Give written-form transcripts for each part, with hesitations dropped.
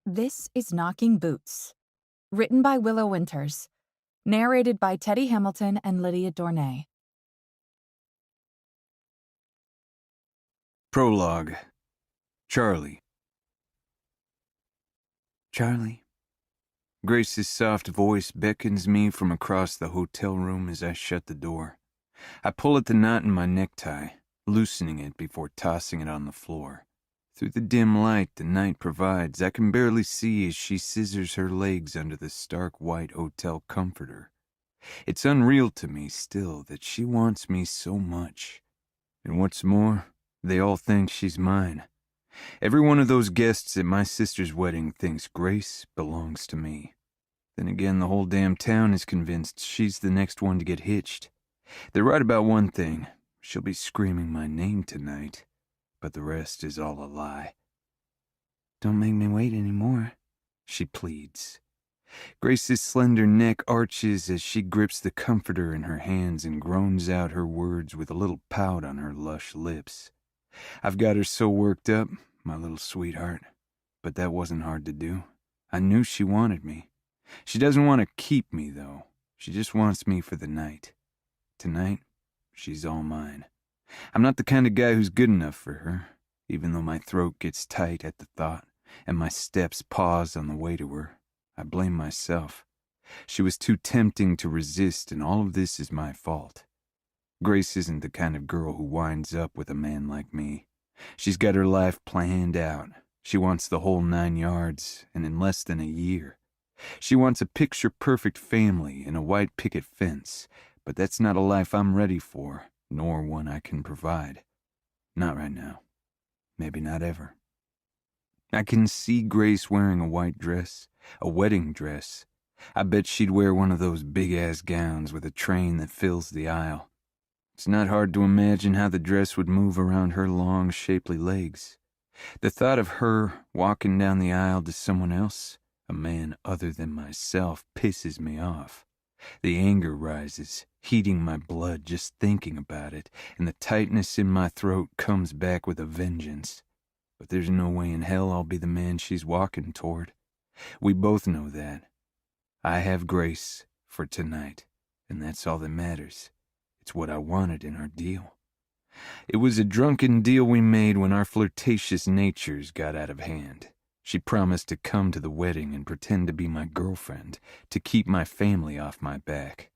This is Knocking Boots, written by Willow Winters, narrated by Teddy Hamilton and Lydia Dornay. Prologue. Charlie. Charlie. Grace's soft voice beckons me from across the hotel room as I shut the door. I pull at the knot in my necktie, loosening it before tossing it on the floor. Through the dim light the night provides, I can barely see as she scissors her legs under the stark white hotel comforter. It's unreal to me still that she wants me so much. And what's more, they all think she's mine. Every one of those guests at my sister's wedding thinks Grace belongs to me. Then again, the whole damn town is convinced she's the next one to get hitched. They're right about one thing. She'll be screaming my name tonight. But the rest is all a lie. "Don't make me wait anymore," she pleads. Grace's slender neck arches as she grips the comforter in her hands and groans out her words with a little pout on her lush lips. I've got her so worked up, my little sweetheart. But that wasn't hard to do. I knew she wanted me. She doesn't want to keep me, though. She just wants me for the night. Tonight, she's all mine. I'm not the kind of guy who's good enough for her, even though my throat gets tight at the thought and my steps pause on the way to her. I blame myself. She was too tempting to resist, and all of this is my fault. Grace isn't the kind of girl who winds up with a man like me. She's got her life planned out. She wants the whole 9 yards, and in less than a year. She wants a picture-perfect family and a white picket fence, but that's not a life I'm ready for, nor one I can provide. Not right now. Maybe not ever. I can see Grace wearing a white dress, a wedding dress. I bet she'd wear one of those big-ass gowns with a train that fills the aisle. It's not hard to imagine how the dress would move around her long, shapely legs. The thought of her walking down the aisle to someone else, a man other than myself, pisses me off. The anger rises, heating my blood just thinking about it, and the tightness in my throat comes back with a vengeance. But there's no way in hell I'll be the man she's walking toward. We both know that. I have Grace for tonight, and that's all that matters. It's what I wanted in our deal. It was a drunken deal we made when our flirtatious natures got out of hand. She promised to come to the wedding and pretend to be my girlfriend, to keep my family off my back.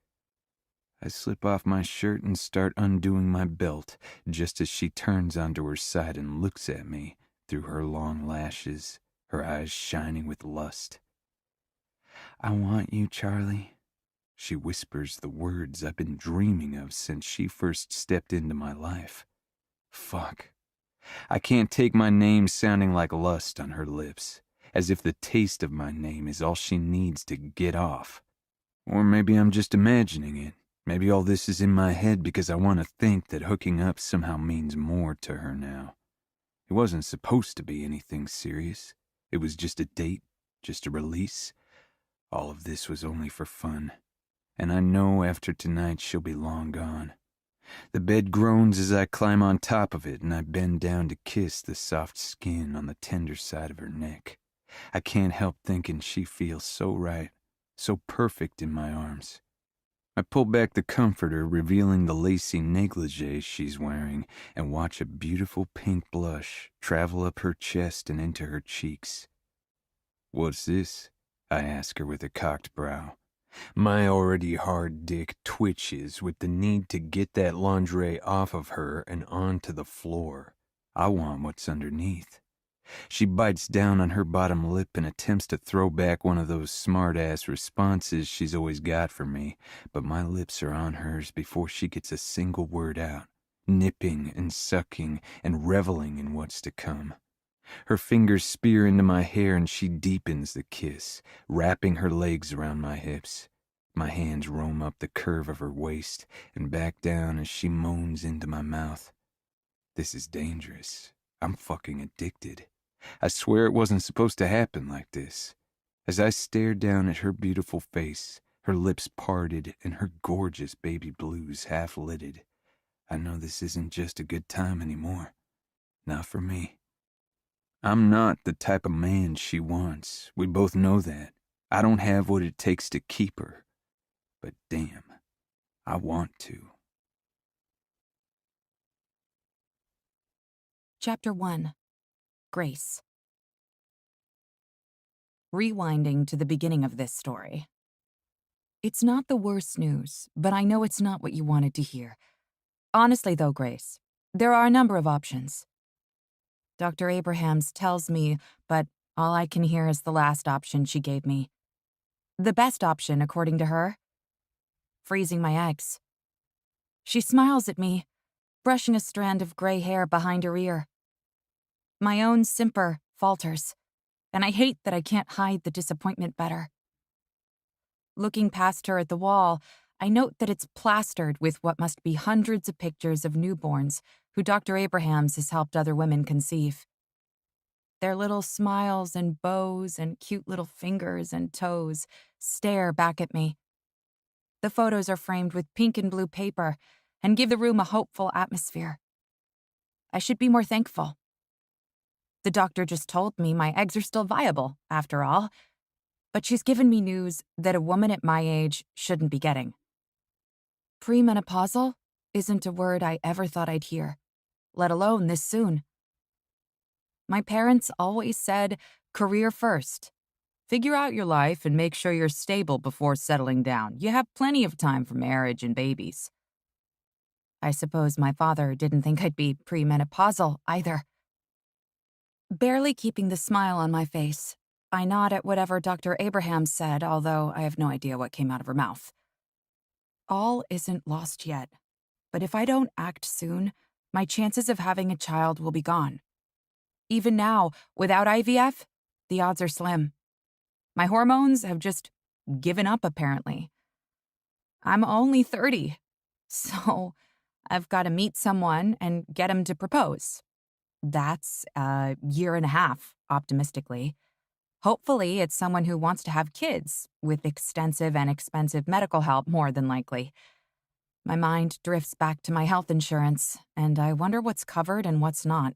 I slip off my shirt and start undoing my belt, just as she turns onto her side and looks at me through her long lashes, her eyes shining with lust. "I want you, Charlie." She whispers the words I've been dreaming of since she first stepped into my life. Fuck. I can't take my name sounding like lust on her lips, as if the taste of my name is all she needs to get off. Or maybe I'm just imagining it. Maybe all this is in my head because I want to think that hooking up somehow means more to her now. It wasn't supposed to be anything serious. It was just a date, just a release. All of this was only for fun. And I know after tonight she'll be long gone. The bed groans as I climb on top of it and I bend down to kiss the soft skin on the tender side of her neck. I can't help thinking she feels so right, so perfect in my arms. I pull back the comforter, revealing the lacy negligee she's wearing, and watch a beautiful pink blush travel up her chest and into her cheeks. "What's this?" I ask her with a cocked brow. My already hard dick twitches with the need to get that lingerie off of her and onto the floor. I want what's underneath. She bites down on her bottom lip and attempts to throw back one of those smart-ass responses she's always got for me, but my lips are on hers before she gets a single word out, nipping and sucking and reveling in what's to come. Her fingers spear into my hair and she deepens the kiss, wrapping her legs around my hips. My hands roam up the curve of her waist and back down as she moans into my mouth. This is dangerous. I'm fucking addicted. I swear it wasn't supposed to happen like this. As I stare down at her beautiful face, her lips parted and her gorgeous baby blues half-lidded, I know this isn't just a good time anymore. Not for me. I'm not the type of man she wants. We both know that. I don't have what it takes to keep her. But damn, I want to. Chapter 1. Grace. Rewinding to the beginning of this story. It's not the worst news, but I know it's not what you wanted to hear. Honestly, though, Grace, there are a number of options. Dr. Abrahams tells me, but all I can hear is the last option she gave me. The best option, according to her? Freezing my eggs. She smiles at me, brushing a strand of gray hair behind her ear. My own simper falters, and I hate that I can't hide the disappointment better. Looking past her at the wall, I note that it's plastered with what must be hundreds of pictures of newborns who Dr. Abrahams has helped other women conceive. Their little smiles and bows and cute little fingers and toes stare back at me. The photos are framed with pink and blue paper and give the room a hopeful atmosphere. I should be more thankful. The doctor just told me my eggs are still viable, after all, but she's given me news that a woman at my age shouldn't be getting. Premenopausal isn't a word I ever thought I'd hear, let alone this soon. My parents always said, career first. Figure out your life and make sure you're stable before settling down. You have plenty of time for marriage and babies. I suppose my father didn't think I'd be premenopausal either. Barely keeping the smile on my face, I nod at whatever Dr. Abraham said, although I have no idea what came out of her mouth. All isn't lost yet, but if I don't act soon, my chances of having a child will be gone. Even now, without IVF, the odds are slim. My hormones have just given up, apparently. I'm only 30, so I've got to meet someone and get him to propose. That's a year and a half, optimistically. Hopefully, it's someone who wants to have kids, with extensive and expensive medical help, more than likely. My mind drifts back to my health insurance, and I wonder what's covered and what's not.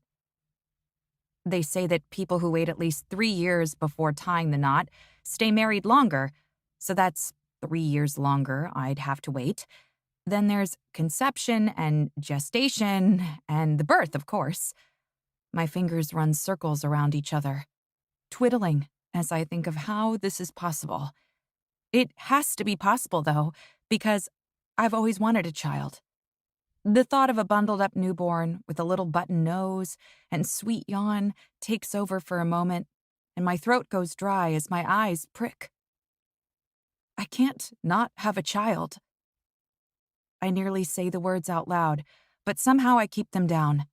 They say that people who wait at least 3 years before tying the knot stay married longer, so that's 3 years longer I'd have to wait. Then there's conception and gestation and the birth, of course. My fingers run circles around each other, twiddling as I think of how this is possible. It has to be possible, though, because I've always wanted a child. The thought of a bundled-up newborn with a little button nose and sweet yawn takes over for a moment, and my throat goes dry as my eyes prick. I can't not have a child. I nearly say the words out loud, but somehow I keep them down,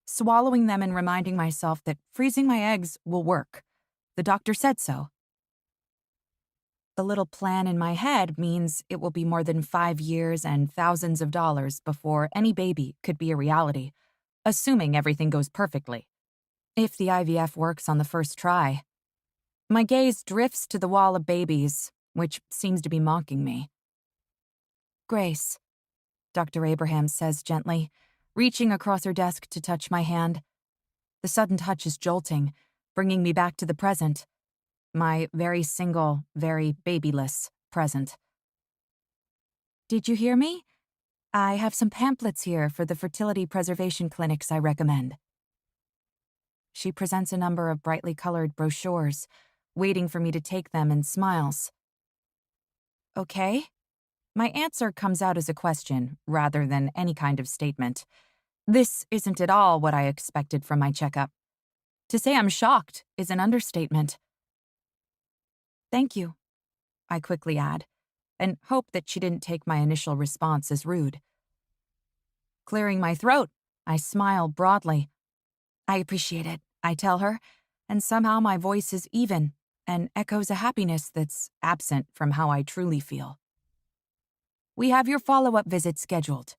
swallowing them and reminding myself that freezing my eggs will work. The doctor said so. The little plan in my head means it will be more than 5 years and thousands of dollars before any baby could be a reality, assuming everything goes perfectly. If the IVF works on the first try. My gaze drifts to the wall of babies, which seems to be mocking me. Grace, Dr. Abraham says gently, reaching across her desk to touch my hand. The sudden touch is jolting, bringing me back to the present. My very single, very babyless present. Did you hear me? I have some pamphlets here for the fertility preservation clinics I recommend. She presents a number of brightly colored brochures, waiting for me to take them, and smiles. Okay. My answer comes out as a question, rather than any kind of statement. This isn't at all what I expected from my checkup. To say I'm shocked is an understatement. Thank you, I quickly add, and hope that she didn't take my initial response as rude. Clearing my throat, I smile broadly. I appreciate it, I tell her, and somehow my voice is even and echoes a happiness that's absent from how I truly feel. We have your follow-up visit scheduled,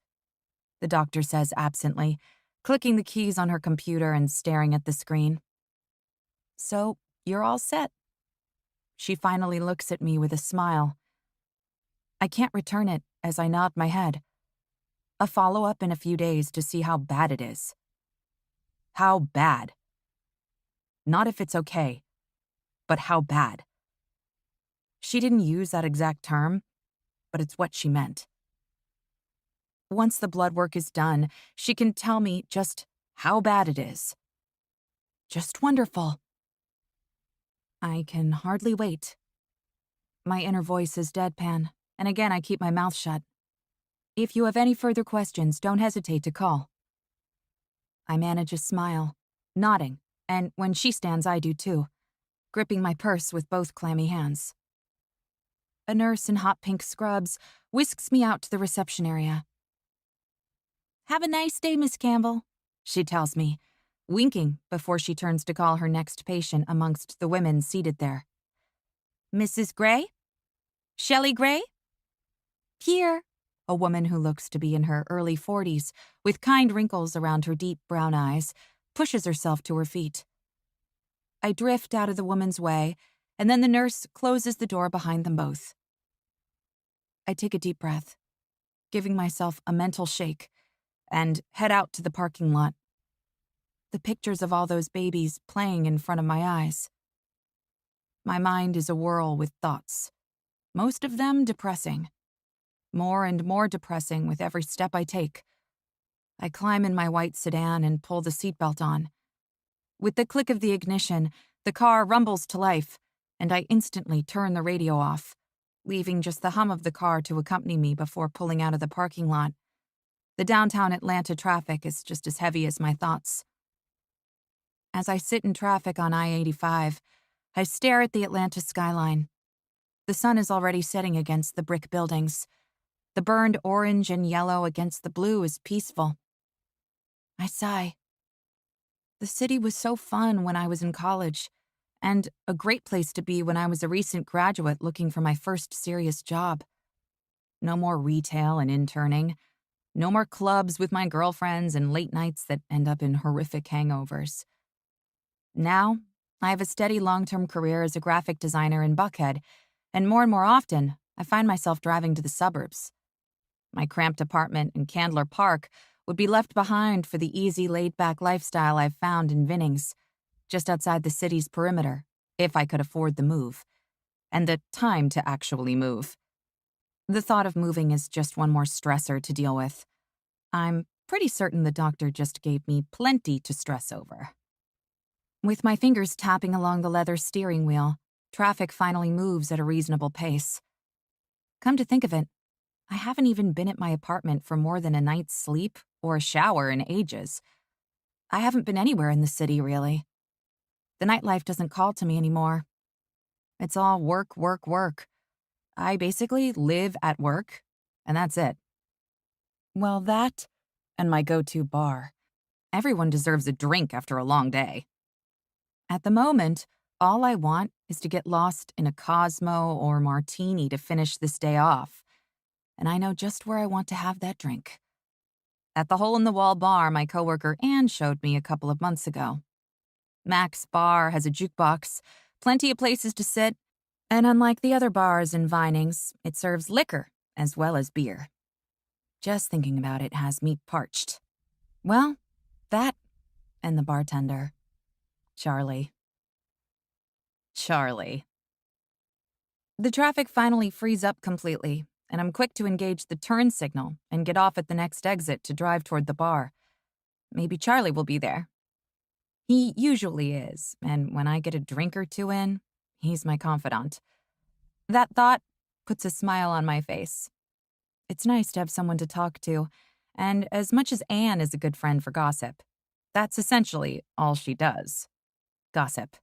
the doctor says absently, clicking the keys on her computer and staring at the screen. So, you're all set. She finally looks at me with a smile. I can't return it as I nod my head. A follow-up in a few days to see how bad it is. How bad? not if it's okay, but how bad. She didn't use that exact term, but it's what she meant. Once the blood work is done, she can tell me just how bad it is. Just wonderful. I can hardly wait. My inner voice is deadpan, and again I keep my mouth shut. If you have any further questions, don't hesitate to call. I manage a smile, nodding, and when she stands, I do too, gripping my purse with both clammy hands. A nurse in hot pink scrubs whisks me out to the reception area. "Have a nice day, Miss Campbell," she tells me, winking before she turns to call her next patient amongst the women seated there. "Mrs. Gray? Shelley Gray?" "Here," a woman who looks to be in her early 40s, with kind wrinkles around her deep brown eyes, pushes herself to her feet. I drift out of the woman's way, and then the nurse closes the door behind them both. I take a deep breath, giving myself a mental shake, and head out to the parking lot. The pictures of all those babies playing in front of my eyes. My mind is a whirl with thoughts, most of them depressing. More and more depressing with every step I take. I climb in my white sedan and pull the seatbelt on. With the click of the ignition, the car rumbles to life, and I instantly turn the radio off, leaving just the hum of the car to accompany me before pulling out of the parking lot. The downtown Atlanta traffic is just as heavy as my thoughts. As I sit in traffic on I-85, I stare at the Atlanta skyline. The sun is already setting against the brick buildings. The burned orange and yellow against the blue is peaceful. I sigh. The city was so fun when I was in college, and a great place to be when I was a recent graduate looking for my first serious job. No more retail and interning. No more clubs with my girlfriends and late nights that end up in horrific hangovers. Now, I have a steady long-term career as a graphic designer in Buckhead, and more often, I find myself driving to the suburbs. My cramped apartment in Candler Park would be left behind for the easy, laid-back lifestyle I've found in Vinnings, just outside the city's perimeter, if I could afford the move, and the time to actually move. The thought of moving is just one more stressor to deal with. I'm pretty certain the doctor just gave me plenty to stress over. With my fingers tapping along the leather steering wheel, traffic finally moves at a reasonable pace. Come to think of it, I haven't even been at my apartment for more than a night's sleep or a shower in ages. I haven't been anywhere in the city, really. The nightlife doesn't call to me anymore. It's all work, work, work. I basically live at work, and that's it. Well, that and my go-to bar. Everyone deserves a drink after a long day. At the moment, all I want is to get lost in a Cosmo or martini to finish this day off. And I know just where I want to have that drink. At the hole-in-the-wall bar my coworker Anne showed me a couple of months ago. Mac's bar has a jukebox, plenty of places to sit, and unlike the other bars in Vinings, it serves liquor as well as beer. Just thinking about it has me parched. Well, that and the bartender. Charlie. The traffic finally frees up completely, and I'm quick to engage the turn signal and get off at the next exit to drive toward the bar. Maybe Charlie will be there. He usually is, and when I get a drink or two in, he's my confidant. That thought puts a smile on my face. It's nice to have someone to talk to, and as much as Anne is a good friend for gossip, that's essentially all she does. Gossip.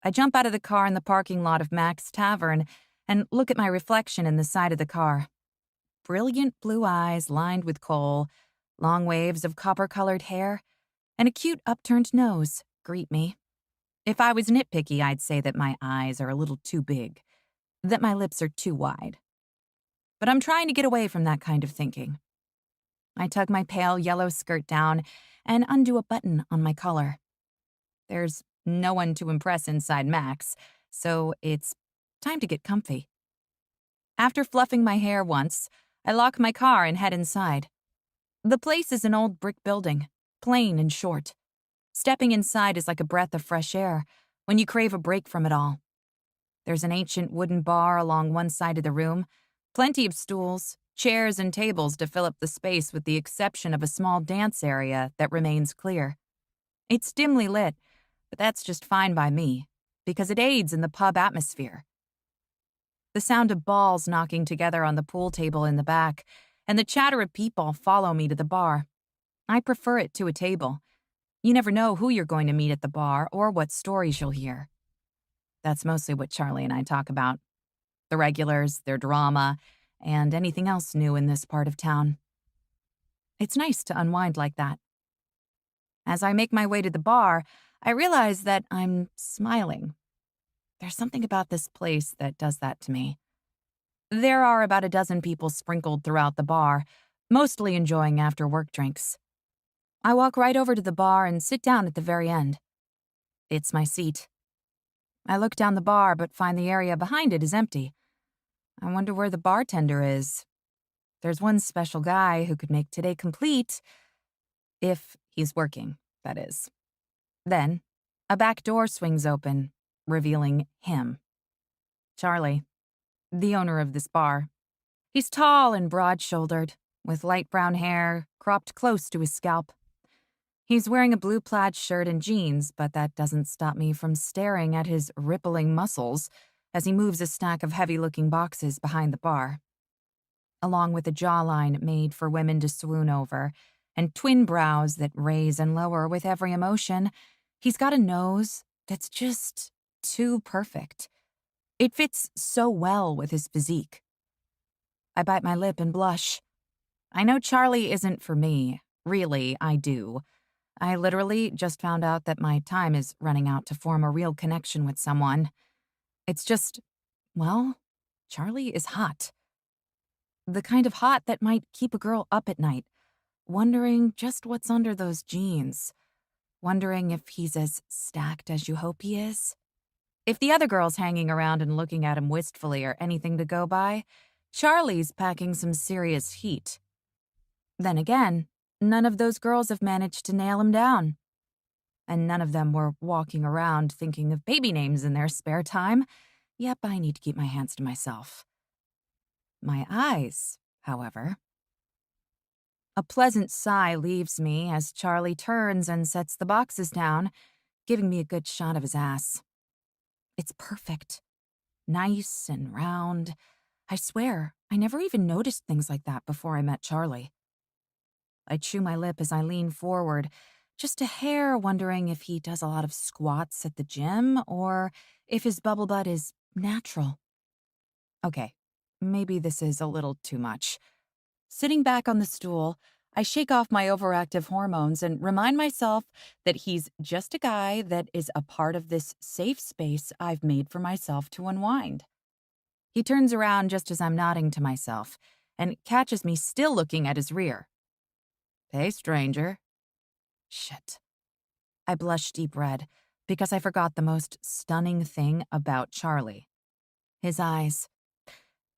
I jump out of the car in the parking lot of Mac's Tavern and look at my reflection in the side of the car. Brilliant blue eyes lined with kohl, long waves of copper-colored hair, and a cute upturned nose greet me. If I was nitpicky, I'd say that my eyes are a little too big, that my lips are too wide. But I'm trying to get away from that kind of thinking. I tug my pale yellow skirt down and undo a button on my collar. There's no one to impress inside Mac's, so it's time to get comfy. After fluffing my hair once, I lock my car and head inside. The place is an old brick building, plain and short. Stepping inside is like a breath of fresh air when you crave a break from it all. There's an ancient wooden bar along one side of the room, plenty of stools, chairs, and tables to fill up the space with the exception of a small dance area that remains clear. It's dimly lit, but that's just fine by me, because it aids in the pub atmosphere. The sound of balls knocking together on the pool table in the back, and the chatter of people follow me to the bar. I prefer it to a table. You never know who you're going to meet at the bar or what stories you'll hear. That's mostly what Charlie and I talk about. The regulars, their drama, and anything else new in this part of town. It's nice to unwind like that. As I make my way to the bar, I realize that I'm smiling. There's something about this place that does that to me. There are about a dozen people sprinkled throughout the bar, mostly enjoying after-work drinks. I walk right over to the bar and sit down at the very end. It's my seat. I look down the bar but find the area behind it is empty. I wonder where the bartender is. There's one special guy who could make today complete, if he's working, that is. Then, a back door swings open, revealing him. Charlie, the owner of this bar. He's tall and broad-shouldered, with light brown hair cropped close to his scalp. He's wearing a blue plaid shirt and jeans, but that doesn't stop me from staring at his rippling muscles as he moves a stack of heavy-looking boxes behind the bar. Along with a jawline made for women to swoon over, and twin brows that raise and lower with every emotion, he's got a nose that's just too perfect. It fits so well with his physique. I bite my lip and blush. I know Charlie isn't for me. Really, I do. I literally just found out that my time is running out to form a real connection with someone. It's just, well, Charlie is hot. The kind of hot that might keep a girl up at night, wondering just what's under those jeans, wondering if he's as stacked as you hope he is. If the other girls hanging around and looking at him wistfully are anything to go by, Charlie's packing some serious heat. Then again, none of those girls have managed to nail him down. And none of them were walking around thinking of baby names in their spare time. Yep, I need to keep my hands to myself. My eyes, however. A pleasant sigh leaves me as Charlie turns and sets the boxes down, giving me a good shot of his ass. It's perfect. Nice and round. I swear, I never even noticed things like that before I met Charlie. I chew my lip as I lean forward, just a hair wondering if he does a lot of squats at the gym or if his bubble butt is natural. Okay, maybe this is a little too much. Sitting back on the stool, I shake off my overactive hormones and remind myself that he's just a guy that is a part of this safe space I've made for myself to unwind. He turns around just as I'm nodding to myself and catches me still looking at his rear. Hey, stranger. Shit. I blush deep red because I forgot the most stunning thing about Charlie. His eyes.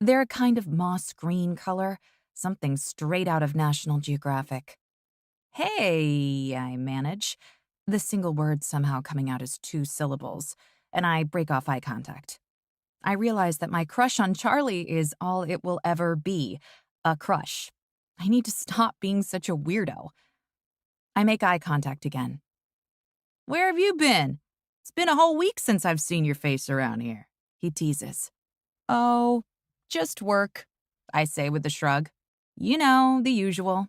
They're a kind of moss green color, something straight out of National Geographic. Hey, I manage, the single word somehow coming out as 2 syllables, and I break off eye contact. I realize that my crush on Charlie is all it will ever be, a crush. I need to stop being such a weirdo. I make eye contact again. Where have you been? It's been a whole week since I've seen your face around here, he teases. Oh, just work, I say with a shrug. You know, the usual.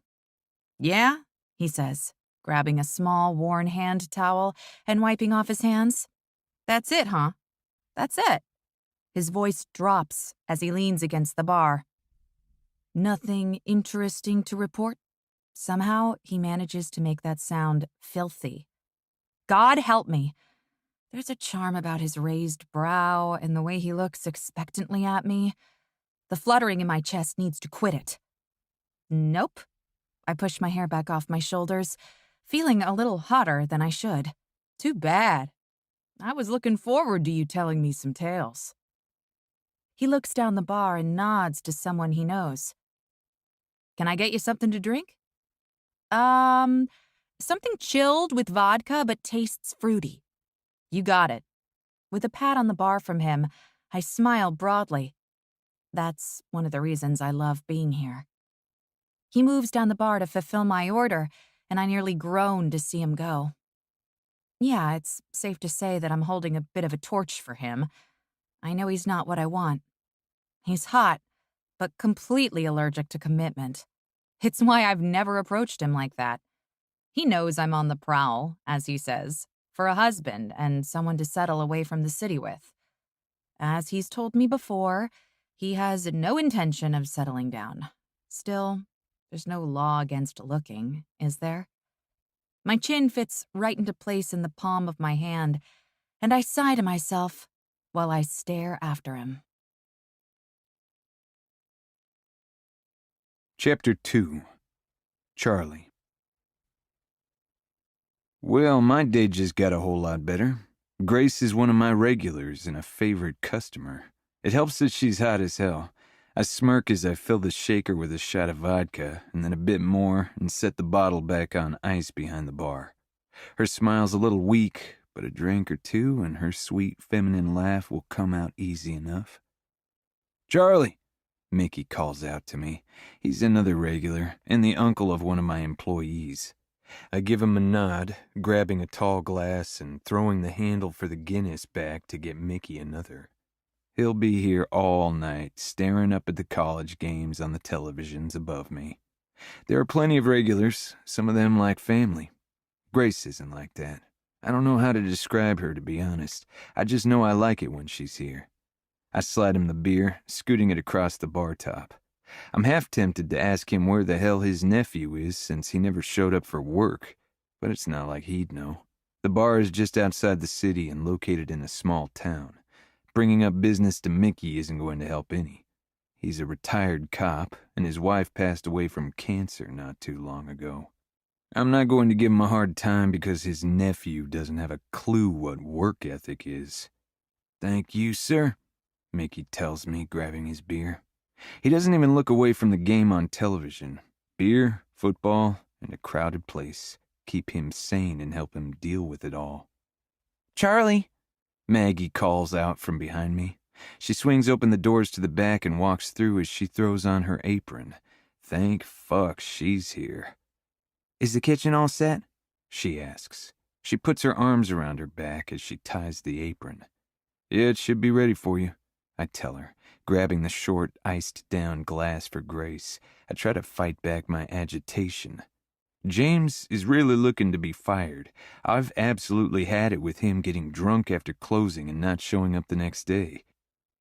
Yeah, he says, grabbing a small, worn hand towel and wiping off his hands. That's it, huh? That's it. His voice drops as he leans against the bar. Nothing interesting to report? Somehow, he manages to make that sound filthy. God help me. There's a charm about his raised brow and the way he looks expectantly at me. The fluttering in my chest needs to quit it. Nope. I push my hair back off my shoulders, feeling a little hotter than I should. Too bad. I was looking forward to you telling me some tales. He looks down the bar and nods to someone he knows. Can I get you something to drink? Something chilled with vodka but tastes fruity. You got it. With a pat on the bar from him, I smile broadly. That's one of the reasons I love being here. He moves down the bar to fulfill my order, and I nearly groan to see him go. Yeah, it's safe to say that I'm holding a bit of a torch for him. I know he's not what I want. He's hot, but completely allergic to commitment. It's why I've never approached him like that. He knows I'm on the prowl, as he says, for a husband and someone to settle away from the city with. As he's told me before, he has no intention of settling down. Still, there's no law against looking, is there? My chin fits right into place in the palm of my hand, and I sigh to myself while I stare after him. Chapter 2. Charlie. Well, my day just got a whole lot better. Grace is one of my regulars and a favorite customer. It helps that she's hot as hell. I smirk as I fill the shaker with a shot of vodka, and then a bit more, and set the bottle back on ice behind the bar. Her smile's a little weak, but a drink or two and her sweet feminine laugh will come out easy enough. "Charlie!" Mickey calls out to me. He's another regular, and the uncle of one of my employees. I give him a nod, grabbing a tall glass and throwing the handle for the Guinness back to get Mickey another. He'll be here all night, staring up at the college games on the televisions above me. There are plenty of regulars, some of them like family. Grace isn't like that. I don't know how to describe her, to be honest. I just know I like it when she's here. I slide him the beer, scooting it across the bar top. I'm half tempted to ask him where the hell his nephew is since he never showed up for work, but it's not like he'd know. The bar is just outside the city and located in a small town. Bringing up business to Mickey isn't going to help any. He's a retired cop, and his wife passed away from cancer not too long ago. I'm not going to give him a hard time because his nephew doesn't have a clue what work ethic is. "Thank you, sir," Mickey tells me, grabbing his beer. He doesn't even look away from the game on television. Beer, football, and a crowded place keep him sane and help him deal with it all. "Charlie!" Maggie calls out from behind me. She swings open the doors to the back and walks through as she throws on her apron. Thank fuck she's here. "Is the kitchen all set?" she asks. She puts her arms around her back as she ties the apron. "Yeah, it should be ready for you," I tell her, grabbing the short, iced-down glass for Grace. I try to fight back my agitation. James is really looking to be fired. I've absolutely had it with him getting drunk after closing and not showing up the next day.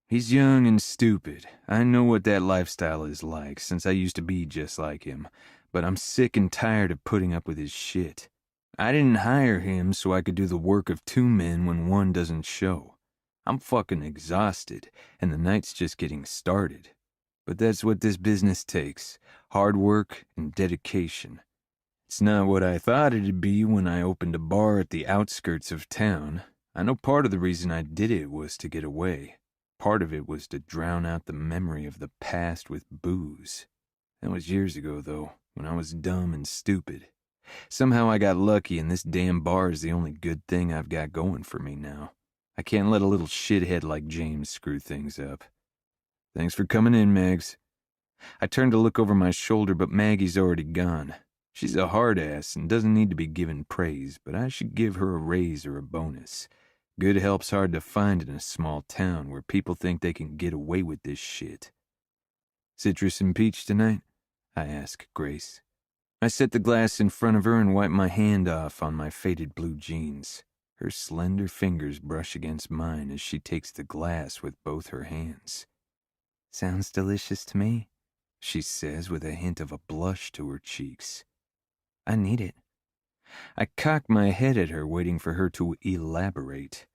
He's young and stupid. I know what that lifestyle is like, since I used to be just like him, but I'm sick and tired of putting up with his shit. I didn't hire him so I could do the work of two men when one doesn't show. I'm fucking exhausted, and the night's just getting started. But that's what this business takes, hard work and dedication. It's not what I thought it'd be when I opened a bar at the outskirts of town. I know part of the reason I did it was to get away. Part of it was to drown out the memory of the past with booze. That was years ago, though, when I was dumb and stupid. Somehow I got lucky, and this damn bar is the only good thing I've got going for me now. I can't let a little shithead like James screw things up. "Thanks for coming in, Mags." I turn to look over my shoulder, but Maggie's already gone. She's a hard ass and doesn't need to be given praise, but I should give her a raise or a bonus. Good help's hard to find in a small town where people think they can get away with this shit. "Citrus and peach tonight?" I ask Grace. I set the glass in front of her and wipe my hand off on my faded blue jeans. Her slender fingers brush against mine as she takes the glass with both her hands. "Sounds delicious to me," she says with a hint of a blush to her cheeks. "I need it." I cock my head at her, waiting for her to elaborate.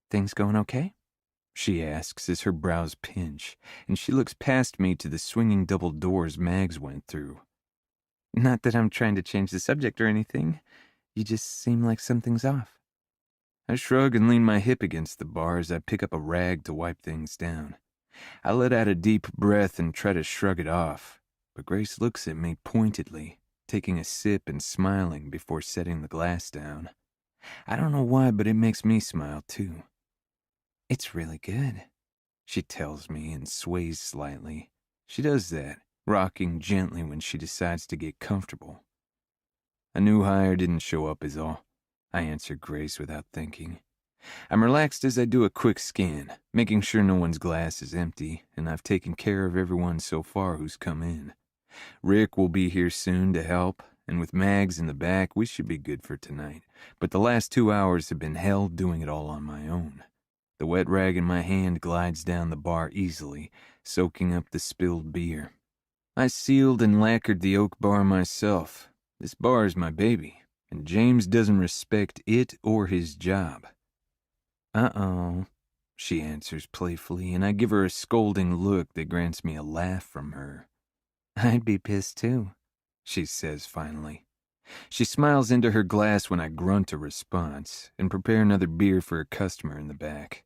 "Things going okay?" she asks as her brows pinch, and she looks past me to the swinging double doors Mags went through. "Not that I'm trying to change the subject or anything. You just seem like something's off." I shrug and lean my hip against the bar as I pick up a rag to wipe things down. I let out a deep breath and try to shrug it off, but Grace looks at me pointedly, taking a sip and smiling before setting the glass down. I don't know why, but it makes me smile too. "It's really good," she tells me and sways slightly. She does that, rocking gently when she decides to get comfortable. "A new hire didn't show up is all," I answer Grace without thinking. I'm relaxed as I do a quick scan, making sure no one's glass is empty, and I've taken care of everyone so far who's come in. Rick will be here soon to help, and with Mags in the back, we should be good for tonight. But the last 2 hours have been hell doing it all on my own. The wet rag in my hand glides down the bar easily, soaking up the spilled beer. I sealed and lacquered the oak bar myself. This bar is my baby, and James doesn't respect it or his job. "Uh-oh," she answers playfully, and I give her a scolding look that grants me a laugh from her. "I'd be pissed too," she says finally. She smiles into her glass when I grunt a response and prepare another beer for a customer in the back.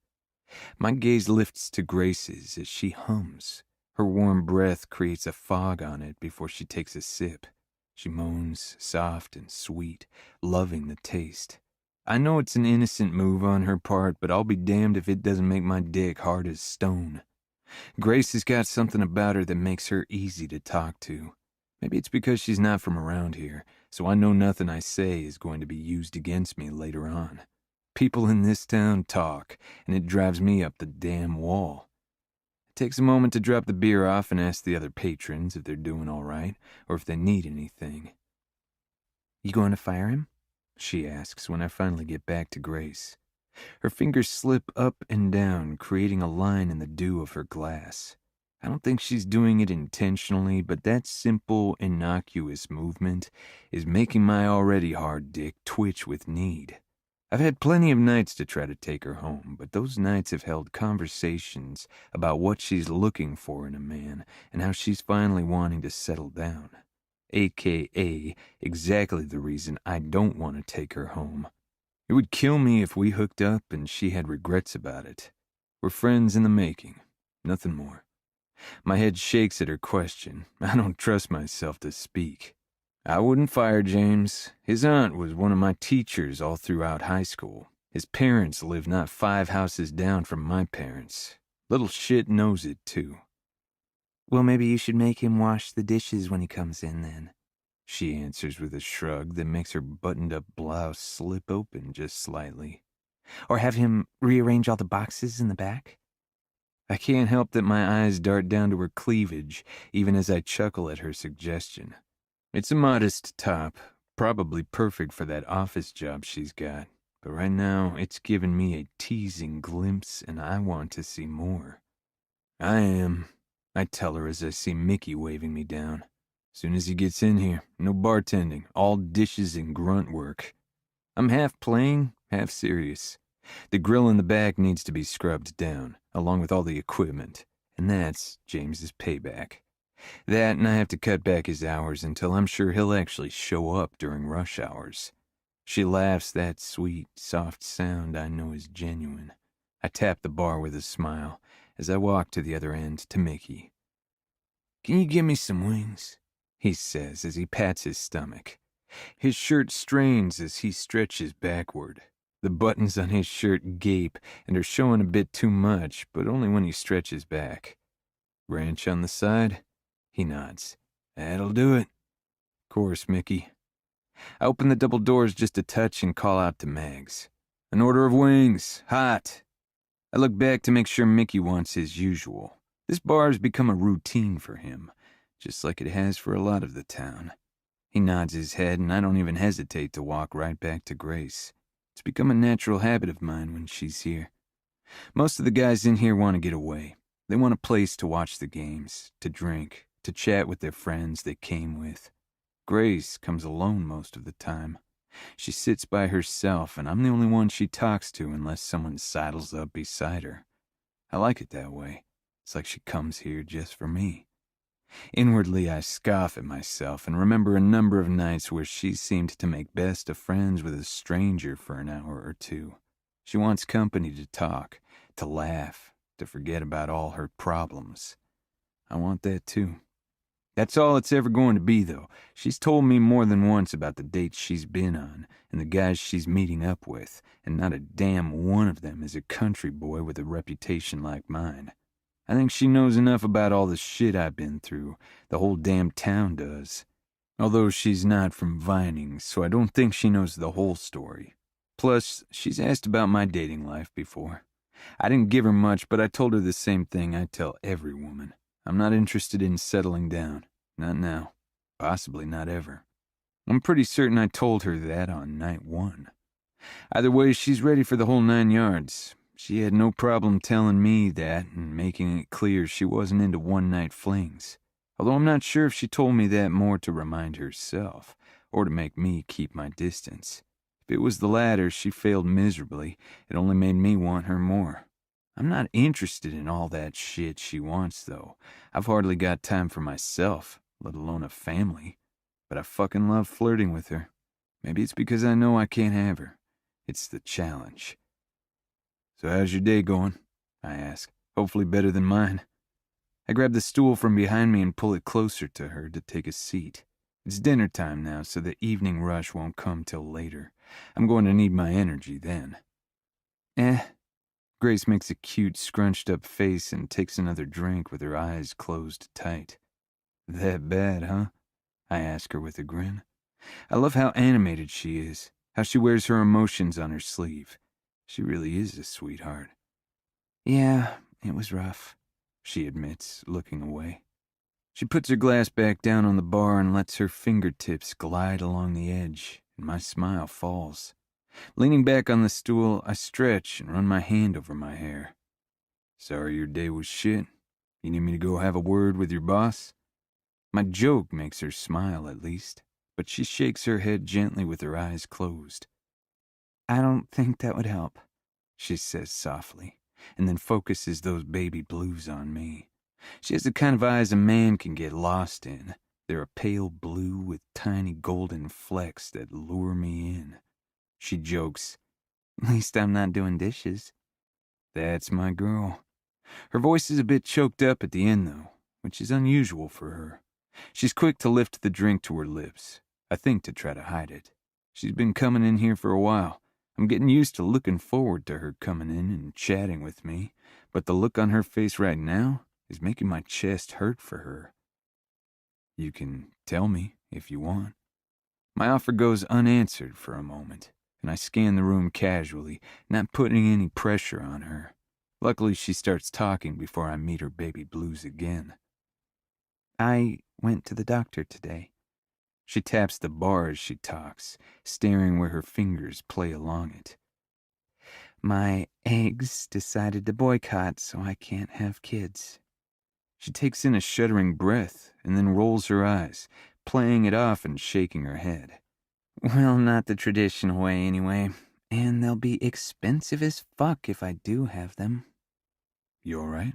My gaze lifts to Grace's as she hums. Her warm breath creates a fog on it before she takes a sip. She moans, soft and sweet, loving the taste. I know it's an innocent move on her part, but I'll be damned if it doesn't make my dick hard as stone. Grace has got something about her that makes her easy to talk to. Maybe it's because she's not from around here, so I know nothing I say is going to be used against me later on. People in this town talk, and it drives me up the damn wall. It takes a moment to drop the beer off and ask the other patrons if they're doing all right, or if they need anything. "You going to fire him?" she asks when I finally get back to Grace. Her fingers slip up and down, creating a line in the dew of her glass. I don't think she's doing it intentionally, but that simple, innocuous movement is making my already hard dick twitch with need. I've had plenty of nights to try to take her home, but those nights have held conversations about what she's looking for in a man and how she's finally wanting to settle down. AKA exactly the reason I don't want to take her home. It would kill me if we hooked up and she had regrets about it. We're friends in the making, nothing more. My head shakes at her question. I don't trust myself to speak. "I wouldn't fire James. His aunt was one of my teachers all throughout high school. His parents live not 5 houses down from my parents. Little shit knows it, too." "Well, maybe you should make him wash the dishes when he comes in, then," she answers with a shrug that makes her buttoned-up blouse slip open just slightly. "Or have him rearrange all the boxes in the back?" I can't help that my eyes dart down to her cleavage, even as I chuckle at her suggestion. It's a modest top, probably perfect for that office job she's got, but right now it's given me a teasing glimpse and I want to see more. "I am," I tell her as I see Mickey waving me down. "Soon as he gets in here, no bartending, all dishes and grunt work." I'm half playing, half serious. The grill in the back needs to be scrubbed down, along with all the equipment, and that's James's payback. That, and I have to cut back his hours until I'm sure he'll actually show up during rush hours. She laughs that sweet, soft sound I know is genuine. I tap the bar with a smile as I walk to the other end to Mickey. "Can you give me some wings?" he says as he pats his stomach. His shirt strains as he stretches backward. The buttons on his shirt gape and are showing a bit too much, but only when he stretches back. "Ranch on the side?" He nods. "That'll do it." "Course, Mickey." I open the double doors just a touch and call out to Mags. "An order of wings, hot." I look back to make sure Mickey wants his usual. This bar has become a routine for him, just like it has for a lot of the town. He nods his head, and I don't even hesitate to walk right back to Grace. It's become a natural habit of mine when she's here. Most of the guys in here want to get away. They want a place to watch the games, to drink, to chat with their friends they came with. Grace comes alone most of the time. She sits by herself, and I'm the only one she talks to unless someone sidles up beside her. I like it that way. It's like she comes here just for me. Inwardly, I scoff at myself and remember a number of nights where she seemed to make best of friends with a stranger for an hour or two. She wants company to talk, to laugh, to forget about all her problems. I want that too. That's all it's ever going to be, though. She's told me more than once about the dates she's been on and the guys she's meeting up with, and not a damn one of them is a country boy with a reputation like mine. I think she knows enough about all the shit I've been through. The whole damn town does. Although she's not from Vining, so I don't think she knows the whole story. Plus, she's asked about my dating life before. I didn't give her much, but I told her the same thing I tell every woman. I'm not interested in settling down. Not now. Possibly not ever. I'm pretty certain I told her that on night one. Either way, she's ready for the whole 9 yards. She had no problem telling me that and making it clear she wasn't into one-night flings. Although I'm not sure if she told me that more to remind herself or to make me keep my distance. If it was the latter, she failed miserably. It only made me want her more. I'm not interested in all that shit she wants, though. I've hardly got time for myself, let alone a family. But I fucking love flirting with her. Maybe it's because I know I can't have her. It's the challenge. So how's your day going? I ask. Hopefully better than mine. I grab the stool from behind me and pull it closer to her to take a seat. It's dinner time now, so the evening rush won't come till later. I'm going to need my energy then. Grace makes a cute, scrunched-up face and takes another drink with her eyes closed tight. That bad, huh? I ask her with a grin. I love how animated she is, how she wears her emotions on her sleeve. She really is a sweetheart. Yeah, it was rough, she admits, looking away. She puts her glass back down on the bar and lets her fingertips glide along the edge, and my smile falls. Leaning back on the stool, I stretch and run my hand over my hair. Sorry your day was shit. You need me to go have a word with your boss? My joke makes her smile at least, but she shakes her head gently with her eyes closed. I don't think that would help, she says softly, and then focuses those baby blues on me. She has the kind of eyes a man can get lost in. They're a pale blue with tiny golden flecks that lure me in. She jokes, At least I'm not doing dishes. That's my girl. Her voice is a bit choked up at the end, though, which is unusual for her. She's quick to lift the drink to her lips, I think to try to hide it. She's been coming in here for a while. I'm getting used to looking forward to her coming in and chatting with me, but the look on her face right now is making my chest hurt for her. You can tell me if you want. My offer goes unanswered for a moment, and I scan the room casually, not putting any pressure on her. Luckily, she starts talking before I meet her baby blues again. I went to the doctor today. She taps the bar as she talks, staring where her fingers play along it. My eggs decided to boycott, so I can't have kids. She takes in a shuddering breath and then rolls her eyes, playing it off and shaking her head. Well, not the traditional way anyway, and they'll be expensive as fuck if I do have them. You all right?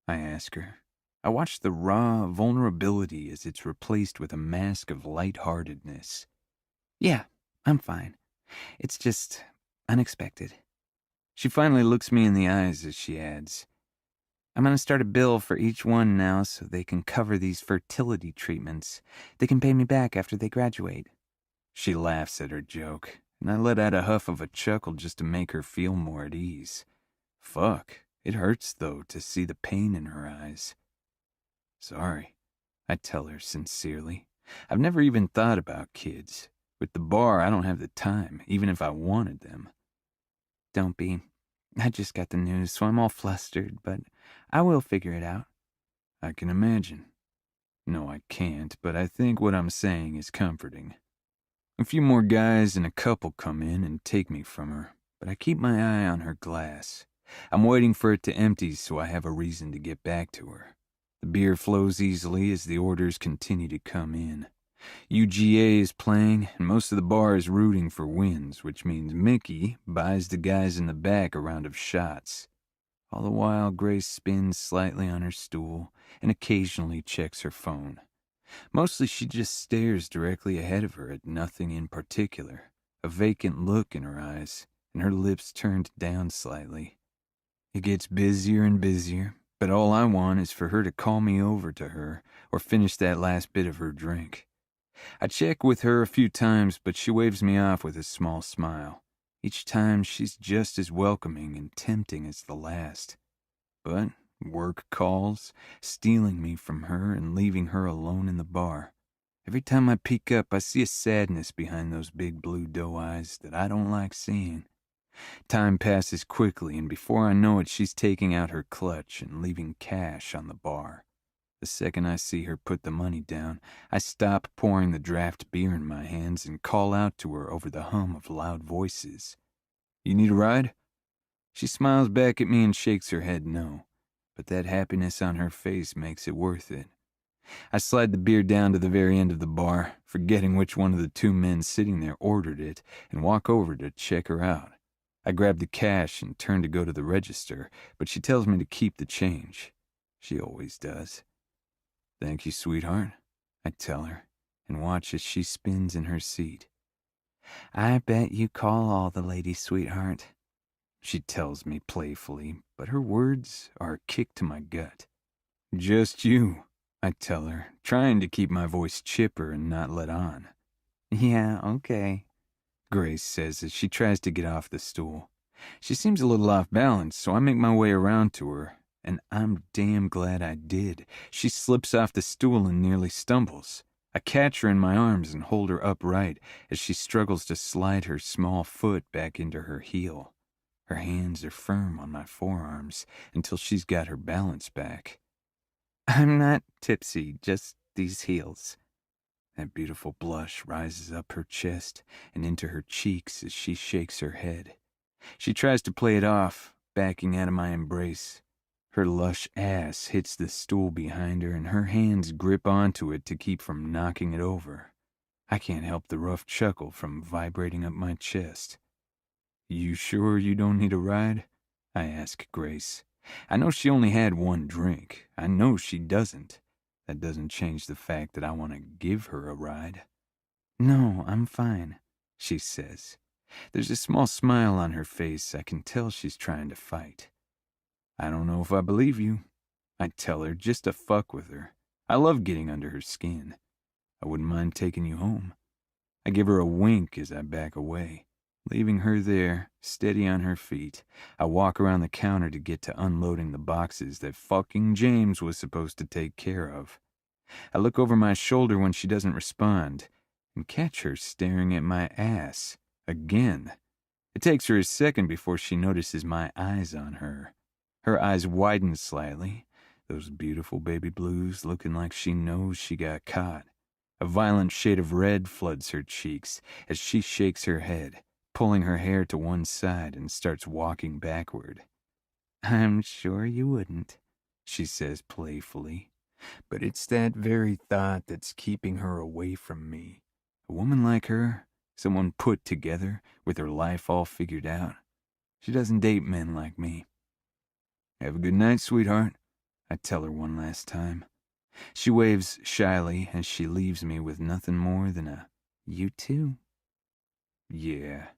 I ask her. I watch the raw vulnerability as it's replaced with a mask of lightheartedness. Yeah, I'm fine. It's just unexpected. She finally looks me in the eyes as she adds, I'm going to start a bill for each one now so they can cover these fertility treatments. They can pay me back after they graduate. She laughs at her joke, and I let out a huff of a chuckle just to make her feel more at ease. Fuck, it hurts, though, to see the pain in her eyes. Sorry, I tell her sincerely. I've never even thought about kids. With the bar, I don't have the time, even if I wanted them. Don't be. I just got the news, so I'm all flustered, but I will figure it out. I can imagine. No, I can't, but I think what I'm saying is comforting. A few more guys and a couple come in and take me from her, but I keep my eye on her glass. I'm waiting for it to empty so I have a reason to get back to her. The beer flows easily as the orders continue to come in. UGA is playing, and most of the bar is rooting for wins, which means Mickey buys the guys in the back a round of shots. All the while, Grace spins slightly on her stool and occasionally checks her phone. Mostly she just stares directly ahead of her at nothing in particular, a vacant look in her eyes, and her lips turned down slightly. It gets busier and busier, but all I want is for her to call me over to her, or finish that last bit of her drink. I check with her a few times, but she waves me off with a small smile. Each time she's just as welcoming and tempting as the last. But work calls, stealing me from her and leaving her alone in the bar. Every time I peek up, I see a sadness behind those big blue doe eyes that I don't like seeing. Time passes quickly, and before I know it, she's taking out her clutch and leaving cash on the bar. The second I see her put the money down, I stop pouring the draft beer in my hands and call out to her over the hum of loud voices. "You need a ride?" She smiles back at me and shakes her head no, but that happiness on her face makes it worth it. I slide the beer down to the very end of the bar, forgetting which one of the two men sitting there ordered it, and walk over to check her out. I grab the cash and turn to go to the register, but she tells me to keep the change. She always does. "Thank you, sweetheart," I tell her, and watch as she spins in her seat. "I bet you call all the ladies sweetheart," she tells me playfully, but her words are a kick to my gut. "Just you," I tell her, trying to keep my voice chipper and not let on. "Yeah, okay," Grace says as she tries to get off the stool. She seems a little off balance, so I make my way around to her, and I'm damn glad I did. She slips off the stool and nearly stumbles. I catch her in my arms and hold her upright as she struggles to slide her small foot back into her heel. Her hands are firm on my forearms until she's got her balance back. "I'm not tipsy, just these heels." That beautiful blush rises up her chest and into her cheeks as she shakes her head. She tries to play it off, backing out of my embrace. Her lush ass hits the stool behind her and her hands grip onto it to keep from knocking it over. I can't help the rough chuckle from vibrating up my chest. "You sure you don't need a ride?" I ask Grace. I know she only had one drink. I know she doesn't. That doesn't change the fact that I want to give her a ride. "No, I'm fine," she says. There's a small smile on her face. I can tell she's trying to fight. "I don't know if I believe you," I tell her just to fuck with her. I love getting under her skin. "I wouldn't mind taking you home." I give her a wink as I back away. Leaving her there, steady on her feet, I walk around the counter to get to unloading the boxes that fucking James was supposed to take care of. I look over my shoulder when she doesn't respond, and catch her staring at my ass. Again. It takes her a second before she notices my eyes on her. Her eyes widen slightly, those beautiful baby blues looking like she knows she got caught. A violent shade of red floods her cheeks as she shakes her head, pulling her hair to one side and starts walking backward. "I'm sure you wouldn't," she says playfully. But it's that very thought that's keeping her away from me. A woman like her, someone put together, with her life all figured out. She doesn't date men like me. "Have a good night, sweetheart," I tell her one last time. She waves shyly as she leaves me with nothing more than a "you too." Yeah,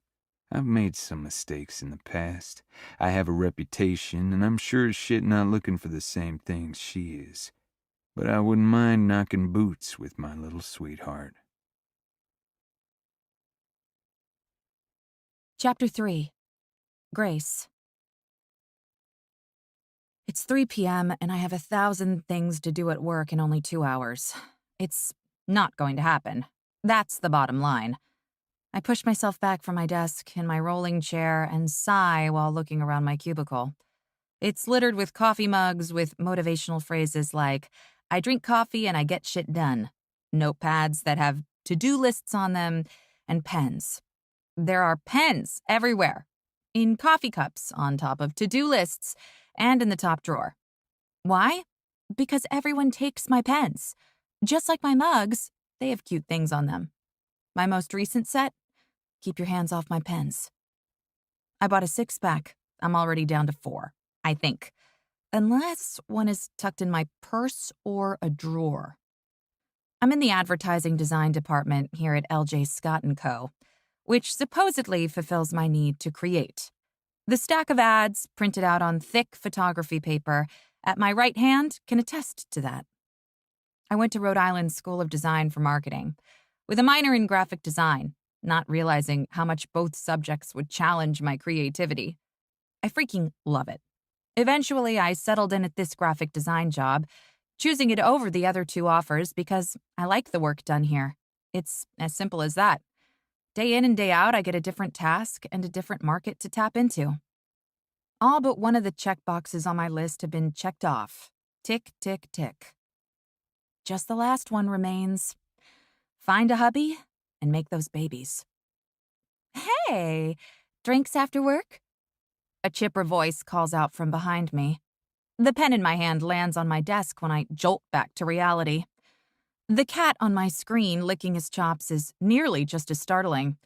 I've made some mistakes in the past. I have a reputation, and I'm sure as shit not looking for the same things she is. But I wouldn't mind knocking boots with my little sweetheart. Chapter 3. Grace. It's 3 p.m. and I have 1,000 things to do at work in only 2 hours. It's not going to happen. That's the bottom line. I push myself back from my desk in my rolling chair and sigh while looking around my cubicle. It's littered with coffee mugs with motivational phrases like, "I drink coffee and I get shit done," notepads that have to-do lists on them, and pens. There are pens everywhere, in coffee cups, on top of to-do lists, and in the top drawer. Why? Because everyone takes my pens. Just like my mugs, they have cute things on them. My most recent set? Keep your hands off my pens. I bought a 6-pack. I'm already down to 4, I think. Unless one is tucked in my purse or a drawer. I'm in the advertising design department here at LJ Scott & Co., which supposedly fulfills my need to create. The stack of ads, printed out on thick photography paper, at my right hand can attest to that. I went to Rhode Island School of Design for Marketing, with a minor in graphic design, not realizing how much both subjects would challenge my creativity. I freaking love it. Eventually, I settled in at this graphic design job, choosing it over the other two offers because I like the work done here. It's as simple as that. Day in and day out, I get a different task and a different market to tap into. All but one of the checkboxes on my list have been checked off. Tick, tick, tick. Just the last one remains. Find a hubby and make those babies. Hey, drinks after work? A chipper voice calls out from behind me. The pen in my hand lands on my desk when I jolt back to reality. The cat on my screen licking his chops is nearly just as startling.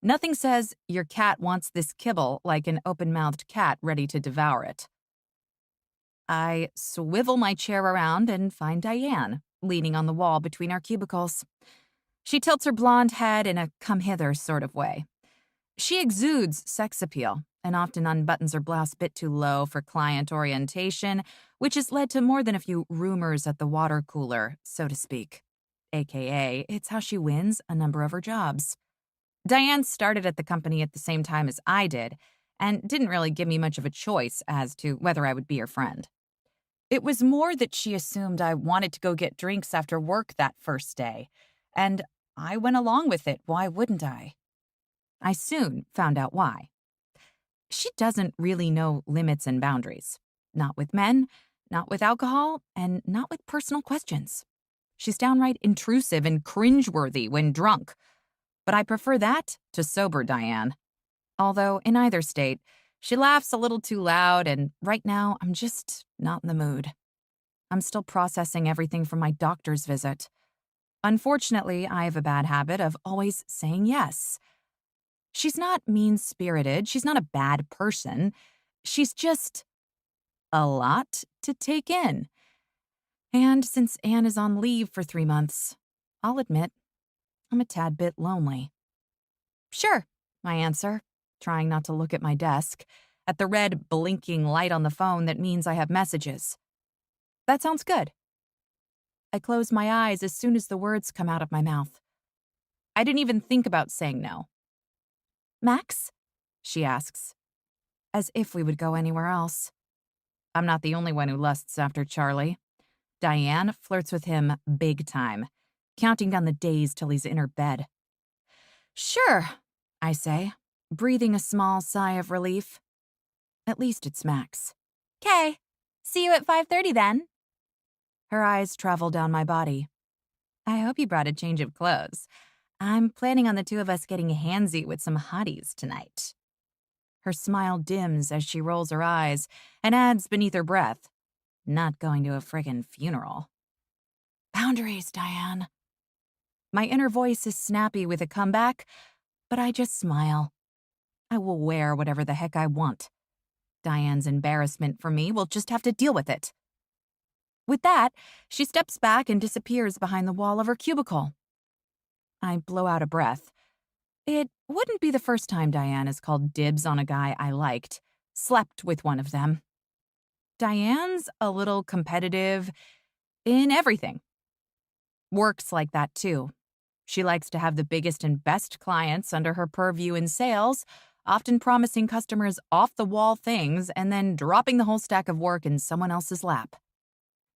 Nothing says your cat wants this kibble like an open-mouthed cat ready to devour it. I swivel my chair around and find Diane, leaning on the wall between our cubicles. She tilts her blonde head in a come-hither sort of way. She exudes sex appeal and often unbuttons her blouse a bit too low for client orientation, which has led to more than a few rumors at the water cooler, so to speak. AKA, it's how she wins a number of her jobs. Diane started at the company at the same time as I did, and didn't really give me much of a choice as to whether I would be her friend. It was more that she assumed I wanted to go get drinks after work that first day, and I went along with it. Why wouldn't I? I soon found out why. She doesn't really know limits and boundaries. Not with men, not with alcohol, and not with personal questions. She's downright intrusive and cringeworthy when drunk. But I prefer that to sober Diane. Although, in either state, she laughs a little too loud, and right now, I'm just not in the mood. I'm still processing everything from my doctor's visit. Unfortunately, I have a bad habit of always saying yes. She's not mean-spirited, she's not a bad person. She's just a lot to take in. And since Anne is on leave for 3 months, I'll admit, I'm a tad bit lonely. Sure, I answer, trying not to look at my desk, at the red blinking light on the phone that means I have messages. That sounds good. I close my eyes as soon as the words come out of my mouth. I didn't even think about saying no. Max? She asks, as if we would go anywhere else. I'm not the only one who lusts after Charlie. Diane flirts with him big time, counting down the days till he's in her bed. Sure, I say, breathing a small sigh of relief. At least it's Max. 'Kay, see you at 5:30 then. Her eyes travel down my body. I hope you brought a change of clothes. I'm planning on the two of us getting handsy with some hotties tonight. Her smile dims as she rolls her eyes and adds beneath her breath, not going to a friggin' funeral. Boundaries, Diane. My inner voice is snappy with a comeback, but I just smile. I will wear whatever the heck I want. Diane's embarrassment for me will just have to deal with it. With that, she steps back and disappears behind the wall of her cubicle. I blow out a breath. It wouldn't be the first time Diane has called dibs on a guy I liked, slept with one of them. Diane's a little competitive in everything. Works like that, too. She likes to have the biggest and best clients under her purview in sales, often promising customers off-the-wall things and then dropping the whole stack of work in someone else's lap.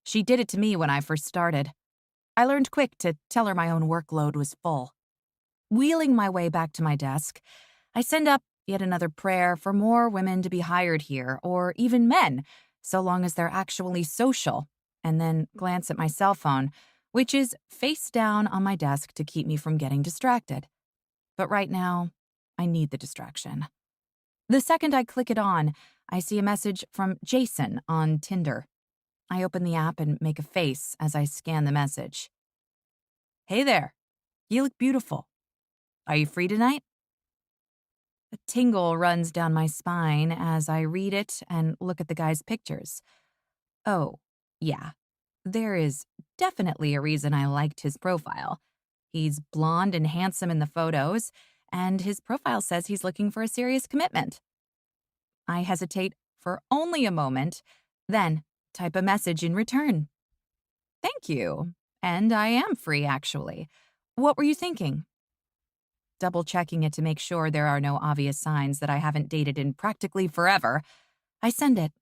She did it to me when I first started. I learned quick to tell her my own workload was full. Wheeling my way back to my desk, I send up yet another prayer for more women to be hired here, or even men, so long as they're actually social, and then glance at my cell phone, which is face down on my desk to keep me from getting distracted. But right now, I need the distraction. The second I click it on, I see a message from Jason on Tinder. I open the app and make a face as I scan the message. Hey there, you look beautiful. Are you free tonight? A tingle runs down my spine as I read it and look at the guy's pictures. Oh, yeah, there is definitely a reason I liked his profile. He's blonde and handsome in the photos, and his profile says he's looking for a serious commitment. I hesitate for only a moment, then type a message in return. Thank you. And I am free, actually. What were you thinking? Double-checking it to make sure there are no obvious signs that I haven't dated in practically forever, I send it.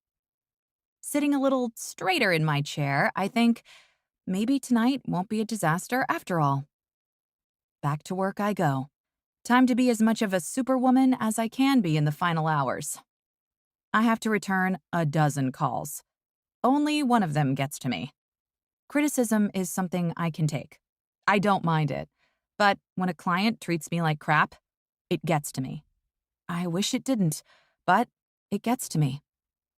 Sitting a little straighter in my chair, I think, maybe tonight won't be a disaster after all. Back to work I go. Time to be as much of a superwoman as I can be in the final hours. I have to return a dozen calls. Only one of them gets to me. Criticism is something I can take. I don't mind it. But when a client treats me like crap, it gets to me. I wish it didn't, but it gets to me.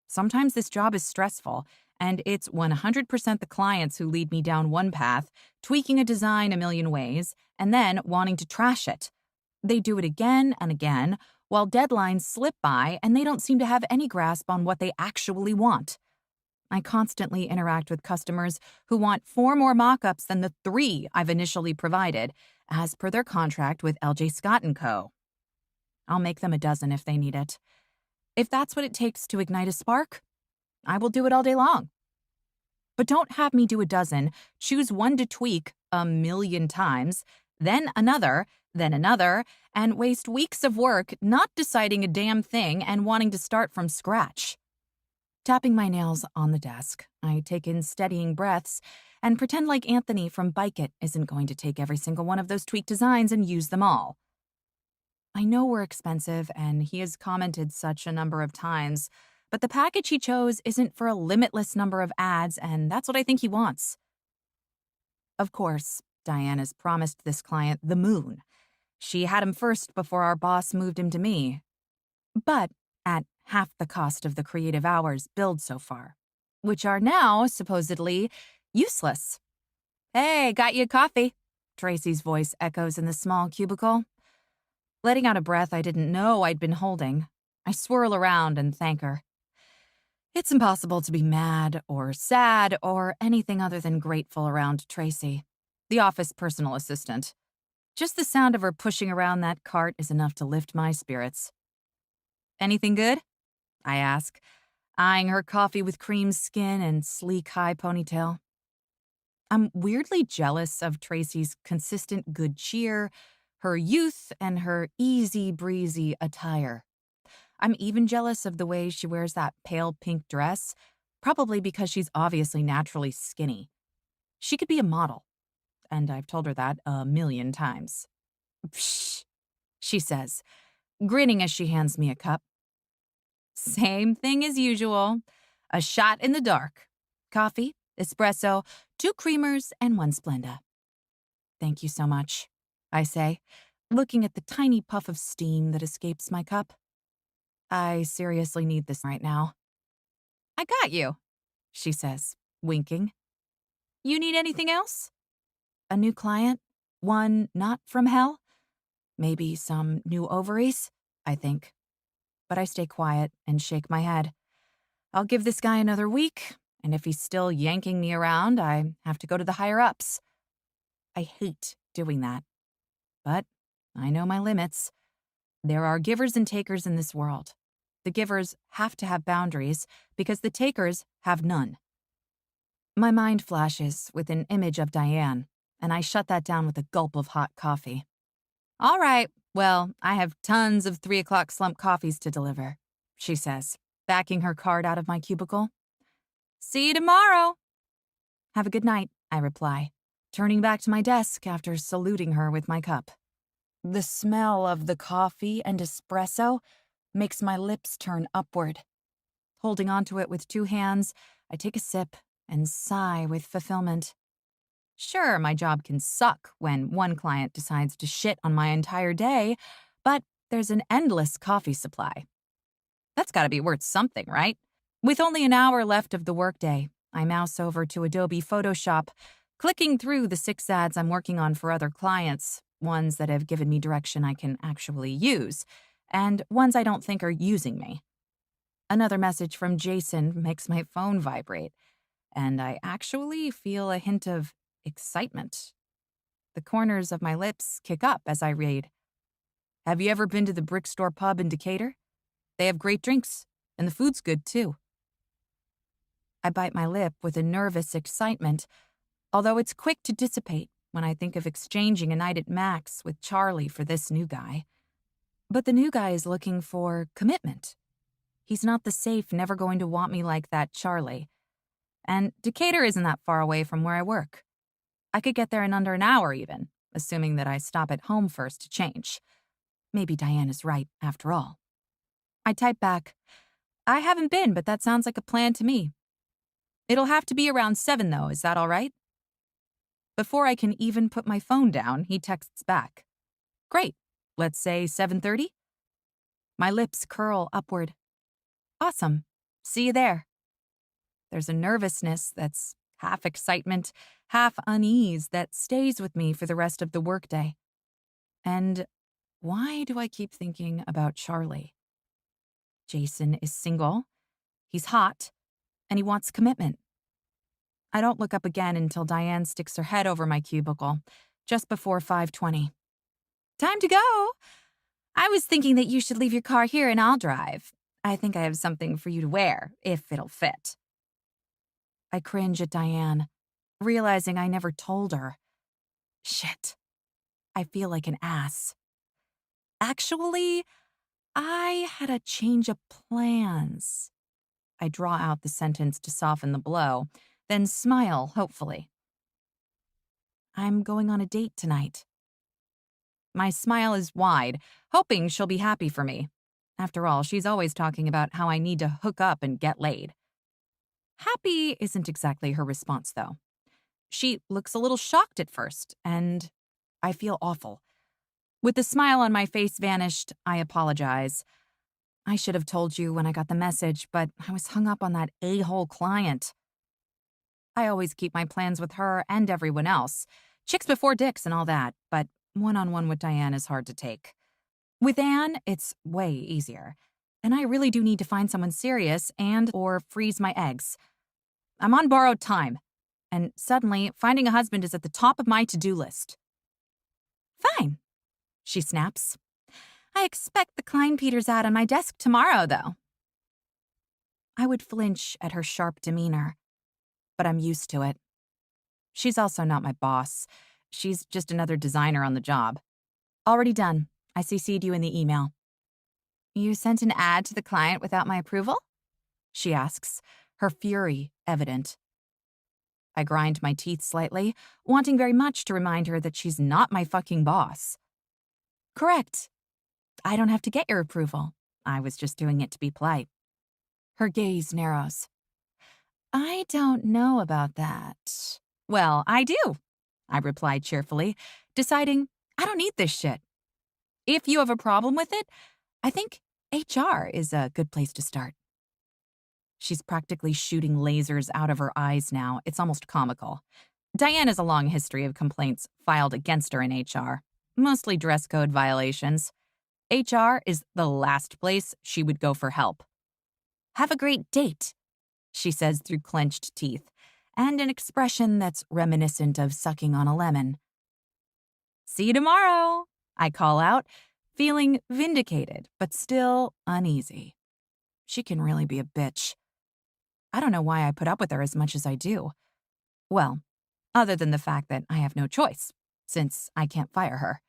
Sometimes this job is stressful, and it's 100% the clients who lead me down one path, tweaking a design a million ways, and then wanting to trash it. They do it again and again, while deadlines slip by and they don't seem to have any grasp on what they actually want. I constantly interact with customers who want 4 more mock-ups than the 3 I've initially provided, as per their contract with LJ Scott & Co. I'll make them a dozen if they need it. If that's what it takes to ignite a spark, I will do it all day long. But don't have me do a dozen, choose one to tweak a million times, then another, and waste weeks of work not deciding a damn thing and wanting to start from scratch. Tapping my nails on the desk, I take in steadying breaths and pretend like Anthony from Bike It isn't going to take every single one of those tweaked designs and use them all. I know we're expensive, and he has commented such a number of times, but the package he chose isn't for a limitless number of ads, and that's what I think he wants. Of course, Diane has promised this client the moon. She had him first before our boss moved him to me. But at half the cost of the creative hours billed so far, which are now, supposedly, useless. "Hey, got you a coffee," Tracy's voice echoes in the small cubicle. Letting out a breath I didn't know I'd been holding, I swirl around and thank her. It's impossible to be mad or sad or anything other than grateful around Tracy, the office personal assistant. Just the sound of her pushing around that cart is enough to lift my spirits. "Anything good?" I ask, eyeing her coffee with cream skin and sleek high ponytail. I'm weirdly jealous of Tracy's consistent good cheer, her youth, and her easy breezy attire. I'm even jealous of the way she wears that pale pink dress, probably because she's obviously naturally skinny. She could be a model, and I've told her that a million times. "Psh," she says, grinning as she hands me a cup. "Same thing as usual. A shot in the dark. Coffee, espresso, 2 creamers, and 1 Splenda." "Thank you so much," I say, looking at the tiny puff of steam that escapes my cup. "I seriously need this right now." "I got you," she says, winking. "You need anything else?" "A new client? One not from hell? Maybe some new ovaries?" I think. But I stay quiet and shake my head. I'll give this guy another week, and if he's still yanking me around, I have to go to the higher-ups. I hate doing that. But I know my limits. There are givers and takers in this world. The givers have to have boundaries because the takers have none. My mind flashes with an image of Diane, and I shut that down with a gulp of hot coffee. "All right, well, I have tons of 3 o'clock slump coffees to deliver," she says, backing her card out of my cubicle. "See you tomorrow." "Have a good night," I reply, turning back to my desk after saluting her with my cup. The smell of the coffee and espresso makes my lips turn upward. Holding onto it with 2 hands, I take a sip and sigh with fulfillment. Sure, my job can suck when one client decides to shit on my entire day, but there's an endless coffee supply. That's gotta be worth something, right? With only an hour left of the workday, I mouse over to Adobe Photoshop, clicking through the 6 ads I'm working on for other clients, ones that have given me direction I can actually use, and ones I don't think are using me. Another message from Jason makes my phone vibrate, and I actually feel a hint of excitement. The corners of my lips kick up as I read. "Have you ever been to the Brick Store pub in Decatur? They have great drinks, and the food's good, too." I bite my lip with a nervous excitement, although it's quick to dissipate when I think of exchanging a night at Mac's with Charlie for this new guy. But the new guy is looking for commitment. He's not the safe, never going to want me like that Charlie. And Decatur isn't that far away from where I work. I could get there in under an hour even, assuming that I stop at home first to change. Maybe Diane is right, after all. I type back, I haven't been, but that sounds like a plan to me. It'll have to be around 7, though, is that all right? Before I can even put my phone down, he texts back. Great, let's say 7:30? My lips curl upward. Awesome, see you there. There's a nervousness that's half excitement, half unease that stays with me for the rest of the workday. And why do I keep thinking about Charlie? Jason is single, he's hot, and he wants commitment. I don't look up again until Diane sticks her head over my cubicle, just before 5:20. Time to go! I was thinking that you should leave your car here and I'll drive. I think I have something for you to wear, if it'll fit. I cringe at Diane, realizing I never told her. Shit. I feel like an ass. Actually, I had a change of plans. I draw out the sentence to soften the blow, then smile hopefully. I'm going on a date tonight. My smile is wide, hoping she'll be happy for me. After all, she's always talking about how I need to hook up and get laid. Happy isn't exactly her response, though. She looks a little shocked at first, and I feel awful. With the smile on my face vanished, I apologize. I should have told you when I got the message, but I was hung up on that a-hole client. I always keep my plans with her and everyone else. Chicks before dicks and all that, but one-on-one with Diane is hard to take. With Anne, it's way easier. And I really do need to find someone serious or freeze my eggs. I'm on borrowed time, and suddenly finding a husband is at the top of my to-do list. Fine, she snaps. I expect the Kleinpeters out on my desk tomorrow, though. I would flinch at her sharp demeanor, but I'm used to it. She's also not my boss. She's just another designer on the job. Already done. I CC'd you in the email. You sent an ad to the client without my approval? She asks, her fury evident. I grind my teeth slightly, wanting very much to remind her that she's not my fucking boss. Correct. I don't have to get your approval. I was just doing it to be polite. Her gaze narrows. I don't know about that. Well, I do, I reply cheerfully, deciding I don't need this shit. If you have a problem with it, I think HR is a good place to start. She's practically shooting lasers out of her eyes now. It's almost comical. Diane has a long history of complaints filed against her in HR, mostly dress code violations. HR is the last place she would go for help. Have a great date, she says through clenched teeth, and an expression that's reminiscent of sucking on a lemon. See you tomorrow, I call out, feeling vindicated, but still uneasy. She can really be a bitch. I don't know why I put up with her as much as I do. Well, other than the fact that I have no choice, since I can't fire her.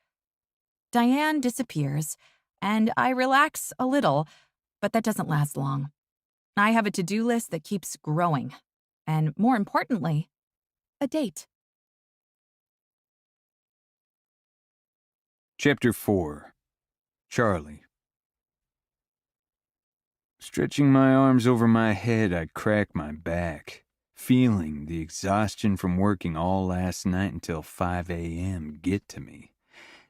Diane disappears, and I relax a little, but that doesn't last long. I have a to-do list that keeps growing, and more importantly, a date. Chapter 4. Charlie. Stretching my arms over my head, I crack my back, feeling the exhaustion from working all last night until 5 a.m. get to me.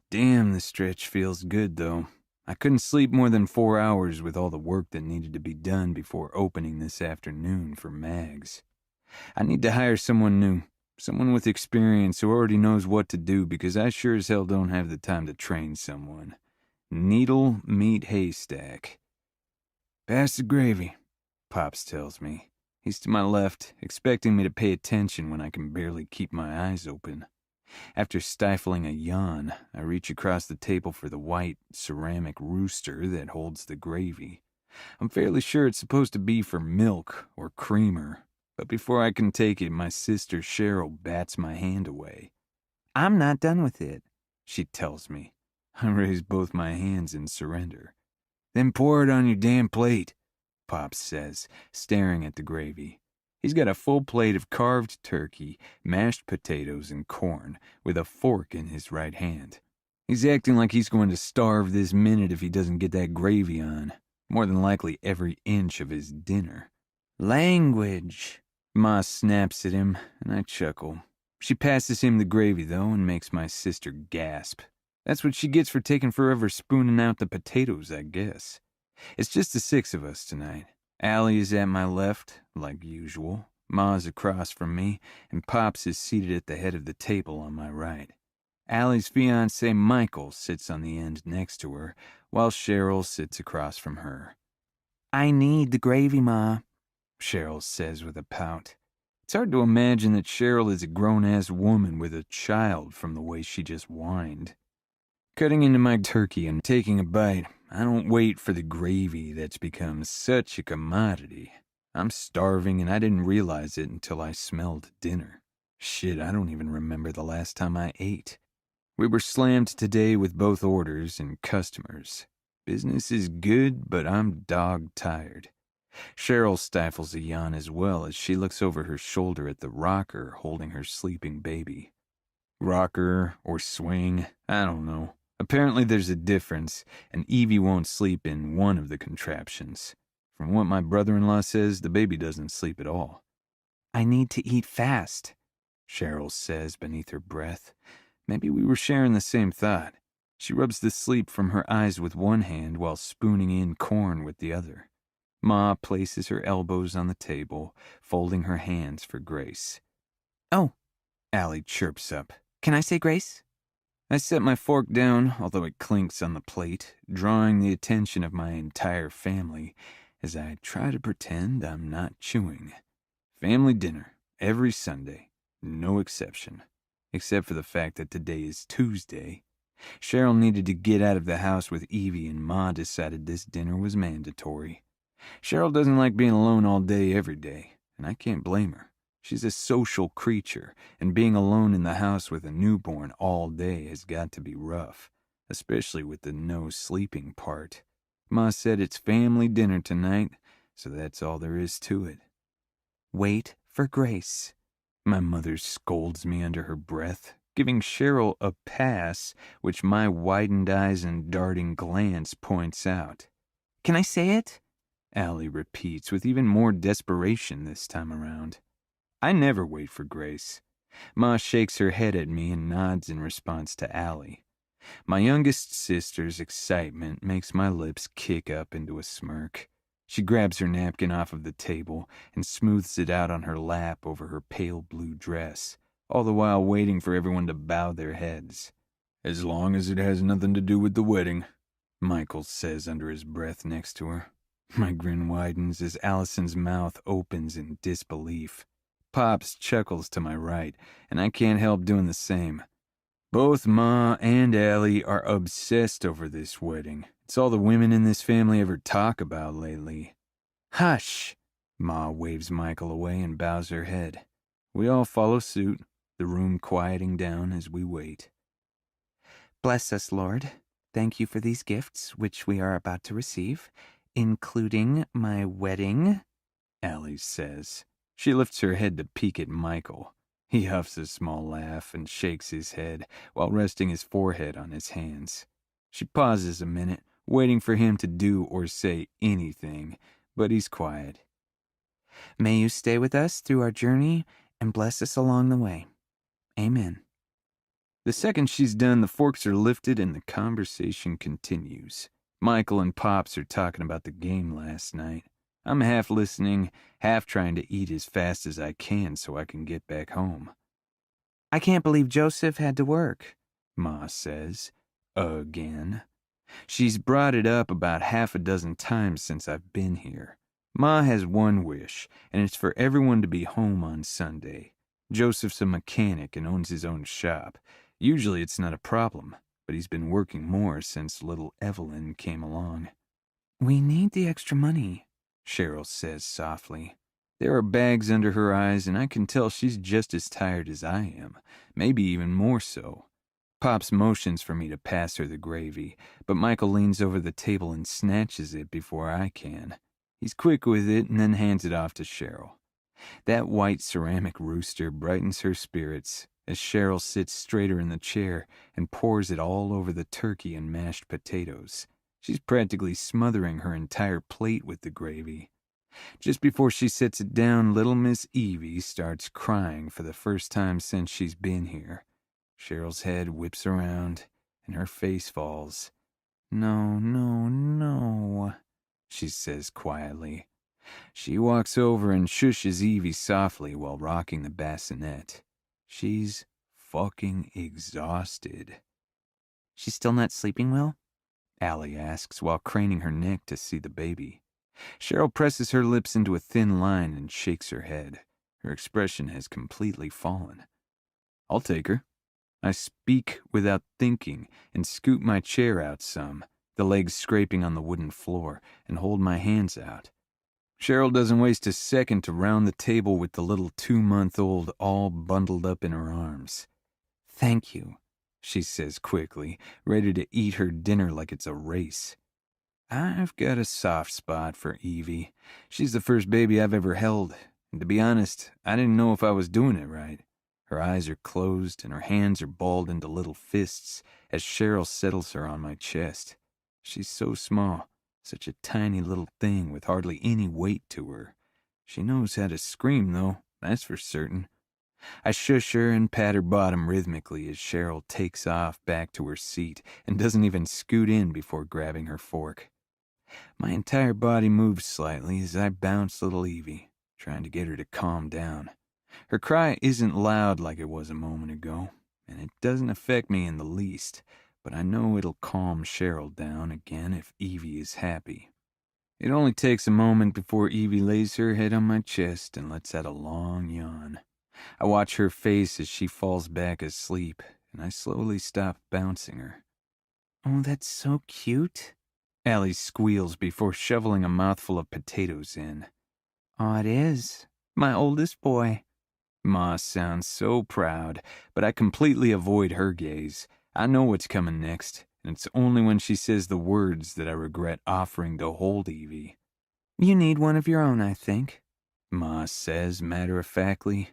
Damn, the stretch feels good, though. I couldn't sleep more than 4 hours with all the work that needed to be done before opening this afternoon for Mags. I need to hire someone new, someone with experience who already knows what to do, because I sure as hell don't have the time to train someone. Needle meet haystack. Pass the gravy, Pops tells me. He's to my left, expecting me to pay attention when I can barely keep my eyes open. After stifling a yawn, I reach across the table for the white, ceramic rooster that holds the gravy. I'm fairly sure it's supposed to be for milk or creamer, But before I can take it, my sister Cheryl bats my hand away. "I'm not done with it," she tells me. I raise both my hands in surrender. "Then pour it on your damn plate," Pops says, staring at the gravy. He's got a full plate of carved turkey, mashed potatoes, and corn, with a fork in his right hand. He's acting like he's going to starve this minute if he doesn't get that gravy on. More than likely every inch of his dinner. "Language," Ma snaps at him, and I chuckle. She passes him the gravy, though, and makes my sister gasp. That's what she gets for taking forever spooning out the potatoes, I guess. It's just the 6 of us tonight. Allie is at my left, like usual. Ma's across from me, and Pops is seated at the head of the table on my right. Allie's fiancé Michael sits on the end next to her, while Cheryl sits across from her. "I need the gravy, Ma," Cheryl says with a pout. It's hard to imagine that Cheryl is a grown-ass woman with a child from the way she just whined. Cutting into my turkey and taking a bite, I don't wait for the gravy that's become such a commodity. I'm starving and I didn't realize it until I smelled dinner. Shit, I don't even remember the last time I ate. We were slammed today with both orders and customers. Business is good, but I'm dog-tired. Cheryl stifles a yawn as well as she looks over her shoulder at the rocker holding her sleeping baby. Rocker or swing, I don't know. Apparently there's a difference, and Evie won't sleep in one of the contraptions. From what my brother-in-law says, the baby doesn't sleep at all. "I need to eat fast," Cheryl says beneath her breath. Maybe we were sharing the same thought. She rubs the sleep from her eyes with one hand while spooning in corn with the other. Ma places her elbows on the table, folding her hands for grace. "Oh," Allie chirps up. "Can I say grace?" I set my fork down, although it clinks on the plate, drawing the attention of my entire family as I try to pretend I'm not chewing. Family dinner, every Sunday, no exception. Except for the fact that today is Tuesday. Cheryl needed to get out of the house with Evie, and Ma decided this dinner was mandatory. Cheryl doesn't like being alone all day every day, and I can't blame her. She's a social creature, and being alone in the house with a newborn all day has got to be rough, especially with the no sleeping part. Ma said it's family dinner tonight, so that's all there is to it. "Wait for Grace," my mother scolds me under her breath, giving Cheryl a pass, which my widened eyes and darting glance points out. "Can I say it?" Allie repeats with even more desperation this time around. I never wait for Grace. Ma shakes her head at me and nods in response to Allie. My youngest sister's excitement makes my lips kick up into a smirk. She grabs her napkin off of the table and smooths it out on her lap over her pale blue dress, all the while waiting for everyone to bow their heads. "As long as it has nothing to do with the wedding," Michael says under his breath next to her. My grin widens as Allison's mouth opens in disbelief. Pops chuckles to my right, and I can't help doing the same. Both Ma and Allie are obsessed over this wedding. It's all the women in this family ever talk about lately. "Hush!" Ma waves Michael away and bows her head. We all follow suit, the room quieting down as we wait. "Bless us, Lord. Thank you for these gifts, which we are about to receive, including my wedding," Allie says. She lifts her head to peek at Michael. He huffs a small laugh and shakes his head while resting his forehead on his hands. She pauses a minute, waiting for him to do or say anything, but he's quiet. "May you stay with us through our journey and bless us along the way. Amen." The second she's done, the forks are lifted and the conversation continues. Michael and Pops are talking about the game last night. I'm half listening, half trying to eat as fast as I can so I can get back home. "I can't believe Joseph had to work," Ma says. Again. She's brought it up about half a dozen times since I've been here. Ma has one wish, and it's for everyone to be home on Sunday. Joseph's a mechanic and owns his own shop. Usually it's not a problem, but he's been working more since little Evelyn came along. "We need the extra money," Cheryl says softly. There are bags under her eyes, and I can tell she's just as tired as I am, maybe even more so. Pops motions for me to pass her the gravy, but Michael leans over the table and snatches it before I can. He's quick with it and then hands it off to Cheryl. That white ceramic rooster brightens her spirits as Cheryl sits straighter in the chair and pours it all over the turkey and mashed potatoes. She's practically smothering her entire plate with the gravy. Just before she sets it down, little Miss Evie starts crying for the first time since she's been here. Cheryl's head whips around, and her face falls. "No, no, no," she says quietly. She walks over and shushes Evie softly while rocking the bassinet. She's fucking exhausted. "She's still not sleeping well?" Allie asks while craning her neck to see the baby. Cheryl presses her lips into a thin line and shakes her head. Her expression has completely fallen. "I'll take her." I speak without thinking and scoot my chair out some, the legs scraping on the wooden floor, and hold my hands out. Cheryl doesn't waste a second to round the table with the little 2-month-old all bundled up in her arms. "Thank you," she says quickly, ready to eat her dinner like it's a race. I've got a soft spot for Evie. She's the first baby I've ever held, and to be honest, I didn't know if I was doing it right. Her eyes are closed and her hands are balled into little fists as Cheryl settles her on my chest. She's so small, such a tiny little thing with hardly any weight to her. She knows how to scream, though, that's for certain. I shush her and pat her bottom rhythmically as Cheryl takes off back to her seat and doesn't even scoot in before grabbing her fork. My entire body moves slightly as I bounce little Evie, trying to get her to calm down. Her cry isn't loud like it was a moment ago, and it doesn't affect me in the least, but I know it'll calm Cheryl down again if Evie is happy. It only takes a moment before Evie lays her head on my chest and lets out a long yawn. I watch her face as she falls back asleep, and I slowly stop bouncing her. "Oh, that's so cute," Allie squeals before shoveling a mouthful of potatoes in. "Oh, it is. My oldest boy." Ma sounds so proud, but I completely avoid her gaze. I know what's coming next, and it's only when she says the words that I regret offering to hold Evie. "You need one of your own, I think," Ma says matter-of-factly.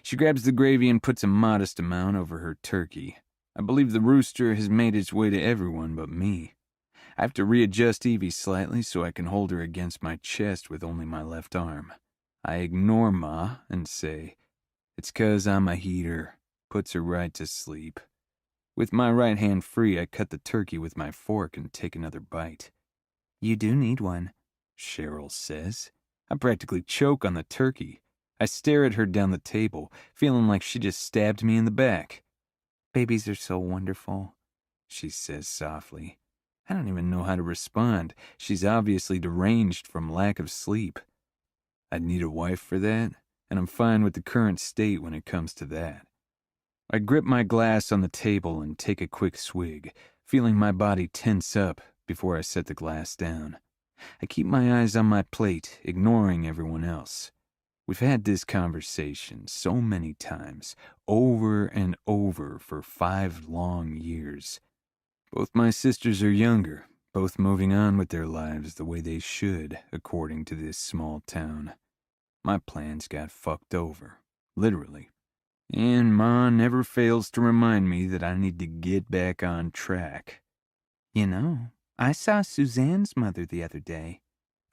She grabs the gravy and puts a modest amount over her turkey. I believe the rooster has made its way to everyone but me. I have to readjust Evie slightly so I can hold her against my chest with only my left arm. I ignore Ma and say, "It's 'cause I'm a heater," puts her right to sleep. With my right hand free, I cut the turkey with my fork and take another bite. "You do need one," Cheryl says. I practically choke on the turkey. I stare at her down the table, feeling like she just stabbed me in the back. "Babies are so wonderful," she says softly. I don't even know how to respond. She's obviously deranged from lack of sleep. I'd need a wife for that, and I'm fine with the current state when it comes to that. I grip my glass on the table and take a quick swig, feeling my body tense up before I set the glass down. I keep my eyes on my plate, ignoring everyone else. We've had this conversation so many times, over and over for 5 long years. Both my sisters are younger, both moving on with their lives the way they should, according to this small town. My plans got fucked over, literally. And Ma never fails to remind me that I need to get back on track. "You know, I saw Suzanne's mother the other day."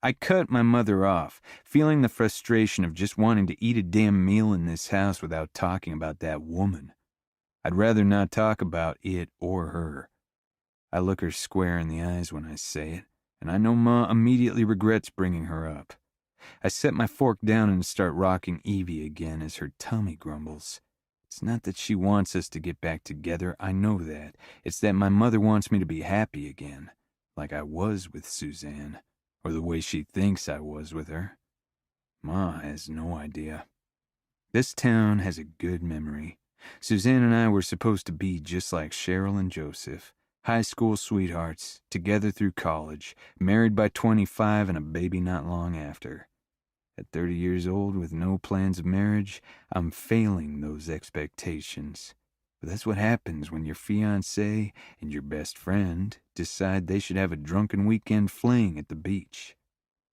I cut my mother off, feeling the frustration of just wanting to eat a damn meal in this house without talking about that woman. I'd rather not talk about it or her. I look her square in the eyes when I say it, and I know Ma immediately regrets bringing her up. I set my fork down and start rocking Evie again as her tummy grumbles. It's not that she wants us to get back together, I know that. It's that my mother wants me to be happy again, like I was with Suzanne, or the way she thinks I was with her. Ma has no idea. This town has a good memory. Suzanne and I were supposed to be just like Cheryl and Joseph. High school sweethearts, together through college, married by 25 and a baby not long after. At 30 years old with no plans of marriage, I'm failing those expectations. But that's what happens when your fiancé and your best friend decide they should have a drunken weekend fling at the beach.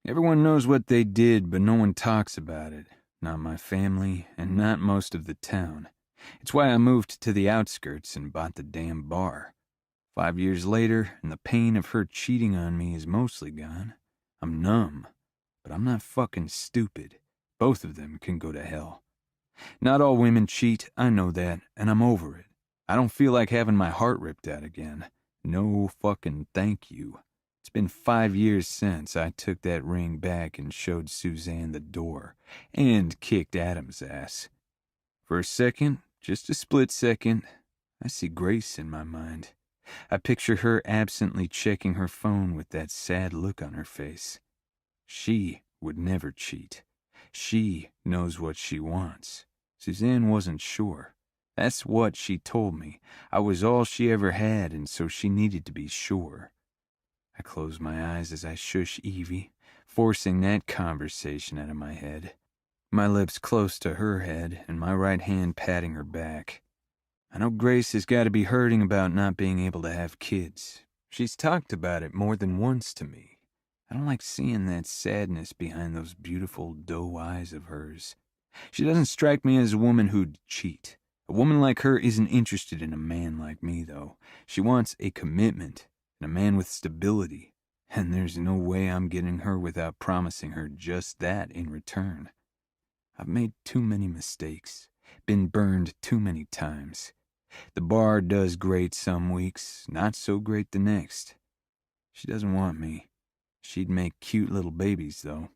Everyone knows what they did, but no one talks about it. Not my family, and not most of the town. It's why I moved to the outskirts and bought the damn bar. 5 years later, and the pain of her cheating on me is mostly gone. I'm numb, but I'm not fucking stupid. Both of them can go to hell. Not all women cheat, I know that, and I'm over it. I don't feel like having my heart ripped out again. No fucking thank you. It's been 5 years since I took that ring back and showed Suzanne the door, and kicked Adam's ass. For a second, just a split second, I see Grace in my mind. I picture her absently checking her phone with that sad look on her face. She would never cheat. She knows what she wants. Suzanne wasn't sure. That's what she told me. I was all she ever had, and so she needed to be sure. I close my eyes as I shush Evie, forcing that conversation out of my head. My lips close to her head, and my right hand patting her back. I know Grace has got to be hurting about not being able to have kids. She's talked about it more than once to me. I don't like seeing that sadness behind those beautiful doe eyes of hers. She doesn't strike me as a woman who'd cheat. A woman like her isn't interested in a man like me, though. She wants a commitment, and a man with stability. And there's no way I'm getting her without promising her just that in return. I've made too many mistakes, been burned too many times. The bar does great some weeks, not so great the next. She doesn't want me. She'd make cute little babies, though.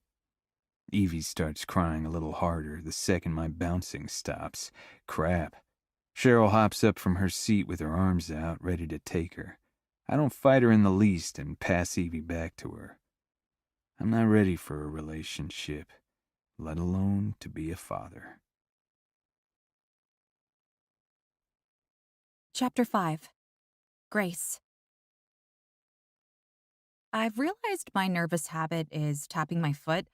Evie starts crying a little harder the second my bouncing stops. Crap. Cheryl hops up from her seat with her arms out, ready to take her. I don't fight her in the least and pass Evie back to her. I'm not ready for a relationship, let alone to be a father. Chapter 5. Grace. I've realized my nervous habit is tapping my foot,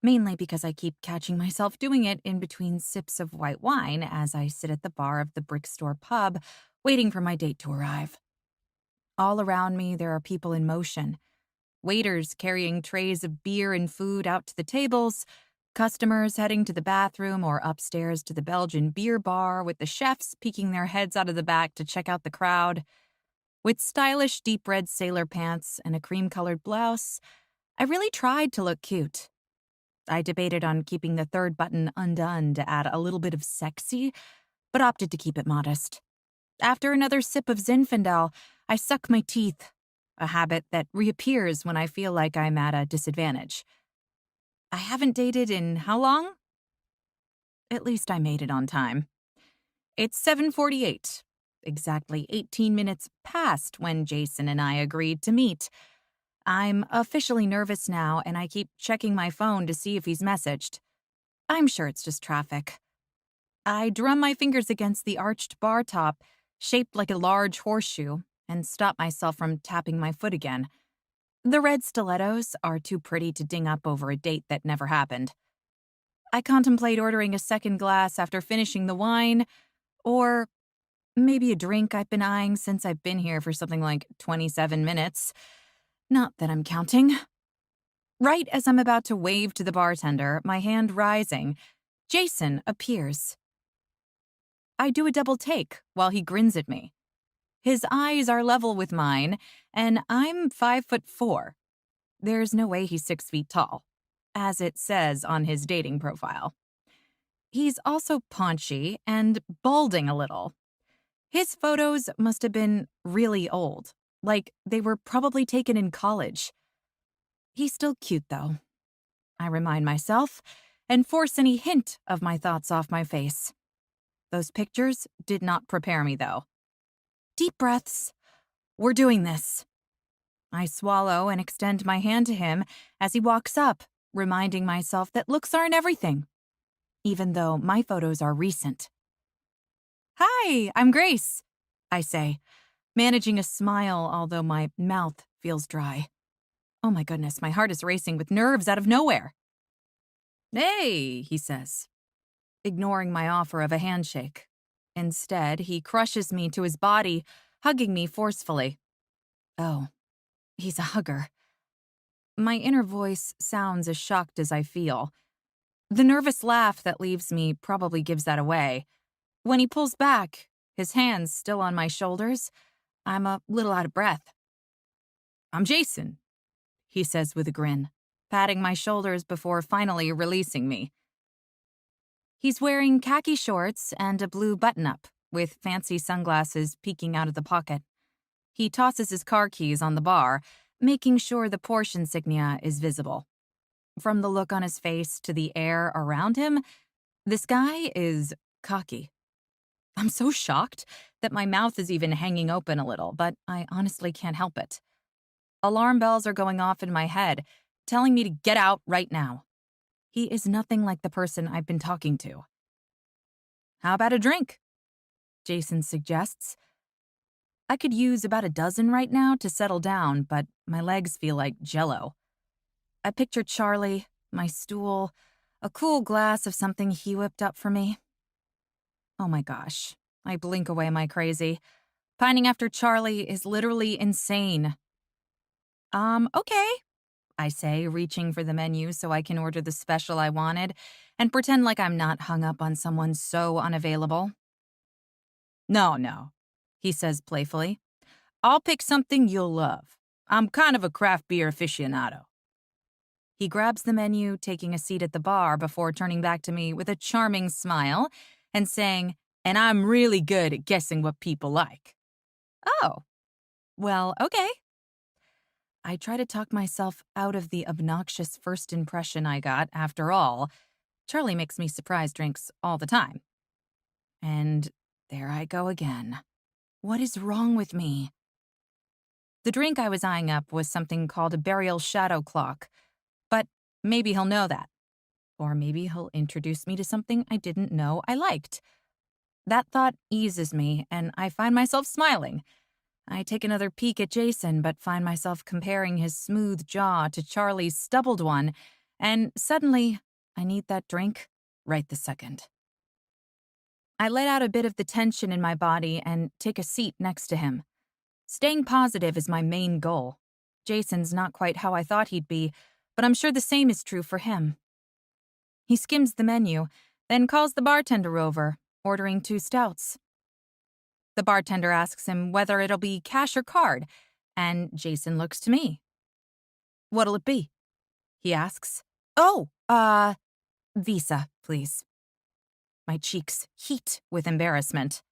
mainly because I keep catching myself doing it in between sips of white wine as I sit at the bar of the Brickstore pub, waiting for my date to arrive. All around me, there are people in motion. Waiters carrying trays of beer and food out to the tables, customers heading to the bathroom or upstairs to the Belgian beer bar with the chefs peeking their heads out of the back to check out the crowd. With stylish deep red sailor pants and a cream-colored blouse, I really tried to look cute. I debated on keeping the third button undone to add a little bit of sexy, but opted to keep it modest. After another sip of Zinfandel, I suck my teeth, a habit that reappears when I feel like I'm at a disadvantage. I haven't dated in how long? At least I made it on time. It's 7:48, exactly 18 minutes past when Jason and I agreed to meet. I'm officially nervous now, and I keep checking my phone to see if he's messaged. I'm sure it's just traffic. I drum my fingers against the arched bar top, shaped like a large horseshoe, and stop myself from tapping my foot again. The red stilettos are too pretty to ding up over a date that never happened. I contemplate ordering a second glass after finishing the wine, or maybe a drink I've been eyeing since I've been here for something like 27 minutes. Not that I'm counting. Right as I'm about to wave to the bartender, my hand rising, Jason appears. I do a double take while he grins at me. His eyes are level with mine, and I'm 5'4". There's no way he's 6 feet tall, as it says on his dating profile. He's also paunchy and balding a little. His photos must have been really old, like they were probably taken in college. He's still cute, though. I remind myself and force any hint of my thoughts off my face. Those pictures did not prepare me, though. Deep breaths. We're doing this. I swallow and extend my hand to him as he walks up, reminding myself that looks aren't everything, even though my photos are recent. Hi, I'm Grace, I say, managing a smile although my mouth feels dry. Oh my goodness, my heart is racing with nerves out of nowhere. Hey, he says, ignoring my offer of a handshake. Instead, he crushes me to his body, hugging me forcefully. Oh, he's a hugger. My inner voice sounds as shocked as I feel. The nervous laugh that leaves me probably gives that away. When he pulls back, his hands still on my shoulders, I'm a little out of breath. I'm Jason, he says with a grin, patting my shoulders before finally releasing me. He's wearing khaki shorts and a blue button-up, with fancy sunglasses peeking out of the pocket. He tosses his car keys on the bar, making sure the Porsche insignia is visible. From the look on his face to the air around him, this guy is cocky. I'm so shocked that my mouth is even hanging open a little, but I honestly can't help it. Alarm bells are going off in my head, telling me to get out right now. He is nothing like the person I've been talking to. How about a drink? Jason suggests. I could use about a dozen right now to settle down, but my legs feel like jello. I picture Charlie, my stool, a cool glass of something he whipped up for me. Oh my gosh, I blink away my crazy. Pining after Charlie is literally insane. Okay, I say, reaching for the menu so I can order the special I wanted and pretend like I'm not hung up on someone so unavailable. No, he says playfully. I'll pick something you'll love. I'm kind of a craft beer aficionado. He grabs the menu, taking a seat at the bar before turning back to me with a charming smile and saying, and I'm really good at guessing what people like. Oh, well, okay. I try to talk myself out of the obnoxious first impression I got. After all, Charlie makes me surprise drinks all the time. And there I go again. What is wrong with me? The drink I was eyeing up was something called a burial shadow clock, but maybe he'll know that. Or maybe he'll introduce me to something I didn't know I liked. That thought eases me, and I find myself smiling. I take another peek at Jason, but find myself comparing his smooth jaw to Charlie's stubbled one, and suddenly, I need that drink right this second. I let out a bit of the tension in my body and take a seat next to him. Staying positive is my main goal. Jason's not quite how I thought he'd be, but I'm sure the same is true for him. He skims the menu, then calls the bartender over, ordering 2 stouts. The bartender asks him whether it'll be cash or card, and Jason looks to me. What'll it be? He asks. Oh, Visa, please. My cheeks heat with embarrassment.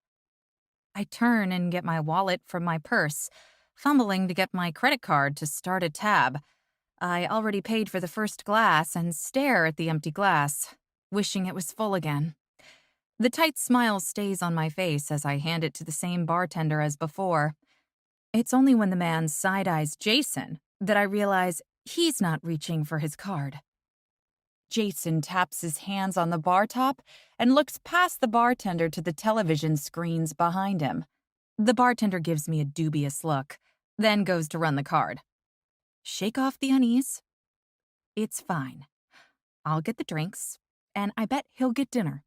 I turn and get my wallet from my purse, fumbling to get my credit card to start a tab. I already paid for the first glass and stare at the empty glass, wishing it was full again. The tight smile stays on my face as I hand it to the same bartender as before. It's only when the man side-eyes Jason that I realize he's not reaching for his card. Jason taps his hands on the bar top and looks past the bartender to the television screens behind him. The bartender gives me a dubious look, then goes to run the card. Shake off the unease. It's fine. I'll get the drinks, and I bet he'll get dinner.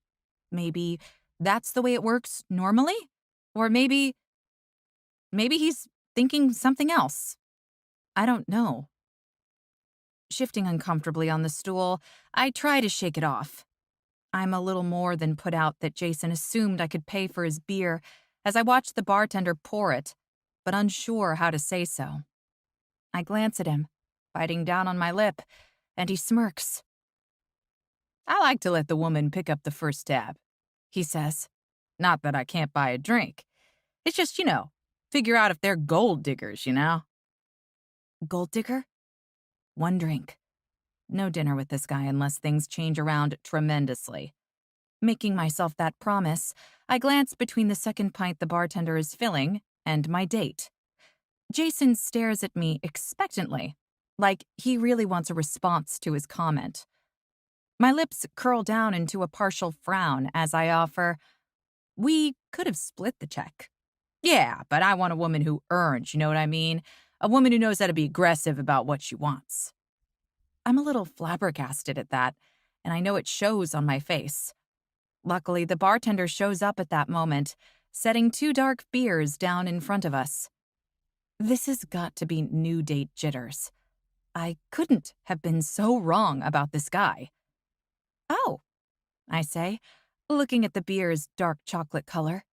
Maybe that's the way it works normally? Or maybe he's thinking something else. I don't know. Shifting uncomfortably on the stool, I try to shake it off. I'm a little more than put out that Jason assumed I could pay for his beer as I watch the bartender pour it, but unsure how to say so. I glance at him, biting down on my lip, and he smirks. I like to let the woman pick up the first tab, he says. Not that I can't buy a drink. It's just, figure out if they're gold diggers, Gold digger? 1 drink. No dinner with this guy unless things change around tremendously. Making myself that promise, I glance between the second pint the bartender is filling and my date. Jason stares at me expectantly, like he really wants a response to his comment. My lips curl down into a partial frown as I offer, we could have split the check. Yeah, but I want a woman who earns, you know what I mean? A woman who knows how to be aggressive about what she wants. I'm a little flabbergasted at that, and I know it shows on my face. Luckily, the bartender shows up at that moment, setting 2 dark beers down in front of us. This has got to be new date jitters. I couldn't have been so wrong about this guy. "Oh," I say, looking at the beer's dark chocolate color.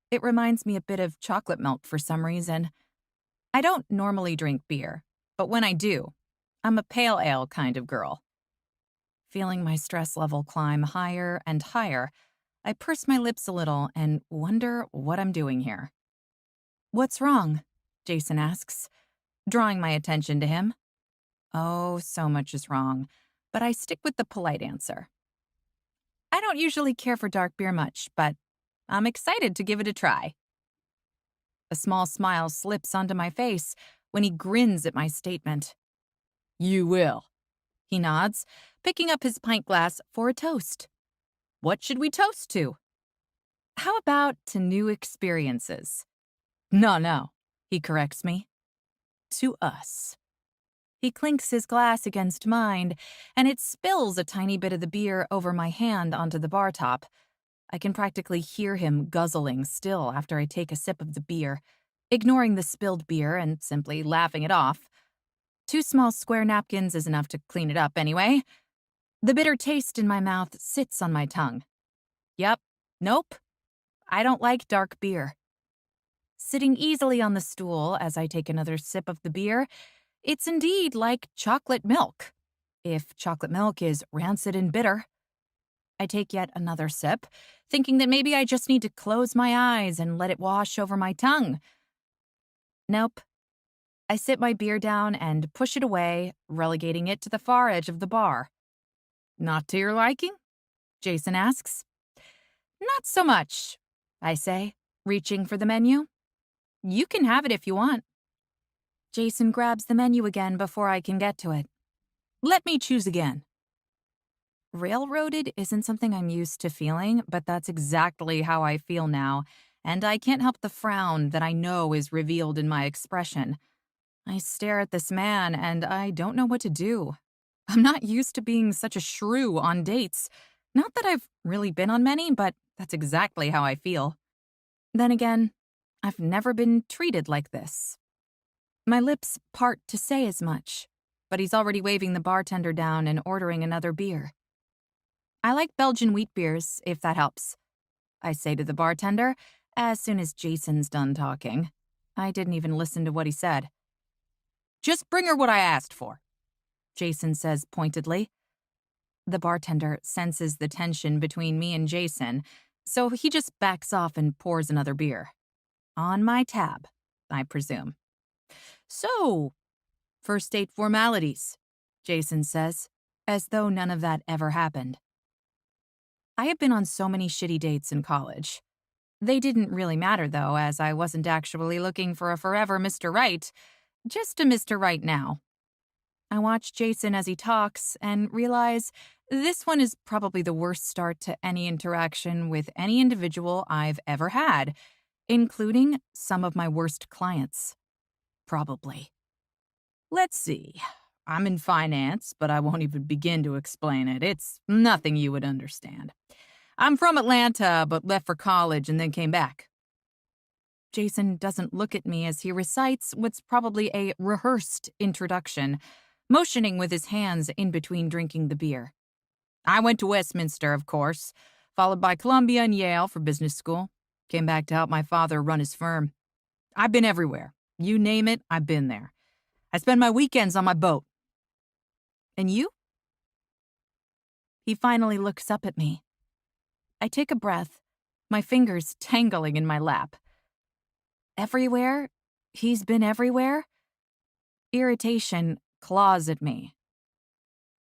It reminds me a bit of chocolate milk for some reason. I don't normally drink beer, but when I do, I'm a pale ale kind of girl. Feeling my stress level climb higher and higher, I purse my lips a little and wonder what I'm doing here. "What's wrong?" Jason asks, drawing my attention to him. Oh, so much is wrong, but I stick with the polite answer. "I don't usually care for dark beer much, but I'm excited to give it a try." A small smile slips onto my face when he grins at my statement. "You will." He nods, picking up his pint glass for a toast. "What should we toast to?" "How about to new experiences?" No, he corrects me. "To us." He clinks his glass against mine, and it spills a tiny bit of the beer over my hand onto the bar top. I can practically hear him guzzling still after I take a sip of the beer, ignoring the spilled beer and simply laughing it off. 2 small square napkins is enough to clean it up anyway. The bitter taste in my mouth sits on my tongue. Yep, nope, I don't like dark beer. Sitting easily on the stool as I take another sip of the beer, it's indeed like chocolate milk, if chocolate milk is rancid and bitter. I take yet another sip, thinking that maybe I just need to close my eyes and let it wash over my tongue. Nope. I sit my beer down and push it away, relegating it to the far edge of the bar. "Not to your liking?" Jason asks. "Not so much," I say, reaching for the menu. "You can have it if you want." Jason grabs the menu again before I can get to it. "Let me choose again." Railroaded isn't something I'm used to feeling, but that's exactly how I feel now, and I can't help the frown that I know is revealed in my expression. I stare at this man, and I don't know what to do. I'm not used to being such a shrew on dates. Not that I've really been on many, but that's exactly how I feel. Then again, I've never been treated like this. My lips part to say as much, but he's already waving the bartender down and ordering another beer. "I like Belgian wheat beers, if that helps," I say to the bartender as soon as Jason's done talking. I didn't even listen to what he said. "Just bring her what I asked for," Jason says pointedly. The bartender senses the tension between me and Jason, so he just backs off and pours another beer. On my tab, I presume. "So, first date formalities," Jason says, as though none of that ever happened. I have been on so many shitty dates in college. They didn't really matter, though, as I wasn't actually looking for a forever Mr. Right, just a Mr. Right now. I watch Jason as he talks and realize this one is probably the worst start to any interaction with any individual I've ever had, including some of my worst clients. Probably. "Let's see. I'm in finance, but I won't even begin to explain it. It's nothing you would understand. I'm from Atlanta, but left for college and then came back." Jason doesn't look at me as he recites what's probably a rehearsed introduction, motioning with his hands in between drinking the beer. "I went to Westminster, of course, followed by Columbia and Yale for business school. Came back to help my father run his firm. I've been everywhere. You name it, I've been there. I spend my weekends on my boat." "And you?" He finally looks up at me. I take a breath, my fingers tangling in my lap. Everywhere? He's been everywhere? Irritation claws at me.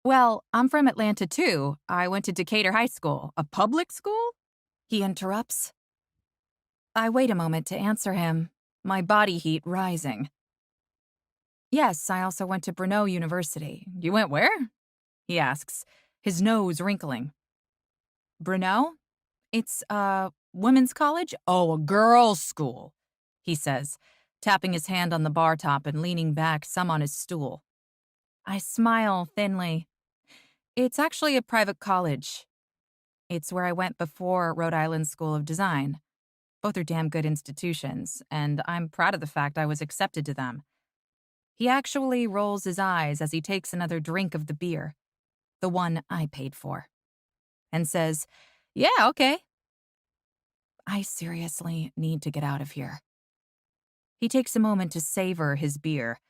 "Well, I'm from Atlanta too. I went to Decatur High School, a public school?" He interrupts. I wait a moment to answer him, my body heat rising. "Yes, I also went to Brno University." "You went where?" he asks, his nose wrinkling. "Brno? It's a women's college?" "Oh, a girls' school," he says, tapping his hand on the bar top and leaning back some on his stool. I smile thinly. It's actually a private college. It's where I went before Rhode Island School of Design. Both are damn good institutions, and I'm proud of the fact I was accepted to them. He actually rolls his eyes as he takes another drink of the beer, the one I paid for, and says, "Yeah, okay." I seriously need to get out of here. He takes a moment to savor his beer.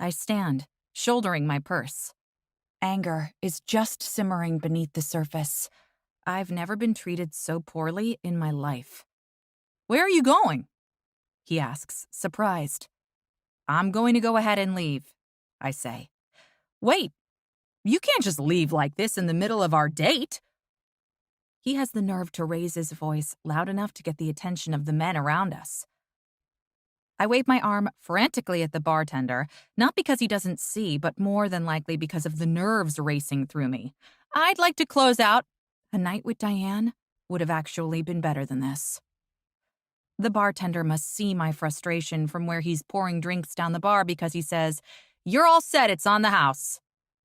I stand, shouldering my purse. Anger is just simmering beneath the surface. I've never been treated so poorly in my life. "Where are you going?" he asks, surprised. "I'm going to go ahead and leave," I say. "Wait, you can't just leave like this in the middle of our date." He has the nerve to raise his voice loud enough to get the attention of the men around us. I wave my arm frantically at the bartender, not because he doesn't see, but more than likely because of the nerves racing through me. I'd like to close out. A night with Diane would have actually been better than this. The bartender must see my frustration from where he's pouring drinks down the bar because he says, "You're all set, it's on the house."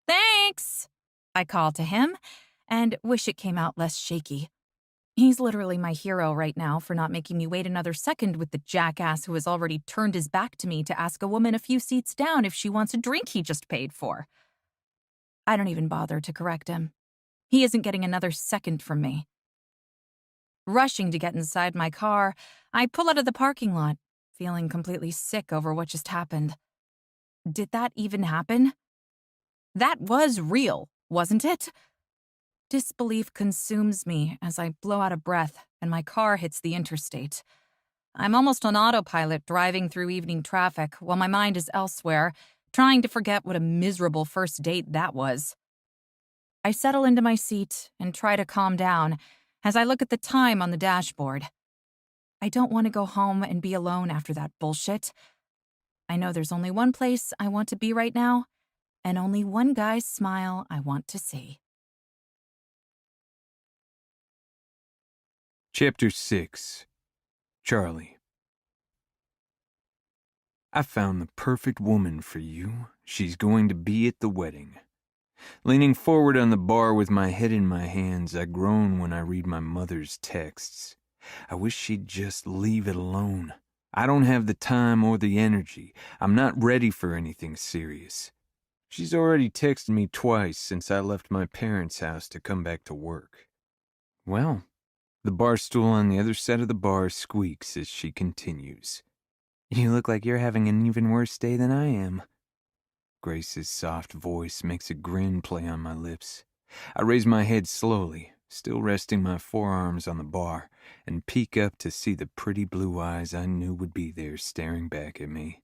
"Thanks," I call to him, and wish it came out less shaky. He's literally my hero right now for not making me wait another second with the jackass who has already turned his back to me to ask a woman a few seats down if she wants a drink he just paid for. I don't even bother to correct him. He isn't getting another second from me. Rushing to get inside my car, I pull out of the parking lot, feeling completely sick over what just happened. Did that even happen? That was real, wasn't it? Disbelief consumes me as I blow out a breath and my car hits the interstate. I'm almost on autopilot driving through evening traffic while my mind is elsewhere, trying to forget what a miserable first date that was. I settle into my seat and try to calm down as I look at the time on the dashboard. I don't want to go home and be alone after that bullshit. I know there's only one place I want to be right now, and only one guy's smile I want to see. Chapter 6. Charlie. I found the perfect woman for you. She's going to be at the wedding. Leaning forward on the bar with my head in my hands, I groan when I read my mother's texts. I wish she'd just leave it alone. I don't have the time or the energy. I'm not ready for anything serious. She's already texted me twice since I left my parents' house to come back to work. Well, the bar stool on the other side of the bar squeaks as she continues. You look like you're having an even worse day than I am. Grace's soft voice makes a grin play on my lips. I raise my head slowly, still resting my forearms on the bar, and peek up to see the pretty blue eyes I knew would be there staring back at me.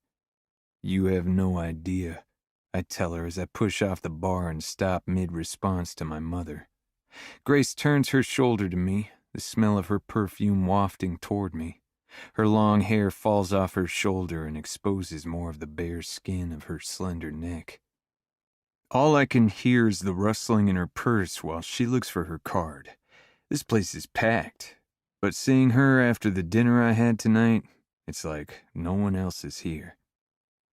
You have no idea, I tell her as I push off the bar and stop mid-response to my mother. Grace turns her shoulder to me, the smell of her perfume wafting toward me. Her long hair falls off her shoulder and exposes more of the bare skin of her slender neck. All I can hear is the rustling in her purse while she looks for her card. This place is packed, but seeing her after the dinner I had tonight, it's like no one else is here.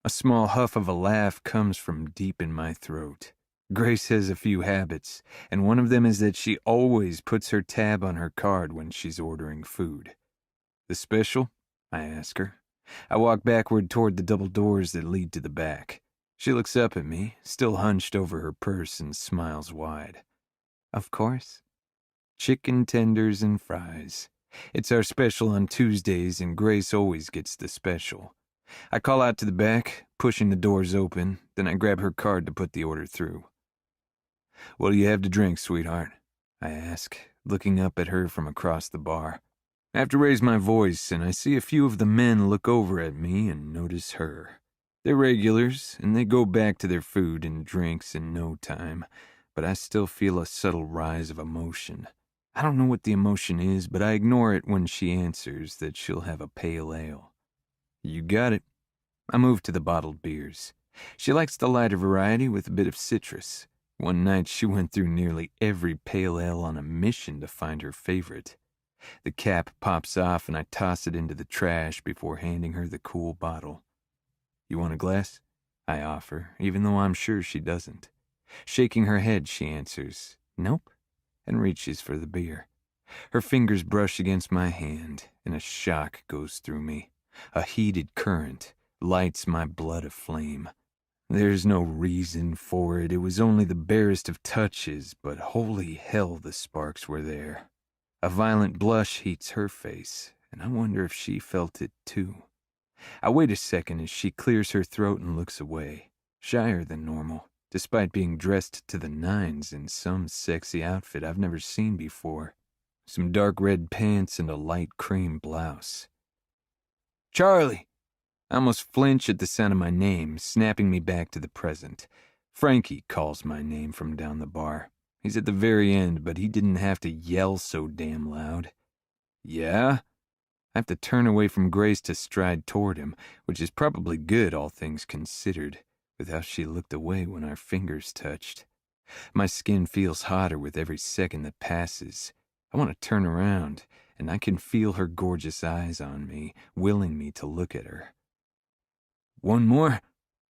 A small huff of a laugh comes from deep in my throat. Grace has a few habits, and one of them is that she always puts her tab on her card when she's ordering food. The special? I ask her. I walk backward toward the double doors that lead to the back. She looks up at me, still hunched over her purse, and smiles wide. Of course. Chicken tenders and fries. It's our special on Tuesdays, and Grace always gets the special. I call out to the back, pushing the doors open, then I grab her card to put the order through. What do you have to drink, sweetheart? I ask, looking up at her from across the bar. I have to raise my voice, and I see a few of the men look over at me and notice her. They're regulars, and they go back to their food and drinks in no time, but I still feel a subtle rise of emotion. I don't know what the emotion is, but I ignore it when she answers that she'll have a pale ale. You got it. I move to the bottled beers. She likes the lighter variety with a bit of citrus. One night she went through nearly every pale ale on a mission to find her favorite. The cap pops off and I toss it into the trash before handing her the cool bottle. You want a glass? I offer, even though I'm sure she doesn't. Shaking her head, she answers, "Nope," and reaches for the beer. Her fingers brush against my hand, and a shock goes through me. A heated current lights my blood aflame. There's no reason for it. It was only the barest of touches, but holy hell, the sparks were there. A violent blush heats her face, and I wonder if she felt it too. I wait a second as she clears her throat and looks away, shyer than normal, despite being dressed to the nines in some sexy outfit I've never seen before. Some dark red pants and a light cream blouse. "Charlie!" I almost flinch at the sound of my name, snapping me back to the present. Frankie calls my name from down the bar. He's at the very end, but he didn't have to yell so damn loud. "Yeah?" I have to turn away from Grace to stride toward him, which is probably good, all things considered, with how she looked away when our fingers touched. My skin feels hotter with every second that passes. I want to turn around, and I can feel her gorgeous eyes on me, willing me to look at her. "One more?"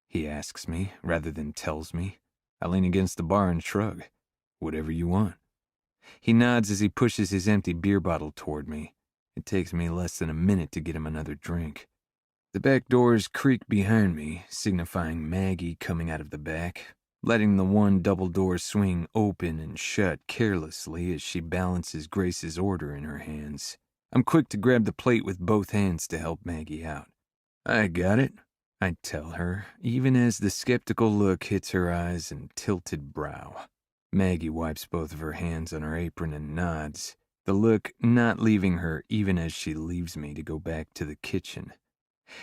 he asks me, rather than tells me. I lean against the bar and shrug. "Whatever you want." He nods as he pushes his empty beer bottle toward me. It takes me less than a minute to get him another drink. The back doors creak behind me, signifying Maggie coming out of the back, letting the one double door swing open and shut carelessly as she balances Grace's order in her hands. I'm quick to grab the plate with both hands to help Maggie out. "I got it," I tell her, even as the skeptical look hits her eyes and tilted brow. Maggie wipes both of her hands on her apron and nods, the look not leaving her even as she leaves me to go back to the kitchen.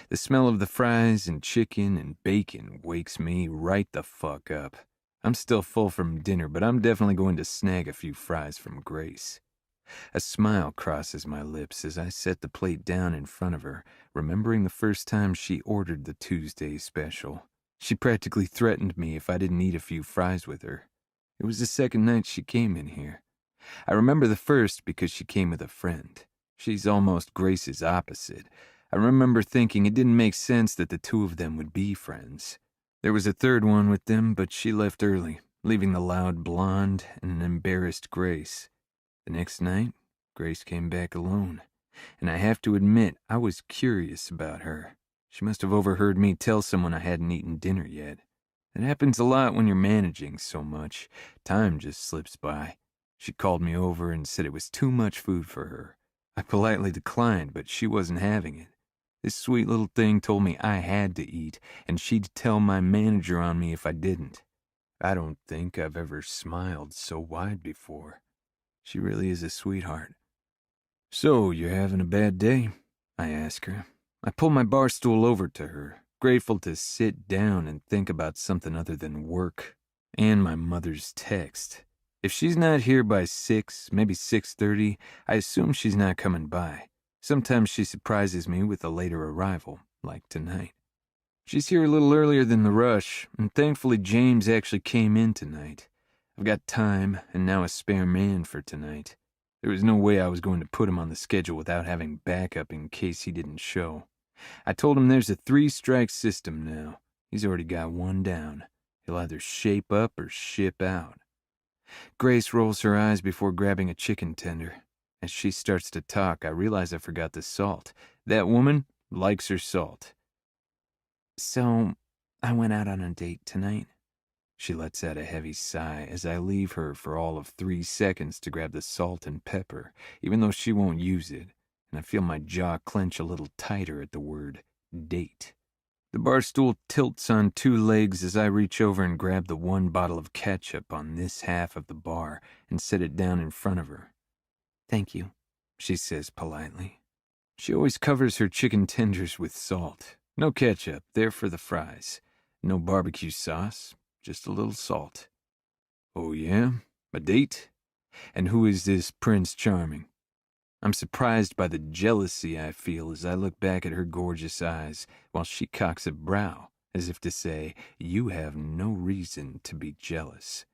The smell of the fries and chicken and bacon wakes me right the fuck up. I'm still full from dinner, but I'm definitely going to snag a few fries from Grace. A smile crosses my lips as I set the plate down in front of her, remembering the first time she ordered the Tuesday special. She practically threatened me if I didn't eat a few fries with her. It was the second night she came in here. I remember the first because she came with a friend. She's almost Grace's opposite. I remember thinking it didn't make sense that the two of them would be friends. There was a third one with them, but she left early, leaving the loud blonde and an embarrassed Grace. The next night, Grace came back alone, and I have to admit I was curious about her. She must have overheard me tell someone I hadn't eaten dinner yet. It happens a lot when you're managing so much. Time just slips by. She called me over and said it was too much food for her. I politely declined, but she wasn't having it. This sweet little thing told me I had to eat, and she'd tell my manager on me if I didn't. I don't think I've ever smiled so wide before. She really is a sweetheart. "So, you're having a bad day?" I ask her. I pull my bar stool over to her, grateful to sit down and think about something other than work and my mother's text. If she's not here by 6, maybe 6:30, I assume she's not coming by. Sometimes she surprises me with a later arrival, like tonight. She's here a little earlier than the rush, and thankfully James actually came in tonight. I've got time, and now a spare man for tonight. There was no way I was going to put him on the schedule without having backup in case he didn't show. I told him there's a 3-strike system now. He's already got one down. He'll either shape up or ship out. Grace rolls her eyes before grabbing a chicken tender. As she starts to talk, I realize I forgot the salt. That woman likes her salt. "So, I went out on a date tonight." She lets out a heavy sigh as I leave her for all of 3 seconds to grab the salt and pepper, even though she won't use it, and I feel my jaw clench a little tighter at the word date. The bar stool tilts on 2 legs as I reach over and grab the 1 bottle of ketchup on this half of the bar and set it down in front of her. "Thank you," she says politely. She always covers her chicken tenders with salt. No ketchup, there for the fries. No barbecue sauce, just a little salt. "Oh yeah? A date? And who is this Prince Charming?" I'm surprised by the jealousy I feel as I look back at her gorgeous eyes while she cocks a brow, as if to say, "You have no reason to be jealous."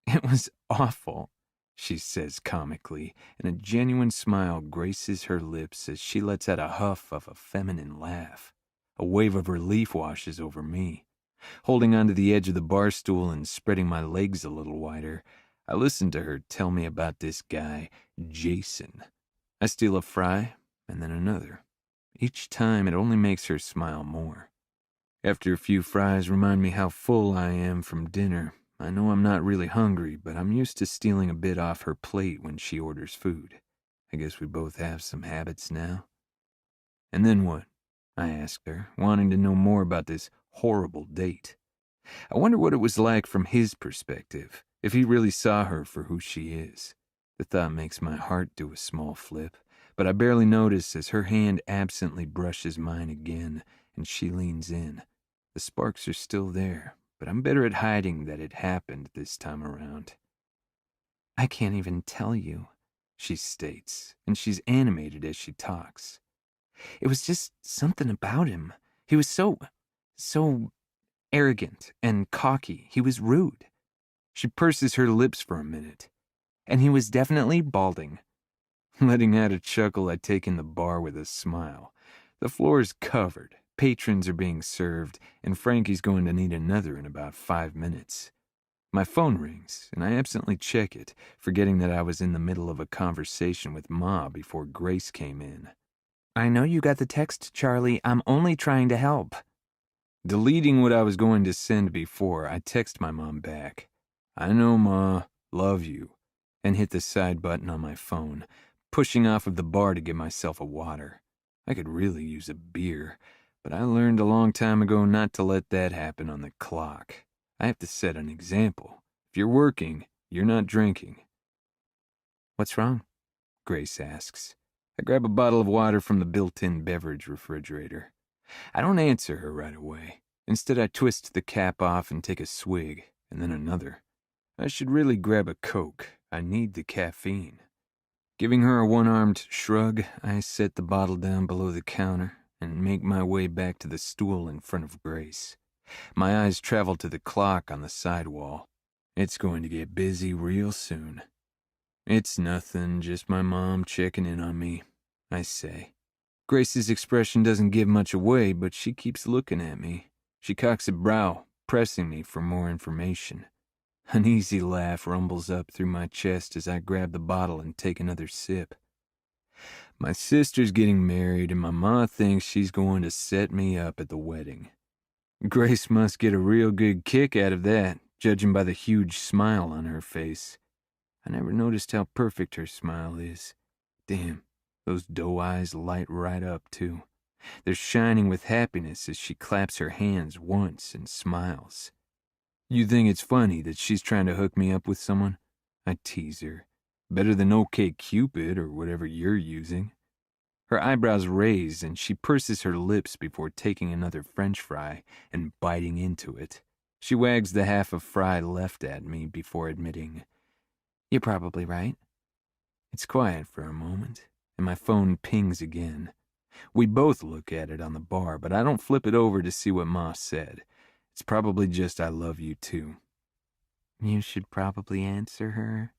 "It was awful," she says comically, and a genuine smile graces her lips as she lets out a huff of a feminine laugh. A wave of relief washes over me. Holding onto the edge of the bar stool and spreading my legs a little wider, I listened to her tell me about this guy, Jason. I steal a fry, and then another. Each time it only makes her smile more. After a few fries remind me how full I am from dinner, I know I'm not really hungry, but I'm used to stealing a bit off her plate when she orders food. I guess we both have some habits now. And then what? I asked her, wanting to know more about this horrible date. I wonder what it was like from his perspective, if he really saw her for who she is. The thought makes my heart do a small flip, but I barely notice as her hand absently brushes mine again, and she leans in. The sparks are still there, but I'm better at hiding that it happened this time around. "I can't even tell you," she states, and she's animated as she talks. "It was just something about him. He was so arrogant and cocky. He was rude." She purses her lips for a minute. "And he was definitely balding." Letting out a chuckle, I take in the bar with a smile. The floor is covered, patrons are being served, and Frankie's going to need another in about 5 minutes. My phone rings, and I absently check it, forgetting that I was in the middle of a conversation with Ma before Grace came in. "I know you got the text, Charlie. I'm only trying to help." Deleting what I was going to send before, I text my mom back. "I know, Ma. Love you," and hit the side button on my phone, pushing off of the bar to get myself a water. I could really use a beer, but I learned a long time ago not to let that happen on the clock. I have to set an example. If you're working, you're not drinking. "What's wrong?" Grace asks. I grab a bottle of water from the built-in beverage refrigerator. I don't answer her right away. Instead, I twist the cap off and take a swig, and then another. I should really grab a Coke. I need the caffeine. Giving her a one-armed shrug, I set the bottle down below the counter and make my way back to the stool in front of Grace. My eyes travel to the clock on the side wall. It's going to get busy real soon. "It's nothing, just my mom checking in on me," I say. Grace's expression doesn't give much away, but she keeps looking at me. She cocks a brow, pressing me for more information. An easy laugh rumbles up through my chest as I grab the bottle and take another sip. "My sister's getting married, and my ma thinks she's going to set me up at the wedding." Grace must get a real good kick out of that, judging by the huge smile on her face. I never noticed how perfect her smile is. Damn, those doe eyes light right up, too. They're shining with happiness as she claps her hands once and smiles. "You think it's funny that she's trying to hook me up with someone?" I tease her. "Better than OK Cupid or whatever you're using." Her eyebrows raise and she purses her lips before taking another French fry and biting into it. She wags the half of fry left at me before admitting, "You're probably right." It's quiet for a moment, and my phone pings again. We both look at it on the bar, but I don't flip it over to see what Ma said. It's probably just "I love you too." "You should probably answer her,"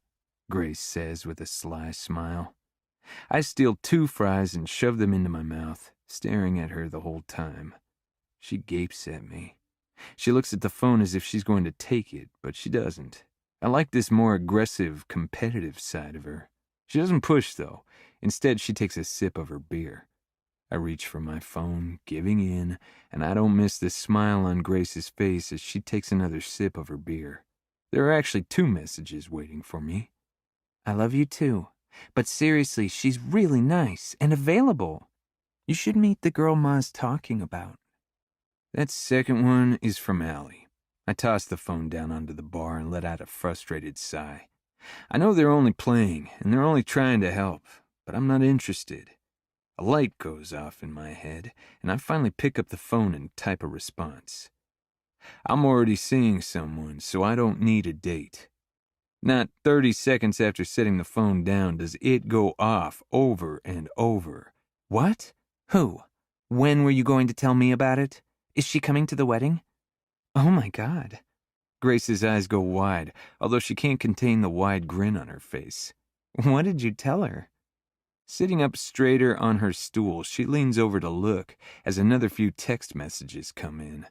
Grace says with a sly smile. I steal 2 fries and shove them into my mouth, staring at her the whole time. She gapes at me. She looks at the phone as if she's going to take it, but she doesn't. I like this more aggressive, competitive side of her. She doesn't push, though. Instead, she takes a sip of her beer. I reach for my phone, giving in, and I don't miss the smile on Grace's face as she takes another sip of her beer. There are actually 2 messages waiting for me. "I love you too. But seriously, she's really nice and available. You should meet the girl Ma's talking about." That second one is from Allie. I toss the phone down onto the bar and let out a frustrated sigh. I know they're only playing, and they're only trying to help, but I'm not interested. A light goes off in my head, and I finally pick up the phone and type a response. "I'm already seeing someone, so I don't need a date." Not 30 seconds after setting the phone down does it go off over and over. "What? Who? When were you going to tell me about it? Is she coming to the wedding? Oh my God." Grace's eyes go wide, although she can't contain the wide grin on her face. "What did you tell her?" Sitting up straighter on her stool, she leans over to look as another few text messages come in.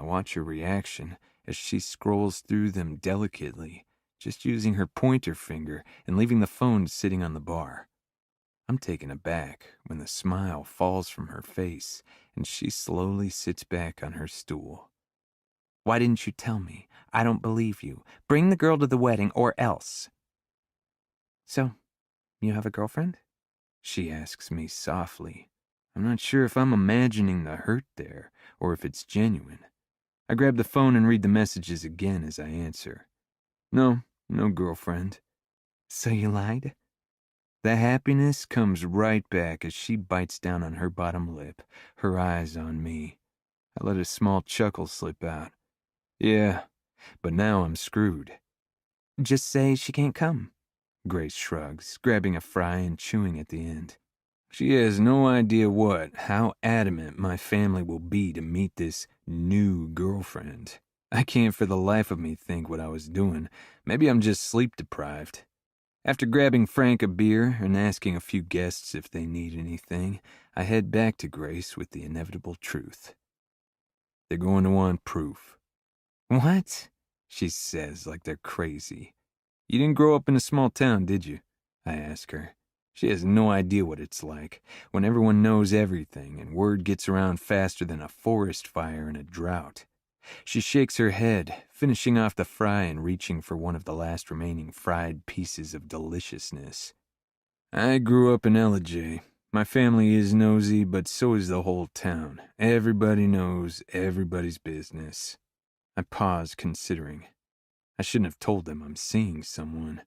I watch her reaction as she scrolls through them delicately, just using her pointer finger and leaving the phone sitting on the bar. I'm taken aback when the smile falls from her face and she slowly sits back on her stool. "Why didn't you tell me? I don't believe you. Bring the girl to the wedding or else." "So, you have a girlfriend?" she asks me softly. I'm not sure if I'm imagining the hurt there or if it's genuine. I grab the phone and read the messages again as I answer. No girlfriend. "So you lied?" The happiness comes right back as she bites down on her bottom lip, her eyes on me. I let a small chuckle slip out. Yeah, but now I'm screwed. "Just say she can't come." Grace shrugs, grabbing a fry and chewing at the end. She has no idea how adamant my family will be to meet this new girlfriend. I can't for the life of me think what I was doing. Maybe I'm just sleep deprived. After grabbing Frank a beer and asking a few guests if they need anything, I head back to Grace with the inevitable truth. They're going to want proof. "What?" she says like they're crazy. "You didn't grow up in a small town, did you?" I ask her. She has no idea what it's like when everyone knows everything and word gets around faster than a forest fire in a drought. She shakes her head, finishing off the fry and reaching for one of the last remaining fried pieces of deliciousness. "I grew up in LJ. My family is nosy, but so is the whole town. Everybody knows everybody's business." I pause, considering. I shouldn't have told them I'm seeing someone.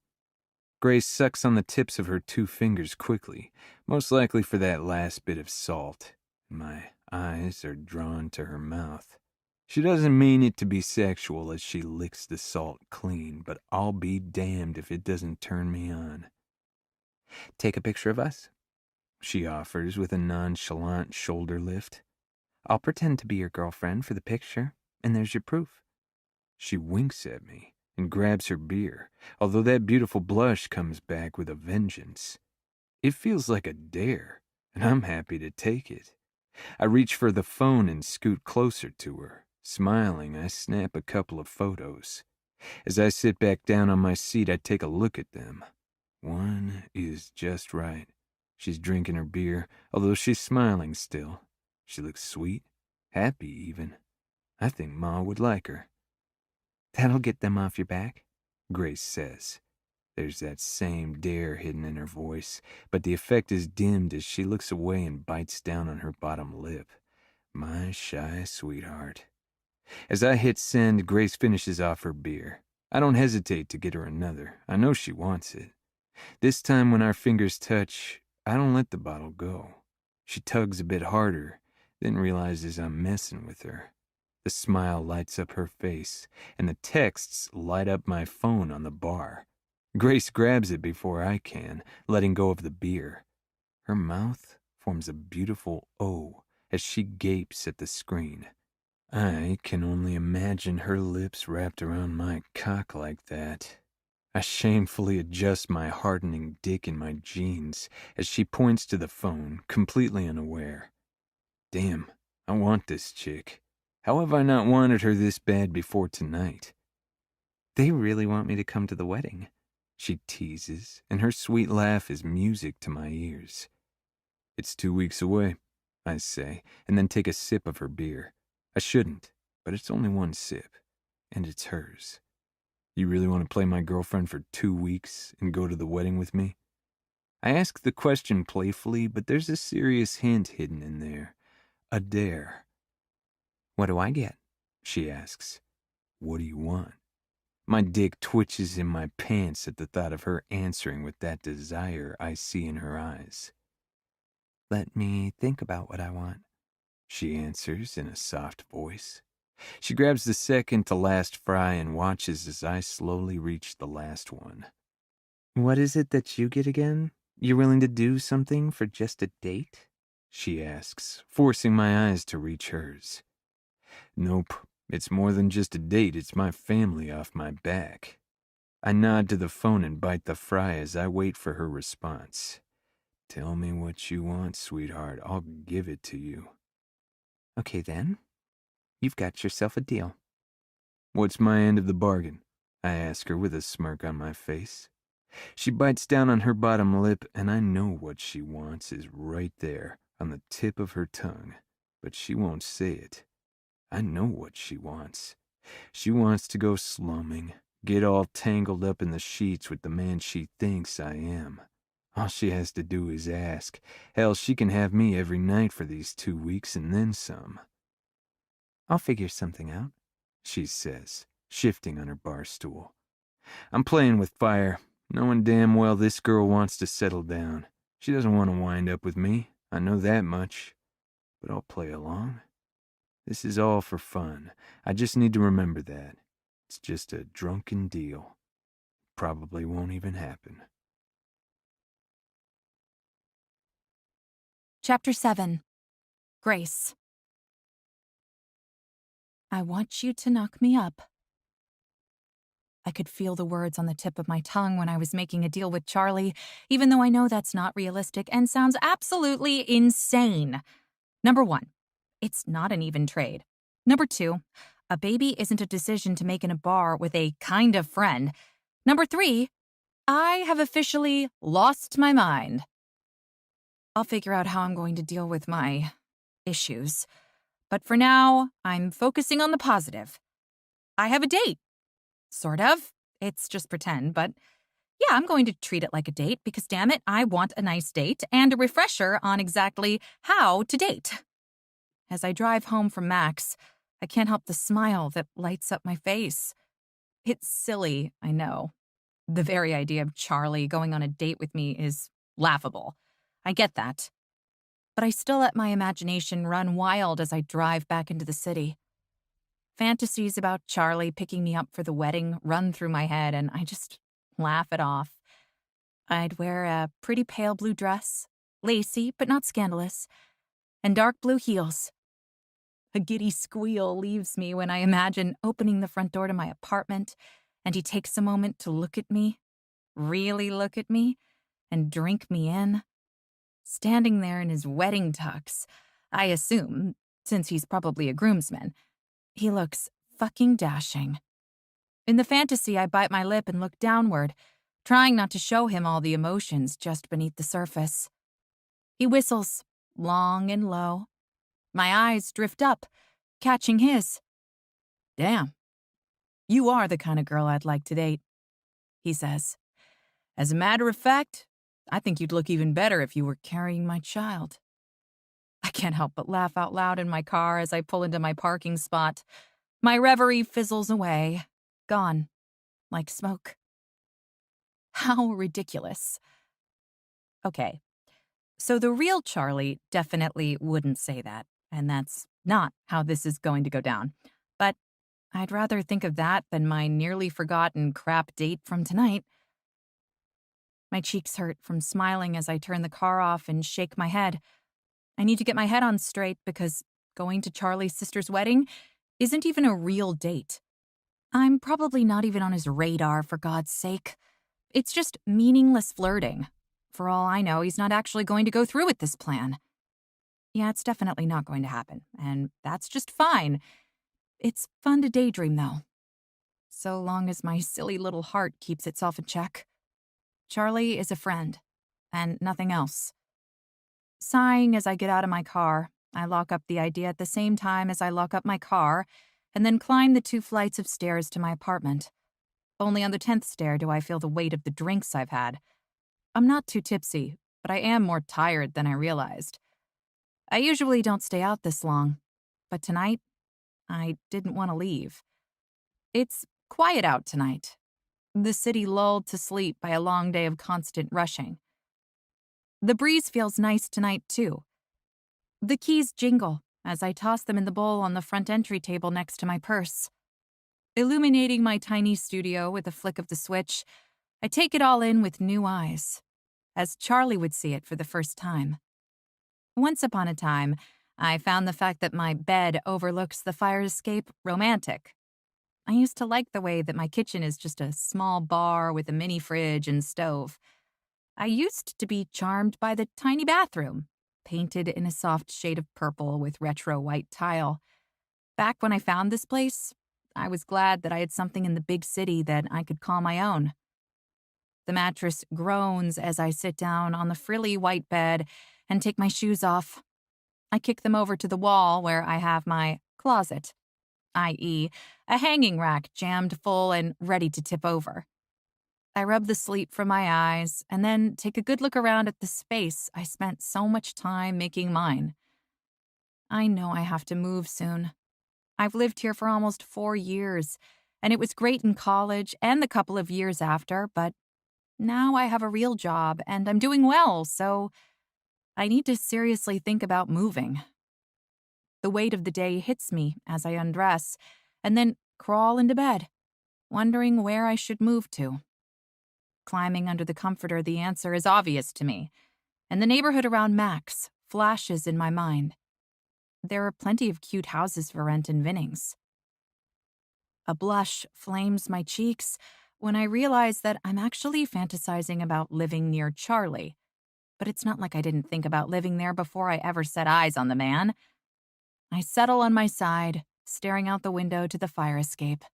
Grace sucks on the tips of her 2 fingers quickly, most likely for that last bit of salt. My eyes are drawn to her mouth. She doesn't mean it to be sexual as she licks the salt clean, but I'll be damned if it doesn't turn me on. "Take a picture of us," she offers with a nonchalant shoulder lift. "I'll pretend to be your girlfriend for the picture, and there's your proof." She winks at me and grabs her beer, although that beautiful blush comes back with a vengeance. It feels like a dare, and I'm happy to take it. I reach for the phone and scoot closer to her. Smiling, I snap a couple of photos. As I sit back down on my seat, I take a look at them. One is just right. She's drinking her beer, although she's smiling still. She looks sweet, happy even. I think Ma would like her. "That'll get them off your back," Grace says. There's that same dare hidden in her voice, but the effect is dimmed as she looks away and bites down on her bottom lip. My shy sweetheart. As I hit send, Grace finishes off her beer. I don't hesitate to get her another. I know she wants it. This time when our fingers touch, I don't let the bottle go. She tugs a bit harder, then realizes I'm messing with her. The smile lights up her face, and the texts light up my phone on the bar. Grace grabs it before I can, letting go of the beer. Her mouth forms a beautiful O as she gapes at the screen. I can only imagine her lips wrapped around my cock like that. I shamefully adjust my hardening dick in my jeans as she points to the phone, completely unaware. Damn, I want this chick. How have I not wanted her this bad before tonight? "They really want me to come to the wedding," she teases, and her sweet laugh is music to my ears. "It's 2 weeks away," I say, and then take a sip of her beer. I shouldn't, but it's only one sip, and it's hers. "You really want to play my girlfriend for 2 weeks and go to the wedding with me?" I ask the question playfully, but there's a serious hint hidden in there. A dare. "What do I get?" she asks. "What do you want?" My dick twitches in my pants at the thought of her answering with that desire I see in her eyes. "Let me think about what I want," she answers in a soft voice. She grabs the second to last fry and watches as I slowly reach the last one. "What is it that you get again? You're willing to do something for just a date?" she asks, forcing my eyes to reach hers. Nope, it's more than just a date, it's my family off my back. I nod to the phone and bite the fry as I wait for her response. Tell me what you want, sweetheart. I'll give it to you. "Okay then. You've got yourself a deal. What's my end of the bargain? I ask her with a smirk on my face. She bites down on her bottom lip, and I know what she wants is right there on the tip of her tongue, but she won't say it. I know what she wants. She wants to go slumming, get all tangled up in the sheets with the man she thinks I am. All she has to do is ask. Hell, she can have me every night for these 2 weeks and then some. I'll figure something out, she says, shifting on her bar stool. I'm playing with fire, knowing damn well this girl wants to settle down. She doesn't want to wind up with me, I know that much. But I'll play along. This is all for fun. I just need to remember that. It's just a drunken deal. Probably won't even happen. Chapter 7. Grace. I want you to knock me up. I could feel the words on the tip of my tongue when I was making a deal with Charlie, even though I know that's not realistic and sounds absolutely insane. Number 1, it's not an even trade. Number 2, a baby isn't a decision to make in a bar with a kind of friend. Number 3, I have officially lost my mind. I'll figure out how I'm going to deal with my issues. But for now, I'm focusing on the positive. I have a date. Sort of. It's just pretend, but yeah, I'm going to treat it like a date because, damn it, I want a nice date and a refresher on exactly how to date. As I drive home from Max, I can't help the smile that lights up my face. It's silly, I know. The very idea of Charlie going on a date with me is laughable. I get that. But I still let my imagination run wild as I drive back into the city. Fantasies about Charlie picking me up for the wedding run through my head, and I just laugh it off. I'd wear a pretty pale blue dress, lacy but not scandalous, and dark blue heels. A giddy squeal leaves me when I imagine opening the front door to my apartment, and he takes a moment to look at me, really look at me, and drink me in. Standing there in his wedding tux, I assume, since he's probably a groomsman, he looks fucking dashing. In the fantasy, I bite my lip and look downward, trying not to show him all the emotions just beneath the surface. He whistles, long and low. My eyes drift up, catching his. Damn, you are the kind of girl I'd like to date, he says. As a matter of fact, I think you'd look even better if you were carrying my child. I can't help but laugh out loud in my car as I pull into my parking spot. My reverie fizzles away, gone, like smoke. How ridiculous. Okay, so the real Charlie definitely wouldn't say that, and that's not how this is going to go down. But I'd rather think of that than my nearly forgotten crap date from tonight. My cheeks hurt from smiling as I turn the car off and shake my head. I need to get my head on straight because going to Charlie's sister's wedding isn't even a real date. I'm probably not even on his radar, for God's sake. It's just meaningless flirting. For all I know, he's not actually going to go through with this plan. Yeah, it's definitely not going to happen, and that's just fine. It's fun to daydream, though. So long as my silly little heart keeps itself in check. Charlie is a friend, and nothing else. Sighing as I get out of my car, I lock up the idea at the same time as I lock up my car, and then climb the 2 flights of stairs to my apartment. Only on the 10th stair do I feel the weight of the drinks I've had. I'm not too tipsy, but I am more tired than I realized. I usually don't stay out this long, but tonight, I didn't want to leave. It's quiet out tonight. The city lulled to sleep by a long day of constant rushing. The breeze feels nice tonight, too. The keys jingle as I toss them in the bowl on the front entry table next to my purse. Illuminating my tiny studio with a flick of the switch, I take it all in with new eyes, as Charlie would see it for the first time. Once upon a time, I found the fact that my bed overlooks the fire escape romantic. I used to like the way that my kitchen is just a small bar with a mini fridge and stove. I used to be charmed by the tiny bathroom, painted in a soft shade of purple with retro white tile. Back when I found this place, I was glad that I had something in the big city that I could call my own. The mattress groans as I sit down on the frilly white bed and take my shoes off. I kick them over to the wall where I have my closet, i.e., a hanging rack jammed full and ready to tip over. I rub the sleep from my eyes and then take a good look around at the space I spent so much time making mine. I know I have to move soon. I've lived here for almost 4 years, and it was great in college and the couple of years after, but now I have a real job and I'm doing well, so I need to seriously think about moving. The weight of the day hits me as I undress and then crawl into bed, wondering where I should move to. Climbing under the comforter, the answer is obvious to me, and the neighborhood around Max flashes in my mind. There are plenty of cute houses for rent in Vinnings. A blush flames my cheeks when I realize that I'm actually fantasizing about living near Charlie. But it's not like I didn't think about living there before I ever set eyes on the man. I settle on my side, staring out the window to the fire escape.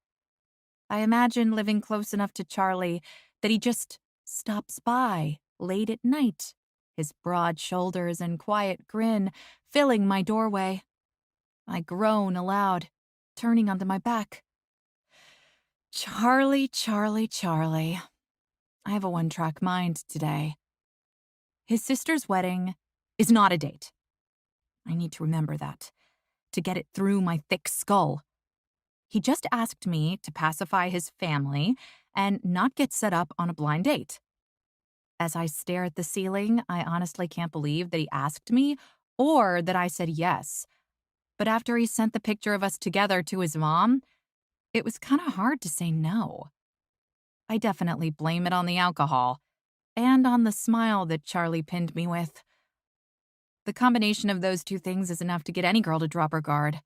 I imagine living close enough to Charlie that he just stops by late at night, his broad shoulders and quiet grin filling my doorway. I groan aloud, turning onto my back. Charlie, Charlie, Charlie. I have a one-track mind today. His sister's wedding is not a date. I need to remember that, to get it through my thick skull. He just asked me to pacify his family and not get set up on a blind date. As I stare at the ceiling, I honestly can't believe that he asked me or that I said yes. But after he sent the picture of us together to his mom, it was kind of hard to say no. I definitely blame it on the alcohol and on the smile that Charlie pinned me with. The combination of those two things is enough to get any girl to drop her guard.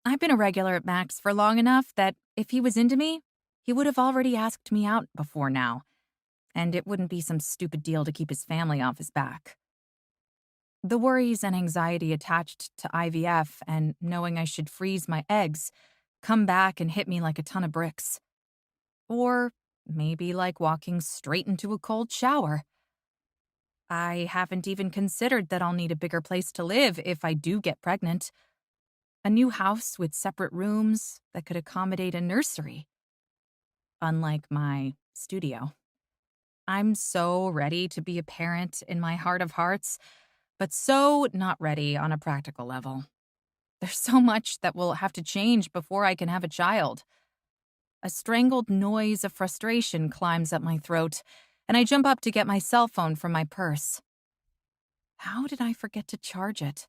I've been a regular at Max for long enough that if he was into me, he would have already asked me out before now, and it wouldn't be some stupid deal to keep his family off his back. The worries and anxiety attached to IVF and knowing I should freeze my eggs come back and hit me like a ton of bricks. Or maybe like walking straight into a cold shower. I haven't even considered that I'll need a bigger place to live if I do get pregnant. A new house with separate rooms that could accommodate a nursery. Unlike my studio. I'm so ready to be a parent in my heart of hearts, but so not ready on a practical level. There's so much that will have to change before I can have a child. A strangled noise of frustration climbs up my throat, and I jump up to get my cell phone from my purse. How did I forget to charge it?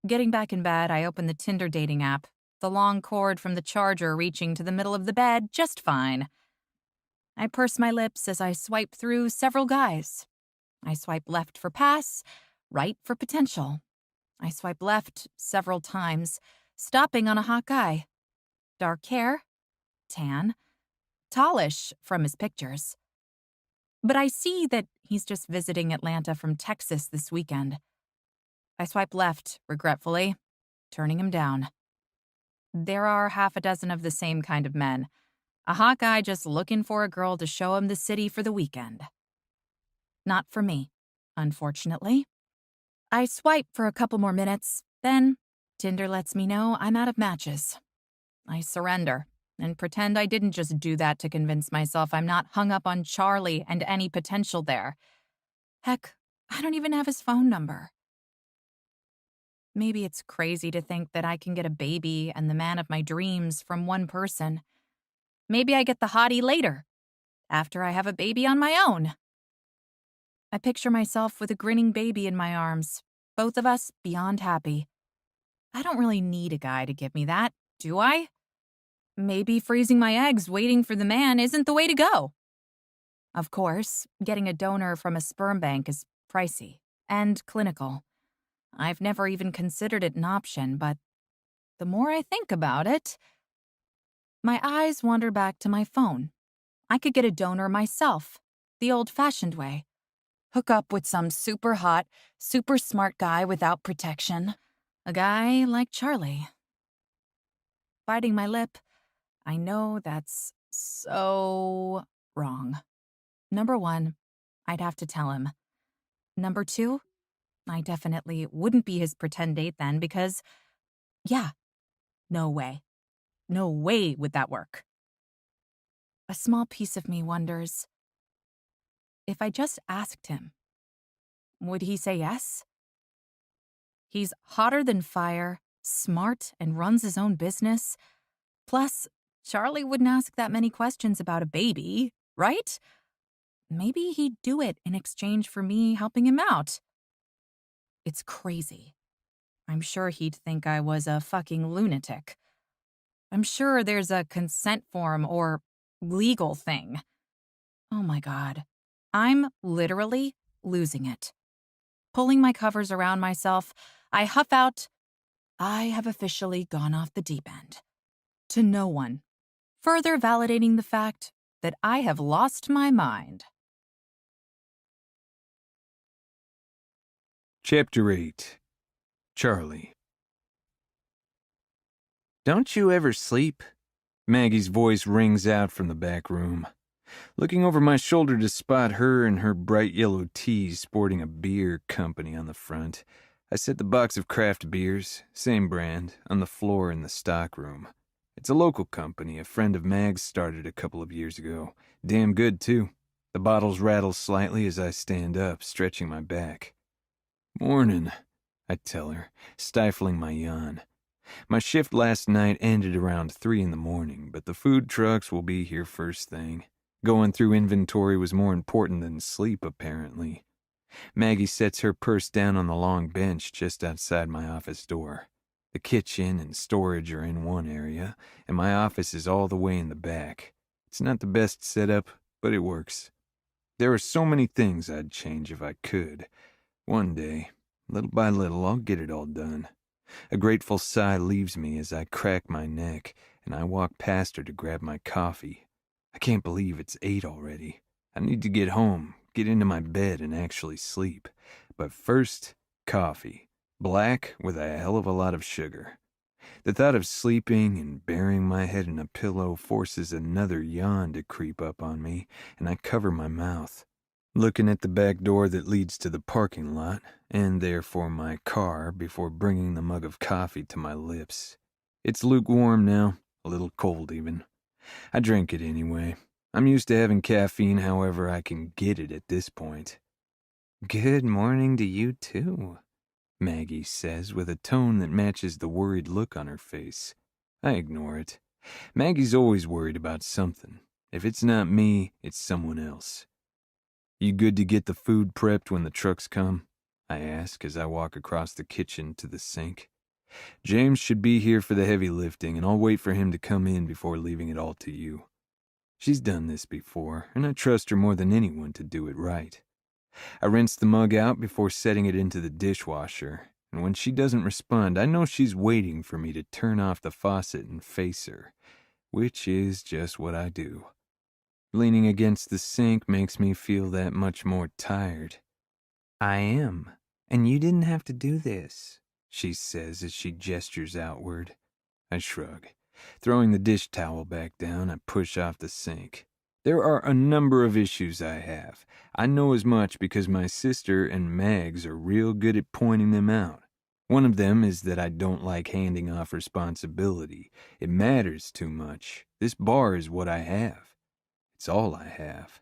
Getting back in bed, I open the Tinder dating app, the long cord from the charger reaching to the middle of the bed just fine. I purse my lips as I swipe through several guys. I swipe left for pass, right for potential. I swipe left several times, stopping on a hot guy. Dark hair, tan, tallish from his pictures. But I see that he's just visiting Atlanta from Texas this weekend. I swipe left, regretfully, turning him down. There are half a dozen of the same kind of men. A hot guy just looking for a girl to show him the city for the weekend. Not for me, unfortunately. I swipe for a couple more minutes, then Tinder lets me know I'm out of matches. I surrender and pretend I didn't just do that to convince myself I'm not hung up on Charlie and any potential there. Heck, I don't even have his phone number. Maybe it's crazy to think that I can get a baby and the man of my dreams from one person. Maybe I get the hottie later, after I have a baby on my own. I picture myself with a grinning baby in my arms, both of us beyond happy. I don't really need a guy to give me that, do I? Maybe freezing my eggs waiting for the man isn't the way to go. Of course, getting a donor from a sperm bank is pricey and clinical. I've never even considered it an option, but the more I think about it, my eyes wander back to my phone. I could get a donor myself, the old-fashioned way. Hook up with some super hot, super smart guy without protection. A guy like Charlie. biting my lip. I know that's so wrong. Number one, I'd have to tell him. Number two, I definitely wouldn't be his pretend date then because, yeah, no way. No way would that work. A small piece of me wonders, if I just asked him, would he say yes? He's hotter than fire, smart, and runs his own business. Plus, Charlie wouldn't ask that many questions about a baby, right? Maybe he'd do it in exchange for me helping him out. It's crazy. I'm sure he'd think I was a fucking lunatic. I'm sure there's a consent form or legal thing. Oh my God. I'm literally losing it. Pulling my covers around myself, I huff out, I have officially gone off the deep end. To no one, further validating the fact that I have lost my mind. Chapter 8. Charlie. Don't you ever sleep? Maggie's voice rings out from the back room. Looking over my shoulder to spot her in her bright yellow tee sporting a beer company on the front, I set the box of craft beers, same brand, on the floor in the stock room. It's a local company a friend of Mag's started a couple of years ago. Damn good, too. The bottles rattle slightly as I stand up, stretching my back. Morning, I tell her, stifling my yawn. My shift last night ended around 3 in the morning, but the food trucks will be here first thing. Going through inventory was more important than sleep, apparently. Maggie sets her purse down on the long bench just outside my office door. The kitchen and storage are in one area, and my office is all the way in the back. It's not the best setup, but it works. There are so many things I'd change if I could. One day, little by little, I'll get it all done. A grateful sigh leaves me as I crack my neck, and I walk past her to grab my coffee. I can't believe it's 8 already. I need to get home, get into my bed, and actually sleep. But first, coffee. Black with a hell of a lot of sugar. The thought of sleeping and burying my head in a pillow forces another yawn to creep up on me, and I cover my mouth. Looking at the back door that leads to the parking lot, and therefore my car, before bringing the mug of coffee to my lips. It's lukewarm now, a little cold even. I drink it anyway. I'm used to having caffeine however I can get it at this point. Good morning to you too, Maggie says with a tone that matches the worried look on her face. I ignore it. Maggie's always worried about something. If it's not me, it's someone else. You good to get the food prepped when the trucks come? I ask as I walk across the kitchen to the sink. James should be here for the heavy lifting, and I'll wait for him to come in before leaving it all to you. She's done this before, and I trust her more than anyone to do it right. I rinse the mug out before setting it into the dishwasher, and when she doesn't respond, I know she's waiting for me to turn off the faucet and face her, which is just what I do. Leaning against the sink makes me feel that much more tired. I am, and you didn't have to do this, she says as she gestures outward. I shrug. Throwing the dish towel back down, I push off the sink. There are a number of issues I have. I know as much because my sister and Mags are real good at pointing them out. One of them is that I don't like handing off responsibility. It matters too much. This bar is what I have. It's all I have.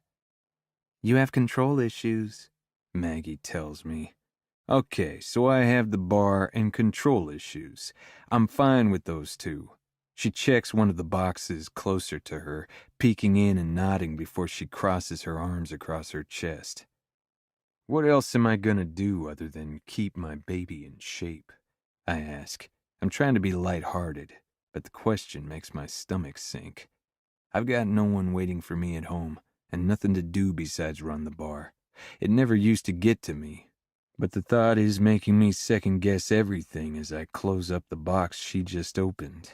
You have control issues, Maggie tells me. Okay, so I have the bar and control issues. I'm fine with those two. She checks one of the boxes closer to her, peeking in and nodding before she crosses her arms across her chest. What else am I gonna do other than keep my baby in shape? I ask. I'm trying to be lighthearted, but the question makes my stomach sink. I've got no one waiting for me at home, and nothing to do besides run the bar. It never used to get to me, but the thought is making me second-guess everything as I close up the box she just opened.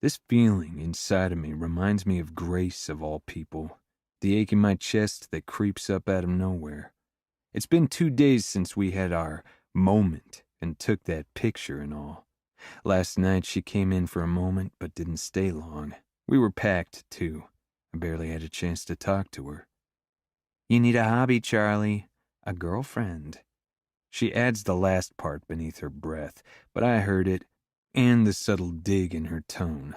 This feeling inside of me reminds me of Grace of all people, the ache in my chest that creeps up out of nowhere. It's been 2 days since we had our moment and took that picture and all. Last night she came in for a moment but didn't stay long. We were packed, too. I barely had a chance to talk to her. You need a hobby, Charlie. A girlfriend. She adds the last part beneath her breath, but I heard it, and the subtle dig in her tone.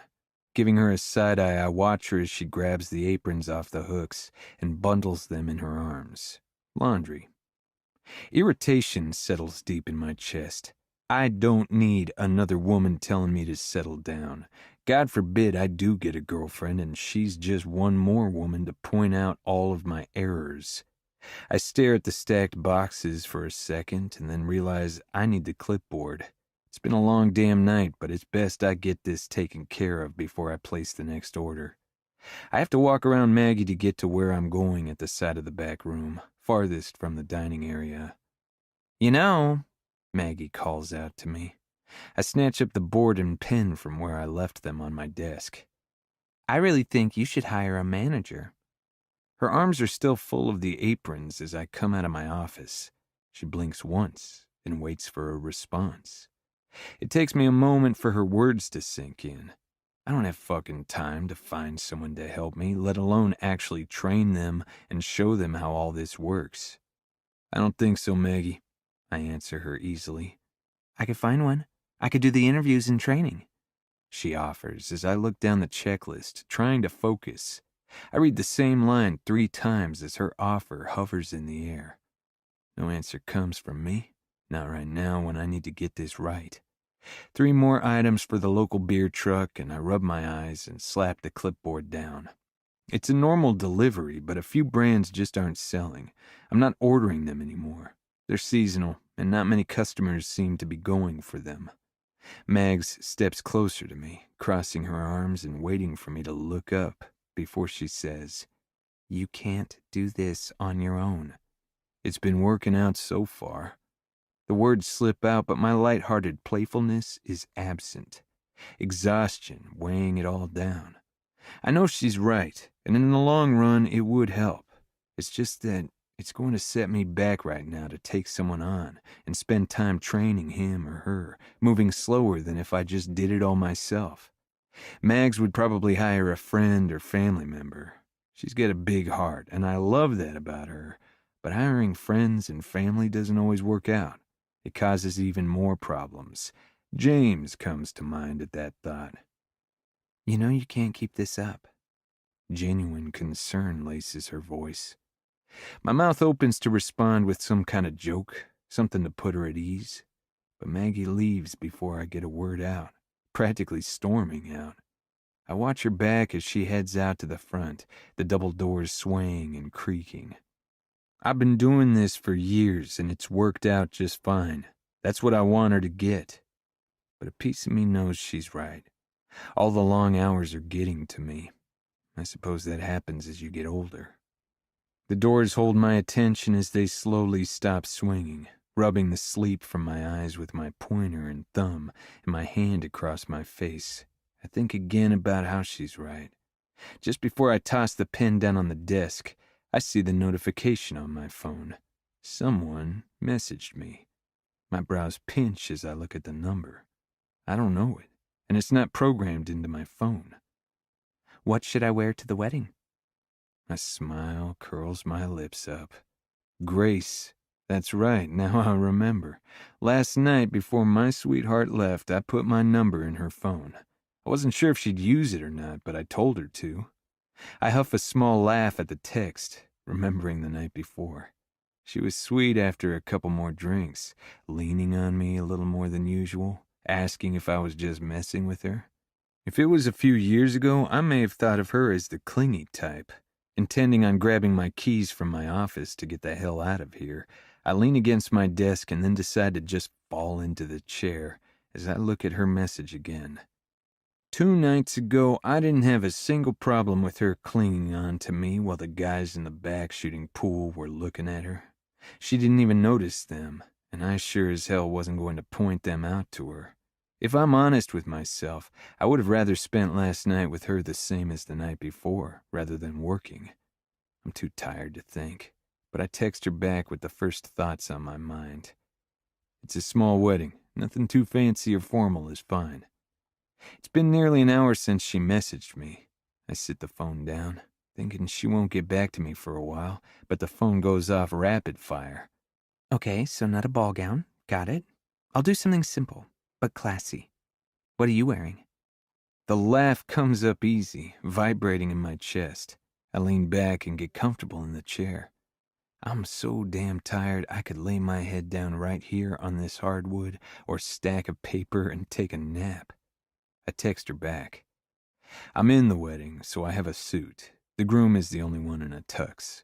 Giving her a side eye, I watch her as she grabs the aprons off the hooks and bundles them in her arms. Laundry. Irritation settles deep in my chest. I don't need another woman telling me to settle down. God forbid I do get a girlfriend and she's just one more woman to point out all of my errors. I stare at the stacked boxes for a second and then realize I need the clipboard. It's been a long damn night, but it's best I get this taken care of before I place the next order. I have to walk around Maggie to get to where I'm going at the side of the back room, farthest from the dining area. You know, Maggie calls out to me. I snatch up the board and pen from where I left them on my desk. I really think you should hire a manager. Her arms are still full of the aprons as I come out of my office. She blinks once and waits for a response. It takes me a moment for her words to sink in. I don't have fucking time to find someone to help me, let alone actually train them and show them how all this works. I don't think so, Maggie. I answer her easily. I could find one. I could do the interviews and training, she offers as I look down the checklist, trying to focus. I read the same line 3 times as her offer hovers in the air. No answer comes from me, not right now when I need to get this right. 3 more items for the local beer truck, and I rub my eyes and slap the clipboard down. It's a normal delivery, but a few brands just aren't selling. I'm not ordering them anymore. They're seasonal, and not many customers seem to be going for them. Mags steps closer to me, crossing her arms and waiting for me to look up before she says, You can't do this on your own. It's been working out so far. The words slip out, but my light-hearted playfulness is absent. Exhaustion weighing it all down. I know she's right, and in the long run it would help. It's just that it's going to set me back right now to take someone on and spend time training him or her, moving slower than if I just did it all myself. Mags would probably hire a friend or family member. She's got a big heart, and I love that about her, but hiring friends and family doesn't always work out. It causes even more problems. James comes to mind at that thought. You know you can't keep this up. Genuine concern laces her voice. My mouth opens to respond with some kind of joke, something to put her at ease. But Maggie leaves before I get a word out, practically storming out. I watch her back as she heads out to the front, the double doors swaying and creaking. I've been doing this for years, and it's worked out just fine. That's what I want her to get. But a piece of me knows she's right. All the long hours are getting to me. I suppose that happens as you get older. The doors hold my attention as they slowly stop swinging, rubbing the sleep from my eyes with my pointer and thumb and my hand across my face. I think again about how she's right. Just before I toss the pen down on the desk, I see the notification on my phone. Someone messaged me. My brows pinch as I look at the number. I don't know it, and it's not programmed into my phone. What should I wear to the wedding? A smile curls my lips up. Grace. That's right, now I remember. Last night, before my sweetheart left, I put my number in her phone. I wasn't sure if she'd use it or not, but I told her to. I huff a small laugh at the text, remembering the night before. She was sweet after a couple more drinks, leaning on me a little more than usual, asking if I was just messing with her. If it was a few years ago, I may have thought of her as the clingy type. Intending on grabbing my keys from my office to get the hell out of here, I lean against my desk and then decide to just fall into the chair as I look at her message again. 2 nights ago, I didn't have a single problem with her clinging on to me while the guys in the back shooting pool were looking at her. She didn't even notice them, and I sure as hell wasn't going to point them out to her. If I'm honest with myself, I would have rather spent last night with her the same as the night before, rather than working. I'm too tired to think, but I text her back with the first thoughts on my mind. It's a small wedding, Nothing too fancy or formal is fine. It's been nearly an hour since she messaged me. I sit the phone down, thinking she won't get back to me for a while, but the phone goes off rapid fire. Okay, so not a ball gown. Got it. I'll do something simple, but classy. What are you wearing? The laugh comes up easy, vibrating in my chest. I lean back and get comfortable in the chair. I'm so damn tired I could lay my head down right here on this hardwood or stack of paper and take a nap. I text her back. I'm in the wedding, so I have a suit. The groom is the only one in a tux.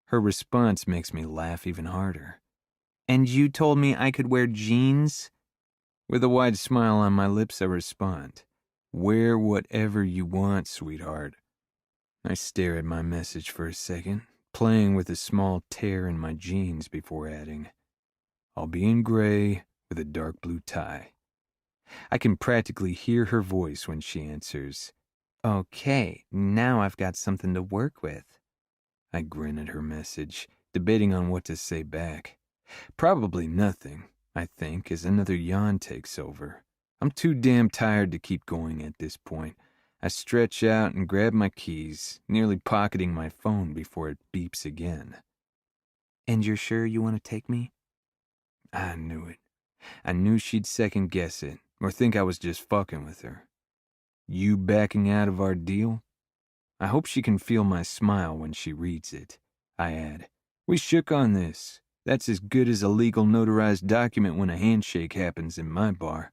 Her response makes me laugh even harder. And you told me I could wear jeans? With a wide smile on my lips, I respond. Wear whatever you want, sweetheart. I stare at my message for a second, playing with a small tear in my jeans before adding, I'll be in gray with a dark blue tie. I can practically hear her voice when she answers, Okay, now I've got something to work with. I grin at her message, debating on what to say back. Probably nothing, I think, as another yawn takes over. I'm too damn tired to keep going at this point. I stretch out and grab my keys, nearly pocketing my phone before it beeps again. And you're sure you want to take me? I knew it. I knew she'd second guess it, or think I was just fucking with her. You backing out of our deal? I hope she can feel my smile when she reads it. I add, we shook on this. That's as good as a legal notarized document when a handshake happens in my bar.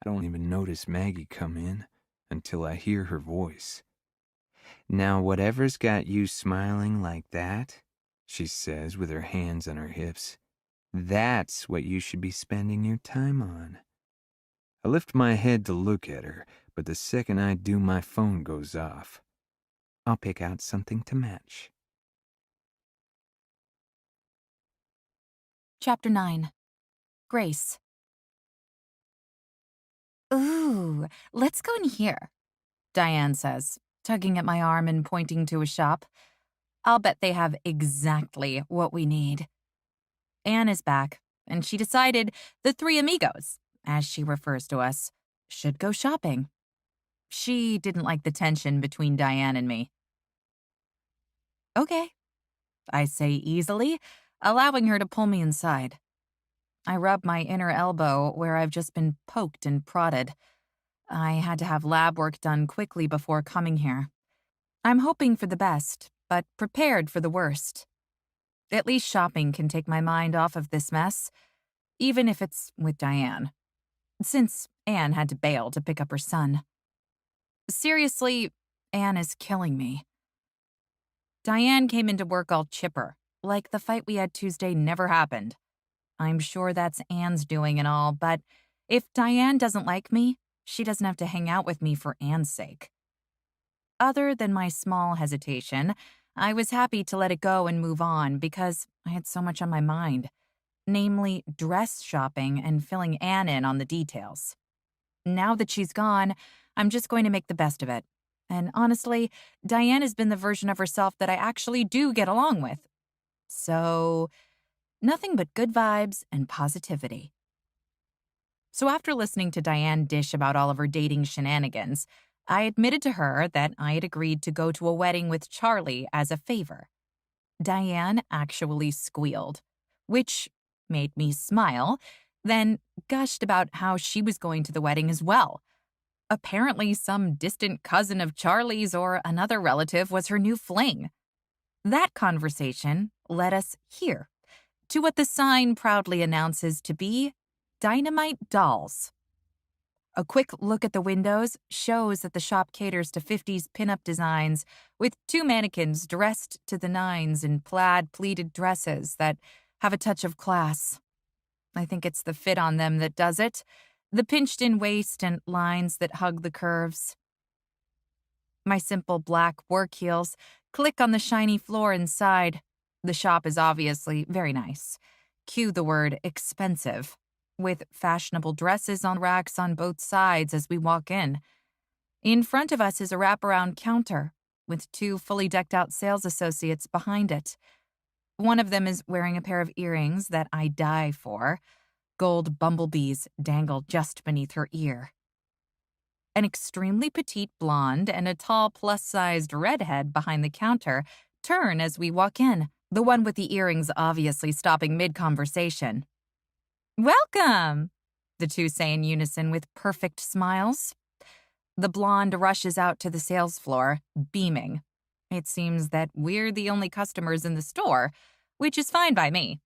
I don't even notice Maggie come in until I hear her voice. Now whatever's got you smiling like that, she says with her hands on her hips, that's what you should be spending your time on. I lift my head to look at her, but the second I do, my phone goes off. I'll pick out something to match. Chapter 9. Grace. Ooh, let's go in here, Diane says, tugging at my arm and pointing to a shop. I'll bet they have exactly what we need. Anne is back, and she decided the three amigos, as she refers to us, should go shopping. She didn't like the tension between Diane and me. Okay, I say easily, allowing her to pull me inside. I rub my inner elbow where I've just been poked and prodded. I had to have lab work done quickly before coming here. I'm hoping for the best, but prepared for the worst. At least shopping can take my mind off of this mess, even if it's with Diane, since Anne had to bail to pick up her son. Seriously, Anne is killing me. Diane came into work all chipper, like the fight we had Tuesday never happened. I'm sure that's Anne's doing and all, but if Diane doesn't like me, she doesn't have to hang out with me for Anne's sake. Other than my small hesitation, I was happy to let it go and move on because I had so much on my mind, namely dress shopping and filling Anne in on the details. Now that she's gone, I'm just going to make the best of it. And honestly, Diane has been the version of herself that I actually do get along with. So, nothing but good vibes and positivity. So after listening to Diane dish about all of her dating shenanigans, I admitted to her that I had agreed to go to a wedding with Charlie as a favor. Diane actually squealed, which made me smile, then gushed about how she was going to the wedding as well. Apparently some distant cousin of Charlie's or another relative was her new fling. That conversation led us here, to what the sign proudly announces to be Dynamite Dolls. A quick look at the windows shows that the shop caters to 50s pinup designs, with two mannequins dressed to the nines in plaid pleated dresses that have a touch of class. I think it's the fit on them that does it, the pinched-in waist and lines that hug the curves. My simple black work heels click on the shiny floor inside. The shop is obviously very nice. Cue the word expensive, with fashionable dresses on racks on both sides as we walk in. In front of us is a wraparound counter, with two fully decked-out sales associates behind it. One of them is wearing a pair of earrings that I die for. Gold bumblebees dangle just beneath her ear. An extremely petite blonde and a tall plus-sized redhead behind the counter turn as we walk in, the one with the earrings obviously stopping mid-conversation. "Welcome," the two say in unison with perfect smiles. The blonde rushes out to the sales floor, beaming. It seems that we're the only customers in the store, which is fine by me.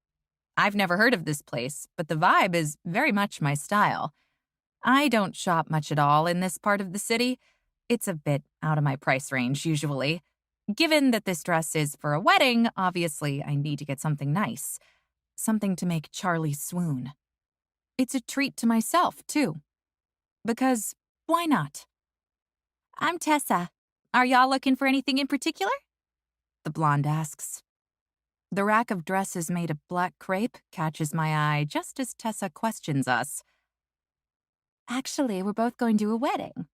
I've never heard of this place, but the vibe is very much my style. I don't shop much at all in this part of the city. It's a bit out of my price range, usually. Given that this dress is for a wedding, obviously I need to get something nice. Something to make Charlie swoon. It's a treat to myself, too. Because why not? "I'm Tessa. Are y'all looking for anything in particular?" the blonde asks. The rack of dresses made of black crepe catches my eye just as Tessa questions us. "Actually, we're both going to a wedding,"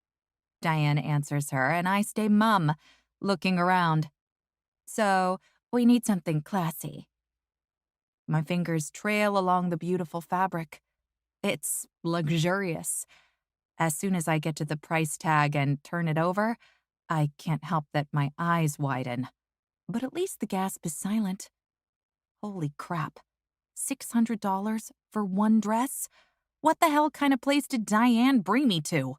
Diane answers her, and I stay mum, looking around. "So, we need something classy." My fingers trail along the beautiful fabric. It's luxurious. As soon as I get to the price tag and turn it over, I can't help that my eyes widen. But at least the gasp is silent. Holy crap. $600 for one dress? What the hell kind of place did Diane bring me to?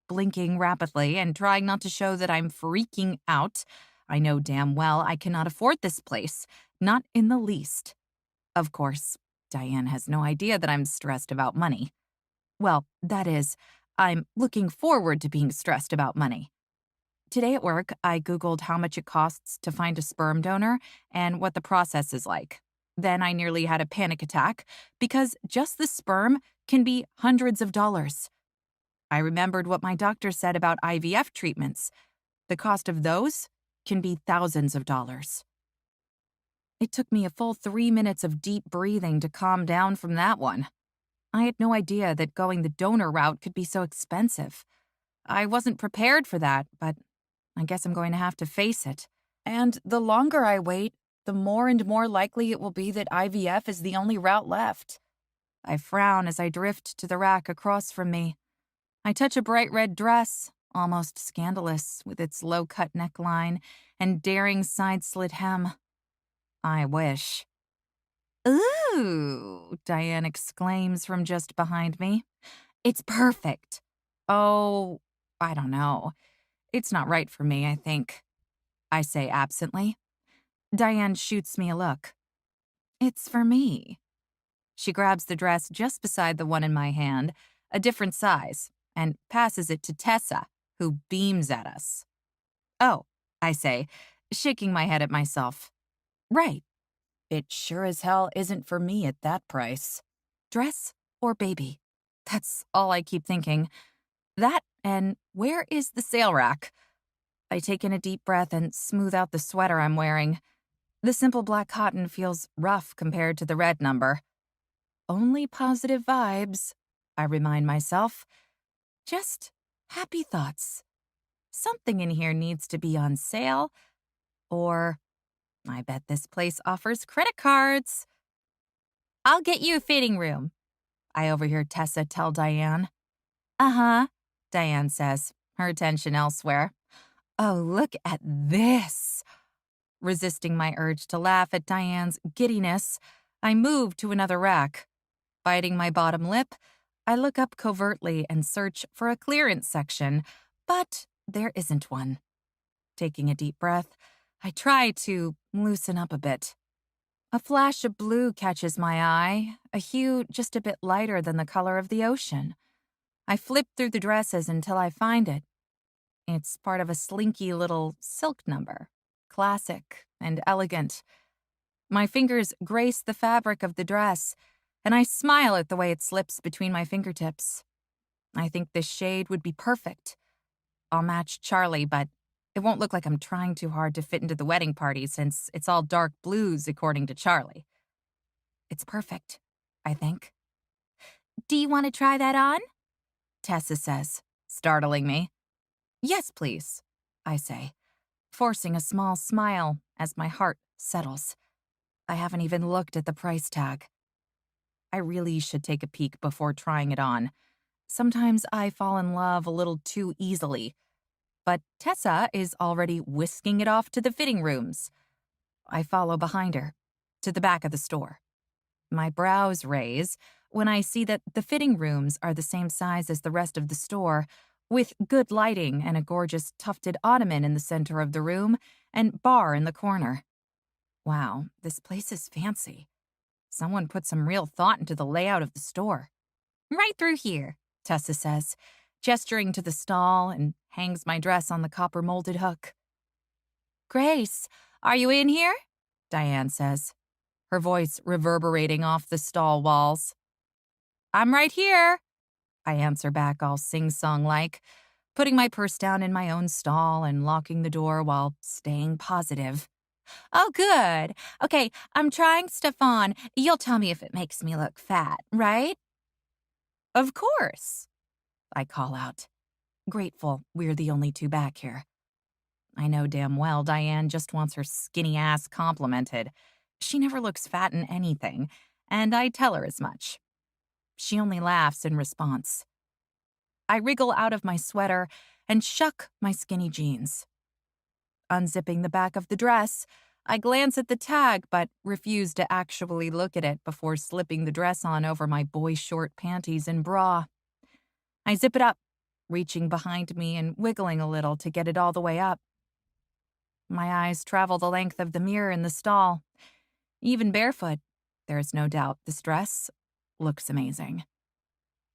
Blinking rapidly and trying not to show that I'm freaking out, I know damn well I cannot afford this place. Not in the least. Of course, Diane has no idea that I'm stressed about money. Well, that is, I'm looking forward to being stressed about money. Today at work, I Googled how much it costs to find a sperm donor and what the process is like. Then I nearly had a panic attack because just the sperm can be hundreds of dollars. I remembered what my doctor said about IVF treatments. The cost of those can be thousands of dollars. It took me a full 3 minutes of deep breathing to calm down from that one. I had no idea that going the donor route could be so expensive. I wasn't prepared for that, but I guess I'm going to have to face it. And the longer I wait, the more and more likely it will be that IVF is the only route left. I frown as I drift to the rack across from me. I touch a bright red dress, almost scandalous, with its low-cut neckline and daring side-slit hem. I wish. "Ooh," Diane exclaims from just behind me. "It's perfect." Oh, I don't know. It's not right for me, I think. I say absently. Diane shoots me a look. "It's for me." She grabs the dress just beside the one in my hand, a different size, and passes it to Tessa, who beams at us. "Oh," I say, shaking my head at myself. "Right. It sure as hell isn't for me at that price. Dress or baby? That's all I keep thinking. That and where is the sale rack?" I take in a deep breath and smooth out the sweater I'm wearing. The simple black cotton feels rough compared to the red number. Only positive vibes, I remind myself. Just happy thoughts. Something in here needs to be on sale. Or, I bet this place offers credit cards. "I'll get you a fitting room," I overhear Tessa tell Diane. "Uh-huh," Diane says, her attention elsewhere. "Oh, look at this." Resisting my urge to laugh at Diane's giddiness, I move to another rack. Biting my bottom lip, I look up covertly and search for a clearance section, but there isn't one. Taking a deep breath, I try to loosen up a bit. A flash of blue catches my eye, a hue just a bit lighter than the color of the ocean. I flip through the dresses until I find it. It's part of a slinky little silk number, classic and elegant. My fingers grace the fabric of the dress, and I smile at the way it slips between my fingertips. I think this shade would be perfect. I'll match Charlie, but it won't look like I'm trying too hard to fit into the wedding party since it's all dark blues according to Charlie. It's perfect, I think. "Do you want to try that on?" Tessa says, startling me. "Yes, please," I say, forcing a small smile as my heart settles. I haven't even looked at the price tag. I really should take a peek before trying it on. Sometimes I fall in love a little too easily. But Tessa is already whisking it off to the fitting rooms. I follow behind her, to the back of the store. My brows raise when I see that the fitting rooms are the same size as the rest of the store, with good lighting and a gorgeous tufted ottoman in the center of the room and bar in the corner. Wow, this place is fancy. Someone put some real thought into the layout of the store. Right through here, Tessa says, gesturing to the stall, and hangs my dress on the copper-molded hook. Grace, are you in here? Diane says, her voice reverberating off the stall walls. I'm right here, I answer back all sing-song-like, putting my purse down in my own stall and locking the door while staying positive. Oh, good. Okay, I'm trying stuff on. You'll tell me if it makes me look fat, right? Of course, I call out, grateful we're the only two back here. I know damn well Diane just wants her skinny ass complimented. She never looks fat in anything, and I tell her as much. She only laughs in response. I wriggle out of my sweater and shuck my skinny jeans. Unzipping the back of the dress, I glance at the tag but refuse to actually look at it before slipping the dress on over my boy-short panties and bra. I zip it up, reaching behind me and wiggling a little to get it all the way up. My eyes travel the length of the mirror in the stall. Even barefoot, there is no doubt this dress looks amazing.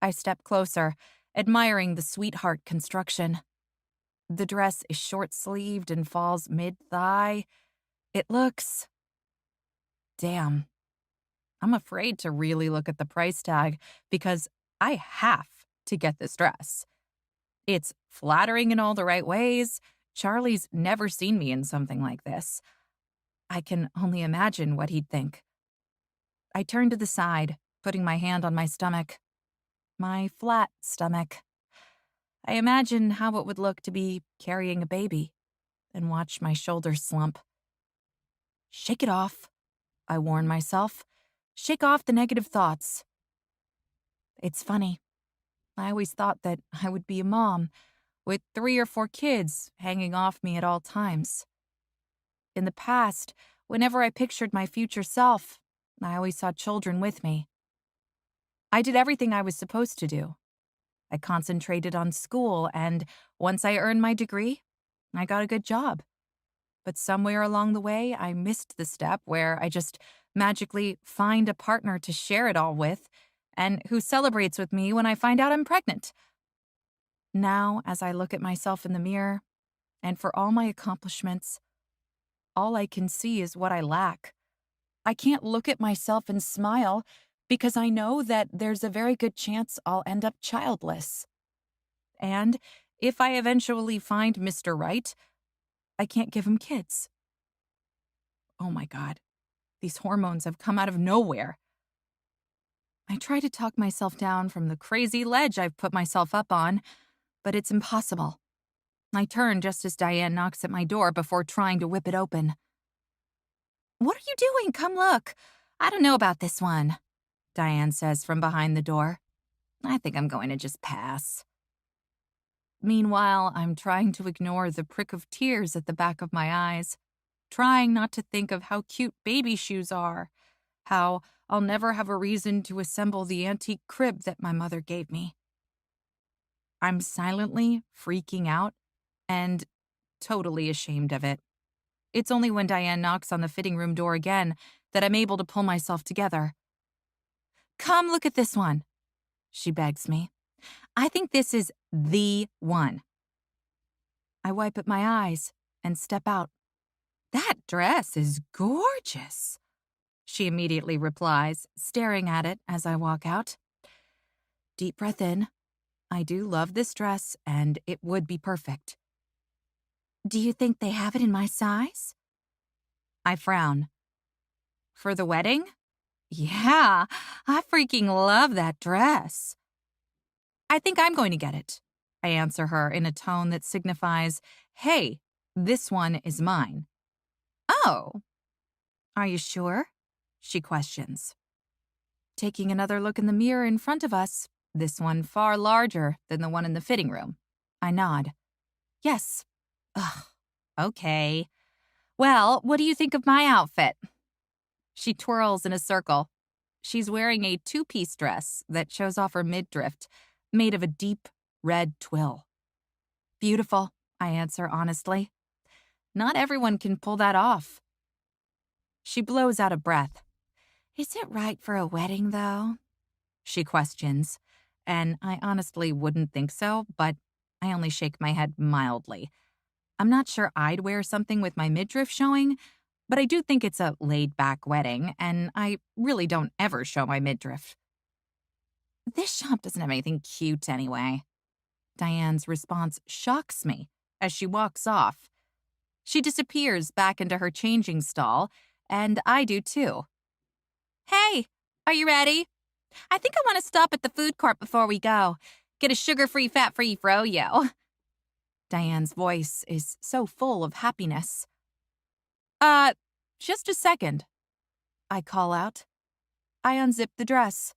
I step closer, admiring the sweetheart construction. The dress is short-sleeved and falls mid-thigh. It looks... Damn. I'm afraid to really look at the price tag because I have to get this dress. It's flattering in all the right ways. Charlie's never seen me in something like this. I can only imagine what he'd think. I turn to the side, putting my hand on my stomach. My flat stomach. I imagine how it would look to be carrying a baby and watch my shoulders slump. Shake it off, I warn myself. Shake off the negative thoughts. It's funny. I always thought that I would be a mom, with 3 or 4 kids hanging off me at all times. In the past, whenever I pictured my future self, I always saw children with me. I did everything I was supposed to do. I concentrated on school, and once I earned my degree, I got a good job. But somewhere along the way, I missed the step where I just magically find a partner to share it all with, and who celebrates with me when I find out I'm pregnant. Now, as I look at myself in the mirror, and for all my accomplishments, all I can see is what I lack. I can't look at myself and smile because I know that there's a very good chance I'll end up childless. And if I eventually find Mr. Right, I can't give him kids. Oh my God, these hormones have come out of nowhere. I try to talk myself down from the crazy ledge I've put myself up on, but it's impossible. I turn just as Diane knocks at my door before trying to whip it open. What are you doing? Come look. I don't know about this one, Diane says from behind the door. I think I'm going to just pass. Meanwhile, I'm trying to ignore the prick of tears at the back of my eyes, trying not to think of how cute baby shoes are, how I'll never have a reason to assemble the antique crib that my mother gave me. I'm silently freaking out and totally ashamed of it. It's only when Diane knocks on the fitting room door again that I'm able to pull myself together. Come look at this one, she begs me. I think this is the one. I wipe at my eyes and step out. That dress is gorgeous, she immediately replies, staring at it as I walk out. Deep breath in. I do love this dress, and it would be perfect. Do you think they have it in my size? I frown. For the wedding? Yeah, I freaking love that dress. I think I'm going to get it, I answer her in a tone that signifies, hey, this one is mine. Oh, are you sure? She questions. taking another look in the mirror in front of us, this one far larger than the one in the fitting room. I nod. Yes. Ugh. Okay. Well, what do you think of my outfit? She twirls in a circle. She's wearing a two-piece dress that shows off her midriff, made of a deep red twill. Beautiful, I answer honestly. Not everyone can pull that off. She blows out a breath. Is it right for a wedding, though? She questions, and I honestly wouldn't think so, but I only shake my head mildly. I'm not sure I'd wear something with my midriff showing, but I do think it's a laid-back wedding, and I really don't ever show my midriff. This shop doesn't have anything cute anyway. Diane's response shocks me as she walks off. She disappears back into her changing stall, and I do too. Hey, are you ready? I think I want to stop at the food court before we go. Get a sugar-free, fat-free froyo. Diane's voice is so full of happiness. Just a second, I call out. I unzip the dress.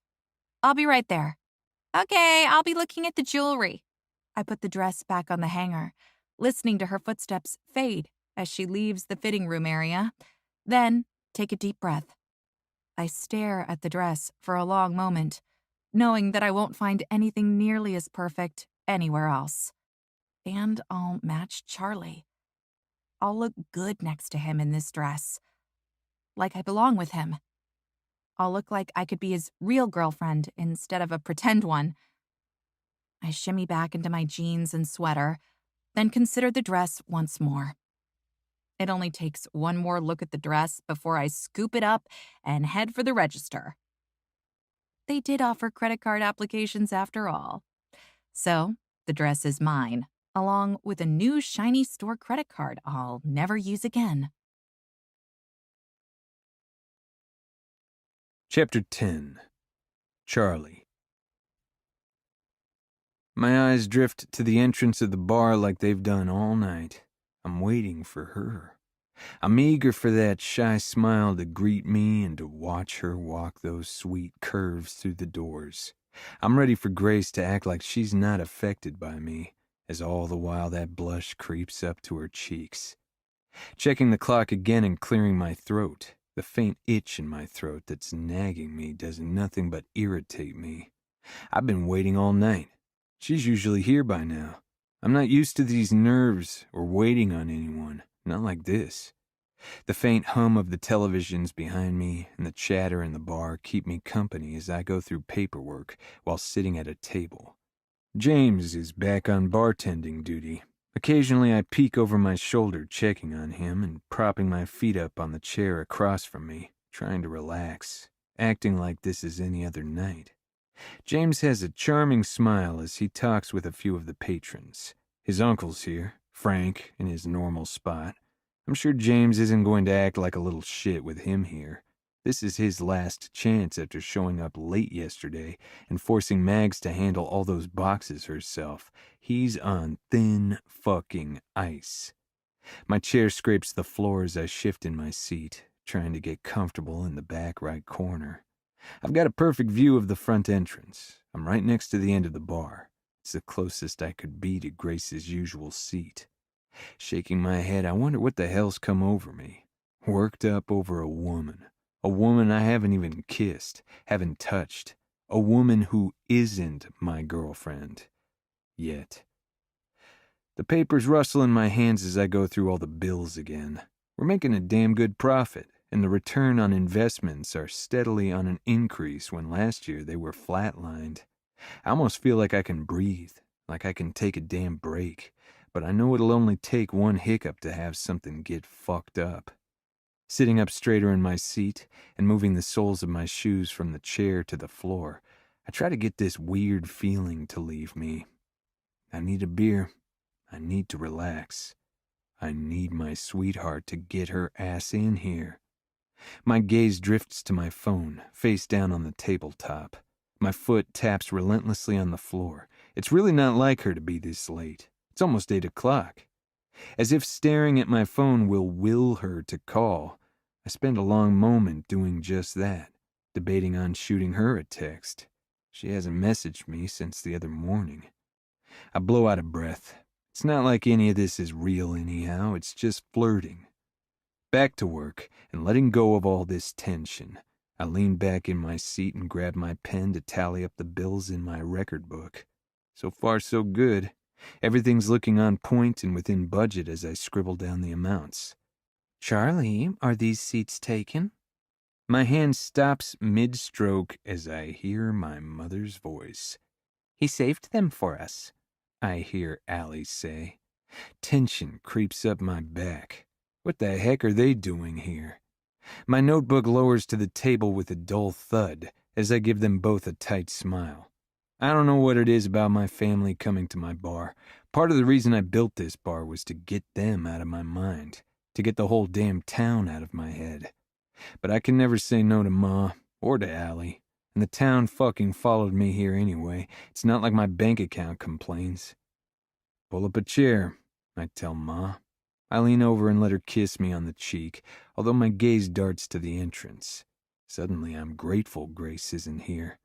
I'll be right there. Okay, I'll be looking at the jewelry. I put the dress back on the hanger, listening to her footsteps fade as she leaves the fitting room area, then take a deep breath. I stare at the dress for a long moment, knowing that I won't find anything nearly as perfect anywhere else. And I'll match Charlie. I'll look good next to him in this dress, like I belong with him. I'll look like I could be his real girlfriend instead of a pretend one. I shimmy back into my jeans and sweater, then consider the dress once more. It only takes one more look at the dress before I scoop it up and head for the register. They did offer credit card applications after all. So, the dress is mine, along with a new shiny store credit card I'll never use again. Chapter 10. Charlie. My eyes drift to the entrance of the bar like they've done all night. I'm waiting for her. I'm eager for that shy smile to greet me and to watch her walk those sweet curves through the doors. I'm ready for Grace to act like she's not affected by me, as all the while that blush creeps up to her cheeks. Checking the clock again and clearing my throat. The faint itch in my throat that's nagging me does nothing but irritate me. I've been waiting all night. She's usually here by now. I'm not used to these nerves or waiting on anyone, not like this. The faint hum of the televisions behind me and the chatter in the bar keep me company as I go through paperwork while sitting at a table. James is back on bartending duty. Occasionally I peek over my shoulder checking on him and propping my feet up on the chair across from me, trying to relax, acting like this is any other night. James has a charming smile as he talks with a few of the patrons. His uncle's here, Frank, in his normal spot. I'm sure James isn't going to act like a little shit with him here. This is his last chance after showing up late yesterday and forcing Mags to handle all those boxes herself. He's on thin fucking ice. My chair scrapes the floor as I shift in my seat, trying to get comfortable in the back right corner. I've got a perfect view of the front entrance. I'm right next to the end of the bar. It's the closest I could be to Grace's usual seat. Shaking my head, I wonder what the hell's come over me. Worked up over a woman. A woman I haven't even kissed, haven't touched. A woman who isn't my girlfriend. Yet. The papers rustle in my hands as I go through all the bills again. We're making a damn good profit, and the return on investments are steadily on an increase when last year they were flatlined. I almost feel like I can breathe, like I can take a damn break, but I know it'll only take one hiccup to have something get fucked up. Sitting up straighter in my seat and moving the soles of my shoes from the chair to the floor, I try to get this weird feeling to leave me. I need a beer. I need to relax. I need my sweetheart to get her ass in here. My gaze drifts to my phone, face down on the tabletop. My foot taps relentlessly on the floor. It's really not like her to be this late. It's almost 8 o'clock. As if staring at my phone will her to call, I spend a long moment doing just that, debating on shooting her a text. She hasn't messaged me since the other morning. I blow out of breath. It's not like any of this is real anyhow, it's just flirting. Back to work, and letting go of all this tension, I lean back in my seat and grab my pen to tally up the bills in my record book. So far, so good. Everything's looking on point and within budget as I scribble down the amounts. "Charlie, are these seats taken?" My hand stops mid-stroke as I hear my mother's voice. "He saved them for us," I hear Allie say. Tension creeps up my back. What the heck are they doing here? My notebook lowers to the table with a dull thud as I give them both a tight smile. I don't know what it is about my family coming to my bar. Part of the reason I built this bar was to get them out of my mind, to get the whole damn town out of my head. But I can never say no to Ma or to Allie, and the town fucking followed me here anyway. It's not like my bank account complains. "Pull up a chair," I tell Ma. I lean over and let her kiss me on the cheek, although my gaze darts to the entrance. Suddenly I'm grateful Grace isn't here.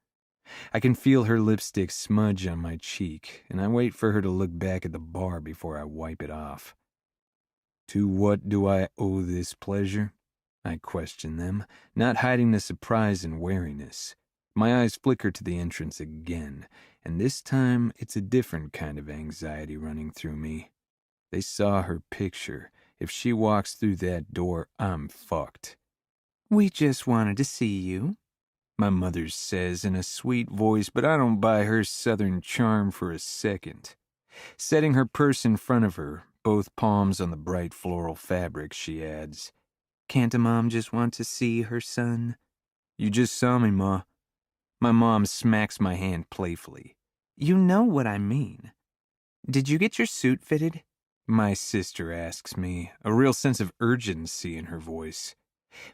I can feel her lipstick smudge on my cheek, and I wait for her to look back at the bar before I wipe it off. "To what do I owe this pleasure?" I question them, not hiding the surprise and wariness. My eyes flicker to the entrance again, and this time it's a different kind of anxiety running through me. They saw her picture. If she walks through that door, I'm fucked. "We just wanted to see you," my mother says in a sweet voice, but I don't buy her southern charm for a second. Setting her purse in front of her, both palms on the bright floral fabric, she adds, "Can't a mom just want to see her son?" "You just saw me, Ma." My mom smacks my hand playfully. "You know what I mean. Did you get your suit fitted?" My sister asks me, a real sense of urgency in her voice.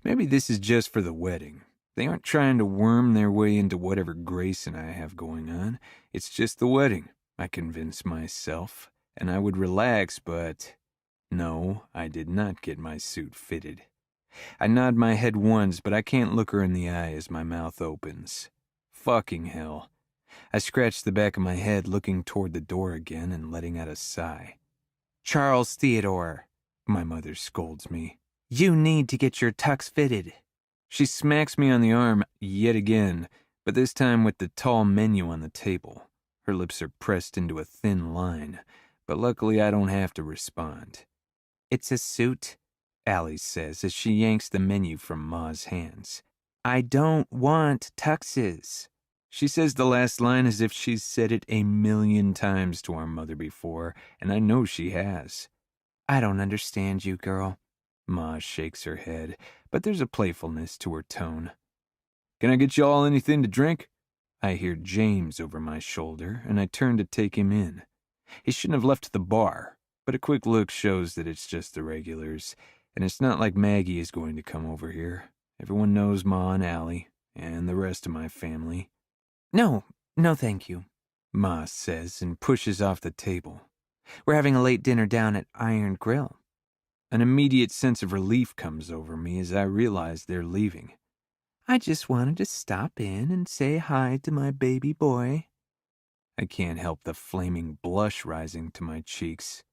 Maybe this is just for the wedding. They aren't trying to worm their way into whatever Grace and I have going on. It's just the wedding, I convince myself, and I would relax, but no, I did not get my suit fitted. I nod my head once, but I can't look her in the eye as my mouth opens. Fucking hell. I scratch the back of my head, looking toward the door again and letting out a sigh. "Charles Theodore," my mother scolds me, "you need to get your tux fitted." She smacks me on the arm yet again, but this time with the tall menu on the table. Her lips are pressed into a thin line, but luckily I don't have to respond. "It's a suit," Allie says as she yanks the menu from Ma's hands. "I don't want tuxes." She says the last line as if she's said it 1,000,000 times to our mother before, and I know she has. "I don't understand you, girl." Ma shakes her head, but there's a playfulness to her tone. "Can I get you all anything to drink?" I hear James over my shoulder, and I turn to take him in. He shouldn't have left the bar, but a quick look shows that it's just the regulars, and it's not like Maggie is going to come over here. Everyone knows Ma and Allie, and the rest of my family. No, thank you," Ma says and pushes off the table. "We're having a late dinner down at Iron Grill." An immediate sense of relief comes over me as I realize they're leaving. "I just wanted to stop in and say hi to my baby boy." I can't help the flaming blush rising to my cheeks.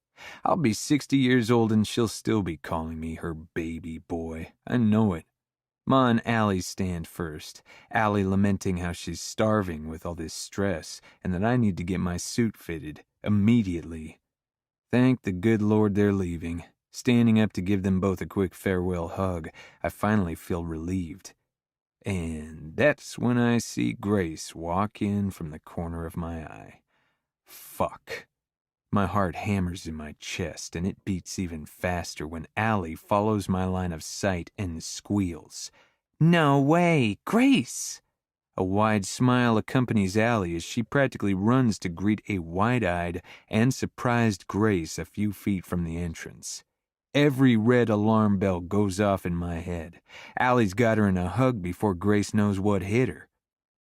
I'll be 60 years old and she'll still be calling me her baby boy. I know it. Ma and Allie stand first, Allie lamenting how she's starving with all this stress and that I need to get my suit fitted immediately. Thank the good Lord they're leaving. Standing up to give them both a quick farewell hug, I finally feel relieved. And that's when I see Grace walk in from the corner of my eye. Fuck. My heart hammers in my chest, and it beats even faster when Allie follows my line of sight and squeals. "No way, Grace!" A wide smile accompanies Allie as she practically runs to greet a wide-eyed and surprised Grace a few feet from the entrance. Every red alarm bell goes off in my head. Allie's got her in a hug before Grace knows what hit her.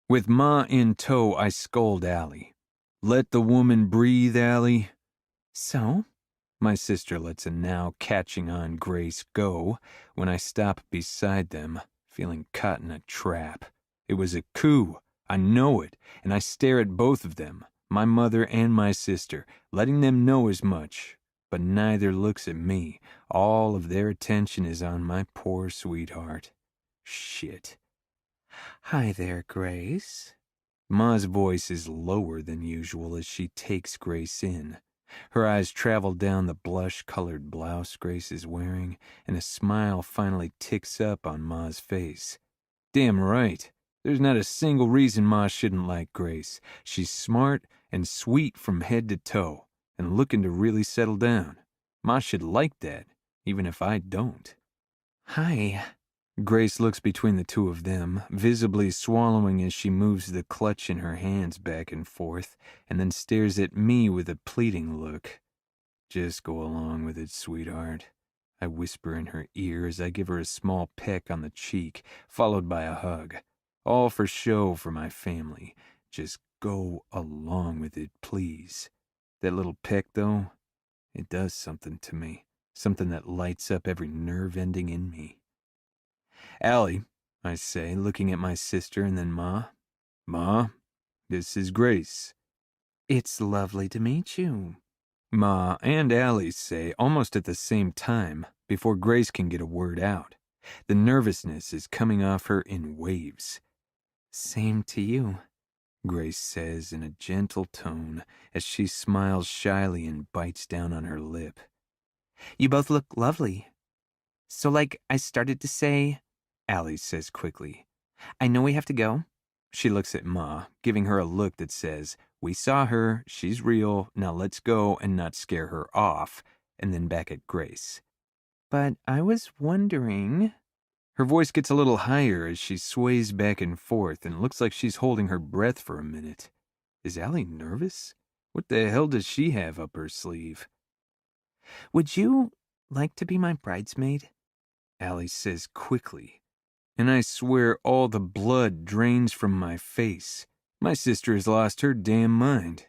With Ma in tow, I scold Allie. "Let the woman breathe, Allie." "So?" My sister lets a now catching on Grace go when I stop beside them, feeling caught in a trap. It was a coup. I know it, and I stare at both of them, my mother and my sister, letting them know as much. But neither looks at me. All of their attention is on my poor sweetheart. Shit. Hi there, Grace. Ma's voice is lower than usual as she takes Grace in. Her eyes travel down the blush-colored blouse Grace is wearing, and a smile finally ticks up on Ma's face. Damn right. There's not a single reason Ma shouldn't like Grace. She's smart and sweet from head to toe, and looking to really settle down. Ma should like that, even if I don't. Hi. Grace looks between the two of them, visibly swallowing as she moves the clutch in her hands back and forth, and then stares at me with a pleading look. Just go along with it, sweetheart. I whisper in her ear as I give her a small peck on the cheek, followed by a hug. All for show for my family. Just go along with it, please. That little peck, though, it does something to me. Something that lights up every nerve ending in me. Allie, I say, looking at my sister and then Ma. Ma, this is Grace. It's lovely to meet you. Ma and Allie say almost at the same time before Grace can get a word out. The nervousness is coming off her in waves. Same to you, Grace says in a gentle tone as she smiles shyly and bites down on her lip. You both look lovely. So like I started to say, Allie says quickly, I know we have to go. She looks at Ma, giving her a look that says, we saw her, she's real, now let's go and not scare her off, and then back at Grace. But I was wondering... Her voice gets a little higher as she sways back and forth and looks like she's holding her breath for a minute. Is Allie nervous? What the hell does she have up her sleeve? Would you like to be my bridesmaid? Allie says quickly. And I swear all the blood drains from my face. My sister has lost her damn mind.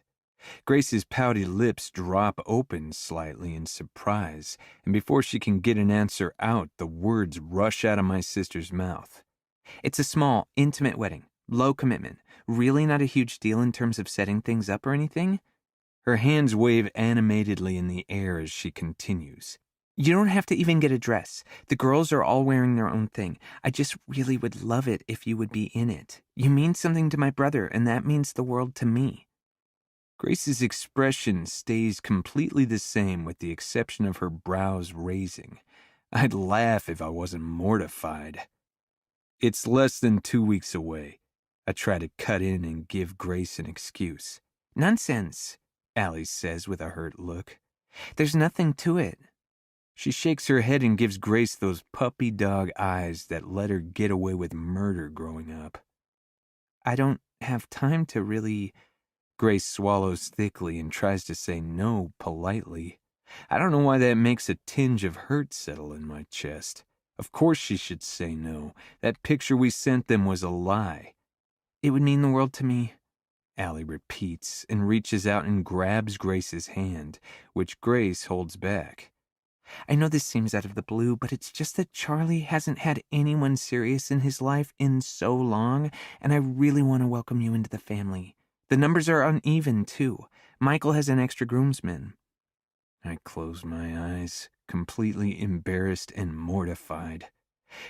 Grace's pouty lips drop open slightly in surprise, and before she can get an answer out, the words rush out of my sister's mouth. It's a small, intimate wedding, low commitment, really not a huge deal in terms of setting things up or anything. Her hands wave animatedly in the air as she continues. You don't have to even get a dress. The girls are all wearing their own thing. I just really would love it if you would be in it. You mean something to my brother, and that means the world to me. Grace's expression stays completely the same with the exception of her brows raising. I'd laugh if I wasn't mortified. It's less than 2 weeks away. I try to cut in and give Grace an excuse. Nonsense, Allie says with a hurt look. There's nothing to it. She shakes her head and gives Grace those puppy dog eyes that let her get away with murder growing up. I don't have time to really... Grace swallows thickly and tries to say no politely. I don't know why that makes a tinge of hurt settle in my chest. Of course she should say no. That picture we sent them was a lie. It would mean the world to me, Allie repeats and reaches out and grabs Grace's hand, which Grace holds back. I know this seems out of the blue, but it's just that Charlie hasn't had anyone serious in his life in so long, and I really want to welcome you into the family. The numbers are uneven, too. Michael has an extra groomsman. I close my eyes, completely embarrassed and mortified.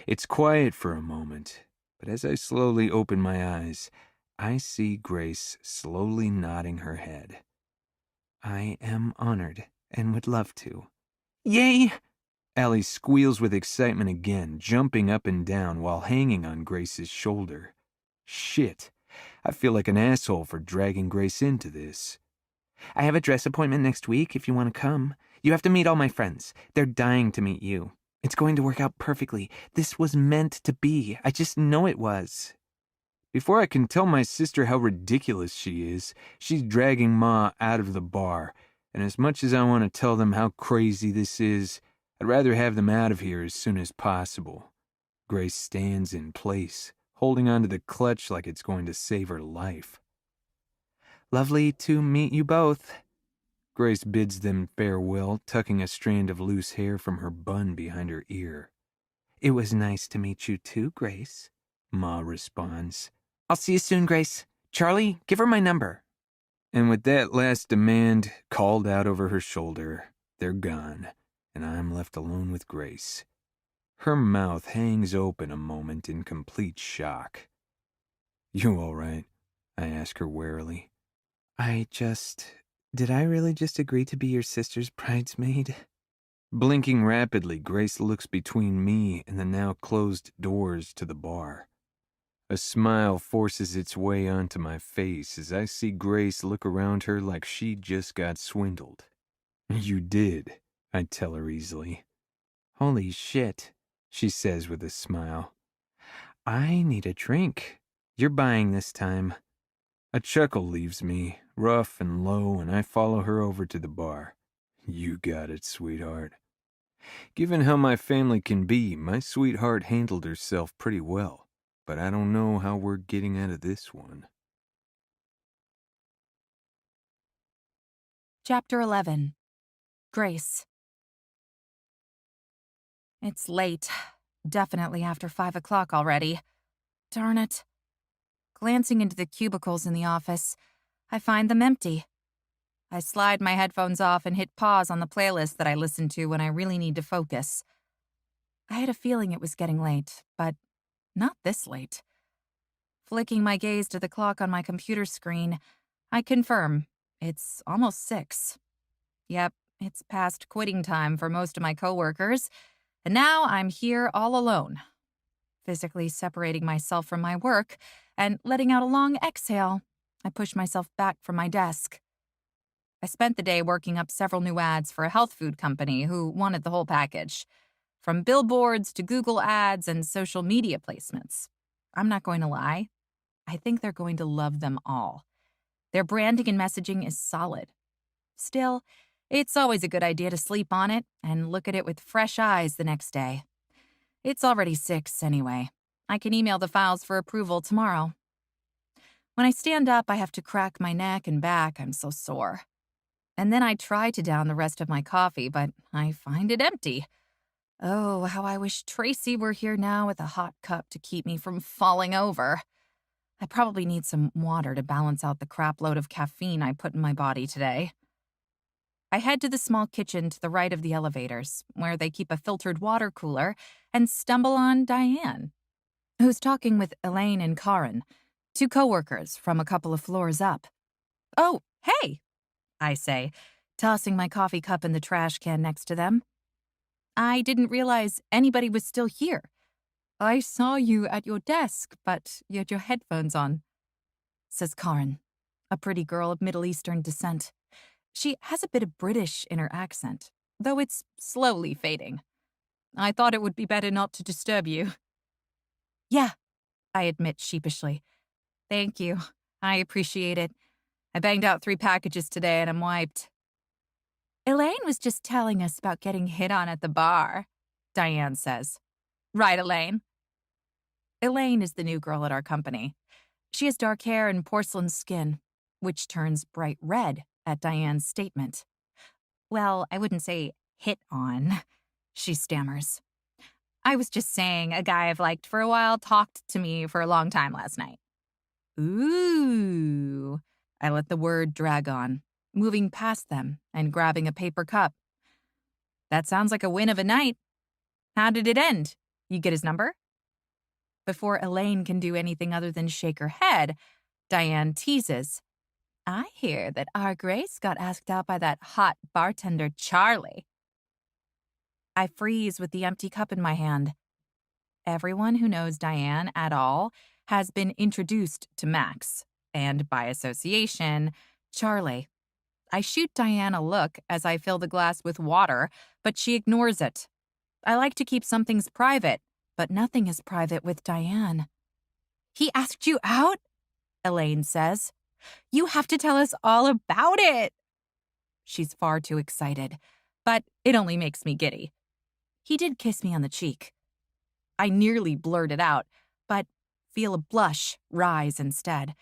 It's quiet for a moment, but as I slowly open my eyes, I see Grace slowly nodding her head. I am honored and would love to. Yay! Allie squeals with excitement again, jumping up and down while hanging on Grace's shoulder. Shit, I feel like an asshole for dragging Grace into this. I have a dress appointment next week if you want to come. You have to meet all my friends. They're dying to meet you. It's going to work out perfectly. This was meant to be. I just know it was. Before I can tell my sister how ridiculous she is, she's dragging Ma out of the bar. And as much as I want to tell them how crazy this is, I'd rather have them out of here as soon as possible. Grace stands in place, holding onto the clutch like it's going to save her life. Lovely to meet you both. Grace bids them farewell, tucking a strand of loose hair from her bun behind her ear. It was nice to meet you too, Grace, Ma responds, I'll see you soon, Grace. Charlie, give her my number. And with that last demand called out over her shoulder, they're gone, and I'm left alone with Grace. Her mouth hangs open a moment in complete shock. You all right? I ask her warily. Did I really just agree to be your sister's bridesmaid? Blinking rapidly, Grace looks between me and the now closed doors to the bar. A smile forces its way onto my face as I see Grace look around her like she just got swindled. You did, I tell her easily. Holy shit, she says with a smile. I need a drink. You're buying this time. A chuckle leaves me, rough and low, and I follow her over to the bar. You got it, sweetheart. Given how my family can be, my sweetheart handled herself pretty well. But I don't know how we're getting out of this one. Chapter 11. Grace. It's late. Definitely after 5 o'clock already. Darn it. Glancing into the cubicles in the office, I find them empty. I slide my headphones off and hit pause on the playlist that I listen to when I really need to focus. I had a feeling it was getting late, but not this late. Flicking my gaze to the clock on my computer screen, I confirm it's almost 6. Yep, it's past quitting time for most of my coworkers, and now I'm here all alone. Physically separating myself from my work and letting out a long exhale, I push myself back from my desk. I spent the day working up several new ads for a health food company who wanted the whole package. From billboards to Google ads and social media placements. I'm not going to lie. I think they're going to love them all. Their branding and messaging is solid. Still, it's always a good idea to sleep on it and look at it with fresh eyes the next day. It's already 6 anyway. I can email the files for approval tomorrow. When I stand up, I have to crack my neck and back. I'm so sore. And then I try to down the rest of my coffee, but I find it empty. Oh, how I wish Tracy were here now with a hot cup to keep me from falling over. I probably need some water to balance out the crap load of caffeine I put in my body today. I head to the small kitchen to the right of the elevators, where they keep a filtered water cooler, and stumble on Diane, who's talking with Elaine and Karen, 2 coworkers from a couple of floors up. Oh, hey, I say, tossing my coffee cup in the trash can next to them. I didn't realize anybody was still here. I saw you at your desk, but you had your headphones on, says Karen, a pretty girl of Middle Eastern descent. She has a bit of British in her accent, though it's slowly fading. I thought it would be better not to disturb you. Yeah, I admit sheepishly. Thank you. I appreciate it. I banged out 3 packages today and I'm wiped. Elaine was just telling us about getting hit on at the bar, Diane says. Right, Elaine? Elaine is the new girl at our company. She has dark hair and porcelain skin, which turns bright red at Diane's statement. Well, I wouldn't say hit on, she stammers. I was just saying a guy I've liked for a while talked to me for a long time last night. Ooh, I let the word drag on, moving past them and grabbing a paper cup. That sounds like a win of a night. How did it end? You get his number? Before Elaine can do anything other than shake her head, Diane teases. I hear that our Grace got asked out by that hot bartender Charlie. I freeze with the empty cup in my hand. Everyone who knows Diane at all has been introduced to Max, and by association, Charlie. I shoot Diane a look as I fill the glass with water, but she ignores it. I like to keep some things private, but nothing is private with Diane. He asked you out? Elaine says. You have to tell us all about it. She's far too excited, but it only makes me giddy. He did kiss me on the cheek. I nearly blurt it out, but feel a blush rise instead,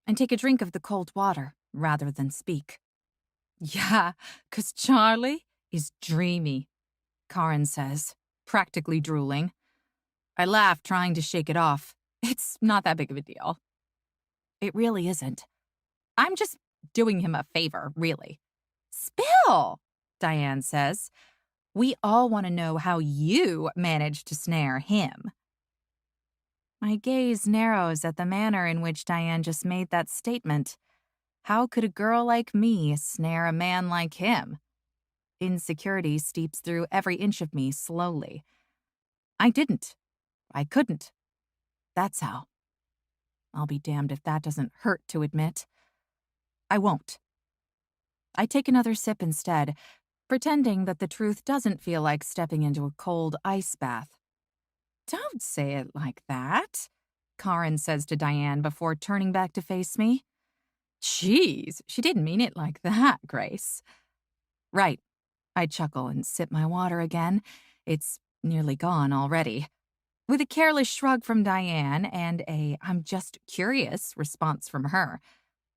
and take a drink of the cold water rather than speak. Yeah, 'cause Charlie is dreamy, Karen says, practically drooling. I laugh, trying to shake it off. It's not that big of a deal. It really isn't. I'm just doing him a favor, really. Spill, Diane says. We all want to know how you managed to snare him. My gaze narrows at the manner in which Diane just made that statement. How could a girl like me snare a man like him? Insecurity steeps through every inch of me slowly. I didn't. I couldn't. That's how. I'll be damned if that doesn't hurt to admit. I won't. I take another sip instead, pretending that the truth doesn't feel like stepping into a cold ice bath. Don't say it like that, Karen says to Diane before turning back to face me. Jeez, she didn't mean it like that, Grace. Right. I chuckle and sip my water again. It's nearly gone already. With a careless shrug from Diane and a "I'm just curious" response from her,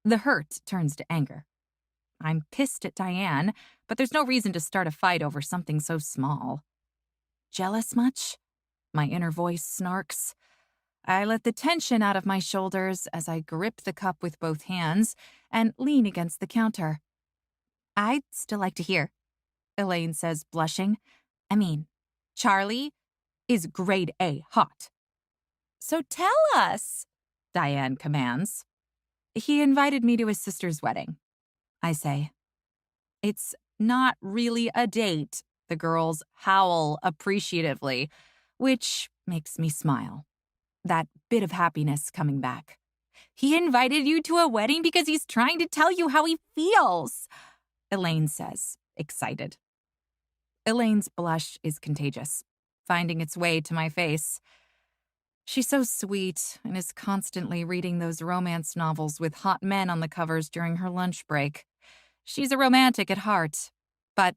the hurt turns to anger. I'm pissed at Diane, but there's no reason to start a fight over something so small. Jealous much? My inner voice snarks. I let the tension out of my shoulders as I grip the cup with both hands and lean against the counter. I'd still like to hear, Elaine says, blushing. I mean, Charlie is grade A hot. So tell us, Diane commands. He invited me to his sister's wedding, I say. It's not really a date, the girls howl appreciatively, which makes me smile. That bit of happiness coming back. He invited you to a wedding because he's trying to tell you how he feels, Elaine says, excited. Elaine's blush is contagious, finding its way to my face. She's so sweet and is constantly reading those romance novels with hot men on the covers during her lunch break. She's a romantic at heart, but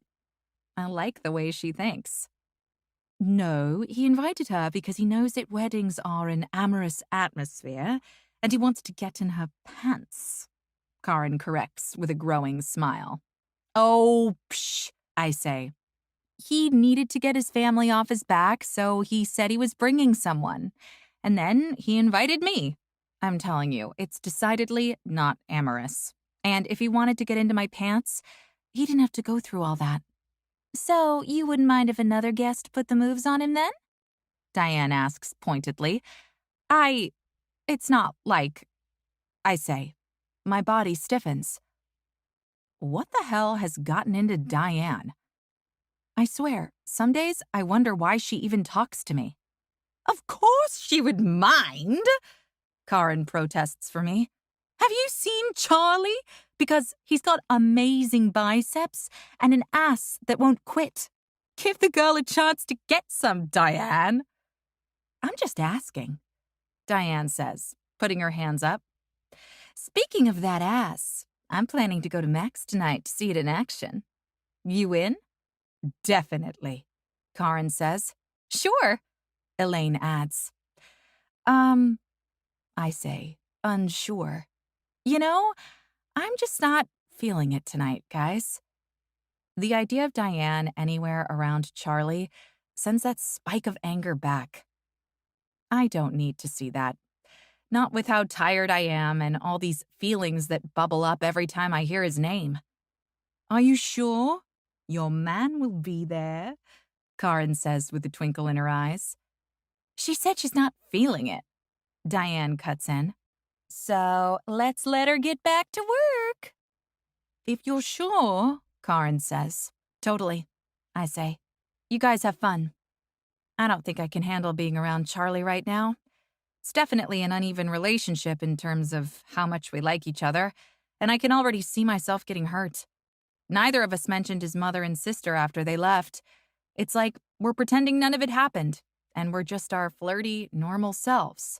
I like the way she thinks. No, he invited her because he knows that weddings are an amorous atmosphere, and he wants to get in her pants, Karen corrects with a growing smile. Oh, psh, I say. He needed to get his family off his back, so he said he was bringing someone. And then he invited me. I'm telling you, it's decidedly not amorous. And if he wanted to get into my pants, he didn't have to go through all that. So you wouldn't mind if another guest put the moves on him then? Diane asks pointedly. It's not like, I say. My body stiffens. What the hell has gotten into Diane? I swear, some days I wonder why she even talks to me. Of course she would mind, Karen protests for me. Have you seen Charlie? Because he's got amazing biceps and an ass that won't quit. Give the girl a chance to get some, Diane. I'm just asking, Diane says, putting her hands up. Speaking of that ass, I'm planning to go to Mac's tonight to see it in action. You in? Definitely, Karen says. Sure, Elaine adds. I say, unsure. You know, I'm just not feeling it tonight, guys. The idea of Diane anywhere around Charlie sends that spike of anger back. I don't need to see that. Not with how tired I am and all these feelings that bubble up every time I hear his name. Are you sure? Your man will be there, Karen says with a twinkle in her eyes. She said she's not feeling it, Diane cuts in. So let's let her get back to work. If you're sure, Karen says. Totally, I say. You guys have fun. I don't think I can handle being around Charlie right now. It's definitely an uneven relationship in terms of how much we like each other, and I can already see myself getting hurt. Neither of us mentioned his mother and sister after they left. It's like we're pretending none of it happened, and we're just our flirty, normal selves.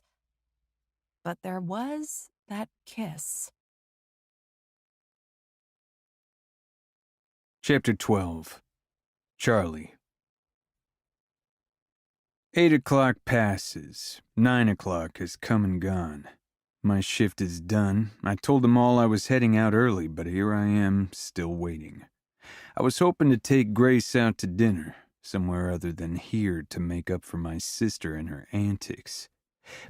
But there was that kiss. Chapter 12. Charlie. 8 o'clock passes. 9 o'clock has come and gone. My shift is done. I told them all I was heading out early, but here I am, still waiting. I was hoping to take Grace out to dinner, somewhere other than here to make up for my sister and her antics.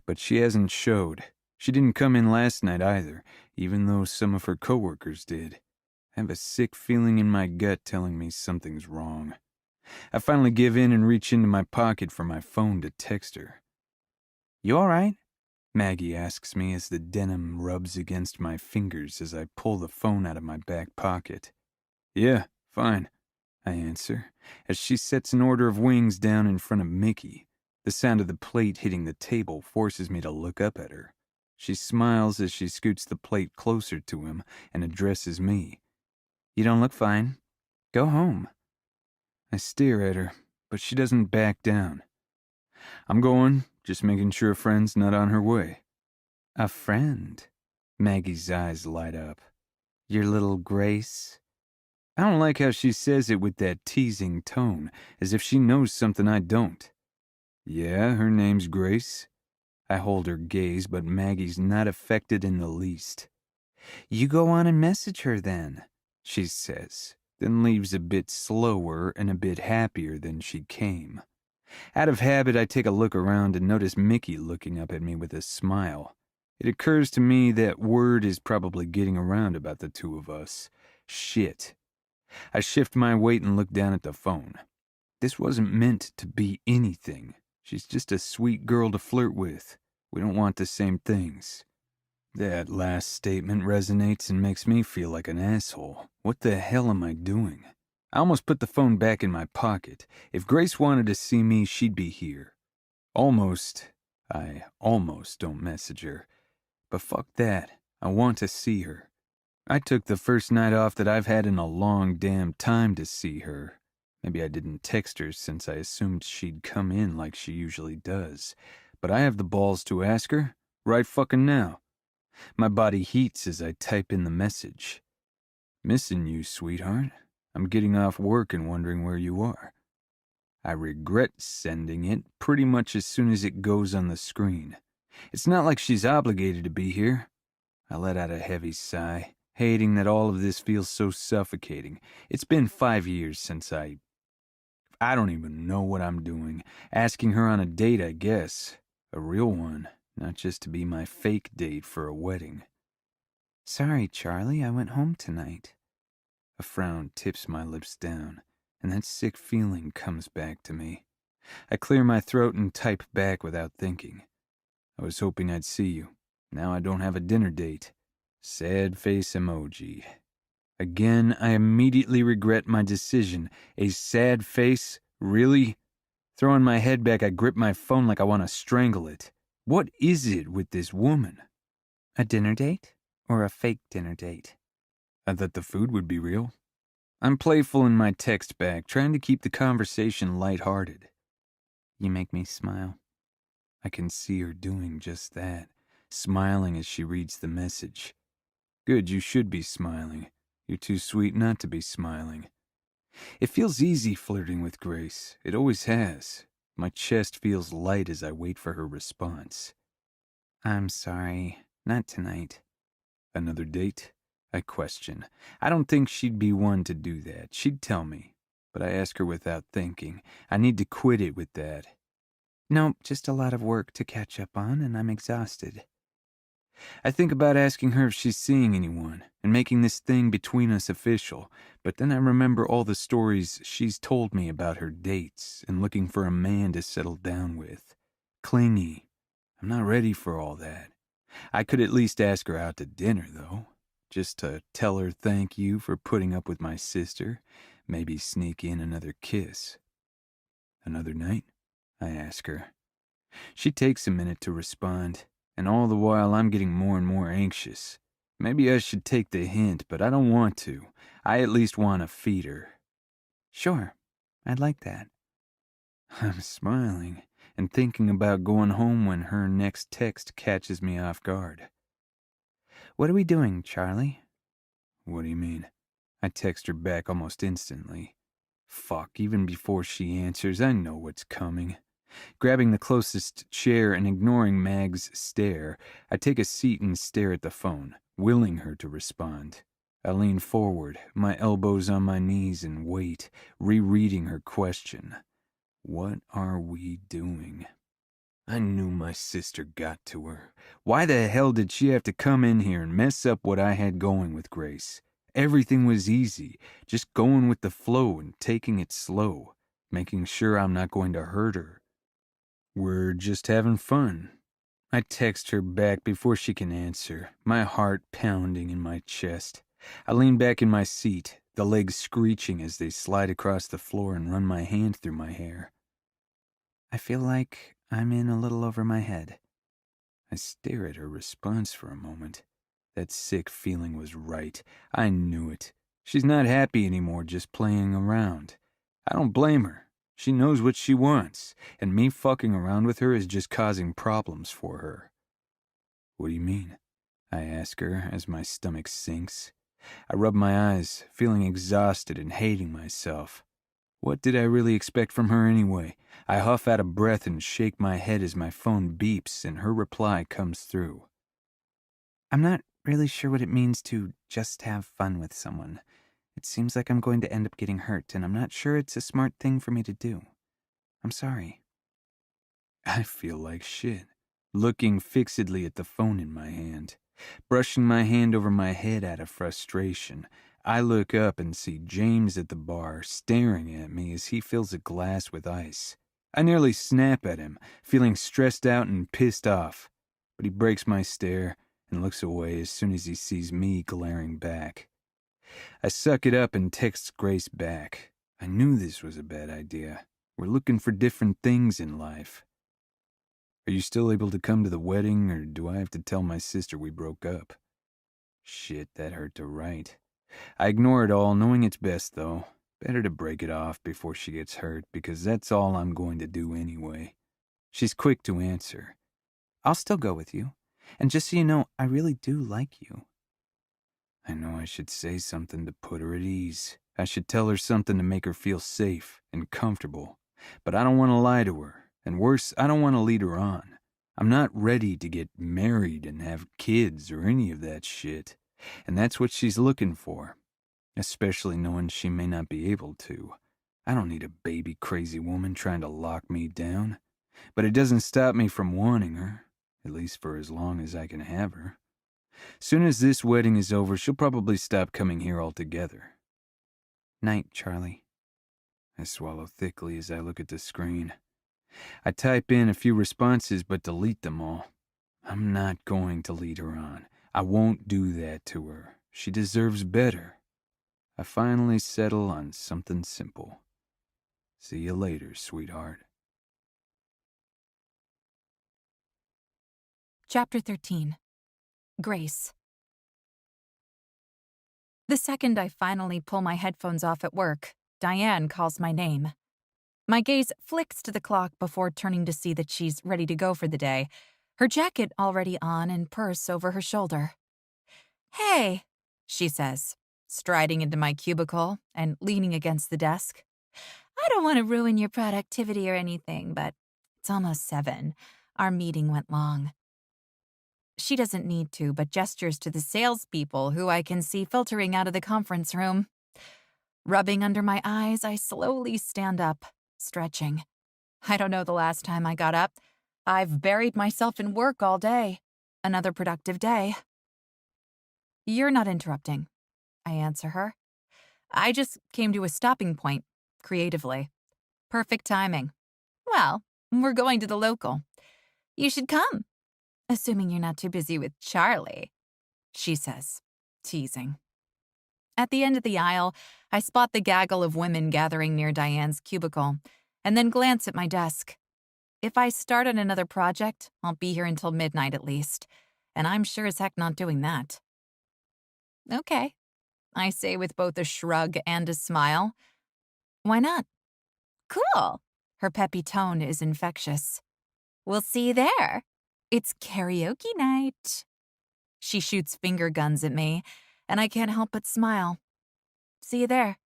But she hasn't showed. She didn't come in last night either, even though some of her coworkers did. I have a sick feeling in my gut telling me something's wrong. I finally give in and reach into my pocket for my phone to text her. "You all right?" Maggie asks me as the denim rubs against my fingers as I pull the phone out of my back pocket. "Yeah, fine," I answer, as she sets an order of wings down in front of Mickey. The sound of the plate hitting the table forces me to look up at her. She smiles as she scoots the plate closer to him and addresses me. "You don't look fine. Go home." I stare at her, but she doesn't back down. "I'm going, just making sure a friend's not on her way." "A friend?" Maggie's eyes light up. "Your little Grace?" I don't like how she says it with that teasing tone, as if she knows something I don't. "Yeah, her name's Grace." I hold her gaze, but Maggie's not affected in the least. "You go on and message her then," she says, then leaves a bit slower and a bit happier than she came. Out of habit, I take a look around and notice Mickey looking up at me with a smile. It occurs to me that word is probably getting around about the two of us. Shit. I shift my weight and look down at the phone. This wasn't meant to be anything. She's just a sweet girl to flirt with. We don't want the same things. That last statement resonates and makes me feel like an asshole. What the hell am I doing? I almost put the phone back in my pocket. If Grace wanted to see me, she'd be here. I almost don't message her. But fuck that. I want to see her. I took the first night off that I've had in a long damn time to see her. Maybe I didn't text her since I assumed she'd come in like she usually does. But I have the balls to ask her, right fucking now. My body heats as I type in the message. "Missing you, sweetheart. I'm getting off work and wondering where you are." I regret sending it pretty much as soon as it goes on the screen. It's not like she's obligated to be here. I let out a heavy sigh, hating that all of this feels so suffocating. It's been 5 years since I don't even know what I'm doing. Asking her on a date, I guess. A real one, not just to be my fake date for a wedding. "Sorry, Charlie, I went home tonight." A frown tips my lips down, and that sick feeling comes back to me. I clear my throat and type back without thinking. "I was hoping I'd see you. Now I don't have a dinner date." Sad face emoji. Again, I immediately regret my decision. A sad face? Really? Throwing my head back, I grip my phone like I want to strangle it. What is it with this woman? "A dinner date? Or a fake dinner date?" I thought the food would be real. I'm playful in my text back, trying to keep the conversation lighthearted. "You make me smile." I can see her doing just that, smiling as she reads the message. Good, you should be smiling. You're too sweet not to be smiling. It feels easy flirting with Grace. It always has. My chest feels light as I wait for her response. "I'm sorry, not tonight." "Another date?" I question. I don't think she'd be one to do that. She'd tell me. But I ask her without thinking. I need to quit it with that. "Nope, just a lot of work to catch up on, and I'm exhausted." I think about asking her if she's seeing anyone and making this thing between us official, but then I remember all the stories she's told me about her dates and looking for a man to settle down with. Clingy. I'm not ready for all that. I could at least ask her out to dinner, though. Just to tell her thank you for putting up with my sister. Maybe sneak in another kiss. "Another night?" I ask her. She takes a minute to respond, and all the while I'm getting more and more anxious. Maybe I should take the hint, but I don't want to. I at least want to feed her. "Sure, I'd like that." I'm smiling and thinking about going home when her next text catches me off guard. "What are we doing, Charlie?" "What do you mean?" I text her back almost instantly. Fuck, even before she answers, I know what's coming. Grabbing the closest chair and ignoring Mag's stare, I take a seat and stare at the phone, willing her to respond. I lean forward, my elbows on my knees, and wait, rereading her question. What are we doing? I knew my sister got to her. Why the hell did she have to come in here and mess up what I had going with Grace? Everything was easy, just going with the flow and taking it slow, making sure I'm not going to hurt her. We're just having fun. I text her back before she can answer, my heart pounding in my chest. I lean back in my seat, the legs screeching as they slide across the floor and run my hand through my hair. I feel like I'm in a little over my head. I stare at her response for a moment. That sick feeling was right. I knew it. She's not happy anymore, just playing around. I don't blame her. She knows what she wants, and me fucking around with her is just causing problems for her. What do you mean? I ask her as my stomach sinks. I rub my eyes, feeling exhausted and hating myself. What did I really expect from her anyway? I huff out of breath and shake my head as my phone beeps and her reply comes through. I'm not really sure what it means to just have fun with someone. It seems like I'm going to end up getting hurt, and I'm not sure it's a smart thing for me to do. I'm sorry. I feel like shit, looking fixedly at the phone in my hand. Brushing my hand over my head out of frustration, I look up and see James at the bar staring at me as he fills a glass with ice. I nearly snap at him, feeling stressed out and pissed off, but he breaks my stare and looks away as soon as he sees me glaring back. I suck it up and text Grace back. I knew this was a bad idea. We're looking for different things in life. Are you still able to come to the wedding, or do I have to tell my sister we broke up? Shit, that hurt to write. I ignore it all, knowing it's best, though. Better to break it off before she gets hurt, because that's all I'm going to do anyway. She's quick to answer. I'll still go with you. And just so you know, I really do like you. I know I should say something to put her at ease. I should tell her something to make her feel safe and comfortable. But I don't want to lie to her. And worse, I don't want to lead her on. I'm not ready to get married and have kids or any of that shit. And that's what she's looking for. Especially knowing she may not be able to. I don't need a baby-crazy woman trying to lock me down. But it doesn't stop me from wanting her. At least for as long as I can have her. Soon as this wedding is over, she'll probably stop coming here altogether. Night, Charlie. I swallow thickly as I look at the screen. I type in a few responses but delete them all. I'm not going to lead her on. I won't do that to her. She deserves better. I finally settle on something simple. See you later, sweetheart. Chapter 13. Grace. The second I finally pull my headphones off at work, Diane calls my name. My gaze flicks to the clock before turning to see that she's ready to go for the day, her jacket already on and purse over her shoulder. Hey, she says, striding into my cubicle and leaning against the desk. I don't want to ruin your productivity or anything, but it's almost 7. Our meeting went long. She doesn't need to, but gestures to the salespeople who I can see filtering out of the conference room. Rubbing under my eyes, I slowly stand up, stretching. I don't know the last time I got up. I've buried myself in work all day. Another productive day. You're not interrupting, I answer her. I just came to a stopping point, creatively. Perfect timing. Well, we're going to the local. You should come. Assuming you're not too busy with Charlie, she says, teasing. At the end of the aisle, I spot the gaggle of women gathering near Diane's cubicle, and then glance at my desk. If I start on another project, I'll be here until midnight at least, and I'm sure as heck not doing that. Okay, I say with both a shrug and a smile. Why not? Cool. Her peppy tone is infectious. We'll see you there. It's karaoke night. She shoots finger guns at me, and I can't help but smile. See you there.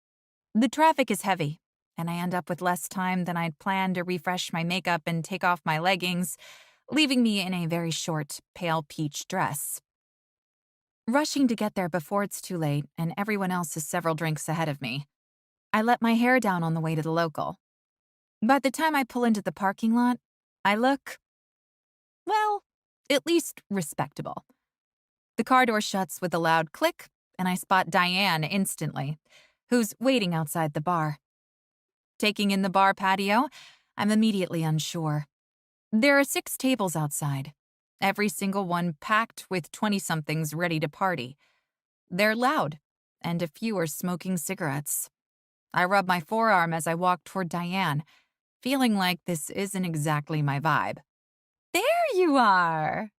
The traffic is heavy, and I end up with less time than I'd planned to refresh my makeup and take off my leggings, leaving me in a very short, pale peach dress. Rushing to get there before it's too late, and everyone else is several drinks ahead of me. I let my hair down on the way to the local. By the time I pull into the parking lot, I look Well, at least respectable. The car door shuts with a loud click, and I spot Diane instantly, who's waiting outside the bar. Taking in the bar patio, I'm immediately unsure. There are 6 tables outside, every single one packed with 20-somethings ready to party. They're loud, and a few are smoking cigarettes. I rub my forearm as I walk toward Diane, feeling like this isn't exactly my vibe. There you are!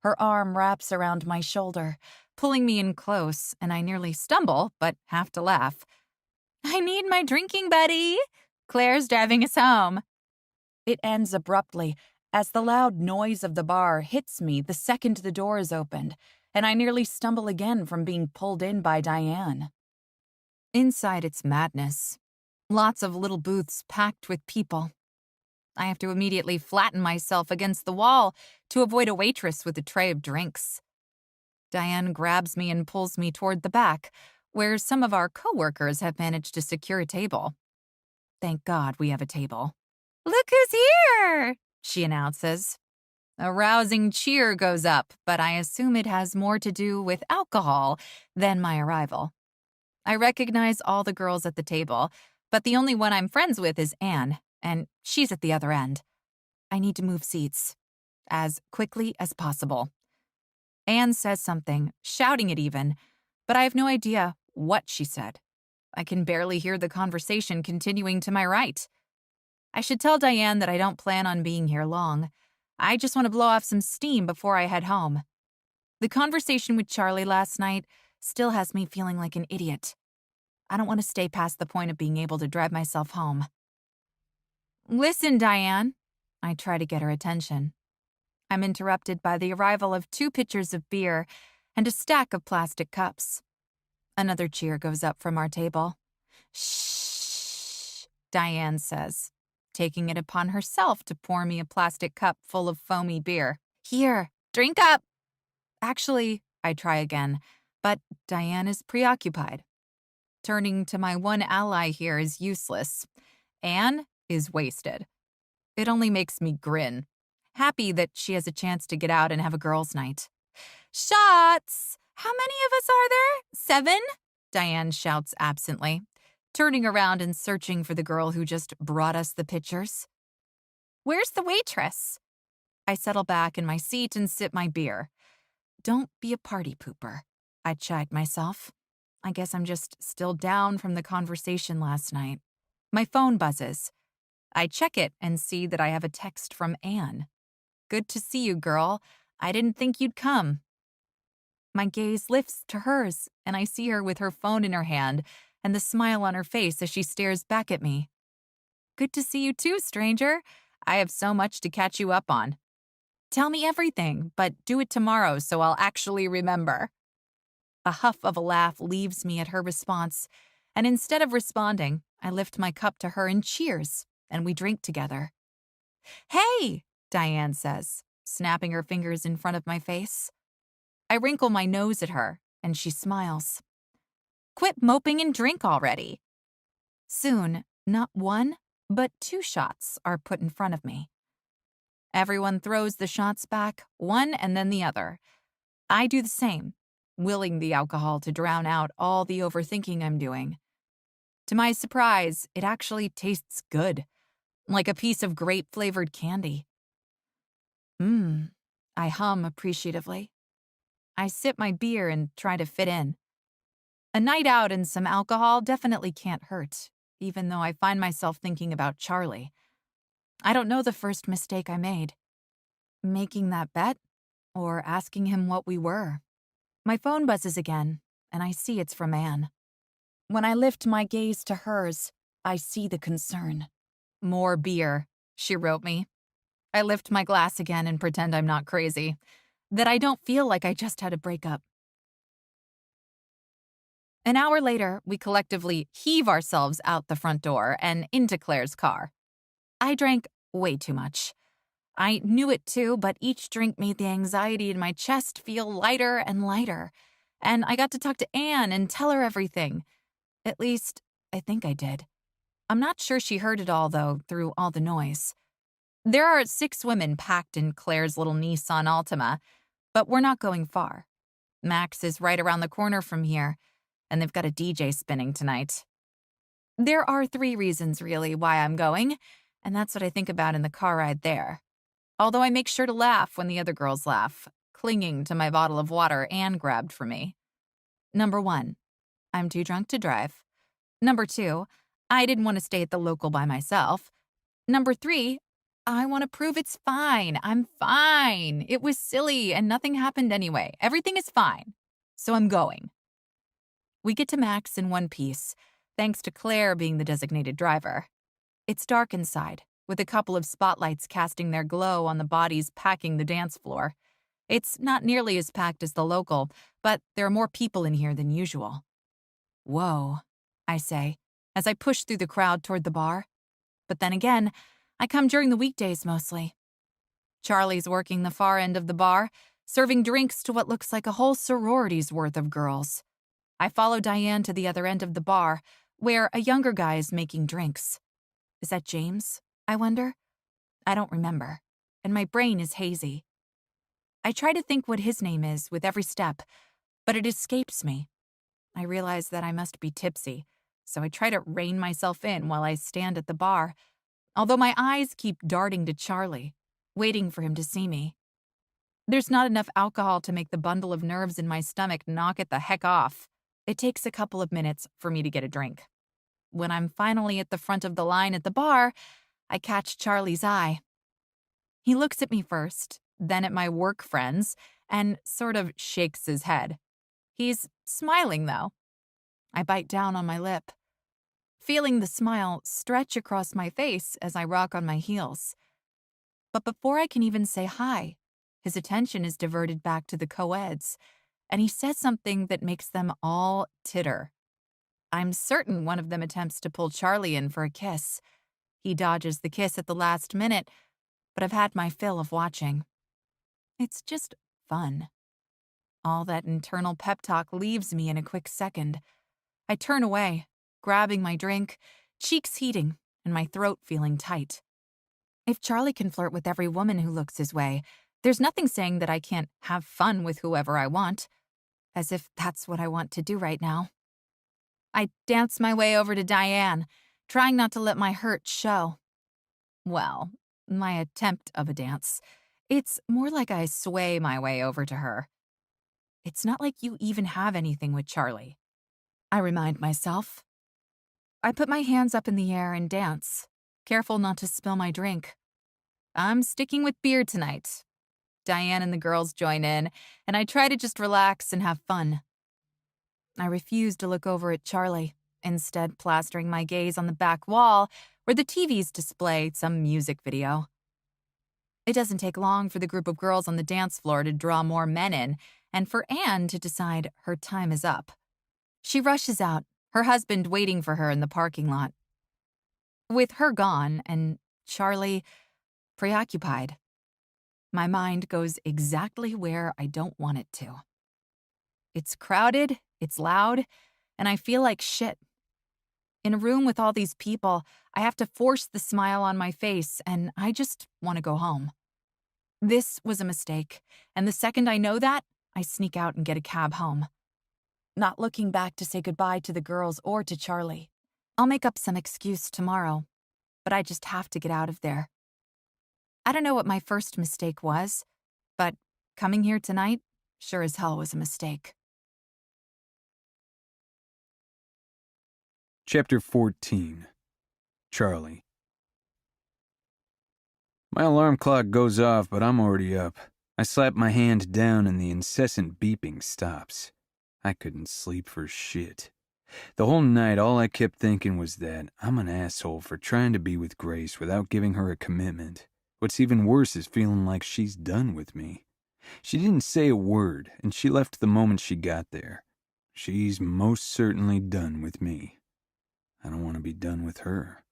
Her arm wraps around my shoulder, pulling me in close, and I nearly stumble, but have to laugh. I need my drinking buddy. Claire's driving us home. It ends abruptly, as the loud noise of the bar hits me the second the door is opened, and I nearly stumble again from being pulled in by Diane. Inside, it's madness. Lots of little booths packed with people. I have to immediately flatten myself against the wall to avoid a waitress with a tray of drinks. Diane grabs me and pulls me toward the back, where some of our coworkers have managed to secure a table. Thank God we have a table. Look who's here, she announces. A rousing cheer goes up, but I assume it has more to do with alcohol than my arrival. I recognize all the girls at the table, but the only one I'm friends with is Anne, and she's at the other end. I need to move seats as quickly as possible. Anne says something, shouting it even, but I have no idea what she said. I can barely hear the conversation continuing to my right. I should tell Diane that I don't plan on being here long. I just want to blow off some steam before I head home. The conversation with Charlie last night still has me feeling like an idiot. I don't want to stay past the point of being able to drive myself home. Listen, Diane. I try to get her attention. I'm interrupted by the arrival of 2 pitchers of beer and a stack of plastic cups. Another cheer goes up from our table. Shh, Diane says, taking it upon herself to pour me a plastic cup full of foamy beer. Here, drink up. Actually, I try again, but Diane is preoccupied. Turning to my one ally here is useless. Anne is wasted. It only makes me grin, happy that she has a chance to get out and have a girls' night. Shots! How many of us are there? 7? Diane shouts absently, turning around and searching for the girl who just brought us the pitchers. Where's the waitress? I settle back in my seat and sip my beer. Don't be a party pooper, I chide myself. I guess I'm just still down from the conversation last night. My phone buzzes. I check it and see that I have a text from Anne. Good to see you, girl. I didn't think you'd come. My gaze lifts to hers, and I see her with her phone in her hand and the smile on her face as she stares back at me. Good to see you too, stranger. I have so much to catch you up on. Tell me everything, but do it tomorrow so I'll actually remember. A huff of a laugh leaves me at her response, and instead of responding, I lift my cup to her and cheers, and we drink together. Hey, Diane says, snapping her fingers in front of my face. I wrinkle my nose at her, and she smiles. Quit moping and drink already. Soon, not 1, but 2 shots are put in front of me. Everyone throws the shots back, one and then the other. I do the same, willing the alcohol to drown out all the overthinking I'm doing. To my surprise, it actually tastes good, like a piece of grape-flavored candy. I hum appreciatively. I sip my beer and try to fit in. A night out and some alcohol definitely can't hurt, even though I find myself thinking about Charlie. I don't know the first mistake I made. Making that bet, or asking him what we were. My phone buzzes again, and I see it's from Anne. When I lift my gaze to hers, I see the concern. More beer, she wrote me. I lift my glass again and pretend I'm not crazy, that I don't feel like I just had a breakup. An hour later, we collectively heave ourselves out the front door and into Claire's car. I drank way too much. I knew it too, but each drink made the anxiety in my chest feel lighter and lighter. And I got to talk to Anne and tell her everything. At least, I think I did. I'm not sure she heard it all, though, through all the noise. There are 6 women packed in Claire's little Nissan Altima, but we're not going far. Max is right around the corner from here, and they've got a DJ spinning tonight. There are 3 reasons, really, why I'm going, and that's what I think about in the car ride there. Although I make sure to laugh when the other girls laugh, clinging to my bottle of water Anne grabbed for me. Number 1, I'm too drunk to drive. Number 2, I didn't want to stay at the local by myself. Number 3, I want to prove it's fine. I'm fine. It was silly and nothing happened anyway. Everything is fine. So I'm going. We get to Max in one piece, thanks to Claire being the designated driver. It's dark inside, with a couple of spotlights casting their glow on the bodies packing the dance floor. It's not nearly as packed as the local, but there are more people in here than usual. Whoa, I say, as I push through the crowd toward the bar. But then again, I come during the weekdays mostly. Charlie's working the far end of the bar, serving drinks to what looks like a whole sorority's worth of girls. I follow Diane to the other end of the bar, where a younger guy is making drinks. Is that James, I wonder? I don't remember, and my brain is hazy. I try to think what his name is with every step, but it escapes me. I realize that I must be tipsy, so I try to rein myself in while I stand at the bar, although my eyes keep darting to Charlie, waiting for him to see me. There's not enough alcohol to make the bundle of nerves in my stomach knock it the heck off. It takes a couple of minutes for me to get a drink. When I'm finally at the front of the line at the bar, I catch Charlie's eye. He looks at me first, then at my work friends, and sort of shakes his head. He's smiling, though. I bite down on my lip, feeling the smile stretch across my face as I rock on my heels. But before I can even say hi, his attention is diverted back to the co-eds, and he says something that makes them all titter. I'm certain one of them attempts to pull Charlie in for a kiss. He dodges the kiss at the last minute, but I've had my fill of watching. It's just fun. All that internal pep talk leaves me in a quick second. I turn away, grabbing my drink, cheeks heating, and my throat feeling tight. If Charlie can flirt with every woman who looks his way, there's nothing saying that I can't have fun with whoever I want. As if that's what I want to do right now. I dance my way over to Diane, trying not to let my hurt show. Well, my attempt of a dance. It's more like I sway my way over to her. It's not like you even have anything with Charlie, I remind myself. I put my hands up in the air and dance, careful not to spill my drink. I'm sticking with beer tonight. Diane and the girls join in, and I try to just relax and have fun. I refuse to look over at Charlie, instead plastering my gaze on the back wall where the TVs display some music video. It doesn't take long for the group of girls on the dance floor to draw more men in, and for Anne to decide her time is up. She rushes out, her husband waiting for her in the parking lot. With her gone and Charlie preoccupied, my mind goes exactly where I don't want it to. It's crowded, it's loud, and I feel like shit. In a room with all these people, I have to force the smile on my face, and I just want to go home. This was a mistake, and the second I know that, I sneak out and get a cab home. Not looking back to say goodbye to the girls or to Charlie. I'll make up some excuse tomorrow, but I just have to get out of there. I don't know what my first mistake was, but coming here tonight sure as hell was a mistake. Chapter 14. Charlie. My alarm clock goes off, but I'm already up. I slap my hand down and the incessant beeping stops. I couldn't sleep for shit. The whole night, all I kept thinking was that I'm an asshole for trying to be with Grace without giving her a commitment. What's even worse is feeling like she's done with me. She didn't say a word, and she left the moment she got there. She's most certainly done with me. I don't want to be done with her.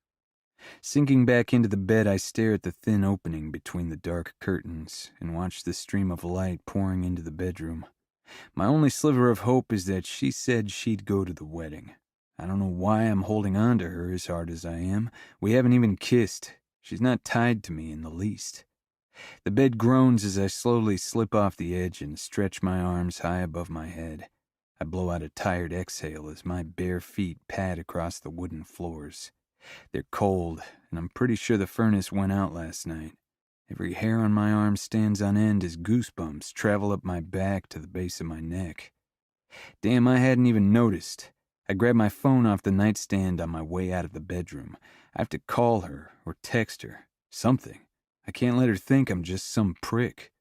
Sinking back into the bed, I stare at the thin opening between the dark curtains and watch the stream of light pouring into the bedroom. My only sliver of hope is that she said she'd go to the wedding. I don't know why I'm holding on to her as hard as I am. We haven't even kissed, She's not tied to me in the least. The bed groans as I slowly slip off the edge and stretch my arms high above my head. I blow out a tired exhale as my bare feet pad across the wooden floors. They're cold, and I'm pretty sure the furnace went out last night. Every hair on my arm stands on end as goosebumps travel up my back to the base of my neck. Damn, I hadn't even noticed. I grab my phone off the nightstand on my way out of the bedroom. I have to call her or text her. Something. I can't let her think I'm just some prick.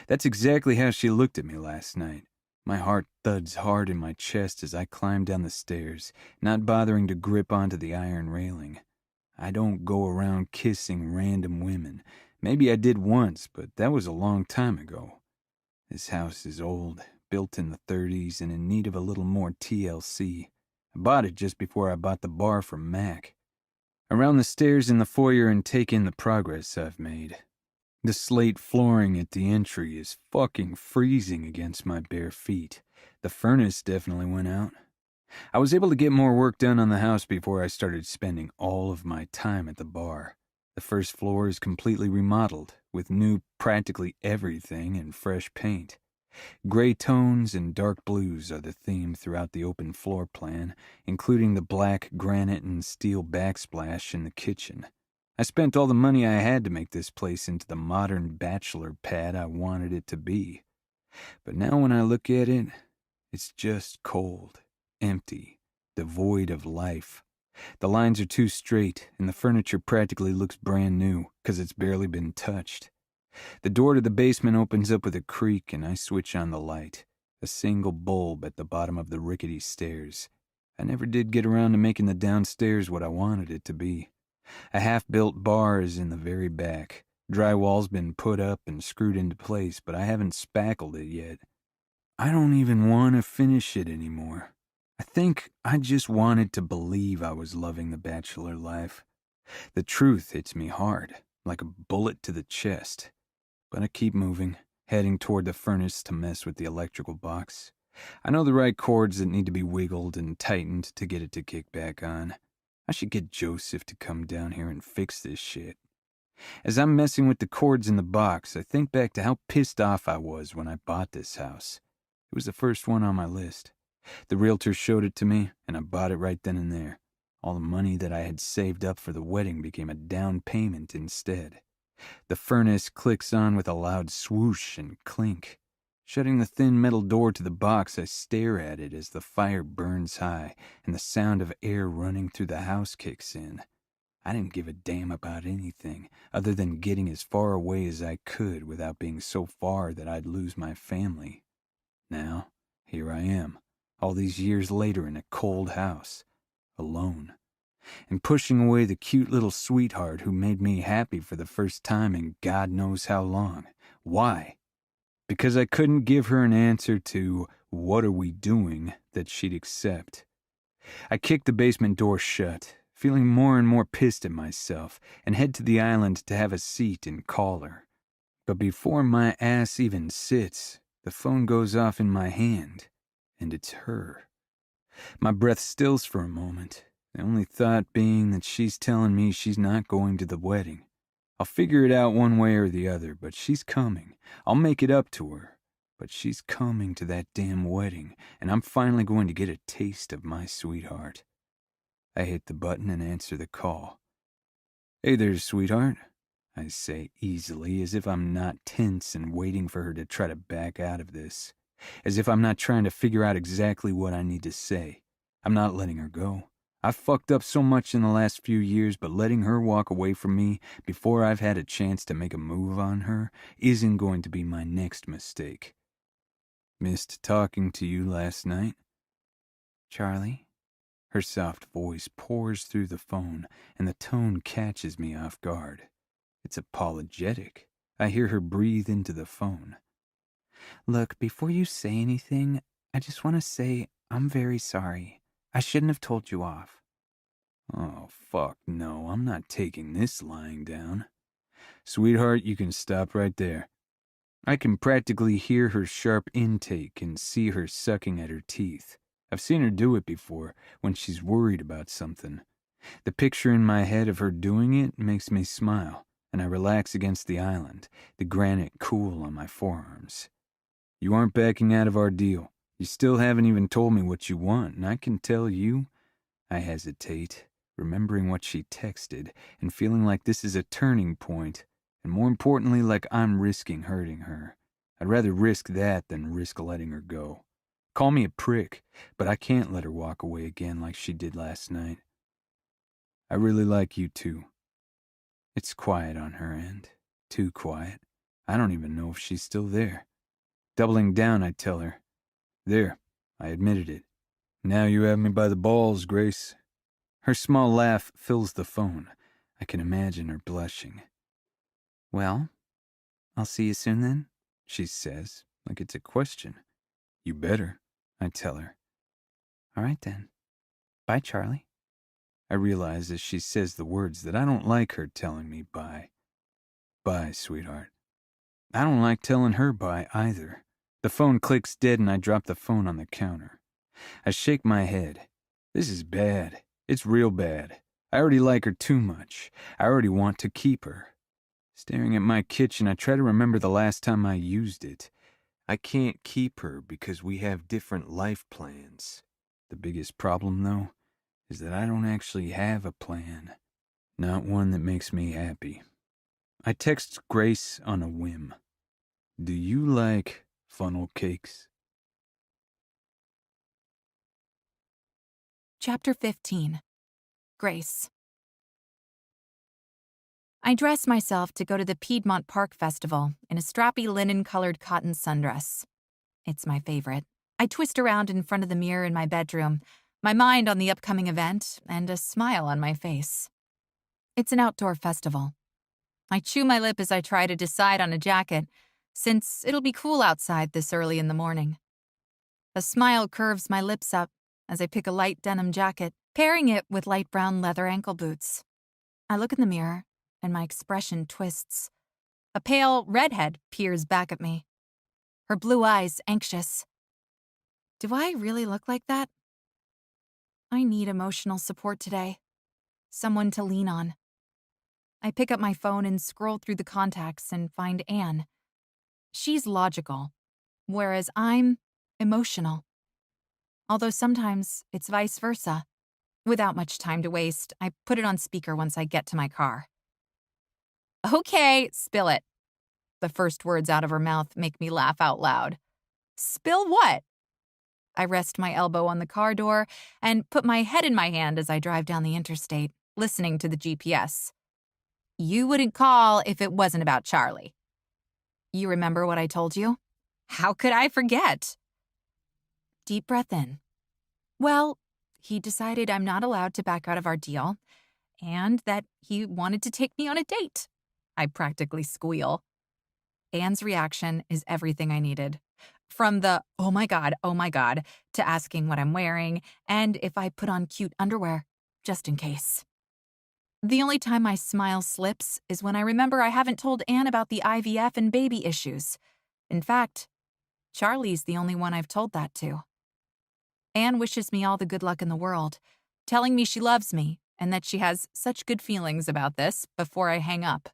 That's exactly how she looked at me last night. My heart thuds hard in my chest as I climb down the stairs, not bothering to grip onto the iron railing. I don't go around kissing random women. Maybe I did once, but that was a long time ago. This house is old, built in the 30s and in need of a little more TLC. I bought it just before I bought the bar from Mac. Around the stairs in the foyer and take in the progress I've made. The slate flooring at the entry is fucking freezing against my bare feet. The furnace definitely went out. I was able to get more work done on the house before I started spending all of my time at the bar. The first floor is completely remodeled, with new practically everything and fresh paint. Gray tones and dark blues are the theme throughout the open floor plan, including the black granite and steel backsplash in the kitchen. I spent all the money I had to make this place into the modern bachelor pad I wanted it to be. But now when I look at it, it's just cold, empty, devoid of life. The lines are too straight, and the furniture practically looks brand new, 'cause it's barely been touched. The door to the basement opens up with a creak, and I switch on the light, a single bulb at the bottom of the rickety stairs. I never did get around to making the downstairs what I wanted it to be. A half-built bar is in the very back. Drywall's been put up and screwed into place, but I haven't spackled it yet. I don't even want to finish it anymore. I think I just wanted to believe I was loving the bachelor life. The truth hits me hard, like a bullet to the chest. But I keep moving, heading toward the furnace to mess with the electrical box. I know the right chords that need to be wiggled and tightened to get it to kick back on. I should get Joseph to come down here and fix this shit. As I'm messing with the cords in the box, I think back to how pissed off I was when I bought this house. It was the first one on my list. The realtor showed it to me, and I bought it right then and there. All the money that I had saved up for the wedding became a down payment instead. The furnace clicks on with a loud swoosh and clink. Shutting the thin metal door to the box, I stare at it as the fire burns high and the sound of air running through the house kicks in. I didn't give a damn about anything other than getting as far away as I could without being so far that I'd lose my family. Now, here I am, all these years later in a cold house, alone, and pushing away the cute little sweetheart who made me happy for the first time in God knows how long. Why? Because I couldn't give her an answer to "what are we doing" that she'd accept. I kicked the basement door shut, feeling more and more pissed at myself, and head to the island to have a seat and call her. But before my ass even sits, the phone goes off in my hand, and it's her. My breath stills for a moment, the only thought being that she's telling me she's not going to the wedding. I'll figure it out one way or the other, but she's coming. I'll make it up to her. But she's coming to that damn wedding, and I'm finally going to get a taste of my sweetheart. I hit the button and answer the call. "Hey there, sweetheart," I say easily, as if I'm not tense and waiting for her to try to back out of this. As if I'm not trying to figure out exactly what I need to say. I'm not letting her go. I've fucked up so much in the last few years, but letting her walk away from me before I've had a chance to make a move on her isn't going to be my next mistake. "Missed talking to you last night." "Charlie?" Her soft voice pours through the phone, and the tone catches me off guard. It's apologetic. I hear her breathe into the phone. "Look, before you say anything, I just want to say I'm very sorry. I shouldn't have told you off." Oh, fuck no, I'm not taking this lying down. "Sweetheart, you can stop right there." I can practically hear her sharp intake and see her sucking at her teeth. I've seen her do it before, when she's worried about something. The picture in my head of her doing it makes me smile, and I relax against the island, the granite cool on my forearms. You aren't backing out of our deal. You still haven't even told me what you want, and I can tell you, I hesitate, remembering what she texted, and feeling like this is a turning point, and more importantly, like I'm risking hurting her. I'd rather risk that than risk letting her go. Call me a prick, but I can't let her walk away again like she did last night. I really like you too. It's quiet on her end. Too quiet. I don't even know if she's still there. Doubling down, I tell her, "There, I admitted it. Now you have me by the balls, Grace." Her small laugh fills the phone. I can imagine her blushing. "Well, I'll see you soon then," she says, like it's a question. "You better," I tell her. "All right then. Bye, Charlie." I realize as she says the words that I don't like her telling me bye. Bye, sweetheart. I don't like telling her bye either. The phone clicks dead and I drop the phone on the counter. I shake my head. This is bad. It's real bad. I already like her too much. I already want to keep her. Staring at my kitchen, I try to remember the last time I used it. I can't keep her because we have different life plans. The biggest problem, though, is that I don't actually have a plan. Not one that makes me happy. I text Grace on a whim. "Do you like funnel cakes?" Chapter 15. Grace. I dress myself to go to the Piedmont Park Festival in a strappy linen-colored cotton sundress. It's my favorite. I twist around in front of the mirror in my bedroom, my mind on the upcoming event and a smile on my face. It's an outdoor festival. I chew my lip as I try to decide on a jacket, since it'll be cool outside this early in the morning. A smile curves my lips up as I pick a light denim jacket, pairing it with light brown leather ankle boots. I look in the mirror, and my expression twists. A pale redhead peers back at me, her blue eyes anxious. Do I really look like that? I need emotional support today. Someone to lean on. I pick up my phone and scroll through the contacts and find Anne. She's logical, whereas I'm emotional. Although sometimes it's vice versa. Without much time to waste, I put it on speaker once I get to my car. "Okay, spill it." The first words out of her mouth make me laugh out loud. "Spill what?" I rest my elbow on the car door and put my head in my hand as I drive down the interstate, listening to the GPS. "You wouldn't call if it wasn't about Charlie." "You remember what I told you?" "How could I forget?" Deep breath in. "Well, he decided I'm not allowed to back out of our deal, and that he wanted to take me on a date." I practically squeal. Anne's reaction is everything I needed. From the oh my God," to asking what I'm wearing and if I put on cute underwear, just in case. The only time my smile slips is when I remember I haven't told Anne about the IVF and baby issues. In fact, Charlie's the only one I've told that to. Anne wishes me all the good luck in the world, telling me she loves me and that she has such good feelings about this before I hang up.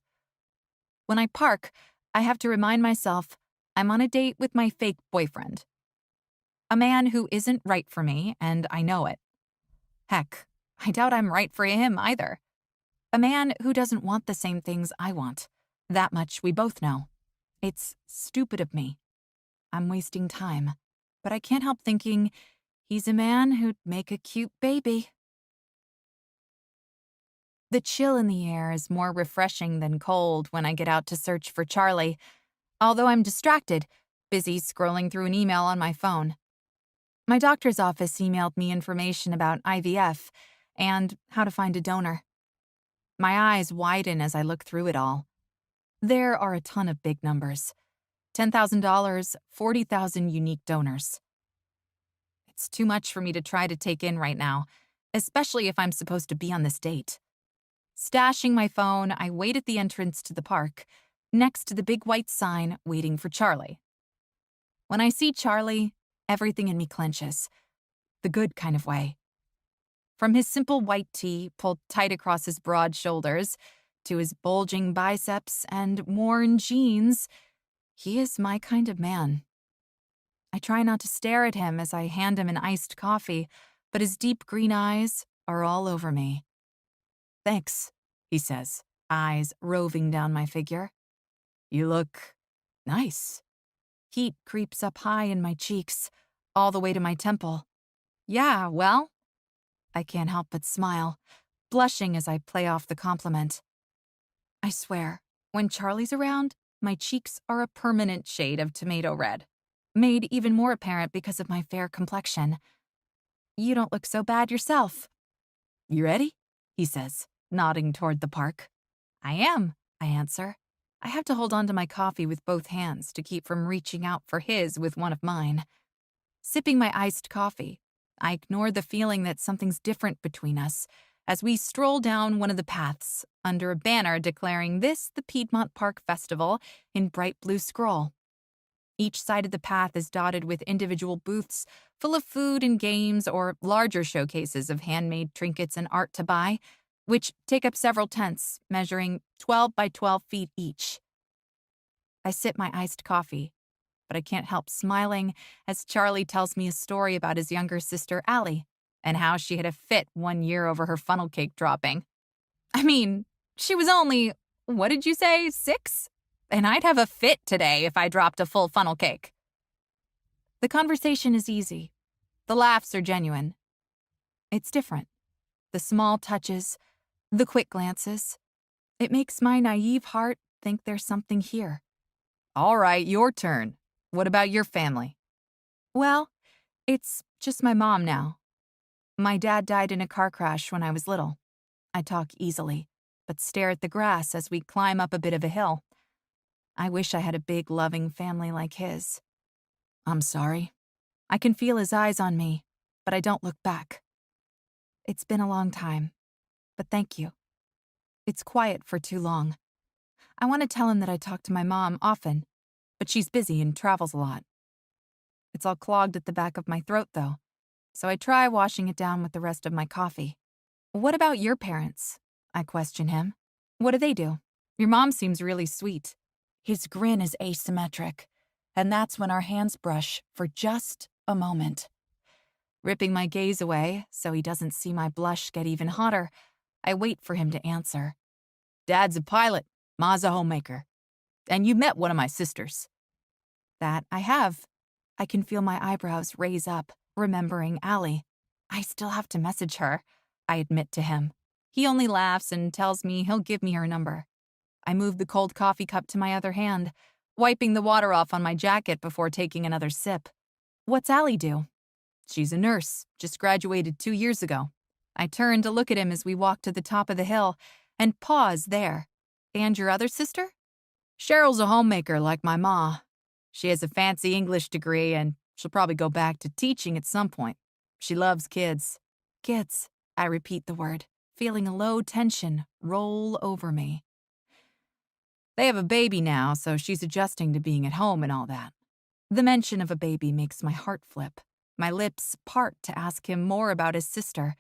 When I park, I have to remind myself I'm on a date with my fake boyfriend. A man who isn't right for me, and I know it. Heck, I doubt I'm right for him either. A man who doesn't want the same things I want. That much we both know. It's stupid of me. I'm wasting time. But I can't help thinking he's a man who'd make a cute baby. The chill in the air is more refreshing than cold when I get out to search for Charlie, although I'm distracted, busy scrolling through an email on my phone. My doctor's office emailed me information about IVF and how to find a donor. My eyes widen as I look through it all. There are a ton of big numbers. $10,000, 40,000 unique donors. It's too much for me to try to take in right now, especially if I'm supposed to be on this date. Stashing my phone, I wait at the entrance to the park, next to the big white sign waiting for Charlie. When I see Charlie, everything in me clenches. The good kind of way. From his simple white tee pulled tight across his broad shoulders to his bulging biceps and worn jeans, he is my kind of man. I try not to stare at him as I hand him an iced coffee, but his deep green eyes are all over me. "Thanks," he says, eyes roving down my figure. "You look nice." Heat creeps up high in my cheeks, all the way to my temple. "Yeah, well," I can't help but smile, blushing as I play off the compliment. I swear, when Charlie's around, my cheeks are a permanent shade of tomato red, made even more apparent because of my fair complexion. "You don't look so bad yourself." "You ready?" he says, nodding toward the park. "I am," I answer. I have to hold on to my coffee with both hands to keep from reaching out for his with one of mine. Sipping my iced coffee, I ignore the feeling that something's different between us as we stroll down one of the paths under a banner declaring this the Piedmont Park Festival in bright blue scroll. Each side of the path is dotted with individual booths full of food and games or larger showcases of handmade trinkets and art to buy, which take up several tents measuring 12 by 12 feet each. I sip my iced coffee, but I can't help smiling as Charlie tells me a story about his younger sister, Allie, and how she had a fit one year over her funnel cake dropping. I mean, she was only, what did you say, 6? And I'd have a fit today if I dropped a full funnel cake. The conversation is easy. The laughs are genuine. It's different. The small touches, the quick glances. It makes my naive heart think there's something here. "All right, your turn. What about your family?" "Well, it's just my mom now. My dad died in a car crash when I was little." I talk easily, but stare at the grass as we climb up a bit of a hill. I wish I had a big, loving family like his. "I'm sorry." I can feel his eyes on me, but I don't look back. "It's been a long time, but thank you. It's quiet for too long." I want to tell him that I talk to my mom often, but she's busy and travels a lot. It's all clogged at the back of my throat, though, so I try washing it down with the rest of my coffee. "What about your parents?" I question him. "What do they do? Your mom seems really sweet." His grin is asymmetric, and that's when our hands brush for just a moment. Ripping my gaze away so he doesn't see my blush get even hotter, I wait for him to answer. "Dad's a pilot, Ma's a homemaker. And you met one of my sisters." "That I have." I can feel my eyebrows raise up, remembering Allie. "I still have to message her," I admit to him. He only laughs and tells me he'll give me her number. I move the cold coffee cup to my other hand, wiping the water off on my jacket before taking another sip. "What's Allie do?" "She's a nurse, just graduated 2 years ago." I turn to look at him as we walk to the top of the hill, and pause there. "And your other sister?" "Cheryl's a homemaker like my ma. She has a fancy English degree, and she'll probably go back to teaching at some point. She loves kids." "Kids," I repeat the word, feeling a low tension roll over me. "They have a baby now, so she's adjusting to being at home and all that." The mention of a baby makes my heart flip. My lips part to ask him more about his sister,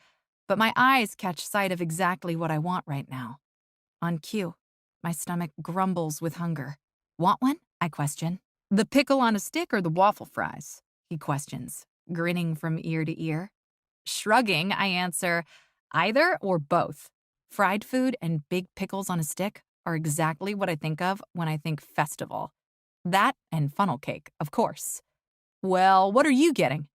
but my eyes catch sight of exactly what I want right now. On cue, my stomach grumbles with hunger. "Want one?" I question. "The pickle on a stick or the waffle fries?" he questions, grinning from ear to ear. Shrugging, I answer, "Either or both. Fried food and big pickles on a stick are exactly what I think of when I think festival. That and funnel cake, of course." "Well, what are you getting?"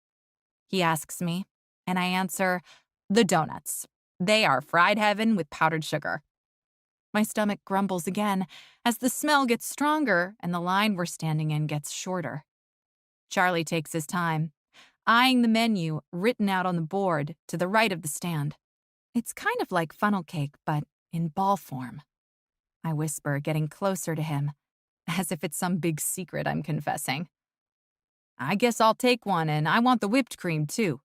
he asks me, and I answer, "The donuts. They are fried heaven with powdered sugar." My stomach grumbles again as the smell gets stronger and the line we're standing in gets shorter. Charlie takes his time, eyeing the menu written out on the board to the right of the stand. It's kind of like funnel cake, but in ball form. I whisper, getting closer to him, as if it's some big secret I'm confessing. "I guess I'll take one, and I want the whipped cream, too."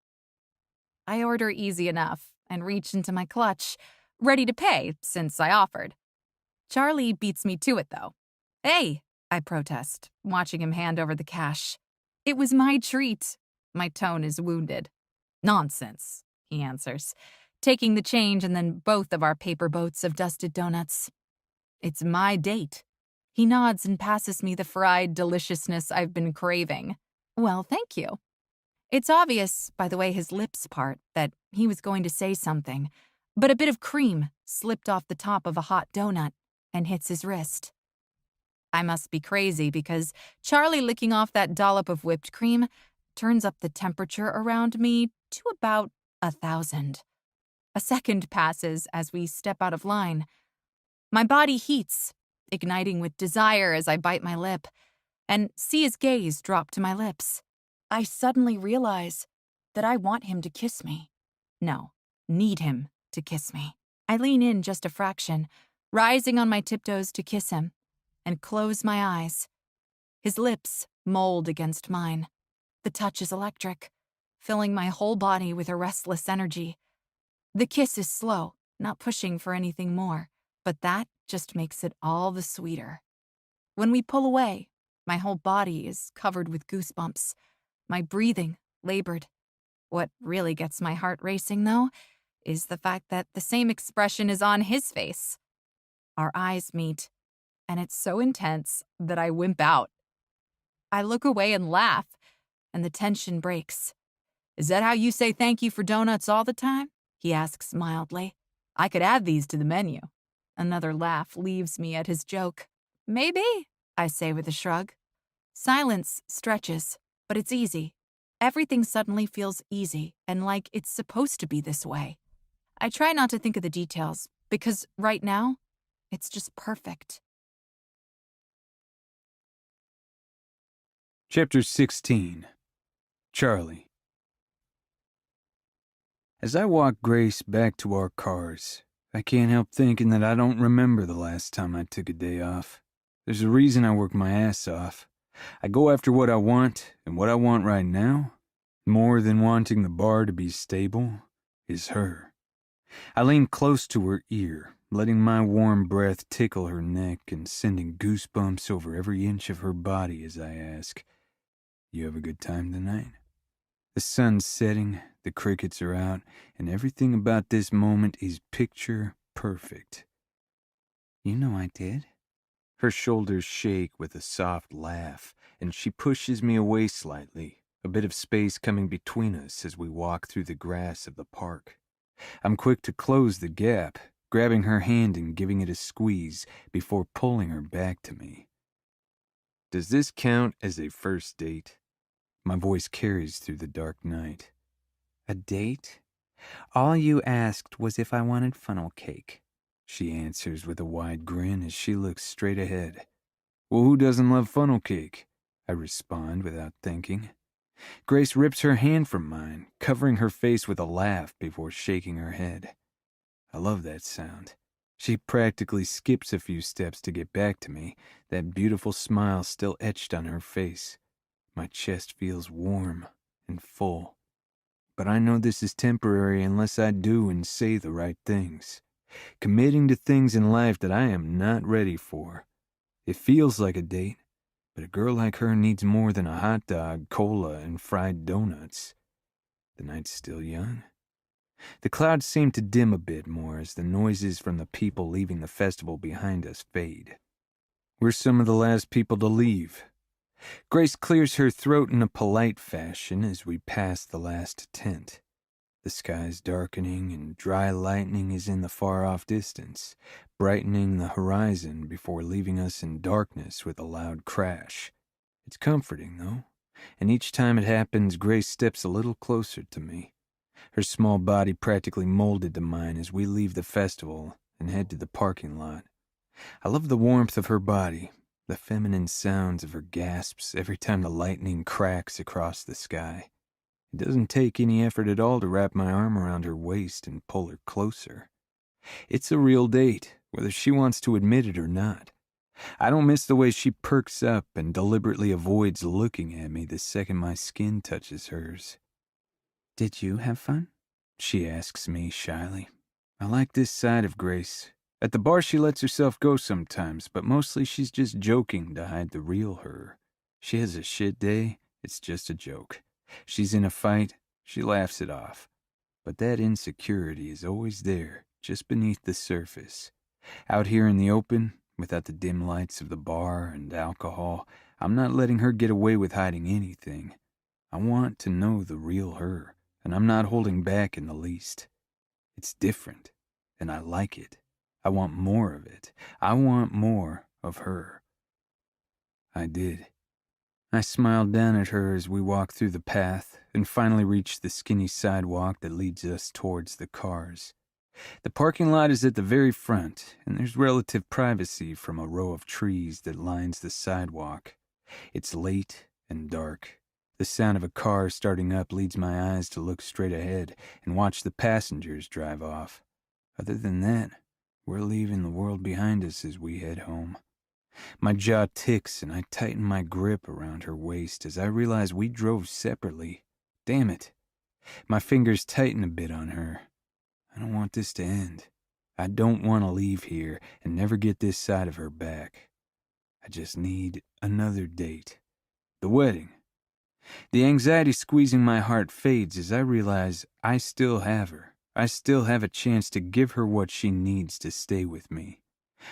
I order easy enough and reach into my clutch, ready to pay since I offered. Charlie beats me to it, though. "Hey," I protest, watching him hand over the cash. "It was my treat." My tone is wounded. "Nonsense," he answers, taking the change and then both of our paper boats of dusted donuts. It's my date. He nods and passes me the fried deliciousness I've been craving. Well, thank you. It's obvious, by the way his lips part, that he was going to say something, but a bit of cream slipped off the top of a hot donut and hits his wrist. I must be crazy because Charlie licking off that dollop of whipped cream turns up the temperature around me to about 1,000. A second passes as we step out of line. My body heats, igniting with desire as I bite my lip, and see his gaze drop to my lips. I suddenly realize that I want him to kiss me. No, need him to kiss me. I lean in just a fraction, rising on my tiptoes to kiss him, and close my eyes. His lips mold against mine. The touch is electric, filling my whole body with a restless energy. The kiss is slow, not pushing for anything more, but that just makes it all the sweeter. When we pull away, my whole body is covered with goosebumps, my breathing labored. What really gets my heart racing, though, is the fact that the same expression is on his face. Our eyes meet, and it's so intense that I wimp out. I look away and laugh, and the tension breaks. "Is that how you say thank you for donuts all the time?" he asks mildly. "I could add these to the menu." Another laugh leaves me at his joke. "Maybe," I say with a shrug. Silence stretches, but it's easy. Everything suddenly feels easy and like it's supposed to be this way. I try not to think of the details, because right now, it's just perfect. Chapter 16. Charlie. As I walk Grace back to our cars, I can't help thinking that I don't remember the last time I took a day off. There's a reason I work my ass off. I go after what I want, and what I want right now, more than wanting the bar to be stable, is her. I lean close to her ear, letting my warm breath tickle her neck and sending goosebumps over every inch of her body as I ask, "You have a good time tonight?" The sun's setting, the crickets are out, and everything about this moment is picture perfect. "You know I did." Her shoulders shake with a soft laugh, and she pushes me away slightly, a bit of space coming between us as we walk through the grass of the park. I'm quick to close the gap, grabbing her hand and giving it a squeeze before pulling her back to me. "Does this count as a first date?" My voice carries through the dark night. "A date? All you asked was if I wanted funnel cake," she answers with a wide grin as she looks straight ahead. "Well, who doesn't love funnel cake?" I respond without thinking. Grace rips her hand from mine, covering her face with a laugh before shaking her head. I love that sound. She practically skips a few steps to get back to me, that beautiful smile still etched on her face. My chest feels warm and full. But I know this is temporary unless I do and say the right things. Committing to things in life that I am not ready for. It feels like a date, but a girl like her needs more than a hot dog, cola, and fried donuts. The night's still young. The clouds seem to dim a bit more as the noises from the people leaving the festival behind us fade. We're some of the last people to leave. Grace clears her throat in a polite fashion as we pass the last tent. The sky's darkening and dry lightning is in the far-off distance, brightening the horizon before leaving us in darkness with a loud crash. It's comforting, though, and each time it happens, Grace steps a little closer to me. Her small body practically molded to mine as we leave the festival and head to the parking lot. I love the warmth of her body, the feminine sounds of her gasps every time the lightning cracks across the sky. It doesn't take any effort at all to wrap my arm around her waist and pull her closer. It's a real date, whether she wants to admit it or not. I don't miss the way she perks up and deliberately avoids looking at me the second my skin touches hers. "Did you have fun?" she asks me shyly. I like this side of Grace. At the bar she lets herself go sometimes, but mostly she's just joking to hide the real her. She has a shit day, it's just a joke. She's in a fight, she laughs it off. But that insecurity is always there, just beneath the surface. Out here in the open, without the dim lights of the bar and alcohol, I'm not letting her get away with hiding anything. I want to know the real her, and I'm not holding back in the least. It's different, and I like it. I want more of it. I want more of her. I did. I smiled down at her as we walked through the path and finally reached the skinny sidewalk that leads us towards the cars. The parking lot is at the very front, and there's relative privacy from a row of trees that lines the sidewalk. It's late and dark. The sound of a car starting up leads my eyes to look straight ahead and watch the passengers drive off. Other than that, we're leaving the world behind us as we head home. My jaw ticks and I tighten my grip around her waist as I realize we drove separately. Damn it. My fingers tighten a bit on her. I don't want this to end. I don't want to leave here and never get this side of her back. I just need another date. The wedding. The anxiety squeezing my heart fades as I realize I still have her. I still have a chance to give her what she needs to stay with me.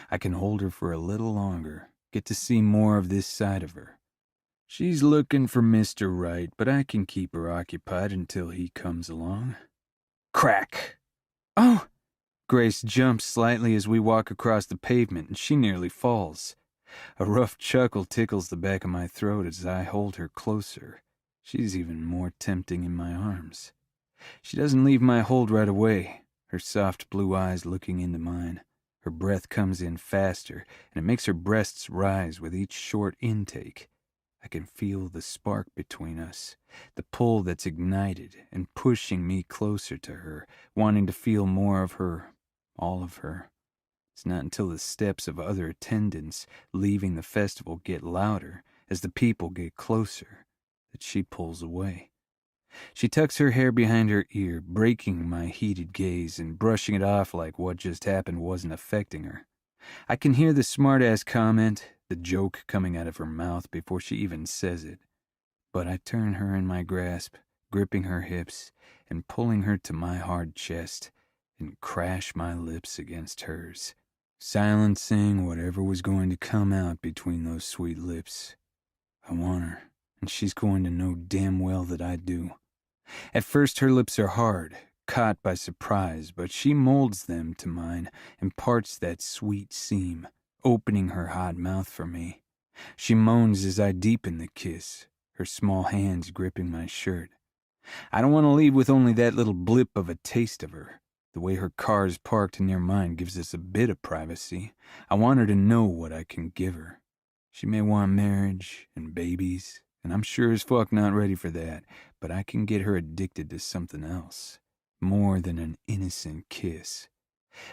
I can hold her for a little longer, get to see more of this side of her. She's looking for Mr. Right, but I can keep her occupied until he comes along. Crack! Oh! Grace jumps slightly as we walk across the pavement, and she nearly falls. A rough chuckle tickles the back of my throat as I hold her closer. She's even more tempting in my arms. She doesn't leave my hold right away, her soft blue eyes looking into mine. Her breath comes in faster, and it makes her breasts rise with each short intake. I can feel the spark between us, the pull that's ignited and pushing me closer to her, wanting to feel more of her, all of her. It's not until the steps of other attendants leaving the festival get louder, as the people get closer, that she pulls away. She tucks her hair behind her ear, breaking my heated gaze and brushing it off like what just happened wasn't affecting her. I can hear the smart-ass comment, the joke coming out of her mouth before she even says it. But I turn her in my grasp, gripping her hips and pulling her to my hard chest, and crash my lips against hers, silencing whatever was going to come out between those sweet lips. I want her, and she's going to know damn well that I do. At first her lips are hard, caught by surprise, but she molds them to mine and parts that sweet seam, opening her hot mouth for me. She moans as I deepen the kiss, her small hands gripping my shirt. I don't want to leave with only that little blip of a taste of her. The way her car's parked near mine gives us a bit of privacy. I want her to know what I can give her. She may want marriage and babies, and I'm sure as fuck not ready for that, but I can get her addicted to something else, more than an innocent kiss.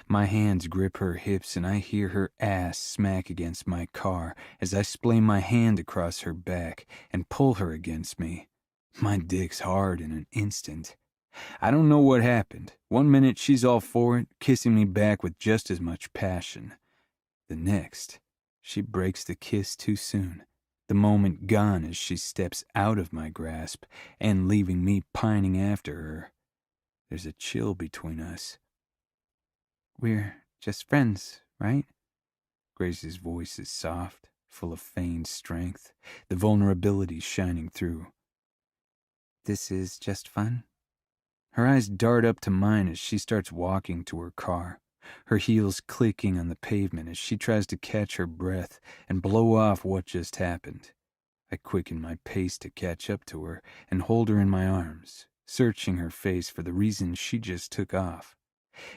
My hands grip her hips and I hear her ass smack against my car as I splay my hand across her back and pull her against me. My dick's hard in an instant. I don't know what happened. One minute she's all for it, kissing me back with just as much passion. The next, she breaks the kiss too soon. The moment gone as she steps out of my grasp and leaving me pining after her. There's a chill between us. We're just friends, right? Grace's voice is soft, full of feigned strength, the vulnerability shining through. This is just fun? Her eyes dart up to mine as she starts walking to her car, her heels clicking on the pavement as she tries to catch her breath and blow off what just happened. I quicken my pace to catch up to her and hold her in my arms, searching her face for the reason she just took off.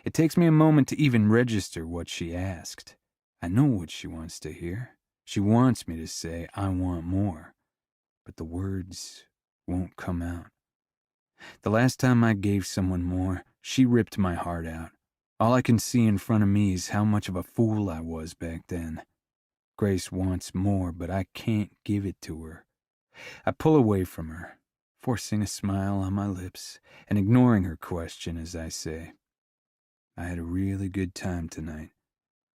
It takes me a moment to even register what she asked. I know what she wants to hear. She wants me to say, I want more. But the words won't come out. The last time I gave someone more, she ripped my heart out. All I can see in front of me is how much of a fool I was back then. Grace wants more, but I can't give it to her. I pull away from her, forcing a smile on my lips and ignoring her question as I say, I had a really good time tonight.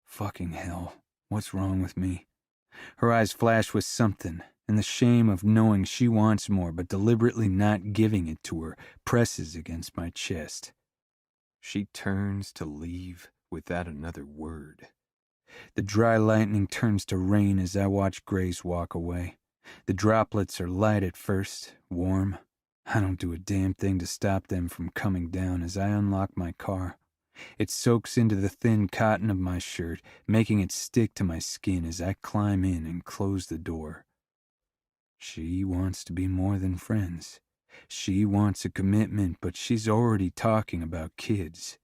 Fucking hell, what's wrong with me? Her eyes flash with something, and the shame of knowing she wants more but deliberately not giving it to her presses against my chest. She turns to leave without another word. The dry lightning turns to rain as I watch Grace walk away. The droplets are light at first, warm. I don't do a damn thing to stop them from coming down as I unlock my car. It soaks into the thin cotton of my shirt, making it stick to my skin as I climb in and close the door. She wants to be more than friends. She wants a commitment, but she's already talking about kids.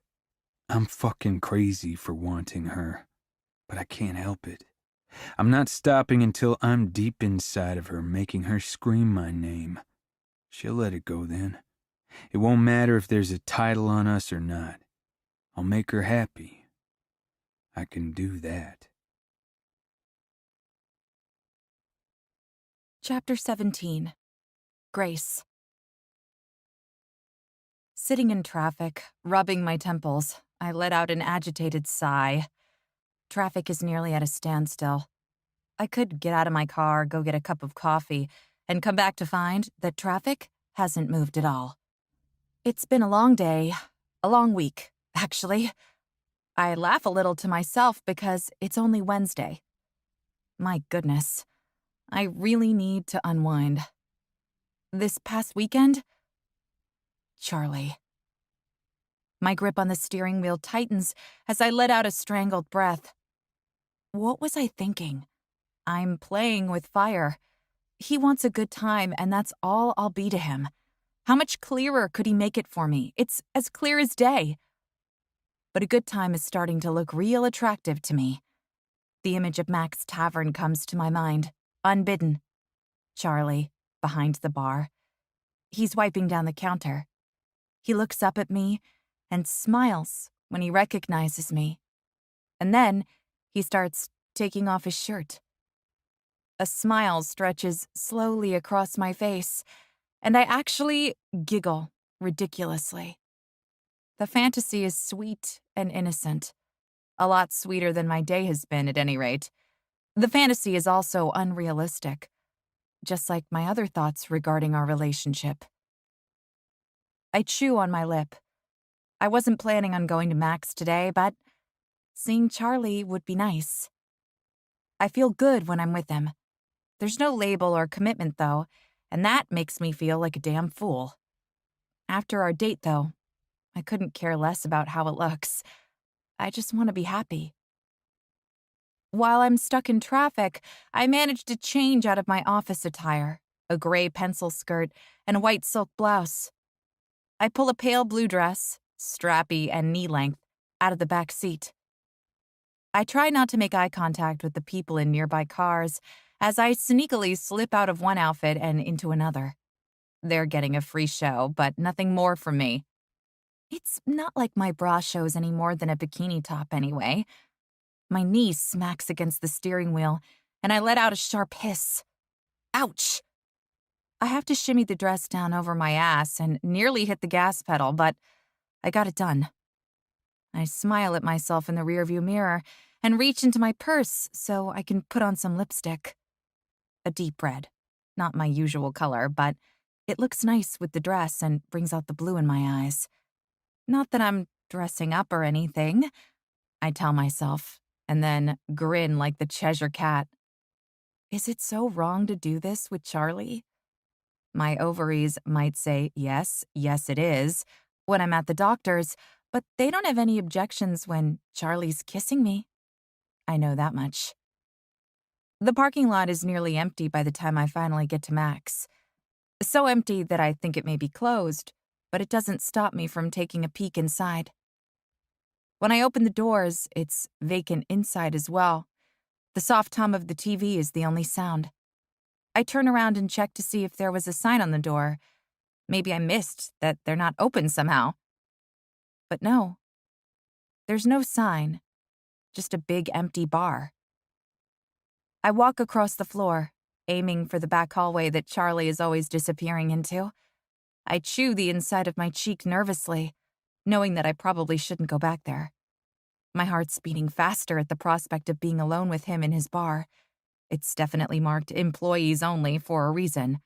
I'm fucking crazy for wanting her, but I can't help it. I'm not stopping until I'm deep inside of her, making her scream my name. She'll let it go then. It won't matter if there's a title on us or not. I'll make her happy. I can do that. Chapter 17. Grace. Sitting in traffic, rubbing my temples, I let out an agitated sigh. Traffic is nearly at a standstill. I could get out of my car, go get a cup of coffee, and come back to find that traffic hasn't moved at all. It's been a long day, a long week, actually. I laugh a little to myself because it's only Wednesday. My goodness, I really need to unwind. This past weekend, Charlie. My grip on the steering wheel tightens as I let out a strangled breath. What was I thinking? I'm playing with fire. He wants a good time, and that's all I'll be to him. How much clearer could he make it for me? It's as clear as day. But a good time is starting to look real attractive to me. The image of Mac's Tavern comes to my mind, unbidden. Charlie, behind the bar. He's wiping down the counter. He looks up at me and smiles when he recognizes me. And then he starts taking off his shirt. A smile stretches slowly across my face, and I actually giggle ridiculously. The fantasy is sweet and innocent. A lot sweeter than my day has been, at any rate. The fantasy is also unrealistic, just like my other thoughts regarding our relationship. I chew on my lip. I wasn't planning on going to Mac's today, but seeing Charlie would be nice. I feel good when I'm with him. There's no label or commitment, though, and that makes me feel like a damn fool. After our date, though, I couldn't care less about how it looks. I just want to be happy. While I'm stuck in traffic, I managed to change out of my office attire, a gray pencil skirt and a white silk blouse. I pull a pale blue dress, strappy and knee-length, out of the back seat. I try not to make eye contact with the people in nearby cars as I sneakily slip out of one outfit and into another. They're getting a free show, but nothing more from me. It's not like my bra shows any more than a bikini top anyway. My knee smacks against the steering wheel, and I let out a sharp hiss. Ouch! I have to shimmy the dress down over my ass and nearly hit the gas pedal, but I got it done. I smile at myself in the rearview mirror and reach into my purse so I can put on some lipstick. A deep red. Not my usual color, but it looks nice with the dress and brings out the blue in my eyes. Not that I'm dressing up or anything, I tell myself, and then grin like the Cheshire Cat. Is it so wrong to do this with Charlie? My ovaries might say, yes, yes it is, when I'm at the doctor's, but they don't have any objections when Charlie's kissing me. I know that much. The parking lot is nearly empty by the time I finally get to Mac's. So empty that I think it may be closed, but it doesn't stop me from taking a peek inside. When I open the doors, it's vacant inside as well. The soft hum of the TV is the only sound. I turn around and check to see if there was a sign on the door. Maybe I missed that they're not open somehow. But no. There's no sign, just a big empty bar. I walk across the floor, aiming for the back hallway that Charlie is always disappearing into. I chew the inside of my cheek nervously, knowing that I probably shouldn't go back there. My heart's beating faster at the prospect of being alone with him in his bar. It's definitely marked employees only for a reason.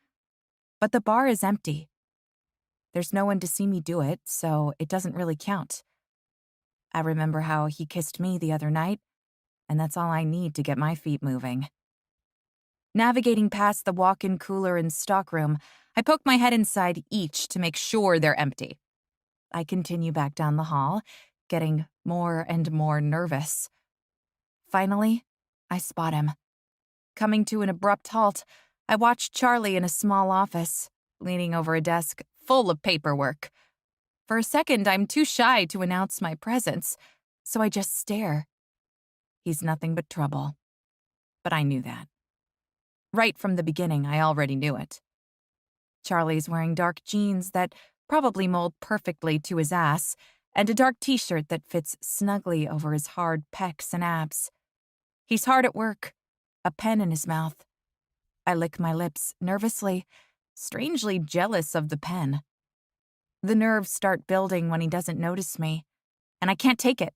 But the bar is empty. There's no one to see me do it, so it doesn't really count. I remember how he kissed me the other night, and that's all I need to get my feet moving. Navigating past the walk-in cooler and stockroom, I poke my head inside each to make sure they're empty. I continue back down the hall, getting more and more nervous. Finally, I spot him. Coming to an abrupt halt, I watch Charlie in a small office, leaning over a desk full of paperwork. For a second, I'm too shy to announce my presence, so I just stare. He's nothing but trouble. But I knew that. Right from the beginning, I already knew it. Charlie's wearing dark jeans that probably mold perfectly to his ass, and a dark t-shirt that fits snugly over his hard pecs and abs. He's hard at work, a pen in his mouth. I lick my lips nervously, strangely jealous of the pen. The nerves start building when he doesn't notice me, and I can't take it.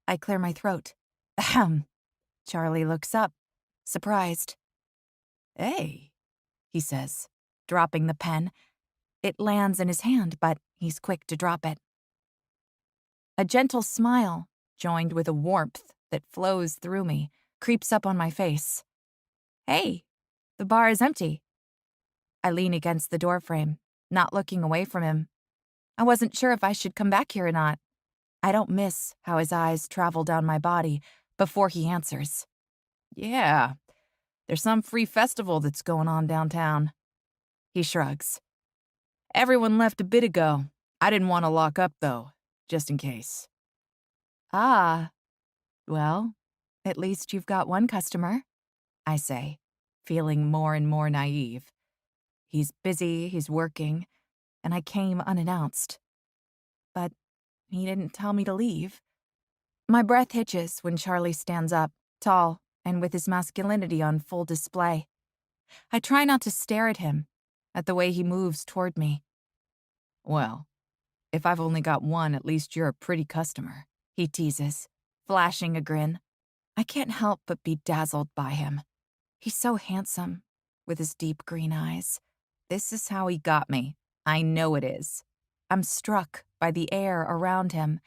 I clear my throat. Ahem. Charlie looks up, surprised. "Hey," he says, dropping the pen. It lands in his hand, but he's quick to drop it. A gentle smile, joined with a warmth that flows through me, creeps up on my face. "Hey, the bar is empty." I lean against the doorframe, not looking away from him. I wasn't sure if I should come back here or not. I don't miss how his eyes travel down my body before he answers. "Yeah, there's some free festival that's going on downtown." He shrugs. "Everyone left a bit ago. I didn't want to lock up, though, just in case." "Ah, well, at least you've got one customer," I say, feeling more and more naive. He's busy, he's working, and I came unannounced. But he didn't tell me to leave. My breath hitches when Charlie stands up, tall and with his masculinity on full display. I try not to stare at him, at the way he moves toward me. "Well, if I've only got one, at least you're a pretty customer," he teases, flashing a grin. I can't help but be dazzled by him. He's so handsome, with his deep green eyes. This is how he got me. I know it is. I'm struck by the air around him,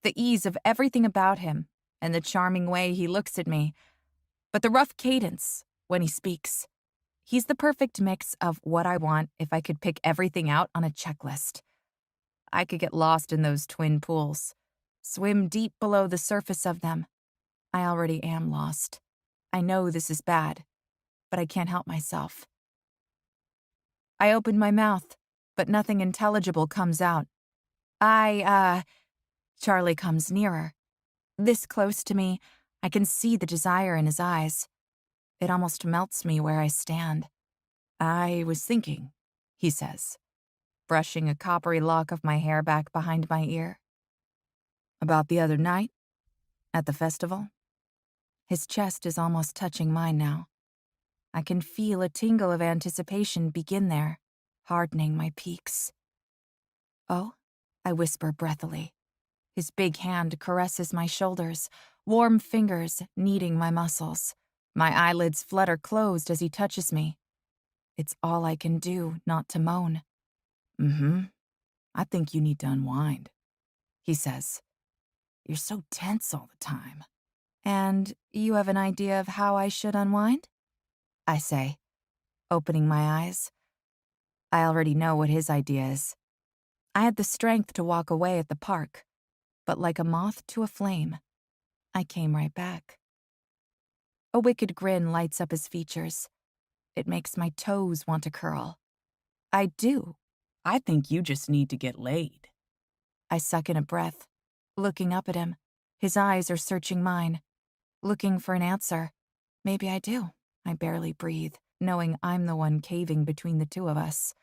the ease of everything about him, and the charming way he looks at me. But the rough cadence when he speaks. He's the perfect mix of what I want if I could pick everything out on a checklist. I could get lost in those twin pools, swim deep below the surface of them. I already am lost. I know this is bad, but I can't help myself. I open my mouth, but nothing intelligible comes out. Charlie comes nearer. This close to me, I can see the desire in his eyes. It almost melts me where I stand. "I was thinking," he says, brushing a coppery lock of my hair back behind my ear. "About the other night? At the festival?" His chest is almost touching mine now. I can feel a tingle of anticipation begin there, hardening my peaks. "Oh?" I whisper breathily. His big hand caresses my shoulders, warm fingers kneading my muscles. My eyelids flutter closed as he touches me. It's all I can do not to moan. "I think you need to unwind," he says. "You're so tense all the time." "And you have an idea of how I should unwind?" I say, opening my eyes. I already know what his idea is. I had the strength to walk away at the park, but like a moth to a flame, I came right back. A wicked grin lights up his features. It makes my toes want to curl. "I do. I think you just need to get laid." I suck in a breath, looking up at him. His eyes are searching mine, looking for an answer. Maybe I do. I barely breathe, knowing I'm the one caving between the two of us.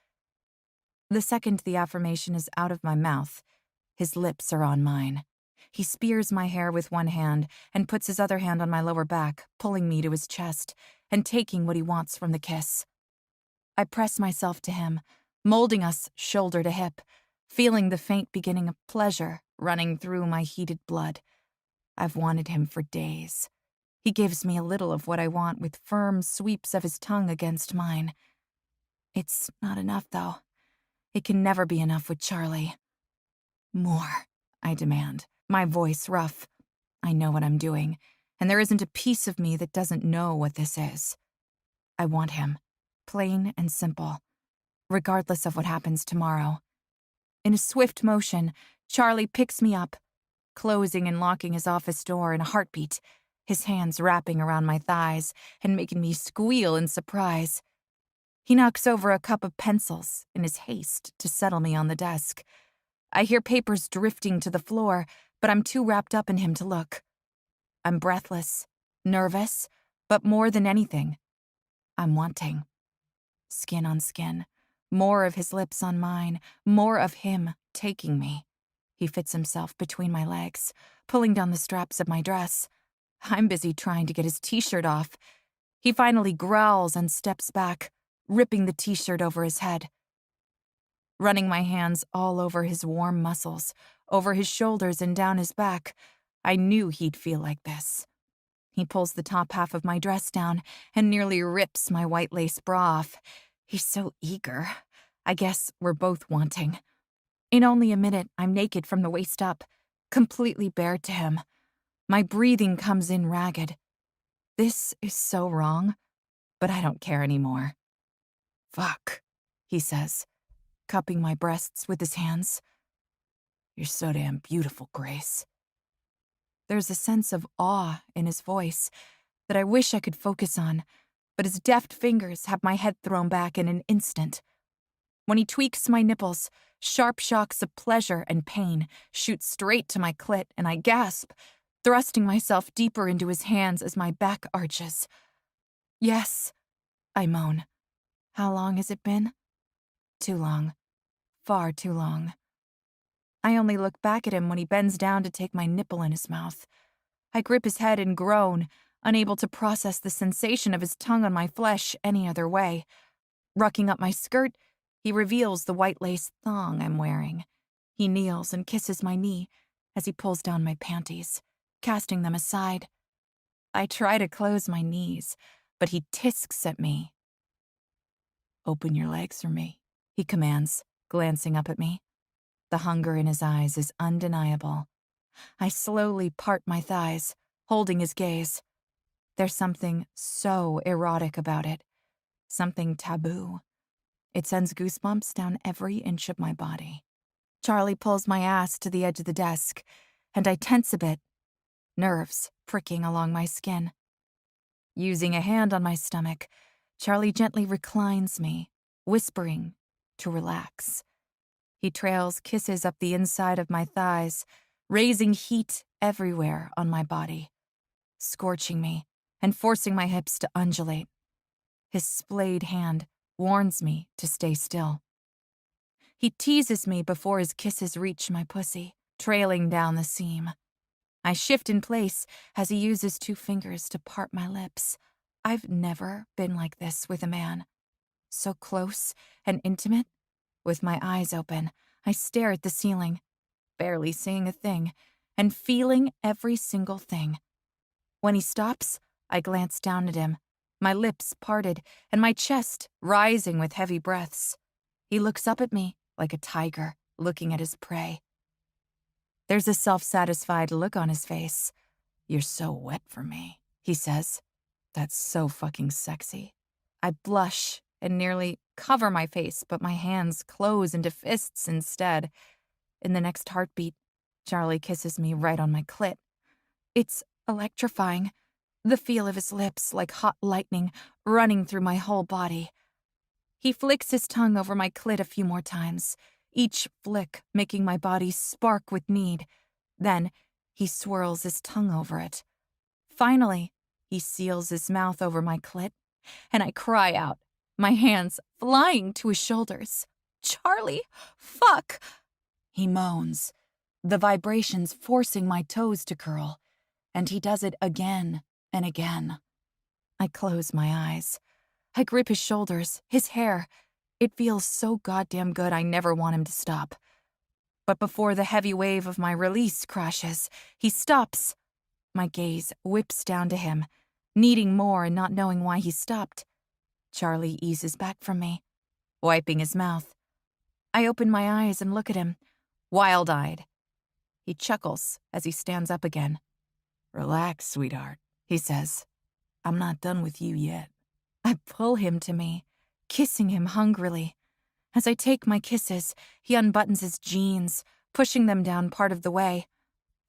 The second the affirmation is out of my mouth, his lips are on mine. He spears my hair with one hand and puts his other hand on my lower back, pulling me to his chest and taking what he wants from the kiss. I press myself to him, molding us shoulder to hip, feeling the faint beginning of pleasure running through my heated blood. I've wanted him for days. He gives me a little of what I want with firm sweeps of his tongue against mine. It's not enough, though. It can never be enough with Charlie. "More," I demand, my voice rough. I know what I'm doing, and there isn't a piece of me that doesn't know what this is. I want him, plain and simple, regardless of what happens tomorrow. In a swift motion, Charlie picks me up, closing and locking his office door in a heartbeat, his hands wrapping around my thighs and making me squeal in surprise. He knocks over a cup of pencils in his haste to settle me on the desk. I hear papers drifting to the floor, but I'm too wrapped up in him to look. I'm breathless, nervous, but more than anything, I'm wanting. Skin on skin, more of his lips on mine, more of him taking me. He fits himself between my legs, pulling down the straps of my dress. I'm busy trying to get his t-shirt off. He finally growls and steps back, ripping the t-shirt over his head. Running my hands all over his warm muscles, over his shoulders and down his back, I knew he'd feel like this. He pulls the top half of my dress down and nearly rips my white lace bra off. He's so eager. I guess we're both wanting. In only a minute, I'm naked from the waist up, completely bare to him. My breathing comes in ragged. This is so wrong, but I don't care anymore. Fuck, he says, cupping my breasts with his hands. You're so damn beautiful, Grace. There's a sense of awe in his voice that I wish I could focus on, but his deft fingers have my head thrown back in an instant. When he tweaks my nipples, sharp shocks of pleasure and pain shoot straight to my clit, and I gasp, thrusting myself deeper into his hands as my back arches. Yes, I moan. How long has it been? Too long. Far too long. I only look back at him when he bends down to take my nipple in his mouth. I grip his head and groan, unable to process the sensation of his tongue on my flesh any other way. Rucking up my skirt, he reveals the white lace thong I'm wearing. He kneels and kisses my knee as he pulls down my panties, casting them aside. I try to close my knees, but he tisks at me. Open your legs for me, he commands, glancing up at me. The hunger in his eyes is undeniable. I slowly part my thighs, holding his gaze. There's something so erotic about it. Something taboo. It sends goosebumps down every inch of my body. Charlie pulls my ass to the edge of the desk, and I tense a bit, nerves pricking along my skin. Using a hand on my stomach, Charlie gently reclines me, whispering to relax. He trails kisses up the inside of my thighs, raising heat everywhere on my body, scorching me and forcing my hips to undulate. His splayed hand warns me to stay still. He teases me before his kisses reach my pussy, trailing down the seam. I shift in place as he uses 2 fingers to part my lips. I've never been like this with a man. So close and intimate. With my eyes open, I stare at the ceiling, barely seeing a thing, and feeling every single thing. When he stops, I glance down at him, my lips parted and my chest rising with heavy breaths. He looks up at me like a tiger looking at his prey. There's a self-satisfied look on his face. You're so wet for me, he says. That's so fucking sexy. I blush and nearly cover my face, but my hands close into fists instead. In the next heartbeat, Charlie kisses me right on my clit. It's electrifying. The feel of his lips like hot lightning running through my whole body. He flicks his tongue over my clit a few more times, each flick making my body spark with need. Then he swirls his tongue over it. Finally, he seals his mouth over my clit, and I cry out, my hands flying to his shoulders. Charlie, fuck! He moans, the vibrations forcing my toes to curl, and he does it again and again. I close my eyes. I grip his shoulders, his hair. It feels so goddamn good I never want him to stop. But before the heavy wave of my release crashes, he stops. My gaze whips down to him, needing more and not knowing why he stopped. Charlie eases back from me, wiping his mouth. I open my eyes and look at him, wild-eyed. He chuckles as he stands up again. "Relax, sweetheart," he says. "I'm not done with you yet." I pull him to me, kissing him hungrily. As I take my kisses, he unbuttons his jeans, pushing them down part of the way.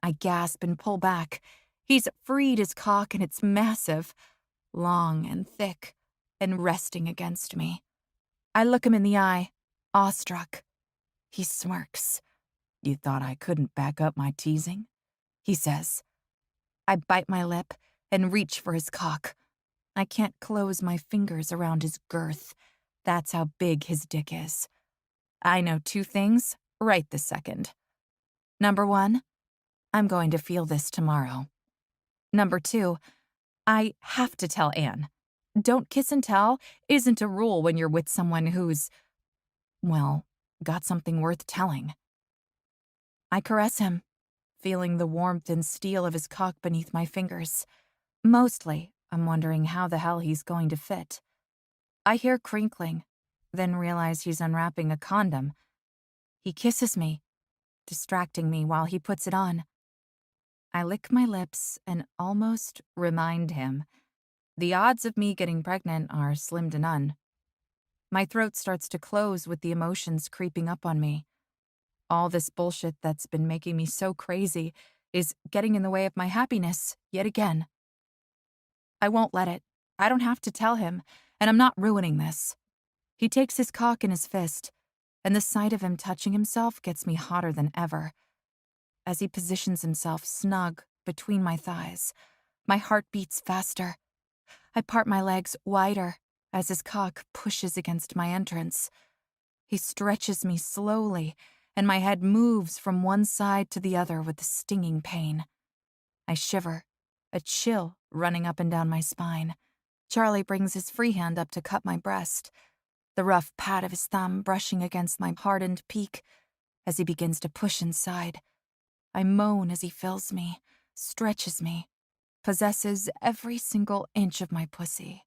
I gasp and pull back. He's freed his cock and it's massive, long and thick, and resting against me. I look him in the eye, awestruck. He smirks. "You thought I couldn't back up my teasing?" he says. I bite my lip and reach for his cock. I can't close my fingers around his girth. That's how big his dick is. I know 2 things right this second. Number 1, I'm going to feel this tomorrow. Number 2, I have to tell Anne. Don't kiss and tell isn't a rule when you're with someone who's, well, got something worth telling. I caress him, feeling the warmth and steel of his cock beneath my fingers. Mostly, I'm wondering how the hell he's going to fit. I hear crinkling, then realize he's unwrapping a condom. He kisses me, distracting me while he puts it on. I lick my lips and almost remind him. The odds of me getting pregnant are slim to none. My throat starts to close with the emotions creeping up on me. All this bullshit that's been making me so crazy is getting in the way of my happiness yet again. I won't let it. I don't have to tell him, and I'm not ruining this. He takes his cock in his fist, and the sight of him touching himself gets me hotter than ever. As he positions himself snug between my thighs, my heart beats faster. I part my legs wider as his cock pushes against my entrance. He stretches me slowly, and my head moves from one side to the other with the stinging pain. I shiver, a chill running up and down my spine. Charlie brings his free hand up to cup my breast, the rough pat of his thumb brushing against my hardened peak as he begins to push inside. I moan as he fills me, stretches me, possesses every single inch of my pussy.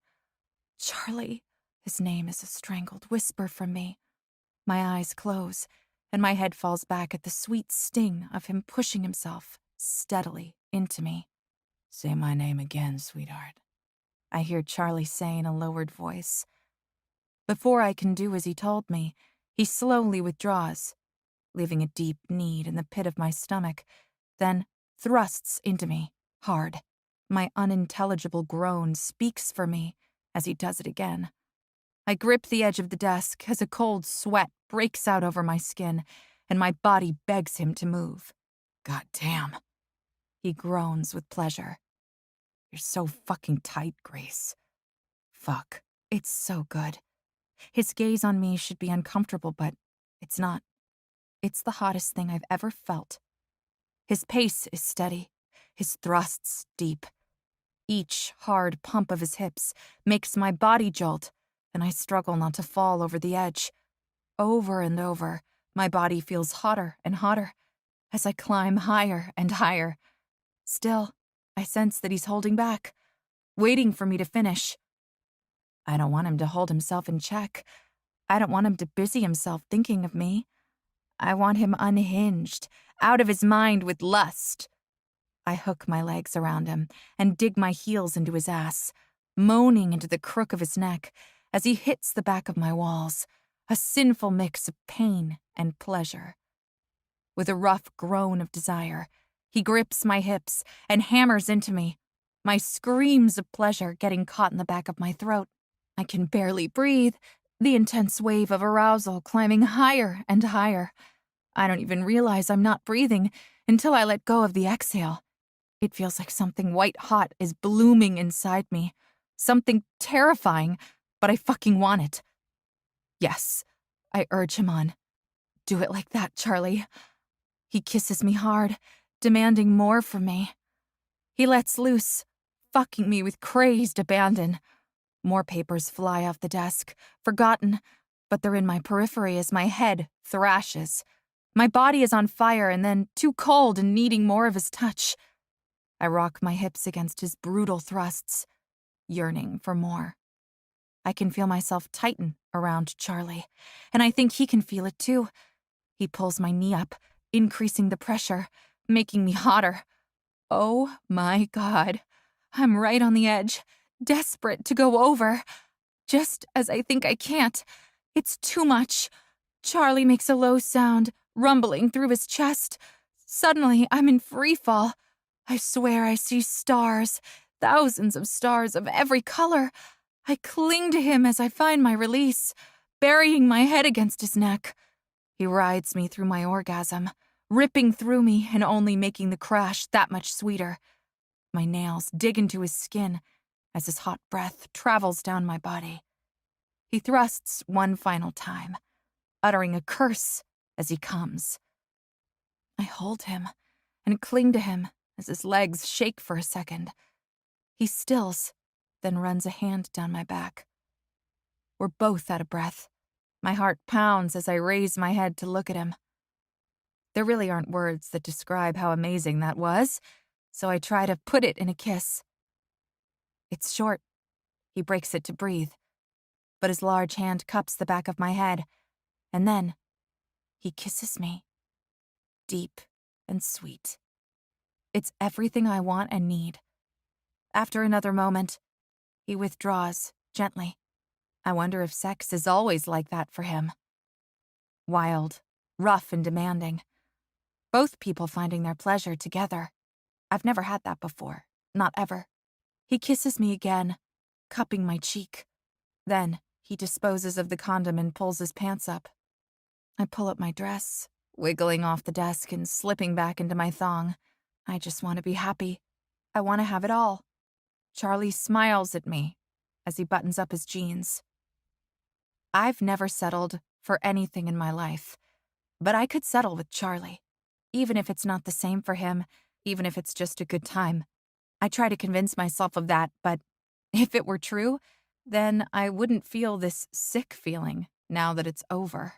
Charlie, his name is a strangled whisper from me. My eyes close, and my head falls back at the sweet sting of him pushing himself steadily into me. "Say my name again, sweetheart," I hear Charlie say in a lowered voice. Before I can do as he told me, he slowly withdraws, leaving a deep need in the pit of my stomach, then thrusts into me, hard. My unintelligible groan speaks for me as he does it again. I grip the edge of the desk as a cold sweat breaks out over my skin, and my body begs him to move. "God damn," he groans with pleasure. "You're so fucking tight, Grace." Fuck, it's so good. His gaze on me should be uncomfortable, but it's not. It's the hottest thing I've ever felt. His pace is steady, his thrusts deep. Each hard pump of his hips makes my body jolt, and I struggle not to fall over the edge. Over and over, my body feels hotter and hotter as I climb higher and higher. Still, I sense that he's holding back, waiting for me to finish. I don't want him to hold himself in check. I don't want him to busy himself thinking of me. I want him unhinged, out of his mind with lust. I hook my legs around him and dig my heels into his ass, moaning into the crook of his neck as he hits the back of my walls, a sinful mix of pain and pleasure. With a rough groan of desire, he grips my hips and hammers into me, my screams of pleasure getting caught in the back of my throat. I can barely breathe, the intense wave of arousal climbing higher and higher. I don't even realize I'm not breathing until I let go of the exhale. It feels like something white-hot is blooming inside me. Something terrifying, but I fucking want it. Yes, I urge him on. Do it like that, Charlie. He kisses me hard, demanding more from me. He lets loose, fucking me with crazed abandon. More papers fly off the desk, forgotten, but they're in my periphery as my head thrashes. My body is on fire and then too cold and needing more of his touch. I rock my hips against his brutal thrusts, yearning for more. I can feel myself tighten around Charlie, and I think he can feel it too. He pulls my knee up, increasing the pressure, making me hotter. Oh my God. I'm right on the edge, desperate to go over. Just as I think I can't. It's too much. Charlie makes a low sound, rumbling through his chest. Suddenly, I'm in free fall. I swear I see stars, thousands of stars of every color. I cling to him as I find my release, burying my head against his neck. He rides me through my orgasm, ripping through me and only making the crash that much sweeter. My nails dig into his skin as his hot breath travels down my body. He thrusts one final time, uttering a curse as he comes. I hold him and cling to him as his legs shake for a second. He stills, then runs a hand down my back. We're both out of breath. My heart pounds as I raise my head to look at him. There really aren't words that describe how amazing that was, so I try to put it in a kiss. It's short. He breaks it to breathe, but his large hand cups the back of my head, and then he kisses me. Deep and sweet. It's everything I want and need. After another moment, he withdraws gently. I wonder if sex is always like that for him. Wild, rough, and demanding. Both people finding their pleasure together. I've never had that before, not ever. He kisses me again, cupping my cheek. Then he disposes of the condom and pulls his pants up. I pull up my dress, wiggling off the desk and slipping back into my thong. I just want to be happy. I want to have it all. Charlie smiles at me as he buttons up his jeans. I've never settled for anything in my life, but I could settle with Charlie, even if it's not the same for him, even if it's just a good time. I try to convince myself of that, but if it were true, then I wouldn't feel this sick feeling now that it's over.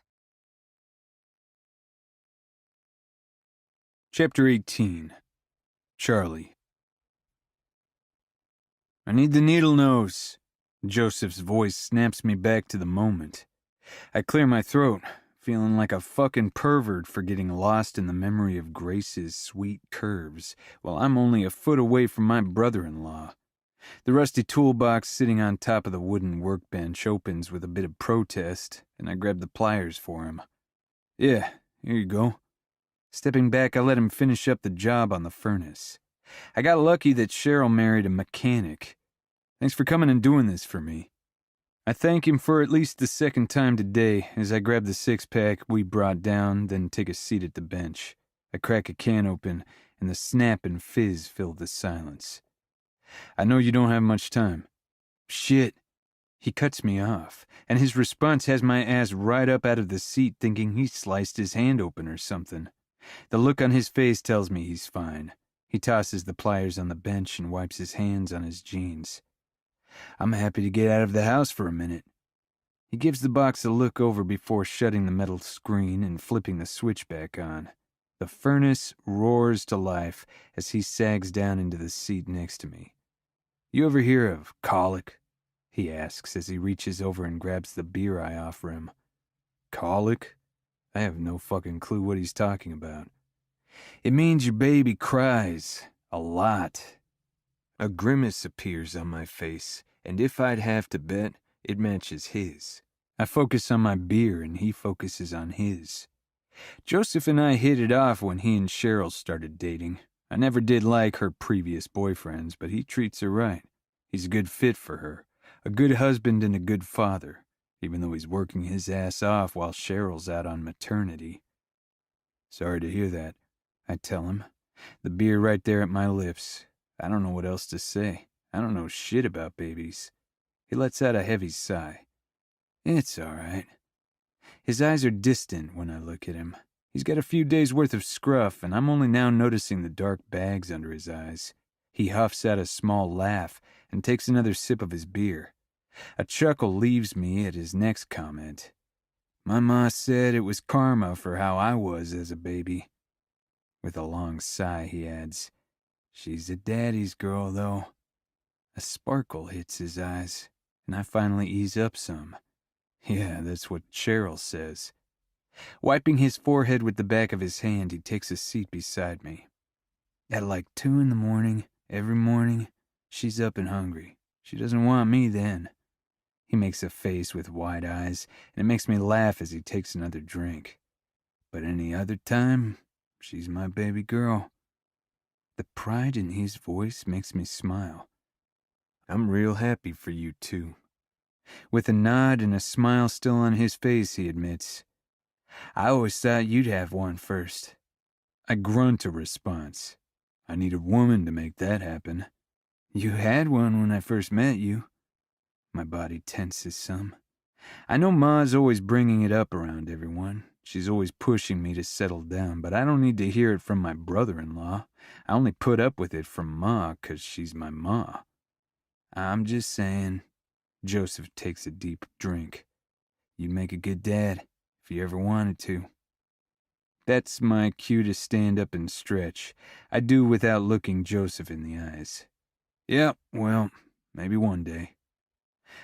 Chapter 18. Charlie. I need the needle nose. Joseph's voice snaps me back to the moment. I clear my throat, feeling like a fucking pervert for getting lost in the memory of Grace's sweet curves, while I'm only a foot away from my brother-in-law. The rusty toolbox sitting on top of the wooden workbench opens with a bit of protest, and I grab the pliers for him. Yeah, here you go. Stepping back, I let him finish up the job on the furnace. I got lucky that Cheryl married a mechanic. Thanks for coming and doing this for me. I thank him for at least the second time today as I grab the six-pack we brought down, then take a seat at the bench. I crack a can open, and the snap and fizz fill the silence. I know you don't have much time. Shit. He cuts me off, and his response has my ass right up out of the seat thinking he sliced his hand open or something. The look on his face tells me he's fine. He tosses the pliers on the bench and wipes his hands on his jeans. I'm happy to get out of the house for a minute. He gives the box a look over before shutting the metal screen and flipping the switch back on. The furnace roars to life as he sags down into the seat next to me. You ever hear of colic? He asks as he reaches over and grabs the beer I offer him. Colic? I have no fucking clue what he's talking about. It means your baby cries. A lot. A grimace appears on my face, and if I'd have to bet, it matches his. I focus on my beer, and he focuses on his. Joseph and I hit it off when he and Cheryl started dating. I never did like her previous boyfriends, but he treats her right. He's a good fit for her, a good husband and a good father, even though he's working his ass off while Cheryl's out on maternity. Sorry to hear that, I tell him, the beer right there at my lips. I don't know what else to say. I don't know shit about babies. He lets out a heavy sigh. It's all right. His eyes are distant when I look at him. He's got a few days' worth of scruff, and I'm only now noticing the dark bags under his eyes. He huffs out a small laugh and takes another sip of his beer. A chuckle leaves me at his next comment. My ma said it was karma for how I was as a baby. With a long sigh, he adds, She's a daddy's girl, though. A sparkle hits his eyes, and I finally ease up some. Yeah, that's what Cheryl says. Wiping his forehead with the back of his hand, he takes a seat beside me. At like 2 in the morning, every morning, she's up and hungry. She doesn't want me then. He makes a face with wide eyes, and it makes me laugh as he takes another drink. But any other time, she's my baby girl. The pride in his voice makes me smile. I'm real happy for you, too. With a nod and a smile still on his face, he admits, I always thought you'd have one first. I grunt a response. I need a woman to make that happen. You had one when I first met you. My body tenses some. I know Ma's always bringing it up around everyone. She's always pushing me to settle down, but I don't need to hear it from my brother-in-law. I only put up with it from Ma 'cause she's my ma. I'm just saying. Joseph takes a deep drink. You'd make a good dad if you ever wanted to. That's my cue to stand up and stretch. I do without looking Joseph in the eyes. Yeah, well, maybe one day.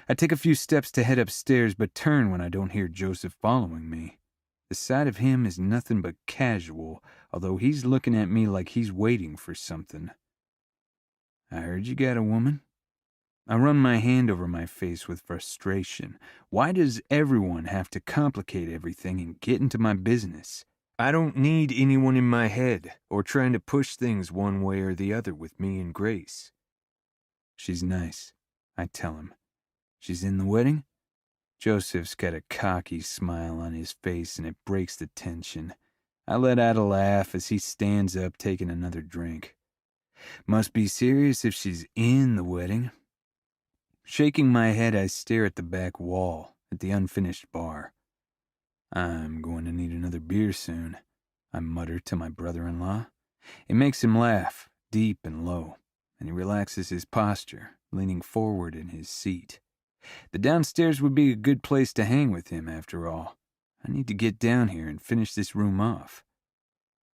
I take a few steps to head upstairs, but turn when I don't hear Joseph following me. The sight of him is nothing but casual, although he's looking at me like he's waiting for something. I heard you got a woman. I run my hand over my face with frustration. Why does everyone have to complicate everything and get into my business? I don't need anyone in my head or trying to push things one way or the other with me and Grace. She's nice, I tell him. She's in the wedding? Joseph's got a cocky smile on his face and it breaks the tension. I let out a laugh as he stands up taking another drink. Must be serious if she's in the wedding. Shaking my head, I stare at the back wall, at the unfinished bar. I'm going to need another beer soon, I mutter to my brother-in-law. It makes him laugh, deep and low, and he relaxes his posture, leaning forward in his seat. The downstairs would be a good place to hang with him, after all. I need to get down here and finish this room off.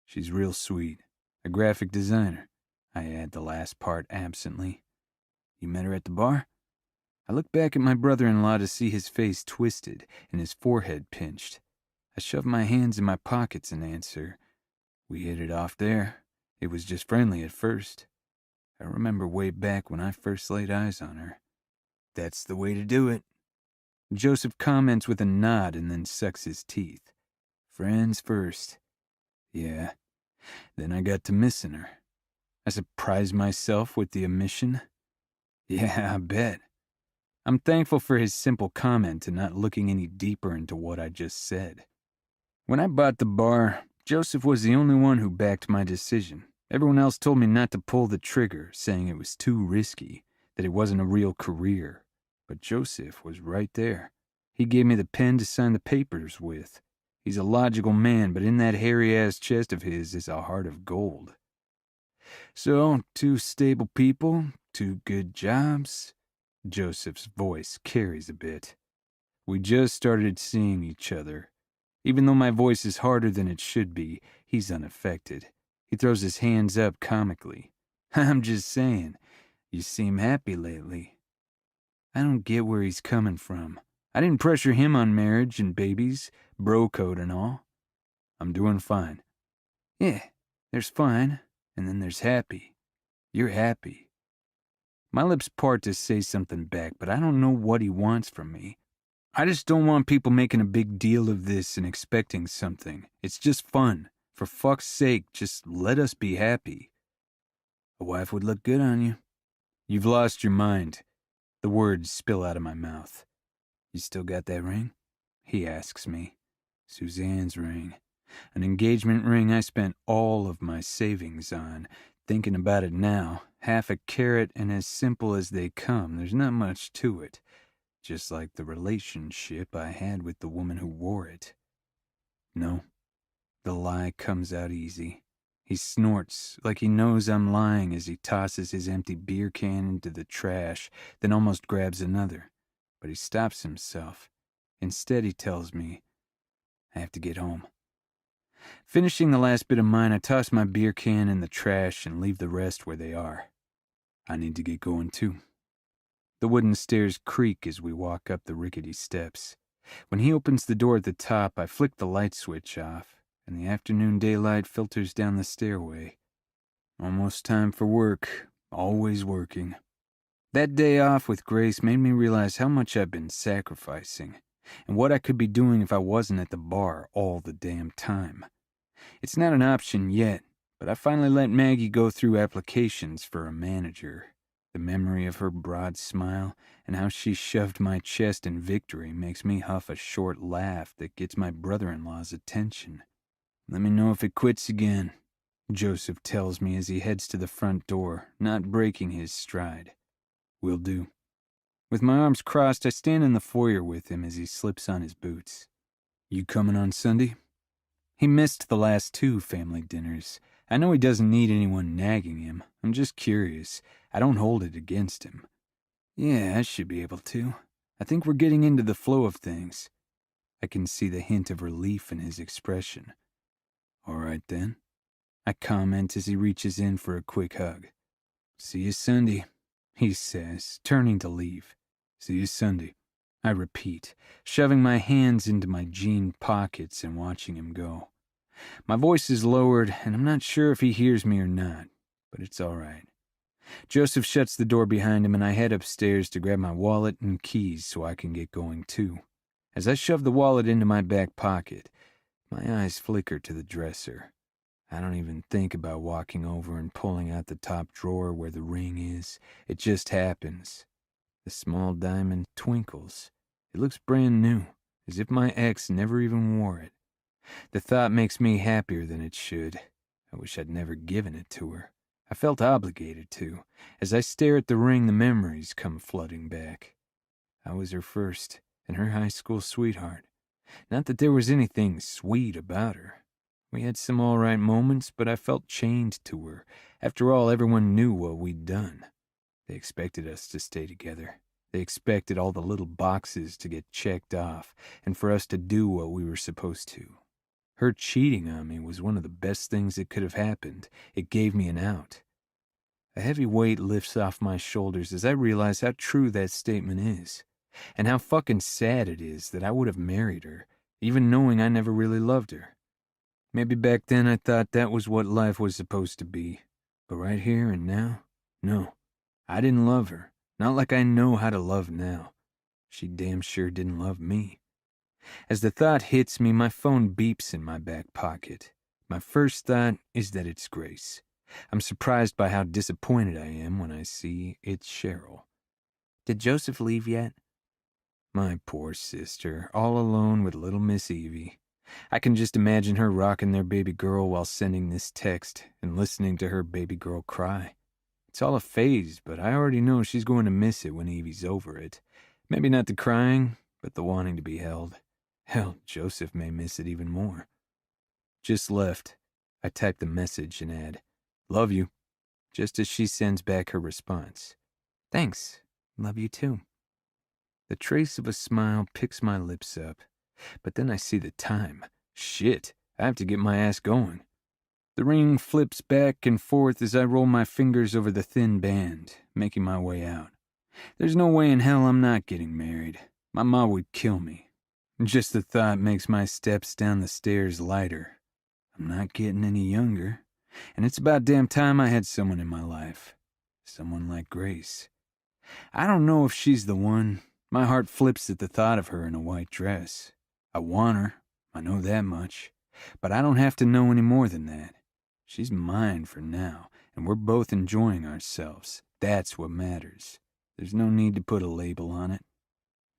She's real sweet, a graphic designer. I add the last part absently. You met her at the bar? I look back at my brother-in-law to see his face twisted and his forehead pinched. I shove my hands in my pockets and answer, We hit it off there. It was just friendly at first. I remember way back when I first laid eyes on her. That's the way to do it. Joseph comments with a nod and then sucks his teeth. Friends first. Yeah. Then I got to missing her. I surprised myself with the omission. Yeah, I bet. I'm thankful for his simple comment and not looking any deeper into what I just said. When I bought the bar, Joseph was the only one who backed my decision. Everyone else told me not to pull the trigger, saying it was too risky, that it wasn't a real career. But Joseph was right there. He gave me the pen to sign the papers with. He's a logical man, but in that hairy-ass chest of his is a heart of gold. So, 2 stable people, 2 good jobs. Joseph's voice carries a bit. We just started seeing each other. Even though my voice is harder than it should be, he's unaffected. He throws his hands up comically. I'm just saying, you seem happy lately. I don't get where he's coming from. I didn't pressure him on marriage and babies, bro code and all. I'm doing fine. Yeah, there's fine, and then there's happy. You're happy. My lips part to say something back, but I don't know what he wants from me. I just don't want people making a big deal of this and expecting something. It's just fun. For fuck's sake, just let us be happy. A wife would look good on you. You've lost your mind. The words spill out of my mouth. You still got that ring? He asks me. Suzanne's ring. An engagement ring I spent all of my savings on. Thinking about it now, half a carat and as simple as they come, there's not much to it. Just like the relationship I had with the woman who wore it. No, the lie comes out easy. He snorts like he knows I'm lying as he tosses his empty beer can into the trash, then almost grabs another. But he stops himself. Instead, he tells me, I have to get home. Finishing the last bit of mine, I toss my beer can in the trash and leave the rest where they are. I need to get going too. The wooden stairs creak as we walk up the rickety steps. When he opens the door at the top, I flick the light switch off, and the afternoon daylight filters down the stairway. Almost time for work. Always working. That day off with Grace made me realize how much I've been sacrificing, and what I could be doing if I wasn't at the bar all the damn time. It's not an option yet, but I finally let Maggie go through applications for a manager. The memory of her broad smile and how she shoved my chest in victory makes me huff a short laugh that gets my brother-in-law's attention. Let me know if it quits again, Joseph tells me as he heads to the front door, not breaking his stride. Will do. With my arms crossed, I stand in the foyer with him as he slips on his boots. You coming on Sunday? He missed the last 2 family dinners. I know he doesn't need anyone nagging him. I'm just curious. I don't hold it against him. Yeah, I should be able to. I think we're getting into the flow of things. I can see the hint of relief in his expression. All right, then. I comment as he reaches in for a quick hug. See you Sunday, he says, turning to leave. See you Sunday, I repeat, shoving my hands into my jean pockets and watching him go. My voice is lowered, and I'm not sure if he hears me or not, but it's all right. Joseph shuts the door behind him, and I head upstairs to grab my wallet and keys so I can get going too. As I shove the wallet into my back pocket, my eyes flicker to the dresser. I don't even think about walking over and pulling out the top drawer where the ring is. It just happens. The small diamond twinkles. It looks brand new, as if my ex never even wore it. The thought makes me happier than it should. I wish I'd never given it to her. I felt obligated to. As I stare at the ring, the memories come flooding back. I was her first, and her high school sweetheart. Not that there was anything sweet about her. We had some all right moments, but I felt chained to her. After all, everyone knew what we'd done. They expected us to stay together. They expected all the little boxes to get checked off, and for us to do what we were supposed to. Her cheating on me was one of the best things that could have happened. It gave me an out. A heavy weight lifts off my shoulders as I realize how true that statement is, and how fucking sad it is that I would have married her, even knowing I never really loved her. Maybe back then I thought that was what life was supposed to be, but right here and now, no. I didn't love her, not like I know how to love now. She damn sure didn't love me. As the thought hits me, my phone beeps in my back pocket. My first thought is that it's Grace. I'm surprised by how disappointed I am when I see it's Cheryl. Did Joseph leave yet? My poor sister, all alone with little Miss Evie. I can just imagine her rocking their baby girl while sending this text and listening to her baby girl cry. It's all a phase, but I already know she's going to miss it when Evie's over it. Maybe not the crying, but the wanting to be held. Hell, Joseph may miss it even more. Just left. I type the message and add, "Love you," just as she sends back her response. "Thanks. Love you too." The trace of a smile picks my lips up, but then I see the time. Shit, I have to get my ass going. The ring flips back and forth as I roll my fingers over the thin band, making my way out. There's no way in hell I'm not getting married. My ma would kill me. Just the thought makes my steps down the stairs lighter. I'm not getting any younger, and it's about damn time I had someone in my life. Someone like Grace. I don't know if she's the one. My heart flips at the thought of her in a white dress. I want her, I know that much, but I don't have to know any more than that. She's mine for now, and we're both enjoying ourselves. That's what matters. There's no need to put a label on it.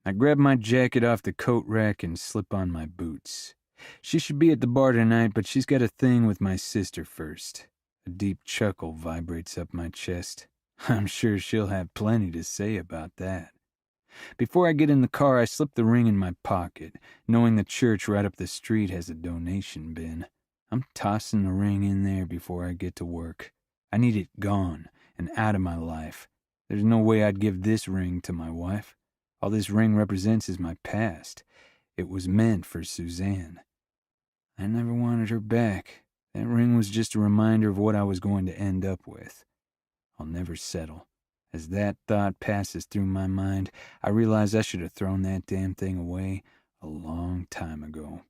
I grab my jacket off the coat rack and slip on my boots. She should be at the bar tonight, but she's got a thing with my sister first. A deep chuckle vibrates up my chest. I'm sure she'll have plenty to say about that. Before I get in the car, I slip the ring in my pocket, knowing the church right up the street has a donation bin. I'm tossing the ring in there before I get to work. I need it gone and out of my life. There's no way I'd give this ring to my wife. All this ring represents is my past. It was meant for Suzanne. I never wanted her back. That ring was just a reminder of what I was going to end up with. I'll never settle. As that thought passes through my mind, I realize I should have thrown that damn thing away a long time ago.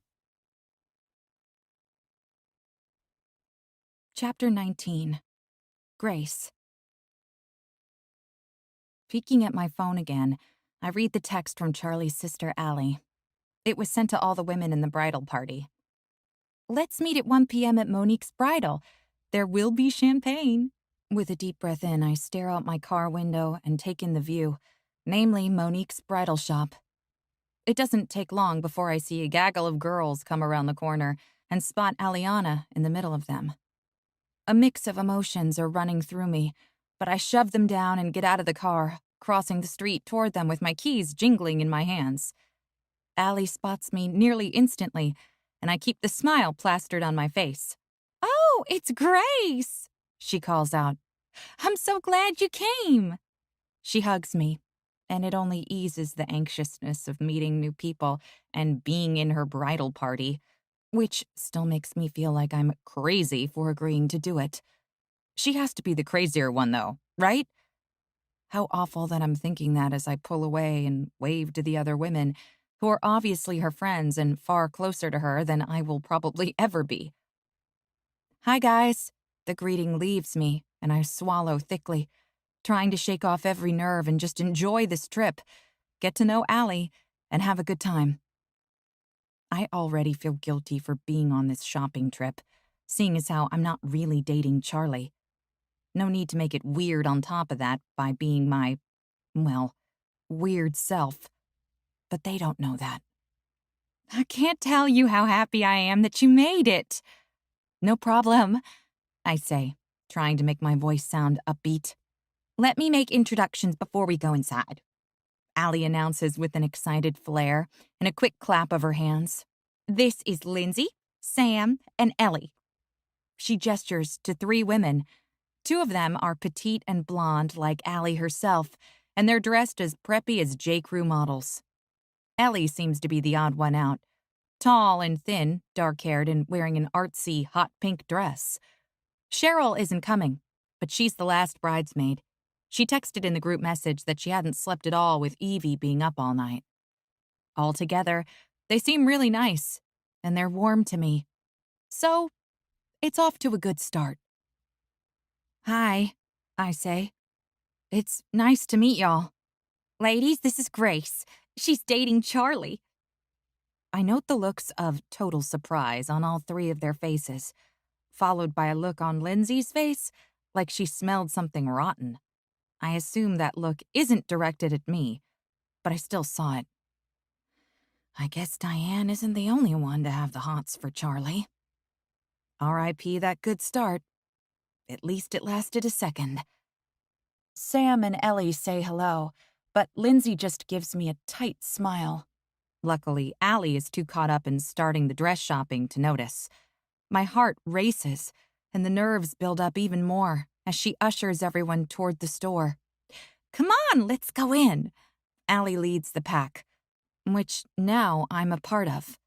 Chapter 19. Grace. Peeking at my phone again, I read the text from Charlie's sister, Allie. It was sent to all the women in the bridal party. Let's meet at 1 p.m. at Monique's bridal. There will be champagne. With a deep breath in, I stare out my car window and take in the view, namely Monique's bridal shop. It doesn't take long before I see a gaggle of girls come around the corner and spot Aliana in the middle of them. A mix of emotions are running through me, but I shove them down and get out of the car, crossing the street toward them with my keys jingling in my hands. Allie spots me nearly instantly, and I keep the smile plastered on my face. "Oh, it's Grace!" she calls out. "I'm so glad you came!" She hugs me, and it only eases the anxiousness of meeting new people and being in her bridal party, which still makes me feel like I'm crazy for agreeing to do it. She has to be the crazier one, though, right? How awful that I'm thinking that as I pull away and wave to the other women, who are obviously her friends and far closer to her than I will probably ever be. "Hi, guys." The greeting leaves me, and I swallow thickly, trying to shake off every nerve and just enjoy this trip, get to know Allie, and have a good time. I already feel guilty for being on this shopping trip, seeing as how I'm not really dating Charlie. No need to make it weird on top of that by being my, well, weird self. But they don't know that. "I can't tell you how happy I am that you made it." "No problem," I say, trying to make my voice sound upbeat. "Let me make introductions before we go inside," Allie announces with an excited flair and a quick clap of her hands. "This is Lindsay, Sam, and Ellie." She gestures to 3 women. 2 of them are petite and blonde like Allie herself, and they're dressed as preppy as J.Crew models. Ellie seems to be the odd one out. Tall and thin, dark-haired, and wearing an artsy, hot pink dress. Cheryl isn't coming, but she's the last bridesmaid. She texted in the group message that she hadn't slept at all with Evie being up all night. Altogether, they seem really nice, and they're warm to me. So, it's off to a good start. "Hi," I say. "It's nice to meet y'all. Ladies, this is Grace. She's dating Charlie." I note the looks of total surprise on all 3 of their faces, followed by a look on Lindsay's face like she smelled something rotten. I assume that look isn't directed at me, but I still saw it. I guess Diane isn't the only one to have the hots for Charlie. R.I.P. that good start. At least it lasted a second. Sam and Ellie say hello, but Lindsay just gives me a tight smile. Luckily, Allie is too caught up in starting the dress shopping to notice. My heart races, and the nerves build up even more as she ushers everyone toward the store. "Come on, let's go in." Allie leads the pack, which now I'm a part of.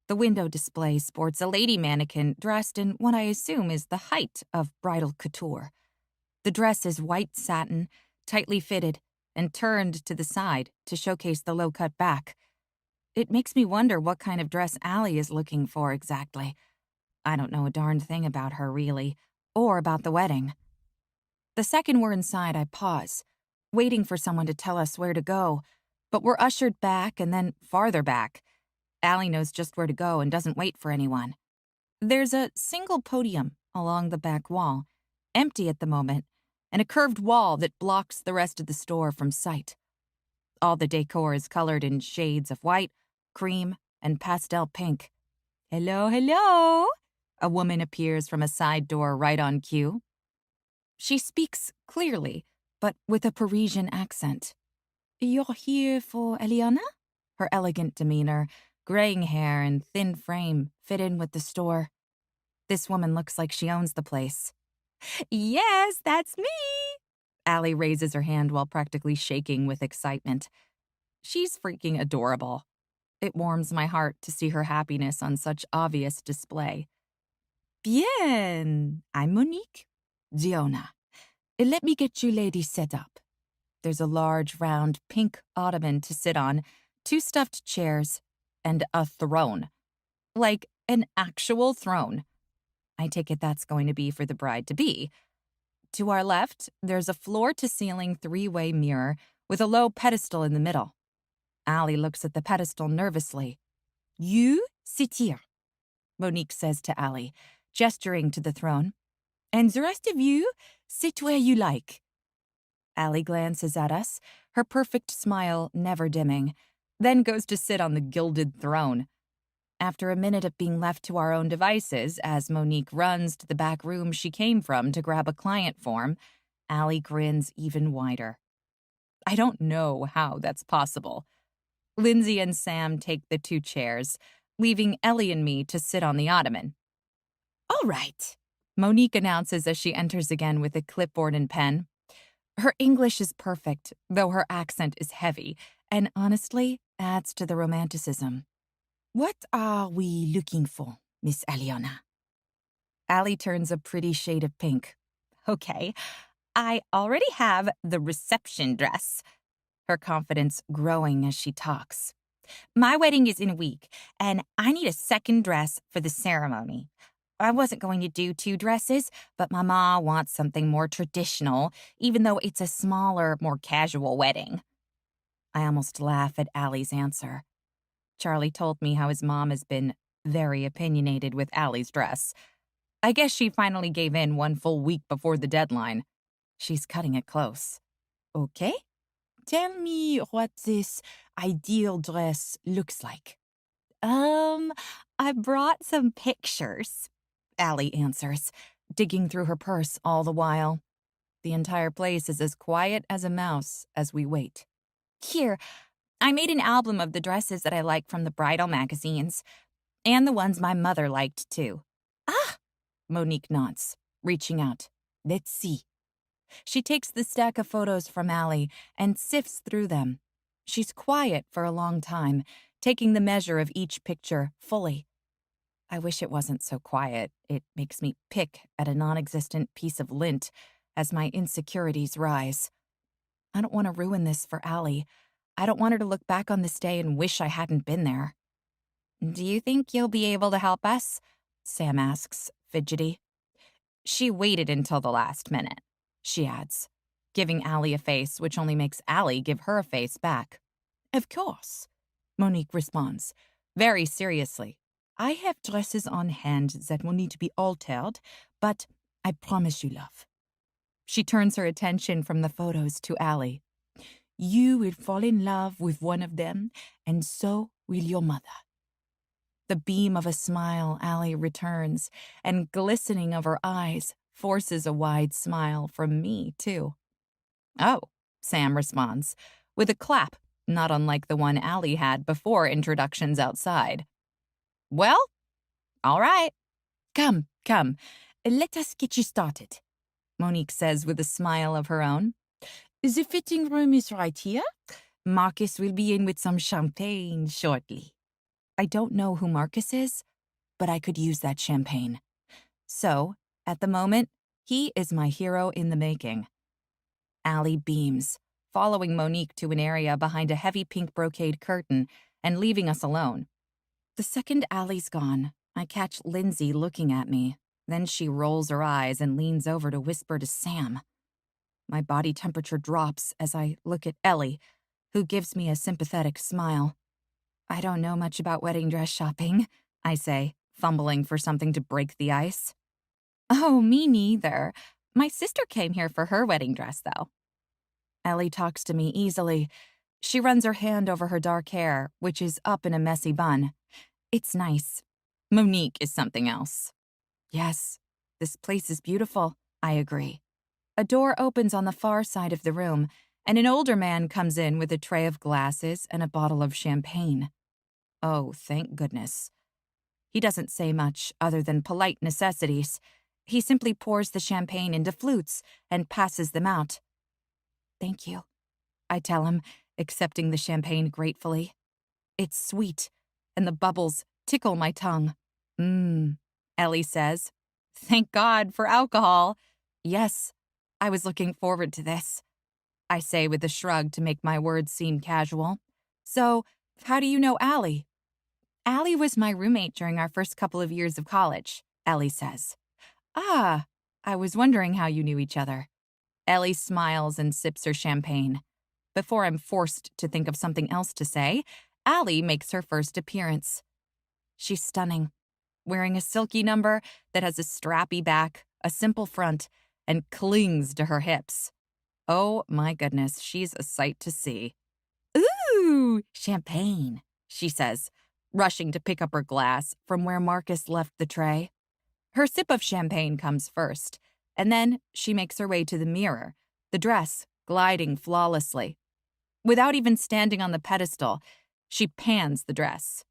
The window display sports a lady mannequin dressed in what I assume is the height of bridal couture. The dress is white satin, tightly fitted, and turned to the side to showcase the low-cut back. It makes me wonder what kind of dress Allie is looking for exactly. I don't know a darn thing about her, really, or about the wedding. The second we're inside, I pause, waiting for someone to tell us where to go, but we're ushered back and then farther back. Allie knows just where to go and doesn't wait for anyone. There's a single podium along the back wall, empty at the moment, and a curved wall that blocks the rest of the store from sight. All the decor is colored in shades of white, cream, and pastel pink. "Hello, hello!" A woman appears from a side door right on cue. She speaks clearly, but with a Parisian accent. "You're here for Eliana?" Her elegant demeanor, graying hair, and thin frame fit in with the store. This woman looks like she owns the place. "Yes, that's me!" Allie raises her hand while practically shaking with excitement. She's freaking adorable. It warms my heart to see her happiness on such obvious display. "Bien, I'm Monique. Diona. Let me get you ladies set up." There's a large, round, pink ottoman to sit on, 2 stuffed chairs, and a throne. Like an actual throne. I take it that's going to be for the bride-to-be. To our left, there's a floor-to-ceiling three-way mirror with a low pedestal in the middle. Allie looks at the pedestal nervously. You sit here, Monique says to Allie, gesturing to the throne. And the rest of you, sit where you like. Allie glances at us, her perfect smile never dimming, then goes to sit on the gilded throne. After a minute of being left to our own devices as Monique runs to the back room she came from to grab a client form, Allie grins even wider. I don't know how that's possible. Lindsay and Sam take the two chairs, leaving Ellie and me to sit on the ottoman. All right, Monique announces as she enters again with a clipboard and pen. Her English is perfect, though her accent is heavy, and honestly adds to the romanticism. What are we looking for, Miss Aliona? Allie turns a pretty shade of pink. Okay, I already have the reception dress. Her confidence growing as she talks. My wedding is in a week, and I need a second dress for the ceremony. I wasn't going to do two dresses, but my ma wants something more traditional, even though it's a smaller, more casual wedding. I almost laugh at Allie's answer. Charlie told me how his mom has been very opinionated with Allie's dress. I guess she finally gave in one full week before the deadline. She's cutting it close. Okay, tell me what this ideal dress looks like. I brought some pictures, Allie answers, digging through her purse all the while. The entire place is as quiet as a mouse as we wait. Here, I made an album of the dresses that I like from the bridal magazines, and the ones my mother liked, too. Ah! Monique nods, reaching out. Let's see. She takes the stack of photos from Allie and sifts through them. She's quiet for a long time, taking the measure of each picture fully. I wish it wasn't so quiet. It makes me pick at a non-existent piece of lint as my insecurities rise. I don't want to ruin this for Allie. I don't want her to look back on this day and wish I hadn't been there. Do you think you'll be able to help us? Sam asks, fidgety. She waited until the last minute, she adds, giving Allie a face which only makes Allie give her a face back. Of course, Monique responds, very seriously. I have dresses on hand that will need to be altered, but I promise you, love. She turns her attention from the photos to Allie. You will fall in love with one of them, and so will your mother. The beam of a smile Allie returns, and glistening of her eyes forces a wide smile from me, too. Oh, Sam responds, with a clap, not unlike the one Allie had before introductions outside. Well, all right. Come, let us get you started, Monique says with a smile of her own. The fitting room is right here. Marcus will be in with some champagne shortly. I don't know who Marcus is, but I could use that champagne. So, at the moment, he is my hero in the making. Allie beams, following Monique to an area behind a heavy pink brocade curtain and leaving us alone. The second Allie's gone, I catch Lindsay looking at me. Then she rolls her eyes and leans over to whisper to Sam. My body temperature drops as I look at Ellie, who gives me a sympathetic smile. I don't know much about wedding dress shopping, I say, fumbling for something to break the ice. Oh, me neither. My sister came here for her wedding dress, though. Ellie talks to me easily. She runs her hand over her dark hair, which is up in a messy bun. It's nice. Monique is something else. Yes, this place is beautiful, I agree. A door opens on the far side of the room, and an older man comes in with a tray of glasses and a bottle of champagne. Oh, thank goodness. He doesn't say much other than polite necessities. He simply pours the champagne into flutes and passes them out. Thank you, I tell him, accepting the champagne gratefully. It's sweet, and the bubbles tickle my tongue. Ellie says. Thank God for alcohol. Yes, I was looking forward to this, I say with a shrug to make my words seem casual. So, how do you know Allie? Allie was my roommate during our first couple of years of college, Ellie says. Ah, I was wondering how you knew each other. Ellie smiles and sips her champagne. Before I'm forced to think of something else to say, Allie makes her first appearance. She's stunning, wearing a silky number that has a strappy back, a simple front, and clings to her hips. Oh my goodness, she's a sight to see. Ooh, champagne, she says, rushing to pick up her glass from where Marcus left the tray. Her sip of champagne comes first, and then she makes her way to the mirror, the dress gliding flawlessly. Without even standing on the pedestal, she pans the dress.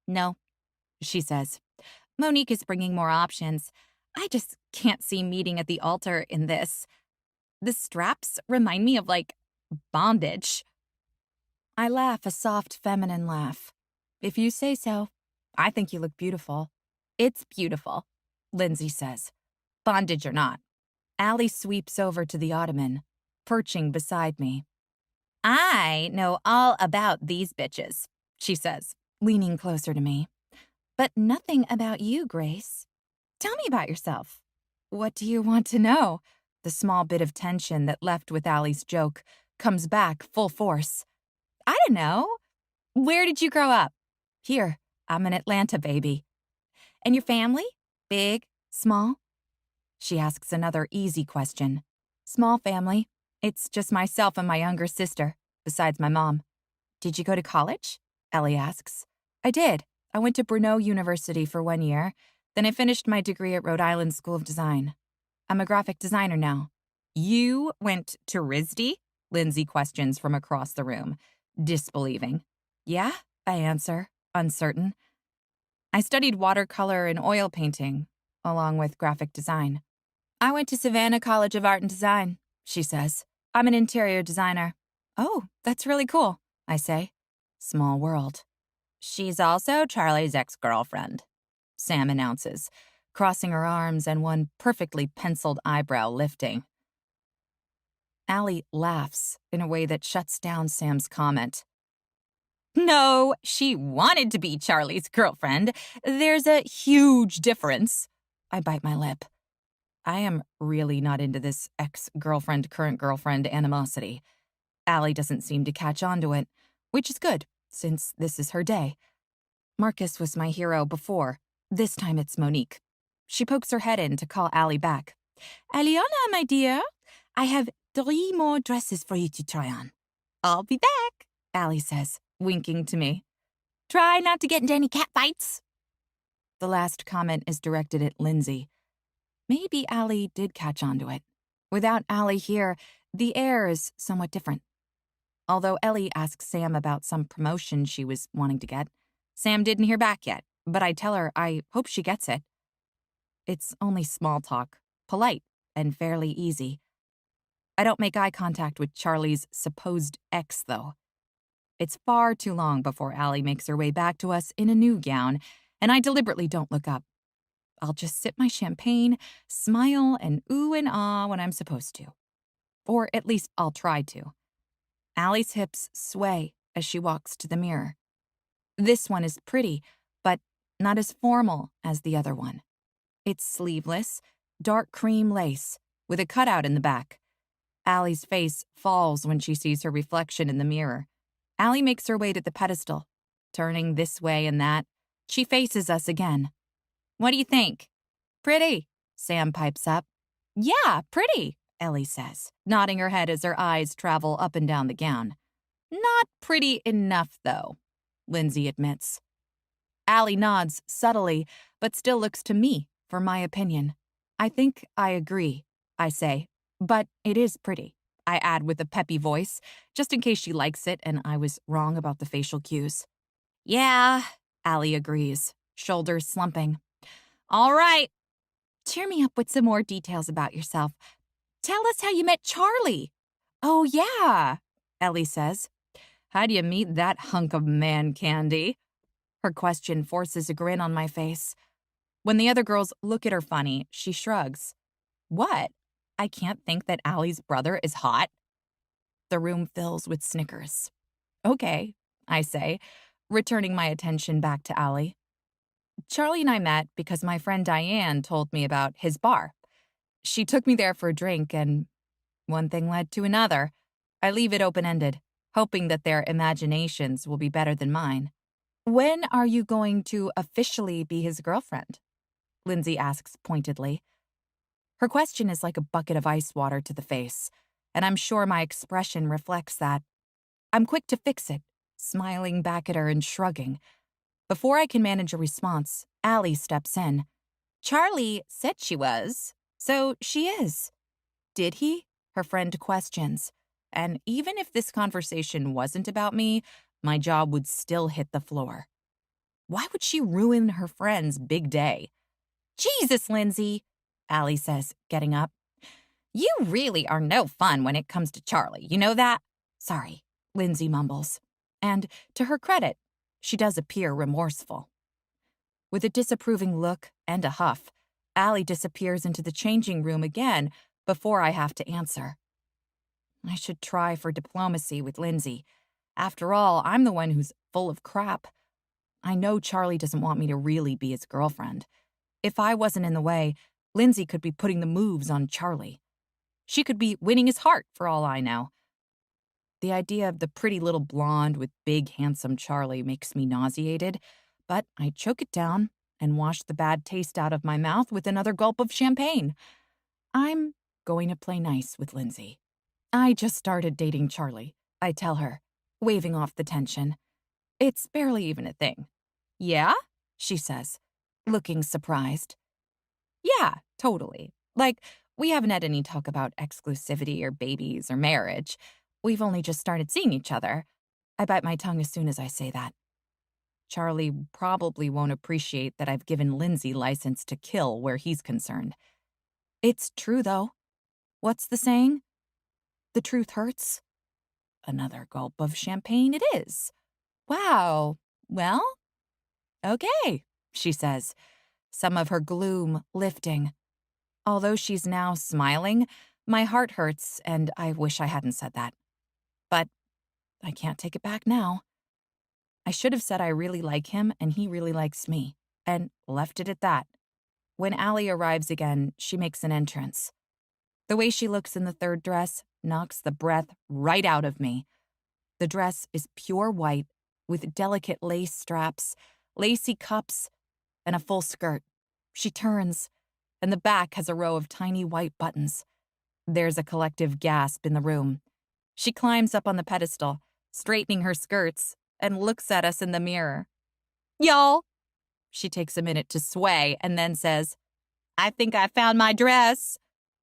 No, she says. Monique is bringing more options. I just can't see meeting at the altar in this. The straps remind me of, bondage. I laugh a soft feminine laugh. If you say so. I think you look beautiful. It's beautiful, Lindsay says. Bondage or not. Allie sweeps over to the ottoman, perching beside me. I know all about these bitches, she says, leaning closer to me. But nothing about you, Grace. Tell me about yourself. What do you want to know? The small bit of tension that left with Allie's joke comes back full force. I don't know. Where did you grow up? Here, I'm an Atlanta baby. And your family? Big? Small? She asks another easy question. Small family. It's just myself and my younger sister, besides my mom. Did you go to college? Ellie asks. I did. I went to Brno University for 1 year. Then I finished my degree at Rhode Island School of Design. I'm a graphic designer now. You went to RISD? Lindsay questions from across the room, disbelieving. Yeah, I answer, uncertain. I studied watercolor and oil painting, along with graphic design. I went to Savannah College of Art and Design, she says. I'm an interior designer. Oh, that's really cool, I say. Small world. She's also Charlie's ex-girlfriend, Sam announces, crossing her arms and one perfectly penciled eyebrow lifting. Allie laughs in a way that shuts down Sam's comment. No, she wanted to be Charlie's girlfriend. There's a huge difference. I bite my lip. I am really not into this ex-girlfriend, current girlfriend animosity. Allie doesn't seem to catch on to it, which is good, since this is her day. Marcus was my hero before. This time it's Monique. She pokes her head in to call Allie back. Aliana, my dear, I have 3 more dresses for you to try on. I'll be back, Allie says, winking to me. Try not to get into any cat fights. The last comment is directed at Lindsay. Maybe Allie did catch on to it. Without Allie here, the air is somewhat different. Although Ellie asks Sam about some promotion she was wanting to get, Sam didn't hear back yet, but I tell her I hope she gets it. It's only small talk, polite, and fairly easy. I don't make eye contact with Charlie's supposed ex, though. It's far too long before Allie makes her way back to us in a new gown, and I deliberately don't look up. I'll just sip my champagne, smile, and ooh and ah when I'm supposed to. Or at least I'll try to. Allie's hips sway as she walks to the mirror. This one is pretty, but not as formal as the other one. It's sleeveless, dark cream lace, with a cutout in the back. Allie's face falls when she sees her reflection in the mirror. Allie makes her way to the pedestal. Turning this way and that, she faces us again. What do you think? Pretty, Sam pipes up. Yeah, pretty, Ellie says, nodding her head as her eyes travel up and down the gown. Not pretty enough, though, Lindsay admits. Allie nods subtly, but still looks to me for my opinion. I think I agree, I say, but it is pretty, I add with a peppy voice, just in case she likes it and I was wrong about the facial cues. Yeah, Allie agrees, shoulders slumping. All right. Cheer me up with some more details about yourself. Tell us how you met Charlie. Oh, yeah, Ellie says. How do you meet that hunk of man candy? Her question forces a grin on my face. When the other girls look at her funny, she shrugs. What? I can't think that Allie's brother is hot? The room fills with snickers. Okay, I say, returning my attention back to Allie. Charlie and I met because my friend Diane told me about his bar. She took me there for a drink, and one thing led to another. I leave it open-ended, hoping that their imaginations will be better than mine. When are you going to officially be his girlfriend? Lindsay asks pointedly. Her question is like a bucket of ice water to the face, and I'm sure my expression reflects that. I'm quick to fix it, smiling back at her and shrugging. Before I can manage a response, Allie steps in. Charlie said she was, so she is. Did he? Her friend questions. And even if this conversation wasn't about me, my jaw would still hit the floor. Why would she ruin her friend's big day? Jesus, Lindsay, Allie says, getting up. You really are no fun when it comes to Charlie, you know that? Sorry, Lindsay mumbles. And to her credit, she does appear remorseful. With a disapproving look and a huff, Allie disappears into the changing room again before I have to answer. I should try for diplomacy with Lindsay. After all, I'm the one who's full of crap. I know Charlie doesn't want me to really be his girlfriend. If I wasn't in the way, Lindsay could be putting the moves on Charlie. She could be winning his heart for all I know. The idea of the pretty little blonde with big, handsome Charlie makes me nauseated, but I choke it down and wash the bad taste out of my mouth with another gulp of champagne. I'm going to play nice with Lindsay. I just started dating Charlie, I tell her, waving off the tension. It's barely even a thing. Yeah? She says, looking surprised. Yeah, totally. Like, we haven't had any talk about exclusivity or babies or marriage. We've only just started seeing each other. I bite my tongue as soon as I say that. Charlie probably won't appreciate that I've given Lindsay license to kill where he's concerned. It's true, though. What's the saying? The truth hurts. Another gulp of champagne it is. Wow. Well, okay, she says, some of her gloom lifting. Although she's now smiling, my heart hurts, and I wish I hadn't said that. But I can't take it back now. I should have said I really like him and he really likes me, and left it at that. When Allie arrives again, she makes an entrance. The way she looks in the third dress knocks the breath right out of me. The dress is pure white, with delicate lace straps, lacy cups, and a full skirt. She turns, and the back has a row of tiny white buttons. There's a collective gasp in the room. She climbs up on the pedestal, straightening her skirts, and looks at us in the mirror. Y'all! She takes a minute to sway and then says, I think I found my dress.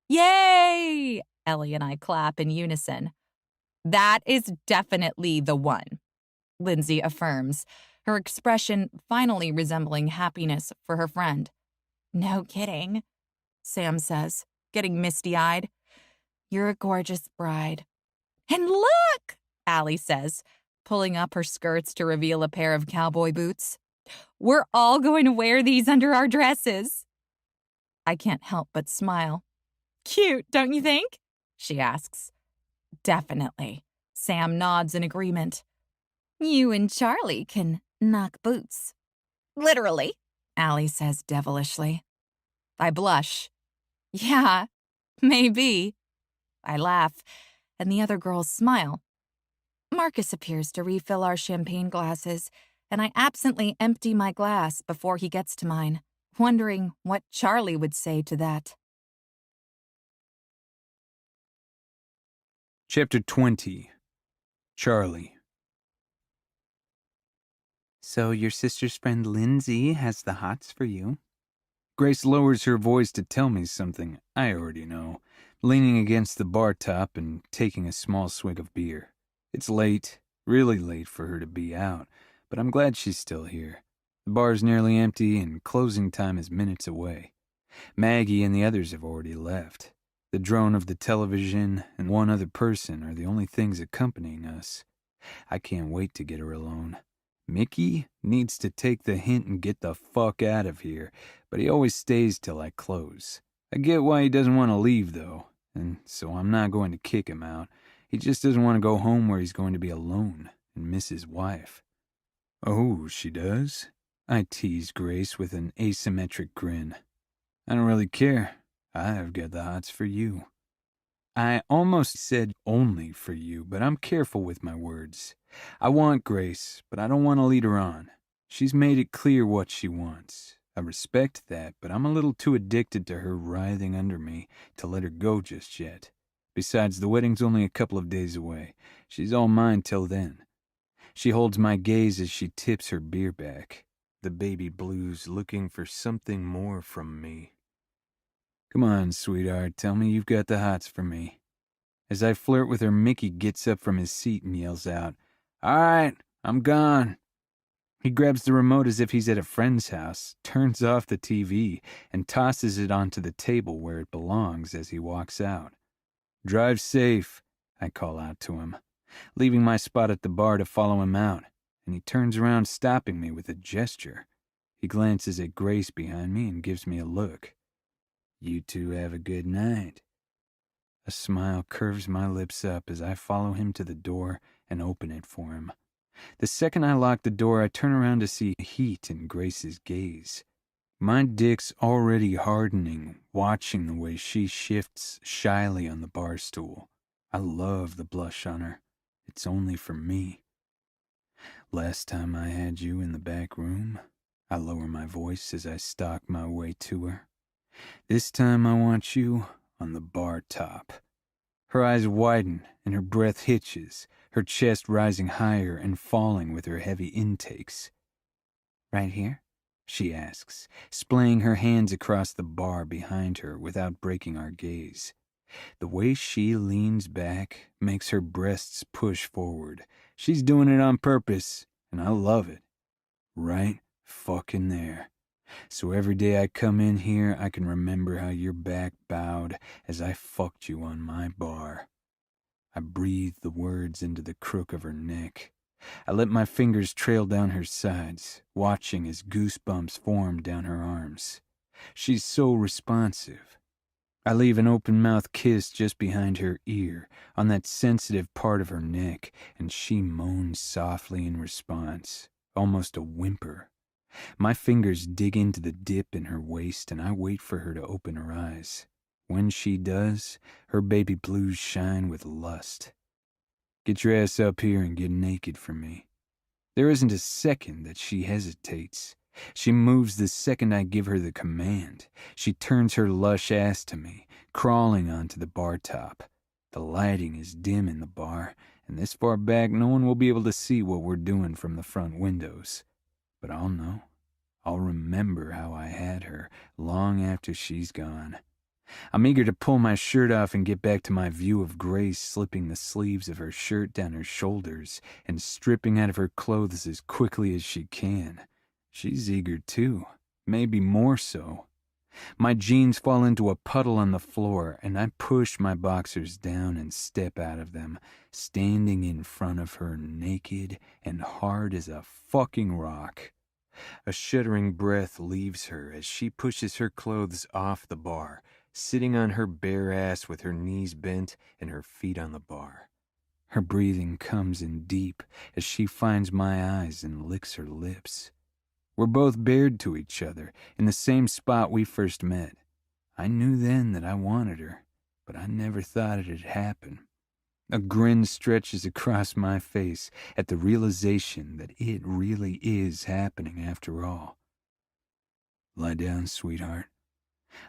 Yay! Ellie and I clap in unison. That is definitely the one, Lindsay affirms, her expression finally resembling happiness for her friend. No kidding, Sam says, getting misty-eyed. You're a gorgeous bride. And look, Allie says, pulling up her skirts to reveal a pair of cowboy boots. We're all going to wear these under our dresses. I can't help but smile. Cute, don't you think? She asks. Definitely. Sam nods in agreement. You and Charlie can knock boots. Literally, Allie says devilishly. I blush. Yeah, maybe. I laugh, and the other girls smile. Marcus appears to refill our champagne glasses, and I absently empty my glass before he gets to mine, wondering what Charlie would say to that. Chapter 20. Charlie. So your sister's friend Lindsay has the hots for you? Grace lowers her voice to tell me something I already know, leaning against the bar top and taking a small swig of beer. It's late, really late for her to be out, but I'm glad she's still here. The bar's nearly empty and closing time is minutes away. Maggie and the others have already left. The drone of the television and one other person are the only things accompanying us. I can't wait to get her alone. Mickey needs to take the hint and get the fuck out of here, but he always stays till I close. I get why he doesn't want to leave, though, and so I'm not going to kick him out. He just doesn't want to go home where he's going to be alone and miss his wife. Oh, she does? I tease Grace with an asymmetric grin. I don't really care. I've got the hots for you. I almost said only for you, but I'm careful with my words. I want Grace, but I don't want to lead her on. She's made it clear what she wants. I respect that, but I'm a little too addicted to her writhing under me to let her go just yet. Besides, the wedding's only a couple of days away. She's all mine till then. She holds my gaze as she tips her beer back. The baby blues looking for something more from me. Come on, sweetheart, tell me you've got the hots for me. As I flirt with her, Mickey gets up from his seat and yells out, "All right, I'm gone." He grabs the remote as if he's at a friend's house, turns off the TV, and tosses it onto the table where it belongs as he walks out. "Drive safe," I call out to him, leaving my spot at the bar to follow him out, and he turns around, stopping me with a gesture. He glances at Grace behind me and gives me a look. "You two have a good night." A smile curves my lips up as I follow him to the door and open it for him. The second I lock the door, I turn around to see heat in Grace's gaze. My dick's already hardening, watching the way she shifts shyly on the bar stool. I love the blush on her. It's only for me. "Last time I had you in the back room," I lower my voice as I stalk my way to her. "This time I want you on the bar top." Her eyes widen and her breath hitches, her chest rising higher and falling with her heavy intakes. "Right here?" she asks, splaying her hands across the bar behind her without breaking our gaze. The way she leans back makes her breasts push forward. She's doing it on purpose, and I love it. Right fucking there. So every day I come in here, I can remember how your back bowed as I fucked you on my bar. I breathe the words into the crook of her neck. I let my fingers trail down her sides, watching as goosebumps form down her arms. She's so responsive. I leave an open-mouthed kiss just behind her ear, on that sensitive part of her neck, and she moans softly in response, almost a whimper. My fingers dig into the dip in her waist, and I wait for her to open her eyes. When she does, her baby blues shine with lust. "Get your ass up here and get naked for me." There isn't a second that she hesitates. She moves the second I give her the command. She turns her lush ass to me, crawling onto the bar top. The lighting is dim in the bar, and this far back no one will be able to see what we're doing from the front windows. But I'll know. I'll remember how I had her long after she's gone. I'm eager to pull my shirt off and get back to my view of Grace slipping the sleeves of her shirt down her shoulders and stripping out of her clothes as quickly as she can. She's eager too, maybe more so. My jeans fall into a puddle on the floor, and I push my boxers down and step out of them, standing in front of her naked and hard as a fucking rock. A shuddering breath leaves her as she pushes her clothes off the bar, sitting on her bare ass with her knees bent and her feet on the bar. Her breathing comes in deep as she finds my eyes and licks her lips. We're both bared to each other in the same spot we first met. I knew then that I wanted her, but I never thought it'd happen. A grin stretches across my face at the realization that it really is happening after all. "Lie down, sweetheart."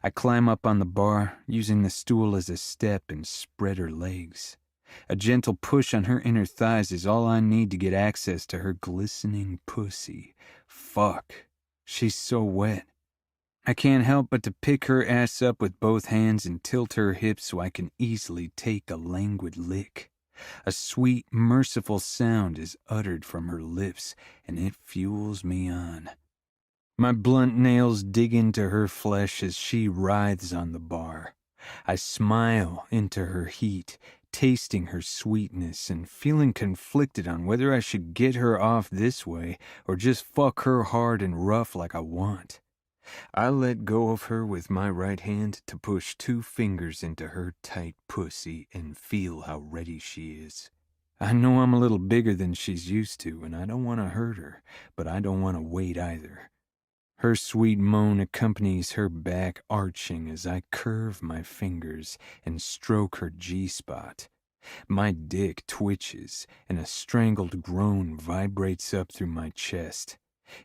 I climb up on the bar, using the stool as a step, and spread her legs. A gentle push on her inner thighs is all I need to get access to her glistening pussy. Fuck. She's so wet. I can't help but to pick her ass up with both hands and tilt her hips so I can easily take a languid lick. A sweet, merciful sound is uttered from her lips, and it fuels me on. My blunt nails dig into her flesh as she writhes on the bar. I smile into her heat, tasting her sweetness and feeling conflicted on whether I should get her off this way or just fuck her hard and rough like I want. I let go of her with my right hand to push 2 fingers into her tight pussy and feel how ready she is. I know I'm a little bigger than she's used to, and I don't want to hurt her, but I don't want to wait either. Her sweet moan accompanies her back arching as I curve my fingers and stroke her G-spot. My dick twitches, and a strangled groan vibrates up through my chest.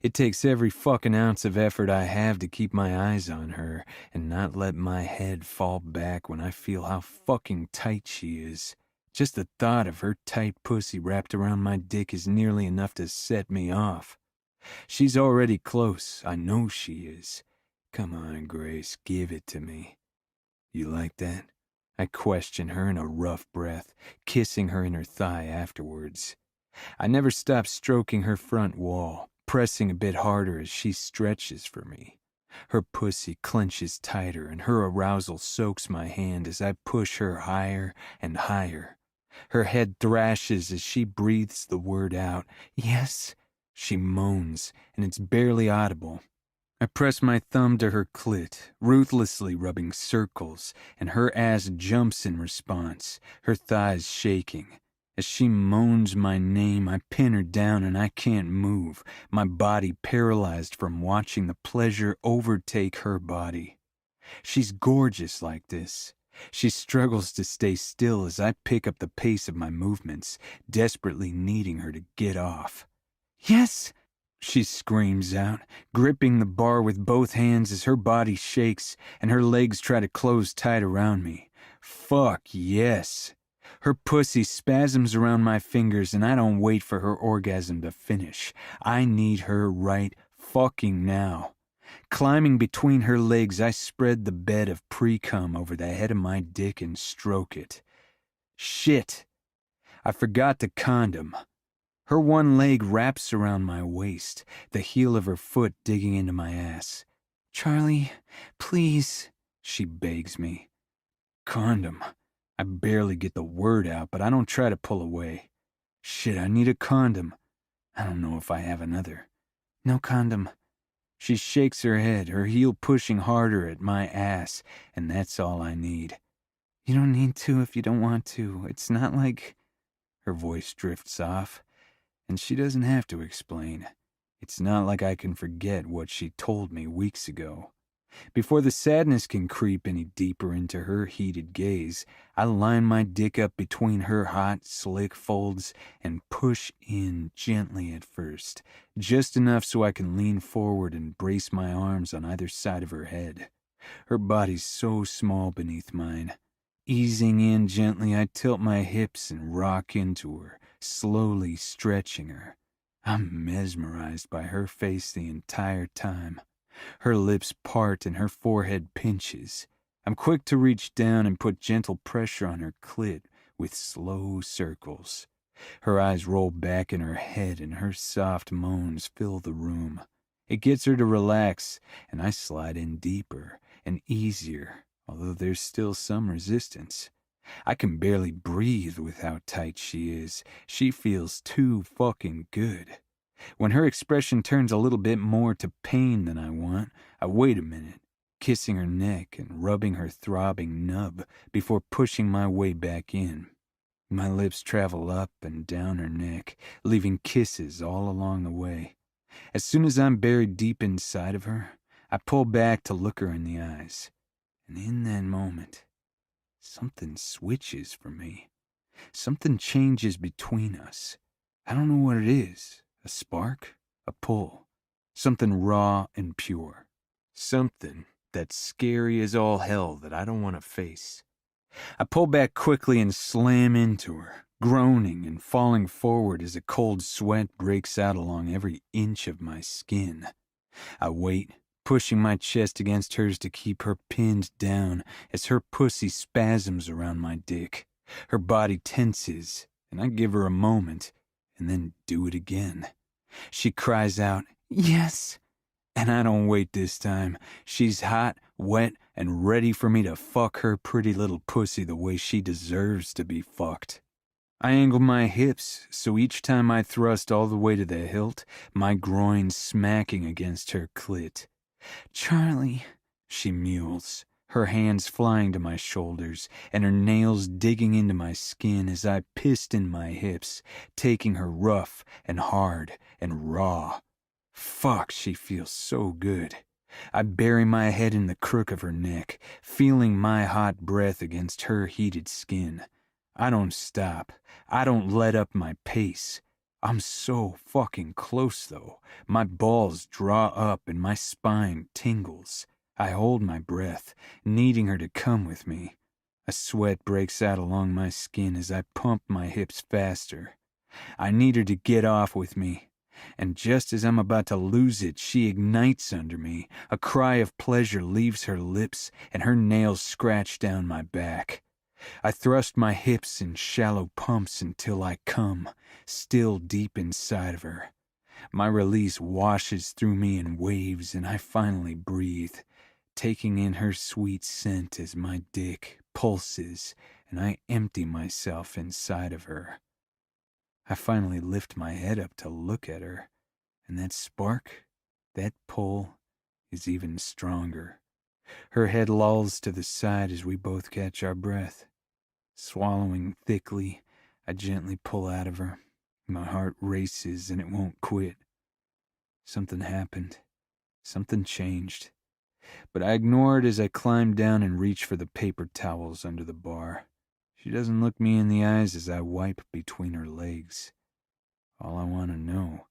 It takes every fucking ounce of effort I have to keep my eyes on her and not let my head fall back when I feel how fucking tight she is. Just the thought of her tight pussy wrapped around my dick is nearly enough to set me off. She's already close, I know she is. Come on, Grace, give it to me. You like that? I question her in a rough breath, kissing her in her thigh afterwards. I never stop stroking her front wall, pressing a bit harder as she stretches for me. Her pussy clenches tighter, and her arousal soaks my hand as I push her higher and higher. Her head thrashes as she breathes the word out. Yes, she moans, and it's barely audible. I press my thumb to her clit, ruthlessly rubbing circles, and her ass jumps in response, her thighs shaking. As she moans my name, I pin her down and I can't move, my body paralyzed from watching the pleasure overtake her body. She's gorgeous like this. She struggles to stay still as I pick up the pace of my movements, desperately needing her to get off. Yes! She screams out, gripping the bar with both hands as her body shakes and her legs try to close tight around me. Fuck yes! Her pussy spasms around my fingers and I don't wait for her orgasm to finish. I need her right fucking now. Climbing between her legs, I spread the bed of pre-cum over the head of my dick and stroke it. Shit! I forgot the condom. Her one leg wraps around my waist, the heel of her foot digging into my ass. Charlie, please, she begs me. Condom. I barely get the word out, but I don't try to pull away. Shit, I need a condom. I don't know if I have another. No condom. She shakes her head, her heel pushing harder at my ass, and that's all I need. You don't need to if you don't want to. It's not like... Her voice drifts off, and she doesn't have to explain. It's not like I can forget what she told me weeks ago. Before the sadness can creep any deeper into her heated gaze, I line my dick up between her hot, slick folds and push in gently at first, just enough so I can lean forward and brace my arms on either side of her head. Her body's so small beneath mine. Easing in gently, I tilt my hips and rock into her, slowly stretching her. I'm mesmerized by her face the entire time. Her lips part and her forehead pinches. I'm quick to reach down and put gentle pressure on her clit with slow circles. Her eyes roll back in her head and her soft moans fill the room. It gets her to relax, and I slide in deeper and easier, although there's still some resistance. I can barely breathe with how tight she is. She feels too fucking good. When her expression turns a little bit more to pain than I want, I wait a minute, kissing her neck and rubbing her throbbing nub before pushing my way back in. My lips travel up and down her neck, leaving kisses all along the way. As soon as I'm buried deep inside of her, I pull back to look her in the eyes. And in that moment, something switches for me. Something changes between us. I don't know what it is. A spark? A pull? Something raw and pure. Something that's scary as all hell that I don't want to face. I pull back quickly and slam into her, groaning and falling forward as a cold sweat breaks out along every inch of my skin. I wait, pushing my chest against hers to keep her pinned down as her pussy spasms around my dick. Her body tenses, and I give her a moment, and then do it again. She cries out, "Yes!" And I don't wait this time. She's hot, wet, and ready for me to fuck her pretty little pussy the way she deserves to be fucked. I angle my hips, so each time I thrust all the way to the hilt, my groin smacking against her clit. "Charlie," she mewls, her hands flying to my shoulders and her nails digging into my skin as I pissed in my hips, taking her rough and hard and raw. Fuck, she feels so good. I bury my head in the crook of her neck, feeling my hot breath against her heated skin. I don't stop. I don't let up my pace. I'm so fucking close, though. My balls draw up and my spine tingles. I hold my breath, needing her to come with me. A sweat breaks out along my skin as I pump my hips faster. I need her to get off with me. And just as I'm about to lose it, she ignites under me. A cry of pleasure leaves her lips, and her nails scratch down my back. I thrust my hips in shallow pumps until I come, still deep inside of her. My release washes through me in waves, and I finally breathe, taking in her sweet scent as my dick pulses, and I empty myself inside of her. I finally lift my head up to look at her, and that spark, that pull, is even stronger. Her head lolls to the side as we both catch our breath. Swallowing thickly, I gently pull out of her. My heart races and it won't quit. Something happened. Something changed. But I ignore it as I climb down and reach for the paper towels under the bar. She doesn't look me in the eyes as I wipe between her legs. All I want to know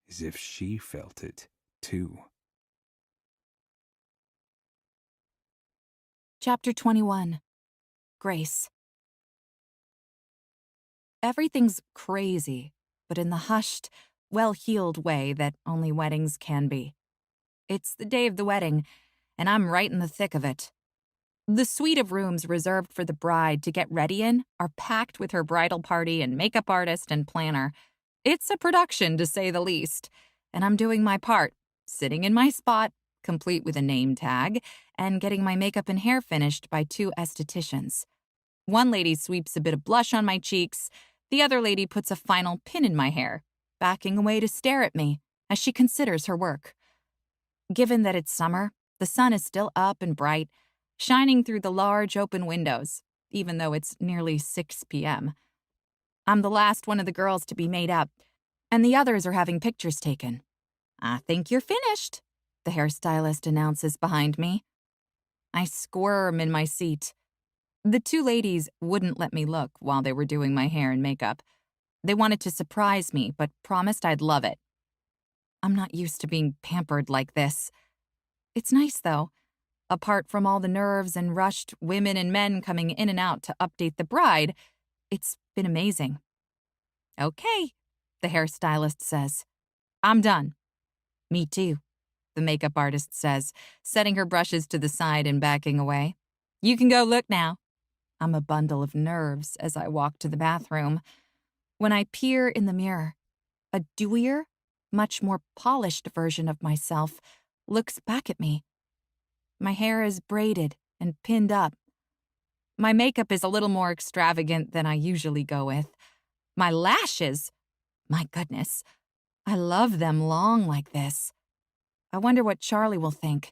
is if she felt it, too. Chapter 21. Grace. Everything's crazy, but in the hushed, well-heeled way that only weddings can be. It's the day of the wedding, and I'm right in the thick of it. The suite of rooms reserved for the bride to get ready in are packed with her bridal party and makeup artist and planner. It's a production, to say the least, and I'm doing my part, sitting in my spot, complete with a name tag, and getting my makeup and hair finished by 2 estheticians. One lady sweeps a bit of blush on my cheeks, the other lady puts a final pin in my hair, backing away to stare at me as she considers her work. Given that it's summer, the sun is still up and bright, shining through the large open windows, even though it's nearly 6 p.m. I'm the last one of the girls to be made up, and the others are having pictures taken. "I think you're finished," the hairstylist announces behind me. I squirm in my seat. The 2 ladies wouldn't let me look while they were doing my hair and makeup. They wanted to surprise me, but promised I'd love it. I'm not used to being pampered like this. It's nice, though. Apart from all the nerves and rushed women and men coming in and out to update the bride, it's been amazing. "Okay," the hairstylist says. "I'm done." "Me too," the makeup artist says, setting her brushes to the side and backing away. "You can go look now." I'm a bundle of nerves as I walk to the bathroom. When I peer in the mirror, a dewier, much more polished version of myself looks back at me. My hair is braided and pinned up. My makeup is a little more extravagant than I usually go with. My lashes, my goodness, I love them long like this. I wonder what Charlie will think.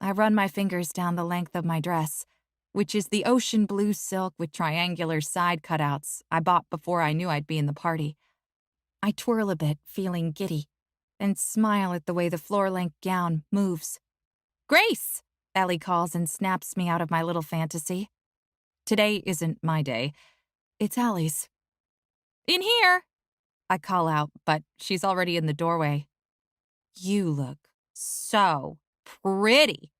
I run my fingers down the length of my dress, which is the ocean blue silk with triangular side cutouts I bought before I knew I'd be in the party. I twirl a bit, feeling giddy, and smile at the way the floor-length gown moves. "Grace!" Ellie calls and snaps me out of my little fantasy. Today isn't my day. It's Allie's. "In here!" I call out, but she's already in the doorway. "You look so pretty,"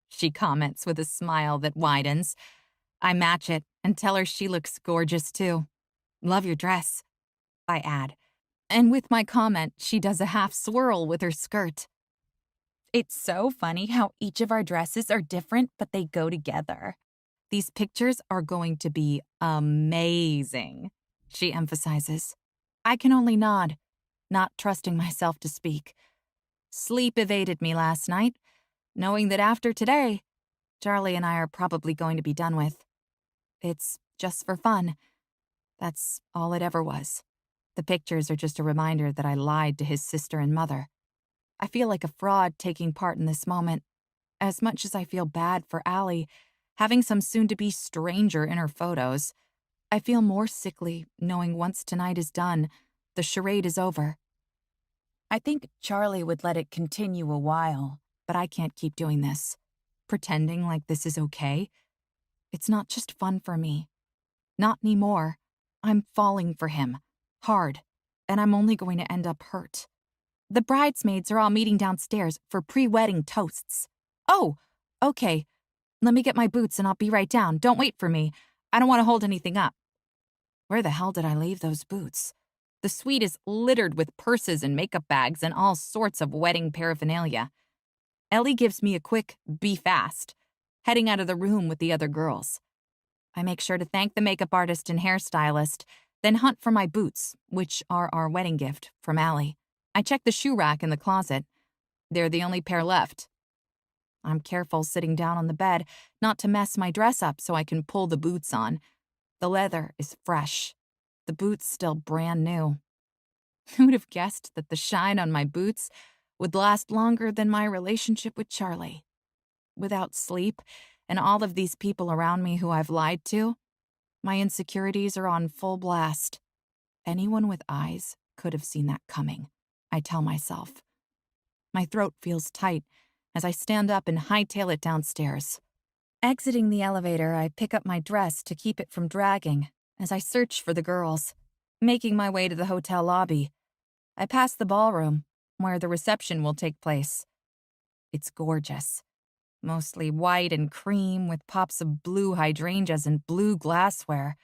she comments with a smile that widens. I match it and tell her she looks gorgeous too. "Love your dress," I add. And with my comment, she does a half swirl with her skirt. "It's so funny how each of our dresses are different, but they go together. These pictures are going to be amazing," she emphasizes. I can only nod, not trusting myself to speak. Sleep evaded me last night, knowing that after today, Charlie and I are probably going to be done with. It's just for fun. That's all it ever was. The pictures are just a reminder that I lied to his sister and mother. I feel like a fraud taking part in this moment. As much as I feel bad for Allie, having some soon-to-be stranger in her photos, I feel more sickly knowing once tonight is done, the charade is over. I think Charlie would let it continue a while, but I can't keep doing this. Pretending like this is okay. It's not just fun for me. Not anymore. I'm falling for him. Hard. And I'm only going to end up hurt. The bridesmaids are all meeting downstairs for pre-wedding toasts. Oh, okay. Let me get my boots and I'll be right down. Don't wait for me. I don't want to hold anything up. Where the hell did I leave those boots? The suite is littered with purses and makeup bags and all sorts of wedding paraphernalia. Ellie gives me a quick, be fast, heading out of the room with the other girls. I make sure to thank the makeup artist and hairstylist, then hunt for my boots, which are our wedding gift from Allie. I check the shoe rack in the closet. They're the only pair left. I'm careful sitting down on the bed not to mess my dress up so I can pull the boots on. The leather is fresh. The boots still brand new. Who'd have guessed that the shine on my boots would last longer than my relationship with Charlie? Without sleep and all of these people around me who I've lied to, my insecurities are on full blast. Anyone with eyes could have seen that coming, I tell myself. My throat feels tight as I stand up and hightail it downstairs. Exiting the elevator, I pick up my dress to keep it from dragging as I search for the girls. Making my way to the hotel lobby, I pass the ballroom, where the reception will take place. It's gorgeous. Mostly white and cream with pops of blue hydrangeas and blue glassware.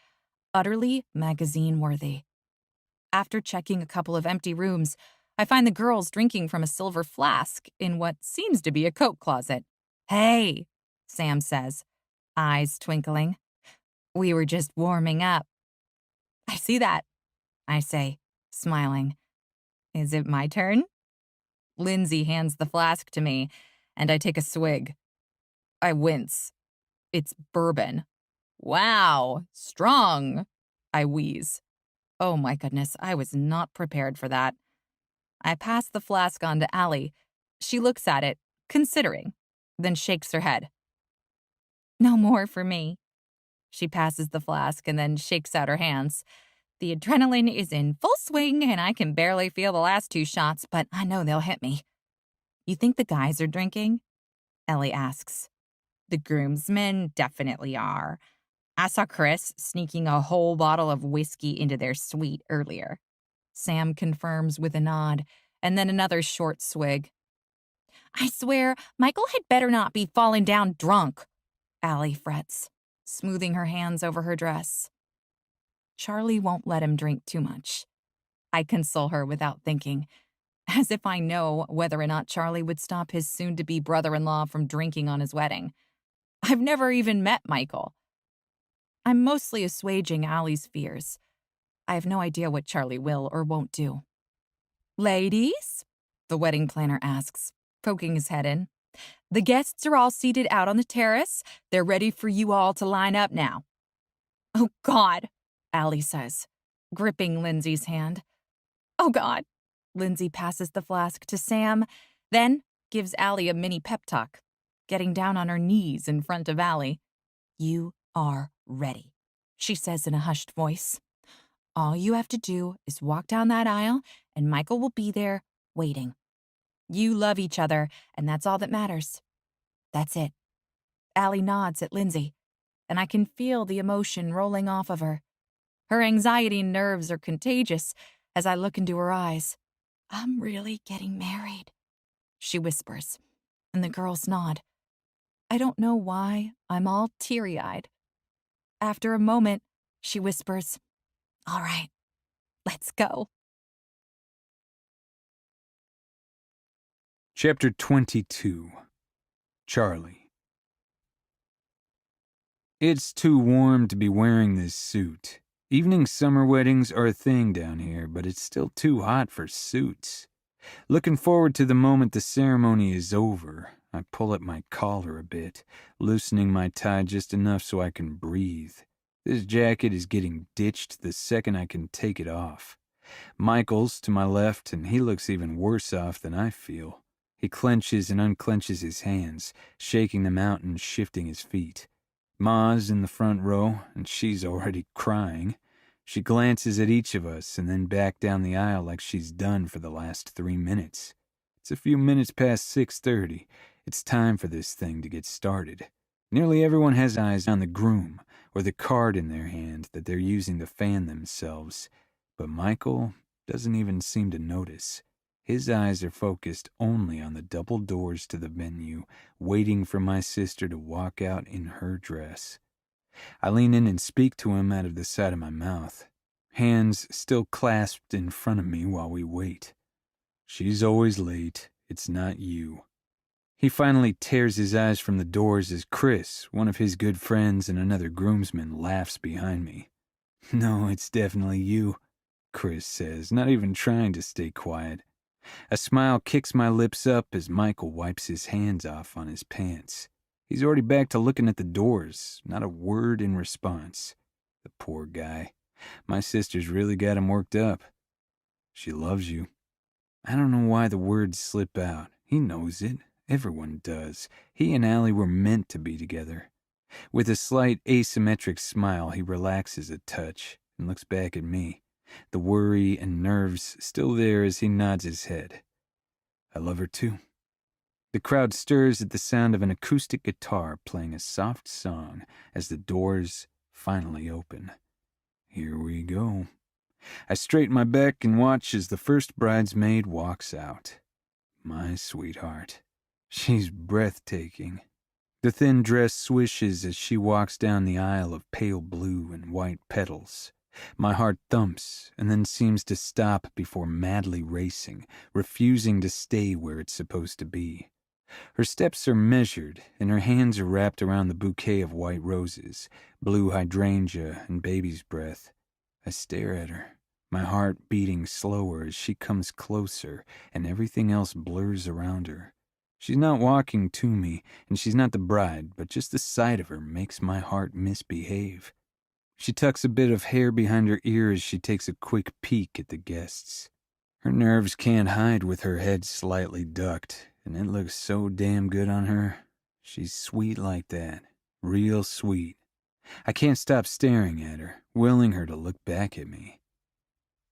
Utterly magazine-worthy. After checking a couple of empty rooms, I find the girls drinking from a silver flask in what seems to be a coat closet. "Hey," Sam says, eyes twinkling. "We were just warming up." "I see that," I say, smiling. "Is it my turn?" Lindsay hands the flask to me, and I take a swig. I wince. It's bourbon. "Wow, strong," I wheeze. Oh my goodness, I was not prepared for that. I pass the flask on to Allie. She looks at it, considering, then shakes her head. "No more for me." She passes the flask and then shakes out her hands. The adrenaline is in full swing and I can barely feel the last two shots, but I know they'll hit me. "You think the guys are drinking?" Ellie asks. "The groomsmen definitely are. I saw Chris sneaking a whole bottle of whiskey into their suite earlier." Sam confirms with a nod, and then another short swig. "I swear, Michael had better not be falling down drunk," Allie frets, smoothing her hands over her dress. Charlie won't let him drink too much. I console her without thinking, as if I know whether or not Charlie would stop his soon-to-be brother-in-law from drinking on his wedding. I've never even met Michael. I'm mostly assuaging Allie's fears. I have no idea what Charlie will or won't do. "Ladies?" the wedding planner asks, poking his head in. "The guests are all seated out on the terrace. They're ready for you all to line up now." "Oh, God," Allie says, gripping Lindsay's hand. "Oh, God." Lindsay passes the flask to Sam, then gives Allie a mini pep talk, getting down on her knees in front of Allie. "You are ready," she says in a hushed voice. "All you have to do is walk down that aisle, and Michael will be there, waiting. You love each other, and that's all that matters." That's it. Allie nods at Lindsay, and I can feel the emotion rolling off of her. Her anxiety and nerves are contagious as I look into her eyes. "I'm really getting married," she whispers, and the girls nod. I don't know why I'm all teary-eyed. After a moment, she whispers, "All right, let's go." Chapter 22. Charlie. It's too warm to be wearing this suit. Evening summer weddings are a thing down here, but it's still too hot for suits. Looking forward to the moment the ceremony is over, I pull up my collar a bit, loosening my tie just enough so I can breathe. This jacket is getting ditched the second I can take it off. Michael's to my left, and he looks even worse off than I feel. He clenches and unclenches his hands, shaking them out and shifting his feet. Ma's in the front row, and she's already crying. She glances at each of us and then back down the aisle like she's done for the last 3 minutes. It's a few minutes past 6:30. It's time for this thing to get started. Nearly everyone has eyes on the groom or the card in their hand that they're using to fan themselves. But Michael doesn't even seem to notice. His eyes are focused only on the double doors to the venue, waiting for my sister to walk out in her dress. I lean in and speak to him out of the side of my mouth, hands still clasped in front of me while we wait. She's always late. It's not you. He finally tears his eyes from the doors as Chris, one of his good friends and another groomsman, laughs behind me. No, it's definitely you, Chris says, not even trying to stay quiet. A smile kicks my lips up as Michael wipes his hands off on his pants. He's already back to looking at the doors, not a word in response. The poor guy. My sister's really got him worked up. She loves you. I don't know why the words slip out. He knows it. Everyone does. He and Allie were meant to be together. With a slight asymmetric smile, he relaxes a touch and looks back at me, the worry and nerves still there as he nods his head. I love her too. The crowd stirs at the sound of an acoustic guitar playing a soft song as the doors finally open. Here we go. I straighten my back and watch as the first bridesmaid walks out. My sweetheart. She's breathtaking. The thin dress swishes as she walks down the aisle of pale blue and white petals. My heart thumps and then seems to stop before madly racing, refusing to stay where it's supposed to be. Her steps are measured, and her hands are wrapped around the bouquet of white roses, blue hydrangea, and baby's breath. I stare at her, my heart beating slower as she comes closer and everything else blurs around her. She's not walking to me, and she's not the bride, but just the sight of her makes my heart misbehave. She tucks a bit of hair behind her ear as she takes a quick peek at the guests. Her nerves can't hide with her head slightly ducked, and it looks so damn good on her. She's sweet like that, real sweet. I can't stop staring at her, willing her to look back at me.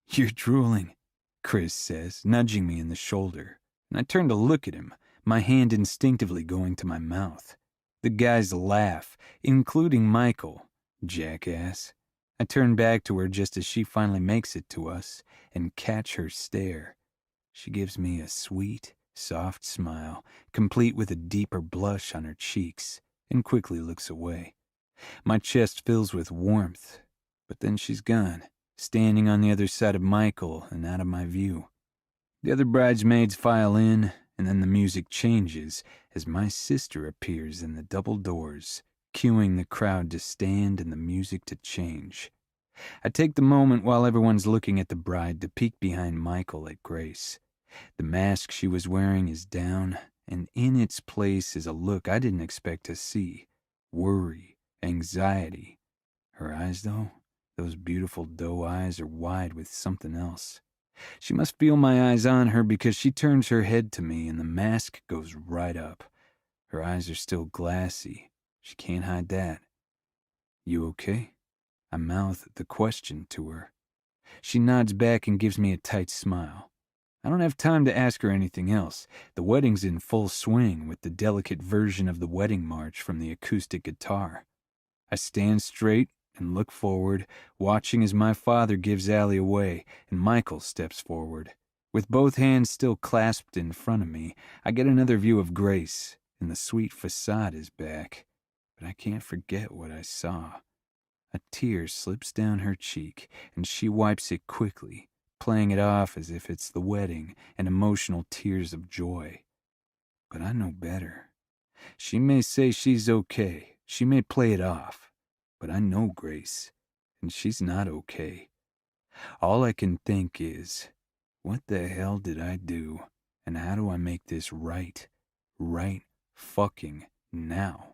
You're drooling, Chris says, nudging me in the shoulder, and I turn to look at him, my hand instinctively going to my mouth. The guys laugh, including Michael. Jackass. I turn back to her just as she finally makes it to us and catch her stare. She gives me a sweet, soft smile, complete with a deeper blush on her cheeks, and quickly looks away. My chest fills with warmth, but then she's gone, standing on the other side of Michael and out of my view. The other bridesmaids file in, and then the music changes as my sister appears in the double doors, cueing the crowd to stand and the music to change. I take the moment while everyone's looking at the bride to peek behind Michael at Grace. The mask she was wearing is down, and in its place is a look I didn't expect to see. Worry, anxiety. Her eyes, though, those beautiful doe eyes are wide with something else. She must feel my eyes on her because she turns her head to me and the mask goes right up. Her eyes are still glassy. She can't hide that. You okay? I mouth the question to her. She nods back and gives me a tight smile. I don't have time to ask her anything else. The wedding's in full swing with the delicate version of the wedding march from the acoustic guitar. I stand straight and look forward, watching as my father gives Allie away and Michael steps forward. With both hands still clasped in front of me, I get another view of Grace, and the sweet facade is back. But I can't forget what I saw. A tear slips down her cheek, and she wipes it quickly, playing it off as if it's the wedding and emotional tears of joy. But I know better. She may say she's okay, she may play it off, but I know Grace, and she's not okay. All I can think is, what the hell did I do, and how do I make this right fucking now?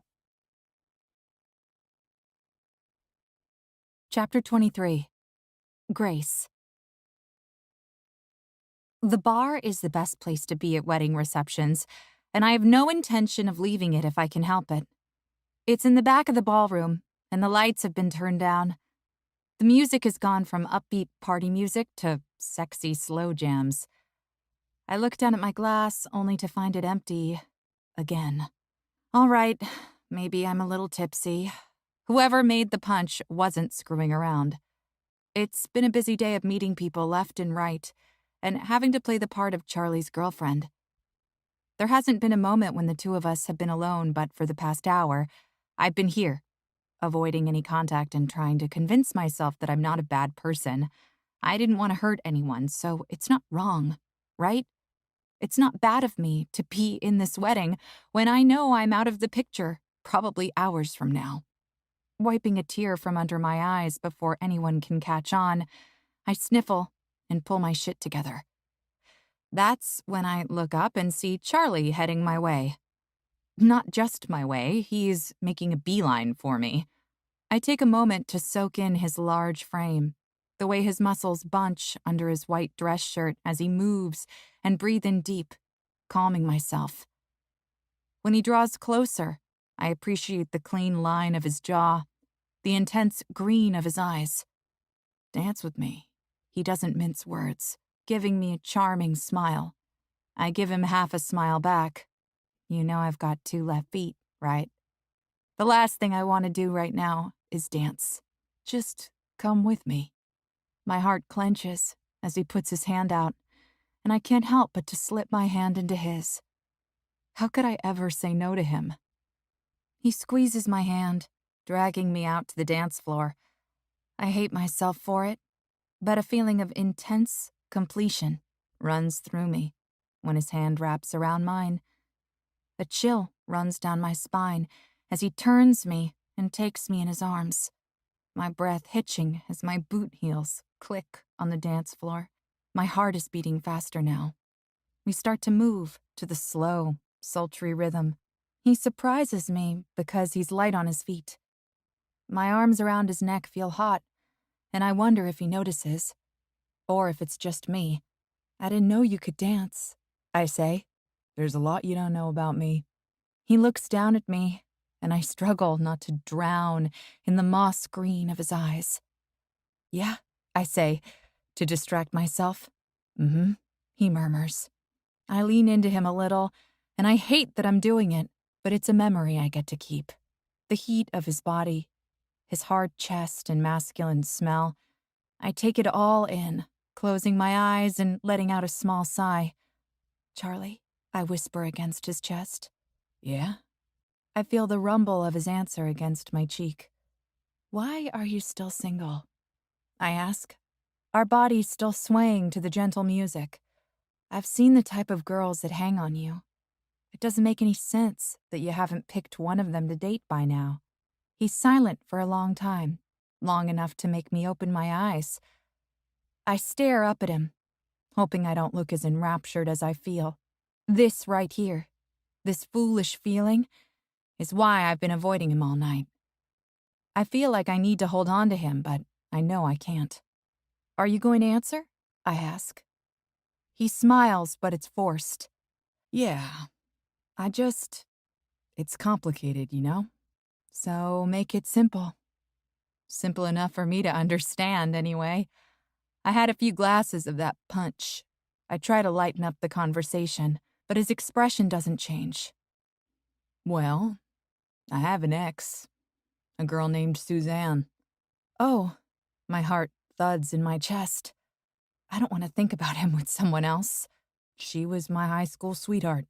Chapter 23. Grace. The bar is the best place to be at wedding receptions, and I have no intention of leaving it if I can help it. It's in the back of the ballroom, and the lights have been turned down. The music has gone from upbeat party music to sexy slow jams. I look down at my glass only to find it empty again. All right, maybe I'm a little tipsy. Whoever made the punch wasn't screwing around. It's been a busy day of meeting people left and right, and having to play the part of Charlie's girlfriend. There hasn't been a moment when the two of us have been alone, but for the past hour, I've been here, avoiding any contact and trying to convince myself that I'm not a bad person. I didn't want to hurt anyone, so it's not wrong, right? It's not bad of me to be in this wedding when I know I'm out of the picture, probably hours from now. Wiping a tear from under my eyes before anyone can catch on, I sniffle and pull my shit together. That's when I look up and see Charlie heading my way. Not just my way, he's making a beeline for me. I take a moment to soak in his large frame, the way his muscles bunch under his white dress shirt as he moves, and breathe in deep, calming myself. When he draws closer, I appreciate the clean line of his jaw, the intense green of his eyes. Dance with me. He doesn't mince words, giving me a charming smile. I give him half a smile back. You know I've got 2 left feet, right? The last thing I want to do right now is dance. Just come with me. My heart clenches as he puts his hand out, and I can't help but to slip my hand into his. How could I ever say no to him? He squeezes my hand, dragging me out to the dance floor. I hate myself for it, but a feeling of intense completion runs through me when his hand wraps around mine. A chill runs down my spine as he turns me and takes me in his arms, my breath hitching as my boot heels click on the dance floor. My heart is beating faster now. We start to move to the slow, sultry rhythm. He surprises me because he's light on his feet. My arms around his neck feel hot, and I wonder if he notices, or if it's just me. I didn't know you could dance, I say. There's a lot you don't know about me. He looks down at me, and I struggle not to drown in the moss green of his eyes. Yeah, I say, to distract myself. He murmurs. I lean into him a little, and I hate that I'm doing it, but it's a memory I get to keep. The heat of his body, his hard chest and masculine smell. I take it all in, closing my eyes and letting out a small sigh. Charlie, I whisper against his chest. Yeah? I feel the rumble of his answer against my cheek. Why are you still single? I ask, our bodies still swaying to the gentle music. I've seen the type of girls that hang on you. It doesn't make any sense that you haven't picked one of them to date by now. He's silent for a long time, long enough to make me open my eyes. I stare up at him, hoping I don't look as enraptured as I feel. This right here, this foolish feeling, is why I've been avoiding him all night. I feel like I need to hold on to him, but I know I can't. Are you going to answer? I ask. He smiles, but it's forced. Yeah, it's complicated, you know? So make it simple. Simple enough for me to understand, anyway. I had a few glasses of that punch. I try to lighten up the conversation, but his expression doesn't change. Well, I have an ex. A girl named Suzanne. Oh, my heart thuds in my chest. I don't want to think about him with someone else. She was my high school sweetheart.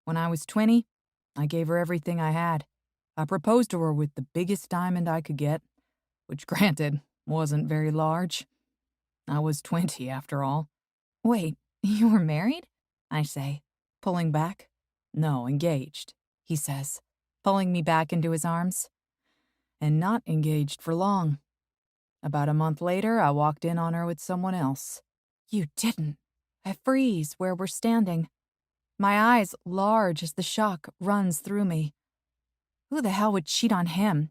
When I was 20, I gave her everything I had. I proposed to her with the biggest diamond I could get, which granted wasn't very large. I was 20 after all. Wait, you were married? I say, pulling back. No, engaged, he says, pulling me back into his arms. And not engaged for long. About a month later, I walked in on her with someone else. You didn't. I freeze where we're standing. My eyes large as the shock runs through me. Who the hell would cheat on him?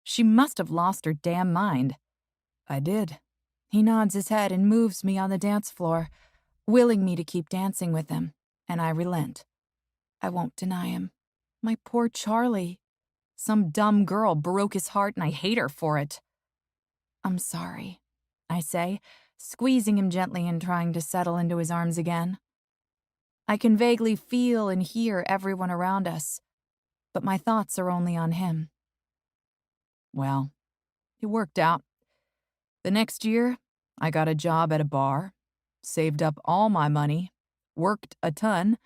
She must have lost her damn mind. I did. He nods his head and moves me on the dance floor. willing me to keep dancing with him, and I relent. I won't deny him. My poor Charlie. Some dumb girl broke his heart and I hate her for it. I'm sorry, I say, squeezing him gently and trying to settle into his arms again. I can vaguely feel and hear everyone around us, but my thoughts are only on him. Well, it worked out. The next year, I got a job at a bar, saved up all my money, worked a ton,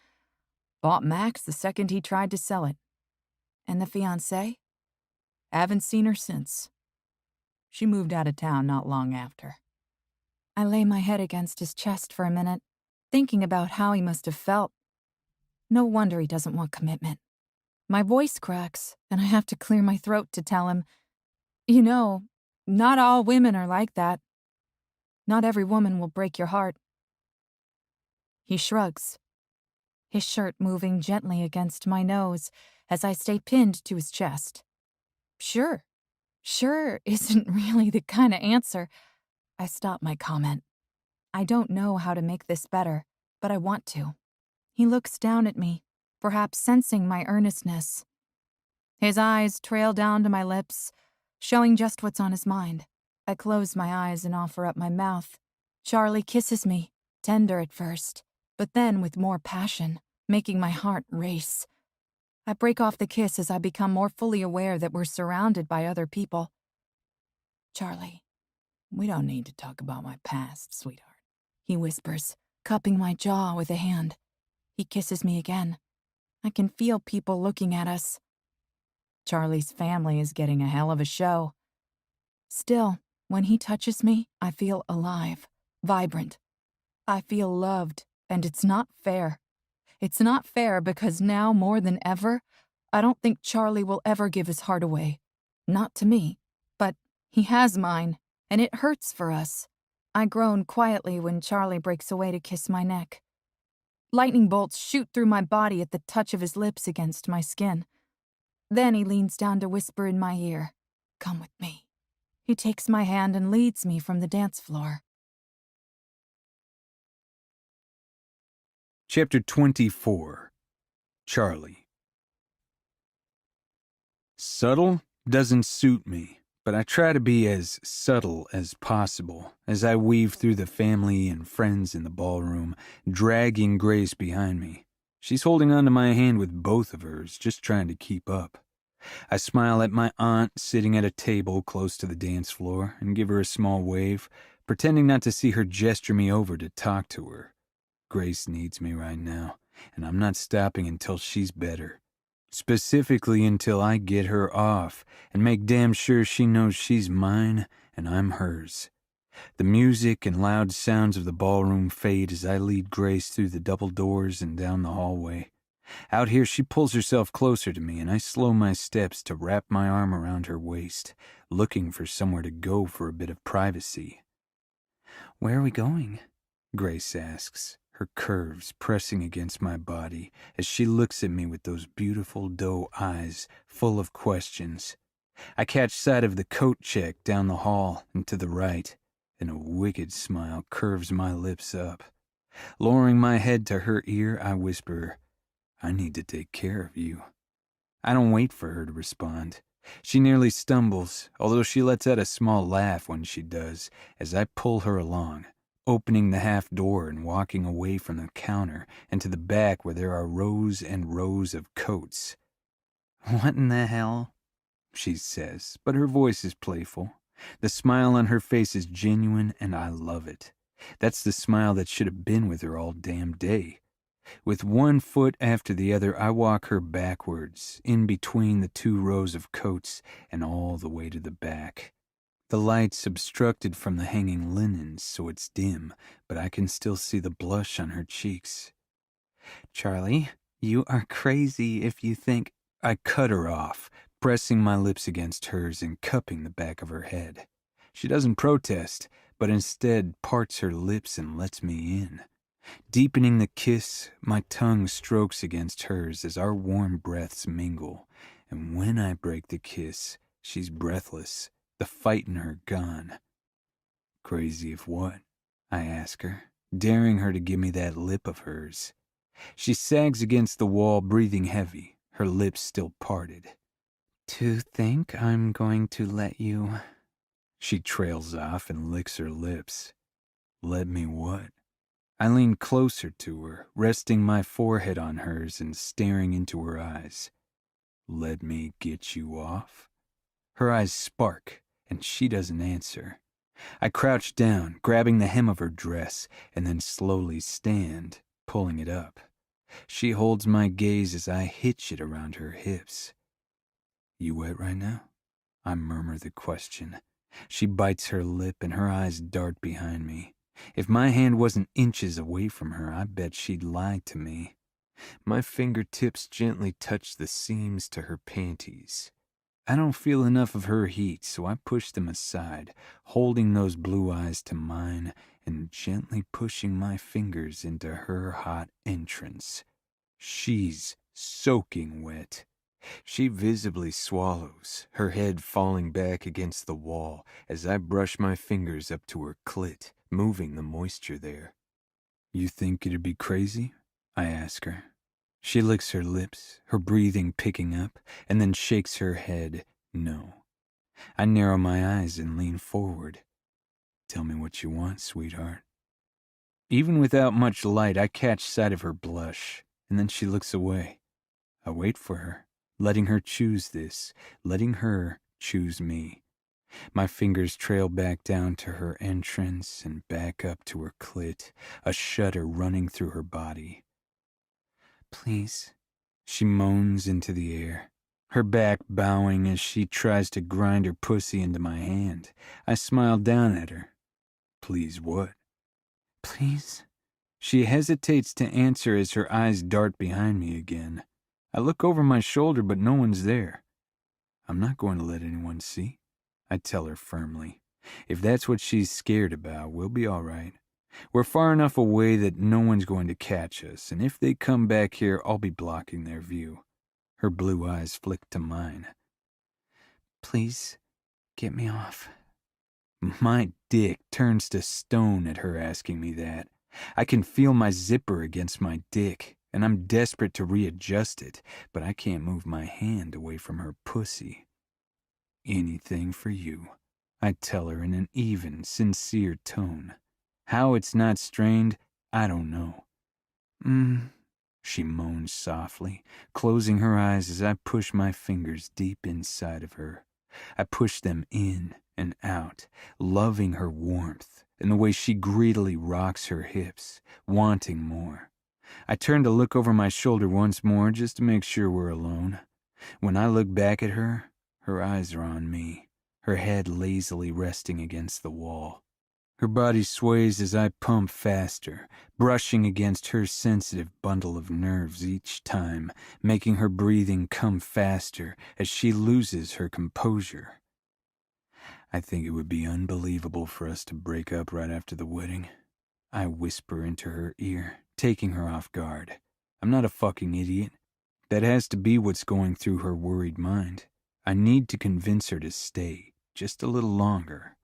bought Max the second he tried to sell it. And the fiancée? Haven't seen her since. She moved out of town not long after. I lay my head against his chest for a minute, thinking about how he must have felt. No wonder he doesn't want commitment. My voice cracks, and I have to clear my throat to tell him, you know, not all women are like that. Not every woman will break your heart. He shrugs, his shirt moving gently against my nose as I stay pinned to his chest. Sure isn't really the kind of answer. I stop my comment. I don't know how to make this better, but I want to. He looks down at me, perhaps sensing my earnestness. His eyes trail down to my lips, showing just what's on his mind. I close my eyes and offer up my mouth. Charlie kisses me, tender at first, but then with more passion, making my heart race. I break off the kiss as I become more fully aware that we're surrounded by other people. Charlie, we don't need to talk about my past, sweetheart, he whispers, cupping my jaw with a hand. He kisses me again. I can feel people looking at us. Charlie's family is getting a hell of a show. Still, when he touches me, I feel alive, vibrant. I feel loved, and it's not fair. It's not fair because now, more than ever, I don't think Charlie will ever give his heart away. Not to me, but he has mine, and it hurts for us. I groan quietly when Charlie breaks away to kiss my neck. Lightning bolts shoot through my body at the touch of his lips against my skin. Then he leans down to whisper in my ear, "Come with me." He takes my hand and leads me from the dance floor. Chapter 24. Charlie. Subtle doesn't suit me, but I try to be as subtle as possible as I weave through the family and friends in the ballroom, dragging Grace behind me. She's holding onto my hand with both of hers, just trying to keep up. I smile at my aunt sitting at a table close to the dance floor and give her a small wave, pretending not to see her gesture me over to talk to her. Grace needs me right now, and I'm not stopping until she's better. Specifically until I get her off and make damn sure she knows she's mine and I'm hers. The music and loud sounds of the ballroom fade as I lead Grace through the double doors and down the hallway. Out here, she pulls herself closer to me, and I slow my steps to wrap my arm around her waist, looking for somewhere to go for a bit of privacy. "Where are we going?" Grace asks, her curves pressing against my body as she looks at me with those beautiful doe eyes full of questions. I catch sight of the coat check down the hall and to the right, and a wicked smile curves my lips up. Lowering my head to her ear, I whisper, "I need to take care of you." I don't wait for her to respond. She nearly stumbles, although she lets out a small laugh when she does, as I pull her along, opening the half door and walking away from the counter and to the back where there are rows and rows of coats. "What in the hell?" she says, but her voice is playful. The smile on her face is genuine, and I love it. That's the smile that should have been with her all damn day. With one foot after the other, I walk her backwards, in between the 2 rows of coats, and all the way to the back. The light's obstructed from the hanging linens, so it's dim, but I can still see the blush on her cheeks. "Charlie, you are crazy if you think—" I cut her off, pressing my lips against hers and cupping the back of her head. She doesn't protest, but instead parts her lips and lets me in. Deepening the kiss, my tongue strokes against hers as our warm breaths mingle, and when I break the kiss, she's breathless, the fight in her gone. "Crazy of what?" I ask her, daring her to give me that lip of hers. She sags against the wall, breathing heavy, her lips still parted. "To think I'm going to let you..." She trails off and licks her lips. Let me what? I lean closer to her, resting my forehead on hers and staring into her eyes. Let me get you off? Her eyes spark, and she doesn't answer. I crouch down, grabbing the hem of her dress, and then slowly stand, pulling it up. She holds my gaze as I hitch it around her hips. You wet right now? I murmur the question. She bites her lip and her eyes dart behind me. If my hand wasn't inches away from her, I bet she'd lie to me. My fingertips gently touch the seams to her panties. I don't feel enough of her heat, so I push them aside, holding those blue eyes to mine and gently pushing my fingers into her hot entrance. She's soaking wet. She visibly swallows, her head falling back against the wall as I brush my fingers up to her clit, moving the moisture there. You think it'd be crazy? I ask her. She licks her lips, her breathing picking up, and then shakes her head, no. I narrow my eyes and lean forward. Tell me what you want, sweetheart. Even without much light, I catch sight of her blush, and then she looks away. I wait for her, letting her choose this, letting her choose me. My fingers trail back down to her entrance and back up to her clit, a shudder running through her body. Please, she moans into the air, her back bowing as she tries to grind her pussy into my hand. I smile down at her. Please what? Please? She hesitates to answer as her eyes dart behind me again. I look over my shoulder, but no one's there. I'm not going to let anyone see, I tell her firmly. If that's what she's scared about, we'll be all right. We're far enough away that no one's going to catch us, and if they come back here, I'll be blocking their view. Her blue eyes flick to mine. Please, get me off. My dick turns to stone at her asking me that. I can feel my zipper against my dick, and I'm desperate to readjust it, but I can't move my hand away from her pussy. Anything for you, I tell her in an even, sincere tone. How it's not strained, I don't know. She moans softly, closing her eyes as I push my fingers deep inside of her. I push them in and out, loving her warmth and the way she greedily rocks her hips, wanting more. I turn to look over my shoulder once more just to make sure we're alone. When I look back at her, her eyes are on me, her head lazily resting against the wall. Her body sways as I pump faster, brushing against her sensitive bundle of nerves each time, making her breathing come faster as she loses her composure. I think it would be unbelievable for us to break up right after the wedding. I whisper into her ear, taking her off guard. I'm not a fucking idiot. That has to be what's going through her worried mind. I need to convince her to stay just a little longer.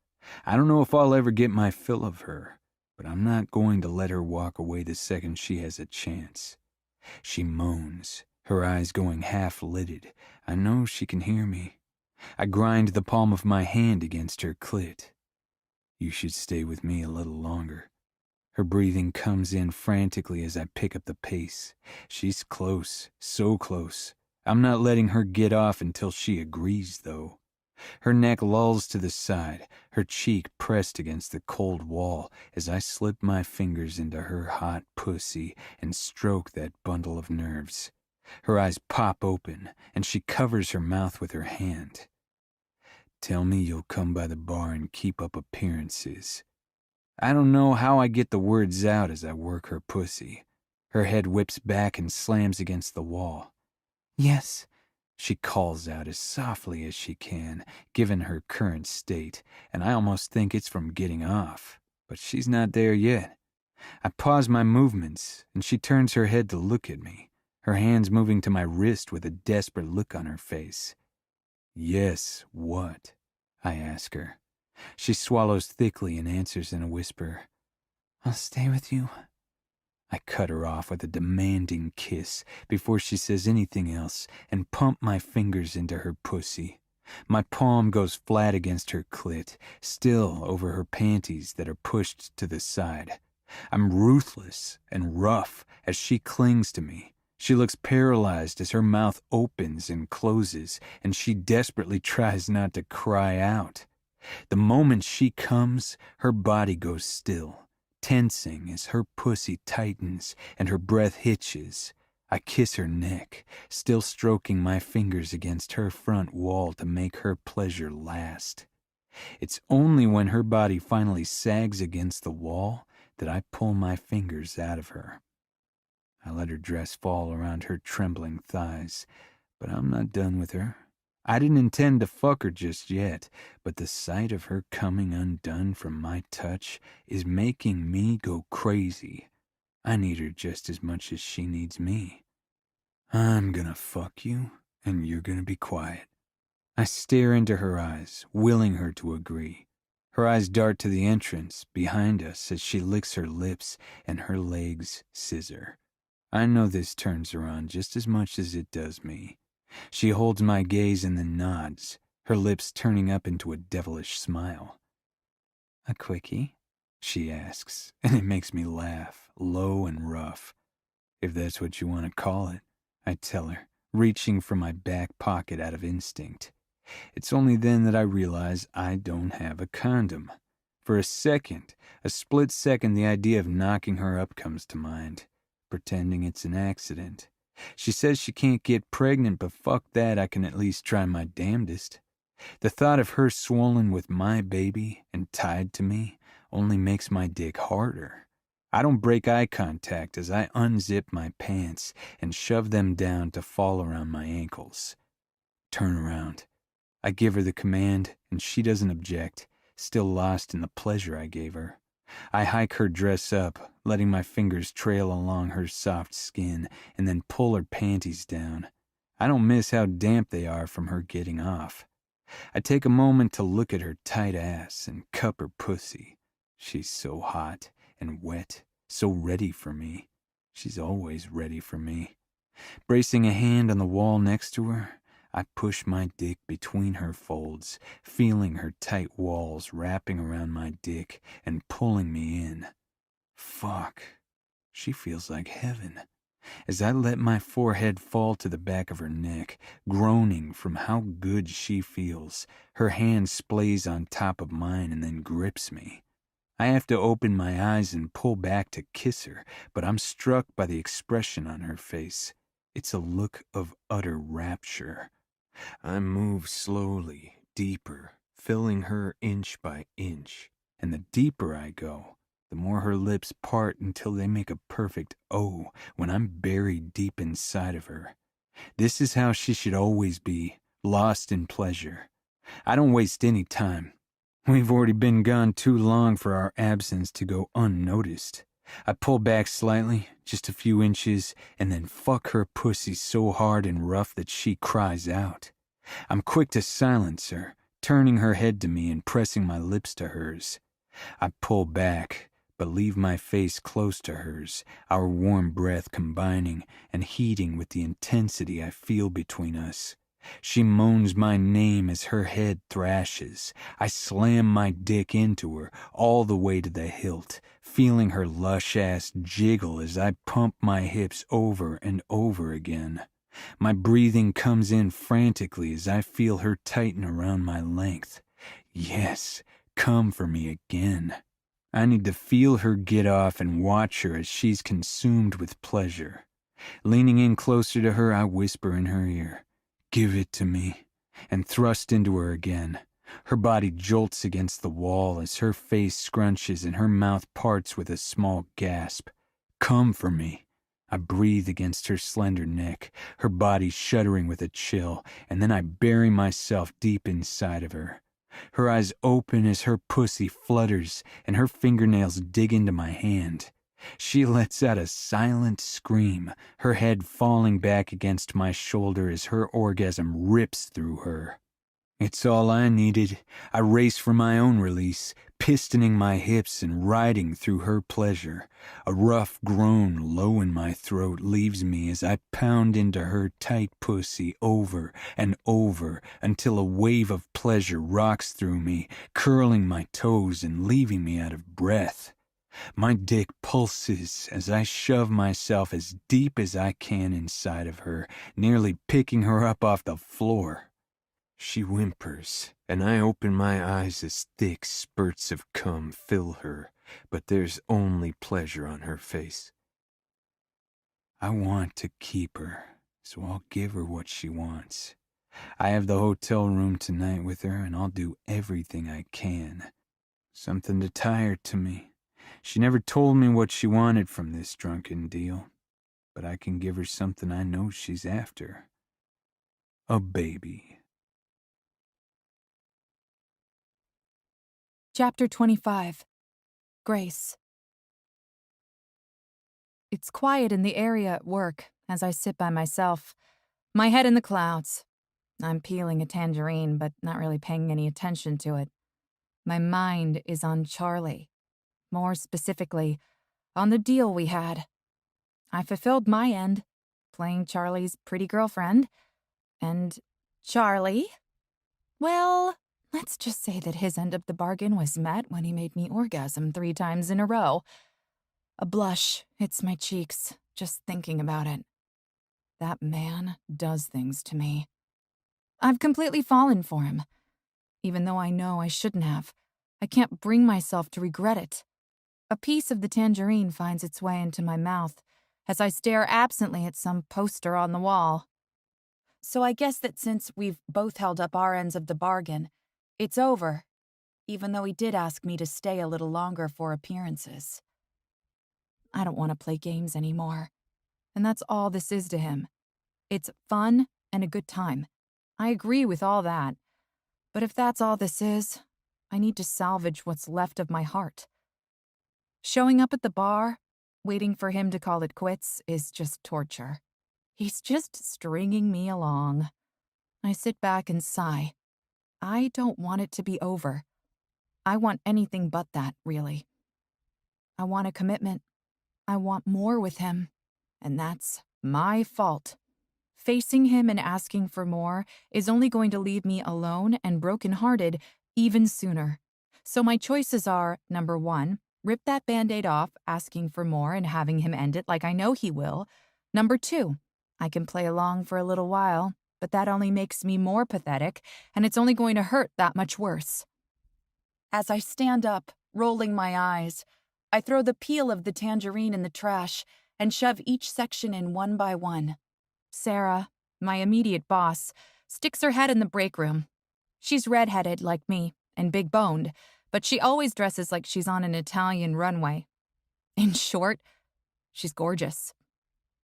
I don't know if I'll ever get my fill of her, but I'm not going to let her walk away the second she has a chance. She moans, her eyes going half-lidded. I know she can hear me. I grind the palm of my hand against her clit. You should stay with me a little longer. Her breathing comes in frantically as I pick up the pace. She's close, so close. I'm not letting her get off until she agrees, though. Her neck lolls to the side, her cheek pressed against the cold wall as I slip my fingers into her hot pussy and stroke that bundle of nerves. Her eyes pop open, and she covers her mouth with her hand. Tell me you'll come by the bar and keep up appearances. I don't know how I get the words out as I work her pussy. Her head whips back and slams against the wall. Yes, she calls out as softly as she can, given her current state, and I almost think it's from getting off, but she's not there yet. I pause my movements, and she turns her head to look at me, her hands moving to my wrist with a desperate look on her face. Yes, what? I ask her. She swallows thickly and answers in a whisper. I'll stay with you. I cut her off with a demanding kiss before she says anything else and pump my fingers into her pussy. My palm goes flat against her clit, still over her panties that are pushed to the side. I'm ruthless and rough as she clings to me. She looks paralyzed as her mouth opens and closes, and she desperately tries not to cry out. The moment she comes, her body goes still, tensing as her pussy tightens and her breath hitches. I kiss her neck, still stroking my fingers against her front wall to make her pleasure last. It's only when her body finally sags against the wall that I pull my fingers out of her. I let her dress fall around her trembling thighs, but I'm not done with her. I didn't intend to fuck her just yet, but the sight of her coming undone from my touch is making me go crazy. I need her just as much as she needs me. I'm gonna fuck you, and you're gonna be quiet. I stare into her eyes, willing her to agree. Her eyes dart to the entrance behind us as she licks her lips and her legs scissor. I know this turns her on just as much as it does me. She holds my gaze and then nods, her lips turning up into a devilish smile. A quickie? She asks, and it makes me laugh, low and rough. If that's what you want to call it, I tell her, reaching for my back pocket out of instinct. It's only then that I realize I don't have a condom. For a split second, the idea of knocking her up comes to mind, pretending it's an accident. She says she can't get pregnant, but fuck that, I can at least try my damnedest. The thought of her swollen with my baby and tied to me only makes my dick harder. I don't break eye contact as I unzip my pants and shove them down to fall around my ankles. Turn around. I give her the command, and she doesn't object, still lost in the pleasure I gave her. I hike her dress up, letting my fingers trail along her soft skin, and then pull her panties down. I don't miss how damp they are from her getting off. I take a moment to look at her tight ass and cup her pussy. She's so hot and wet, so ready for me. She's always ready for me. Bracing a hand on the wall next to her, I push my dick between her folds, feeling her tight walls wrapping around my dick and pulling me in. Fuck. She feels like heaven. As I let my forehead fall to the back of her neck, groaning from how good she feels, her hand splays on top of mine and then grips me. I have to open my eyes and pull back to kiss her, but I'm struck by the expression on her face. It's a look of utter rapture. I move slowly, deeper, filling her inch by inch, and the deeper I go, the more her lips part until they make a perfect O when I'm buried deep inside of her. This is how she should always be, lost in pleasure. I don't waste any time. We've already been gone too long for our absence to go unnoticed. I pull back slightly, just a few inches, and then fuck her pussy so hard and rough that she cries out. I'm quick to silence her, turning her head to me and pressing my lips to hers. I pull back, but leave my face close to hers, our warm breath combining and heating with the intensity I feel between us. She moans my name as her head thrashes. I slam my dick into her, all the way to the hilt, feeling her lush ass jiggle as I pump my hips over and over again. My breathing comes in frantically as I feel her tighten around my length. Yes, come for me again. I need to feel her get off and watch her as she's consumed with pleasure. Leaning in closer to her, I whisper in her ear, "Give it to me," and thrust into her again. Her body jolts against the wall as her face scrunches and her mouth parts with a small gasp. "Come for me." I breathe against her slender neck, her body shuddering with a chill, and then I bury myself deep inside of her. Her eyes open as her pussy flutters and her fingernails dig into my hand. She lets out a silent scream, her head falling back against my shoulder as her orgasm rips through her. It's all I needed. I race for my own release, pistoning my hips and riding through her pleasure. A rough groan low in my throat leaves me as I pound into her tight pussy over and over until a wave of pleasure rocks through me, curling my toes and leaving me out of breath. My dick pulses as I shove myself as deep as I can inside of her, nearly picking her up off the floor. She whimpers, and I open my eyes as thick spurts of cum fill her, but there's only pleasure on her face. I want to keep her, so I'll give her what she wants. I have the hotel room tonight with her, and I'll do everything I can. Something to tie her to me. She never told me what she wanted from this drunken deal, but I can give her something I know she's after. A baby. Chapter 25. Grace. It's quiet in the area at work as I sit by myself, my head in the clouds. I'm peeling a tangerine, but not really paying any attention to it. My mind is on Charlie. More specifically, on the deal we had. I fulfilled my end, playing Charlie's pretty girlfriend. And Charlie? Well, let's just say that his end of the bargain was met when he made me orgasm 3 times in a row. A blush hits my cheeks just thinking about it. That man does things to me. I've completely fallen for him. Even though I know I shouldn't have, I can't bring myself to regret it. A piece of the tangerine finds its way into my mouth as I stare absently at some poster on the wall. So I guess that since we've both held up our ends of the bargain, it's over, even though he did ask me to stay a little longer for appearances. I don't want to play games anymore, and that's all this is to him. It's fun and a good time. I agree with all that, but if that's all this is, I need to salvage what's left of my heart. Showing up at the bar, waiting for him to call it quits, is just torture. He's just stringing me along. I sit back and sigh. I don't want it to be over. I want anything but that, really. I want a commitment. I want more with him. And that's my fault. Facing him and asking for more is only going to leave me alone and brokenhearted even sooner. So my choices are, number 1, rip that Band-Aid off, asking for more and having him end it like I know he will. Number 2, I can play along for a little while, but that only makes me more pathetic, and it's only going to hurt that much worse. As I stand up, rolling my eyes, I throw the peel of the tangerine in the trash and shove each section in one by one. Sarah, my immediate boss, sticks her head in the break room. She's redheaded like me and big-boned, but she always dresses like she's on an Italian runway. In short, she's gorgeous.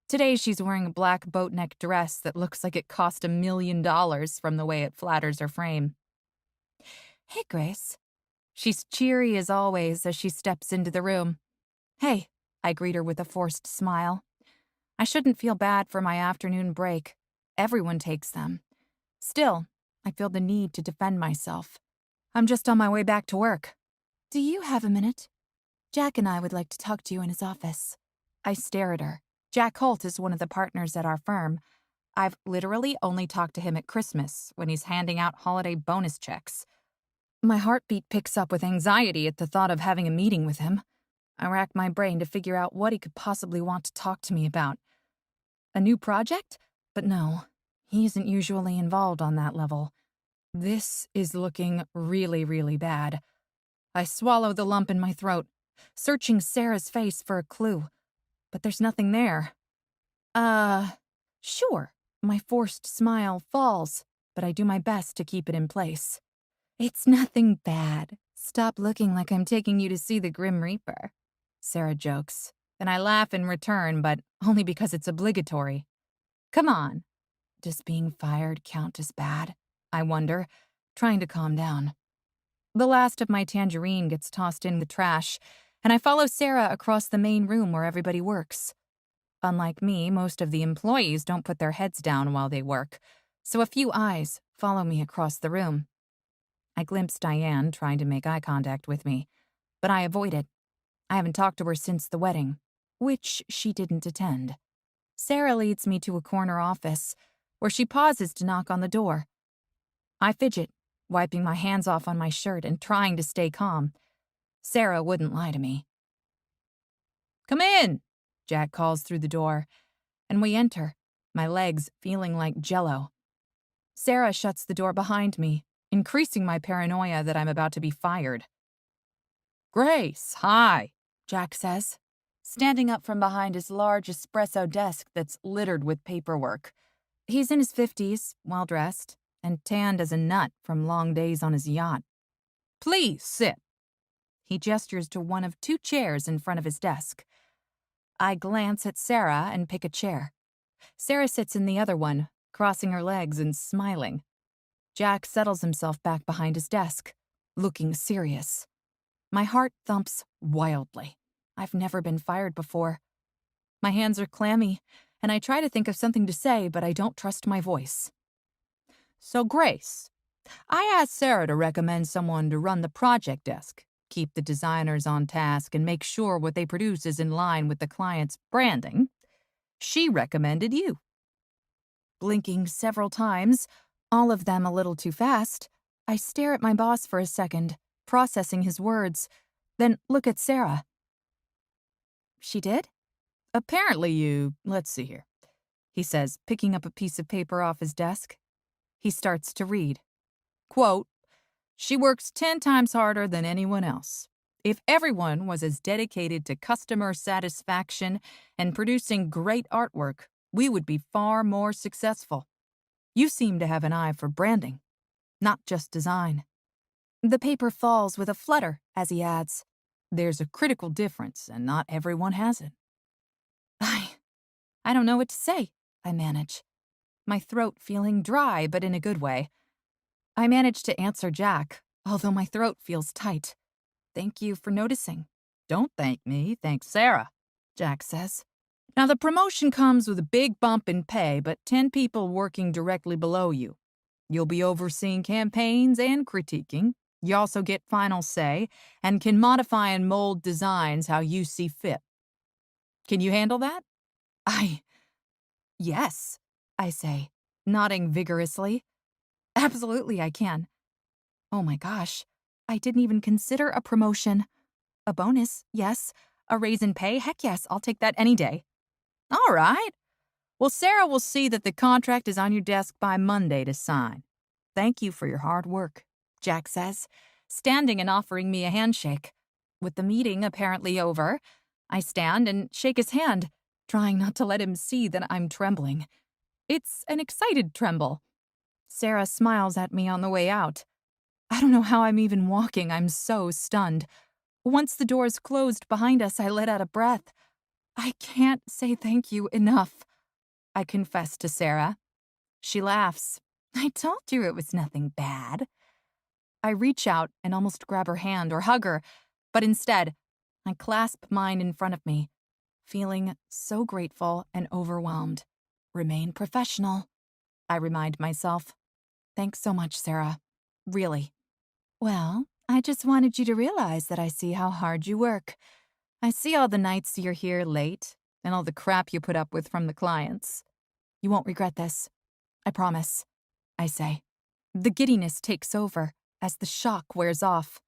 Today she's wearing a black boat-neck dress that looks like it cost $1 million from the way it flatters her frame. Hey, Grace. She's cheery as always as she steps into the room. Hey, I greet her with a forced smile. I shouldn't feel bad for my afternoon break. Everyone takes them. Still, I feel the need to defend myself. I'm just on my way back to work. Do you have a minute? Jack and I would like to talk to you in his office. I stare at her. Jack Holt is one of the partners at our firm. I've literally only talked to him at Christmas when he's handing out holiday bonus checks. My heartbeat picks up with anxiety at the thought of having a meeting with him. I rack my brain to figure out what he could possibly want to talk to me about. A new project? But no, he isn't usually involved on that level. This is looking really, really bad. I swallow the lump in my throat, searching Sarah's face for a clue. But there's nothing there. Sure. My forced smile falls, but I do my best to keep it in place. It's nothing bad. Stop looking like I'm taking you to see the Grim Reaper. Sarah jokes, and I laugh in return, but only because it's obligatory. Come on. Does being fired count as bad? I wonder, trying to calm down. The last of my tangerine gets tossed in the trash, and I follow Sarah across the main room where everybody works. Unlike me, most of the employees don't put their heads down while they work, so a few eyes follow me across the room. I glimpse Diane trying to make eye contact with me, but I avoid it. I haven't talked to her since the wedding, which she didn't attend. Sarah leads me to a corner office, where she pauses to knock on the door. I fidget, wiping my hands off on my shirt and trying to stay calm. Sarah wouldn't lie to me. "Come in," Jack calls through the door, and we enter, my legs feeling like jello. Sarah shuts the door behind me, increasing my paranoia that I'm about to be fired. "Grace, hi," Jack says, standing up from behind his large espresso desk that's littered with paperwork. He's in his 50s, well-dressed, and tanned as a nut from long days on his yacht. "Please sit." He gestures to one of 2 chairs in front of his desk. I glance at Sarah and pick a chair. Sarah sits in the other one, crossing her legs and smiling. Jack settles himself back behind his desk, looking serious. My heart thumps wildly. I've never been fired before. My hands are clammy, and I try to think of something to say, but I don't trust my voice. "So, Grace, I asked Sarah to recommend someone to run the project desk, keep the designers on task, and make sure what they produce is in line with the client's branding. She recommended you." Blinking several times, all of them a little too fast, I stare at my boss for a second, processing his words, then look at Sarah. "She did?" "Apparently let's see here," he says, picking up a piece of paper off his desk. He starts to read. Quote, "She works 10 times harder than anyone else. If everyone was as dedicated to customer satisfaction and producing great artwork, we would be far more successful. You seem to have an eye for branding, not just design." The paper falls with a flutter as he adds, "There's a critical difference, and not everyone has it." I don't know what to say, I manage, my throat feeling dry but in a good way. I manage to answer Jack, although my throat feels tight. "Thank you for noticing." "Don't thank me, thank Sarah," Jack says. "Now the promotion comes with a big bump in pay, but 10 people working directly below you. You'll be overseeing campaigns and critiquing. You also get final say and can modify and mold designs how you see fit. Can you handle that?" Yes, I say, nodding vigorously. "Absolutely I can." Oh my gosh, I didn't even consider a promotion. A bonus, yes. A raise in pay, heck yes, I'll take that any day. "All right. Well, Sarah will see that the contract is on your desk by Monday to sign. Thank you for your hard work," Jack says, standing and offering me a handshake. With the meeting apparently over, I stand and shake his hand, trying not to let him see that I'm trembling. It's an excited tremble. Sarah smiles at me on the way out. I don't know how I'm even walking, I'm so stunned. Once the doors closed behind us, I let out a breath. "I can't say thank you enough," I confess to Sarah. She laughs. "I told you it was nothing bad." I reach out and almost grab her hand or hug her, but instead, I clasp mine in front of me, feeling so grateful and overwhelmed. Remain professional, I remind myself. Thanks so much, Sarah. Really. "Well, I just wanted you to realize that I see how hard you work. I see all the nights you're here late and all the crap you put up with from the clients. You won't regret this. I promise," I say. The giddiness takes over as the shock wears off.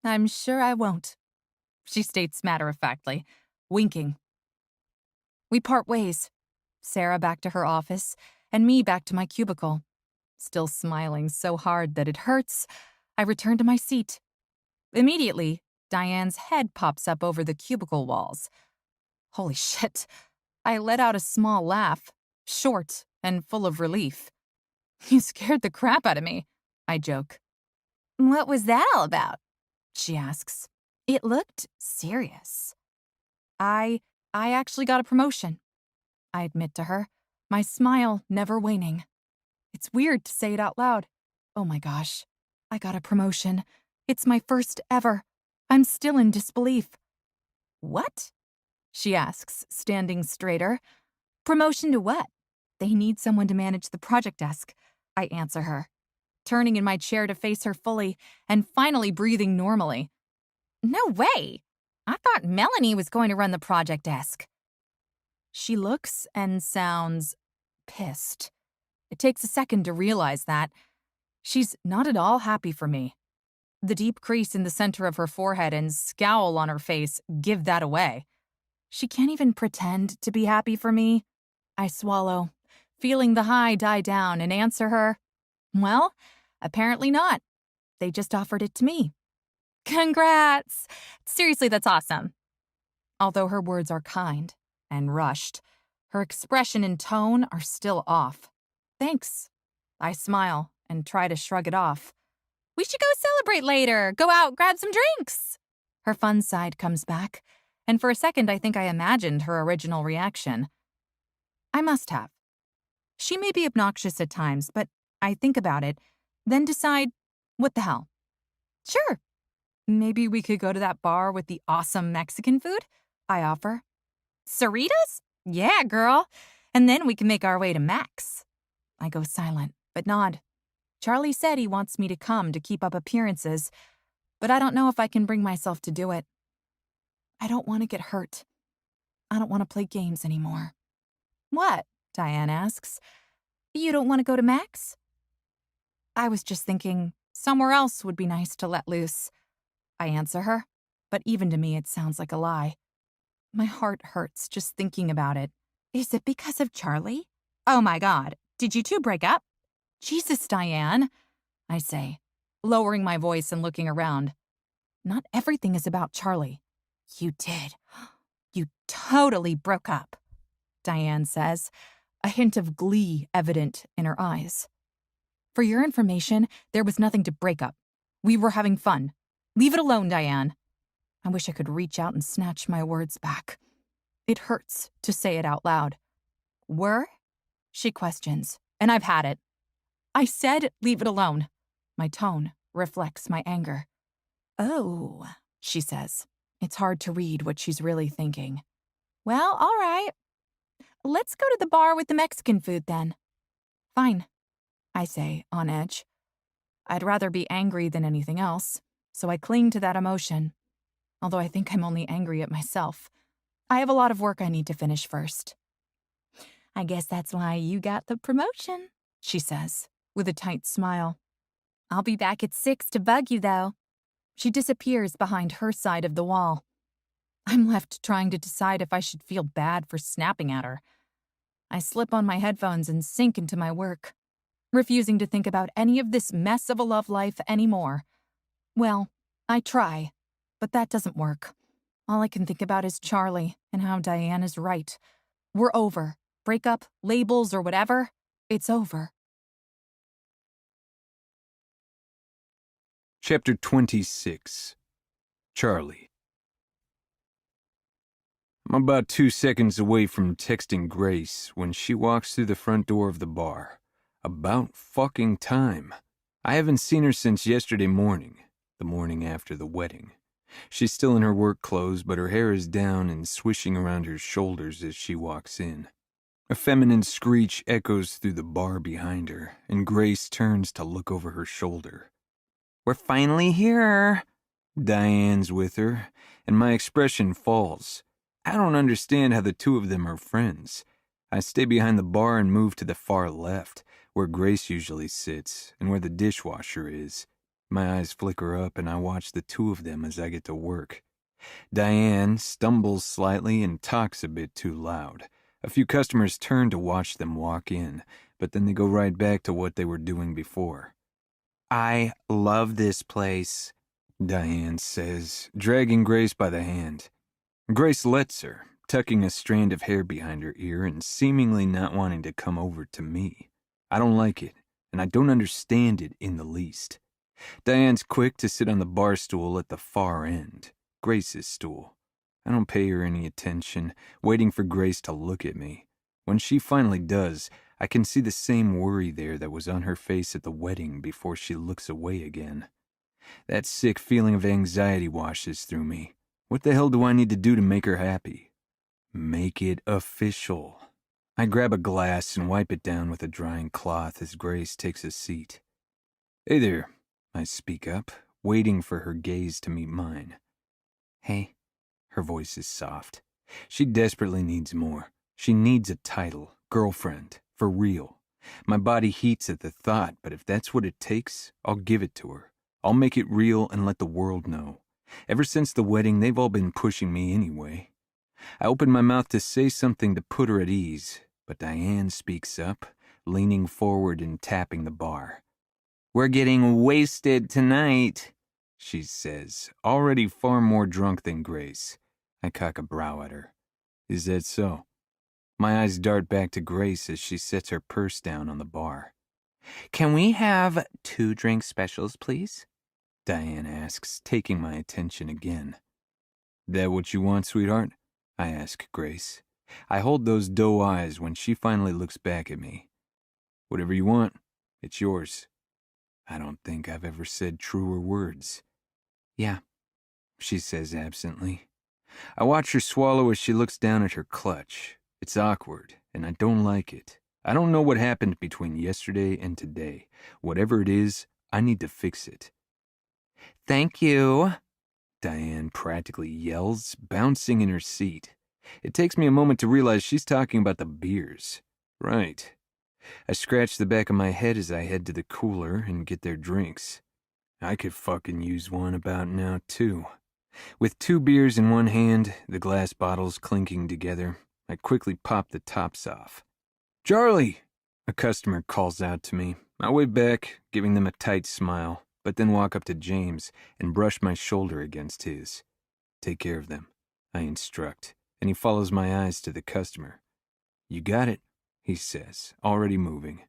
"I'm sure I won't," she states matter-of-factly, winking. We part ways. Sarah back to her office, and me back to my cubicle. Still smiling so hard that it hurts, I return to my seat. Immediately, Diane's head pops up over the cubicle walls. Holy shit. I let out a small laugh, short and full of relief. "You scared the crap out of me," I joke. "What was that all about?" she asks. It looked serious. I actually got a promotion," I admit to her, my smile never waning. It's weird to say it out loud. Oh my gosh, I got a promotion. It's my first ever. I'm still in disbelief. "What?" she asks, standing straighter. "Promotion to what?" "They need someone to manage the project desk. I answer her, turning in my chair to face her fully and finally breathing normally. No way! I thought Melanie was going to run the project desk. She looks and sounds pissed. It takes a second to realize that. She's not at all happy for me. The deep crease in the center of her forehead and scowl on her face give that away. She can't even pretend to be happy for me. I swallow, feeling the high die down, and answer her, well, apparently not. They just offered it to me. Congrats! Seriously, that's awesome. Although her words are kind and rushed, her expression and tone are still off. Thanks. I smile and try to shrug it off. We should go celebrate later. Go out, grab some drinks. Her fun side comes back, and for a second I think I imagined her original reaction. I must have. She may be obnoxious at times, but I think about it, then decide, what the hell? Sure. Maybe we could go to that bar with the awesome Mexican food? I offer. Cerritos? Yeah, girl. And then we can make our way to Max. I go silent, but nod. Charlie said he wants me to come to keep up appearances, but I don't know if I can bring myself to do it. I don't want to get hurt. I don't want to play games anymore. What? Diane asks. You don't want to go to Max? I was just thinking somewhere else would be nice to let loose. I answer her, but even to me it sounds like a lie. My heart hurts just thinking about it. Is it because of Charlie? Oh my God, did you two break up? Jesus, Diane, I say, lowering my voice and looking around. Not everything is about Charlie. You did. You totally broke up, Diane says, a hint of glee evident in her eyes. For your information, there was nothing to break up. We were having fun. Leave it alone, Diane. I wish I could reach out and snatch my words back. It hurts to say it out loud. Were? She questions, and I've had it. I said leave it alone. My tone reflects my anger. Oh, she says. It's hard to read what she's really thinking. Well, all right. Let's go to the bar with the Mexican food then. Fine, I say, on edge. I'd rather be angry than anything else, so I cling to that emotion, although I think I'm only angry at myself. I have a lot of work I need to finish first. I guess that's why you got the promotion, she says, with a tight smile. I'll be back at 6 to bug you, though. She disappears behind her side of the wall. I'm left trying to decide if I should feel bad for snapping at her. I slip on my headphones and sink into my work, refusing to think about any of this mess of a love life anymore. Well, I try, but that doesn't work. All I can think about is Charlie and how Diane is right. We're over. Breakup, labels, or whatever. It's over. Chapter 26. Charlie. I'm about 2 seconds away from texting Grace when she walks through the front door of the bar. About fucking time. I haven't seen her since yesterday morning, the morning after the wedding. She's still in her work clothes, but her hair is down and swishing around her shoulders as she walks in. A feminine screech echoes through the bar behind her, and Grace turns to look over her shoulder. We're finally here. Diane's with her, and my expression falls. I don't understand how the two of them are friends. I stay behind the bar and move to the far left, where Grace usually sits, and where the dishwasher is. My eyes flicker up, and I watch the two of them as I get to work. Diane stumbles slightly and talks a bit too loud. A few customers turn to watch them walk in, but then they go right back to what they were doing before. I love this place, Diane says, dragging Grace by the hand. Grace lets her, tucking a strand of hair behind her ear and seemingly not wanting to come over to me. I don't like it, and I don't understand it in the least. Diane's quick to sit on the bar stool at the far end, Grace's stool. I don't pay her any attention, waiting for Grace to look at me. When she finally does, I can see the same worry there that was on her face at the wedding before she looks away again. That sick feeling of anxiety washes through me. What the hell do I need to do to make her happy? Make it official. I grab a glass and wipe it down with a drying cloth as Grace takes a seat. "Hey there," I speak up, waiting for her gaze to meet mine. "Hey." Her voice is soft. She desperately needs more. She needs a title, girlfriend, for real. My body heats at the thought, but if that's what it takes, I'll give it to her. I'll make it real and let the world know. Ever since the wedding, they've all been pushing me anyway. I open my mouth to say something to put her at ease, but Diane speaks up, leaning forward and tapping the bar. "We're getting wasted tonight," she says, already far more drunk than Grace. I cock a brow at her. "Is that so?" My eyes dart back to Grace as she sets her purse down on the bar. "Can we have 2 drink specials, please?" Diane asks, taking my attention again. "That what you want, sweetheart?" I ask Grace. I hold those doe eyes when she finally looks back at me. "Whatever you want, it's yours." I don't think I've ever said truer words. "Yeah," she says absently. I watch her swallow as she looks down at her clutch. It's awkward, and I don't like it. I don't know what happened between yesterday and today. Whatever it is, I need to fix it. "Thank you," Diane practically yells, bouncing in her seat. It takes me a moment to realize she's talking about the beers. Right. I scratch the back of my head as I head to the cooler and get their drinks. I could fucking use one about now, too. With 2 beers in one hand, the glass bottles clinking together, I quickly pop the tops off. "Charlie!" a customer calls out to me. I wave back, giving them a tight smile, but then walk up to James and brush my shoulder against his. "Take care of them," I instruct, and he follows my eyes to the customer. "You got it," he says, already moving.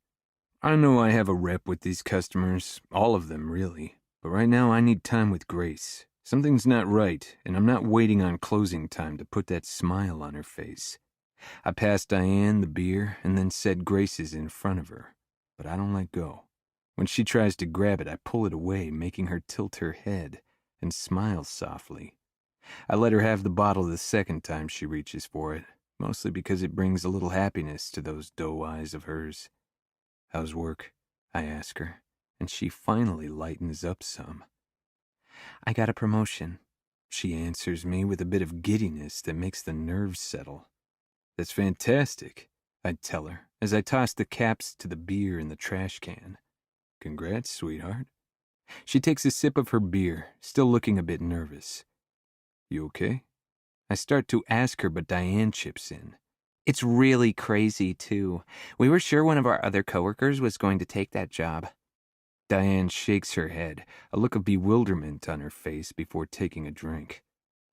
I know I have a rep with these customers, all of them really, but right now I need time with Grace. Something's not right, and I'm not waiting on closing time to put that smile on her face. I pass Diane the beer and then set Grace's in front of her, but I don't let go. When she tries to grab it, I pull it away, making her tilt her head and smile softly. I let her have the bottle the second time she reaches for it, mostly because it brings a little happiness to those doe eyes of hers. "How's work?" I ask her, and she finally lightens up some. "I got a promotion," she answers me with a bit of giddiness that makes the nerves settle. "That's fantastic," I tell her as I toss the caps to the beer in the trash can. "Congrats, sweetheart." She takes a sip of her beer, still looking a bit nervous. "You okay?" I start to ask her, but Diane chips in. "It's really crazy, too. We were sure one of our other coworkers was going to take that job." Diane shakes her head, a look of bewilderment on her face before taking a drink.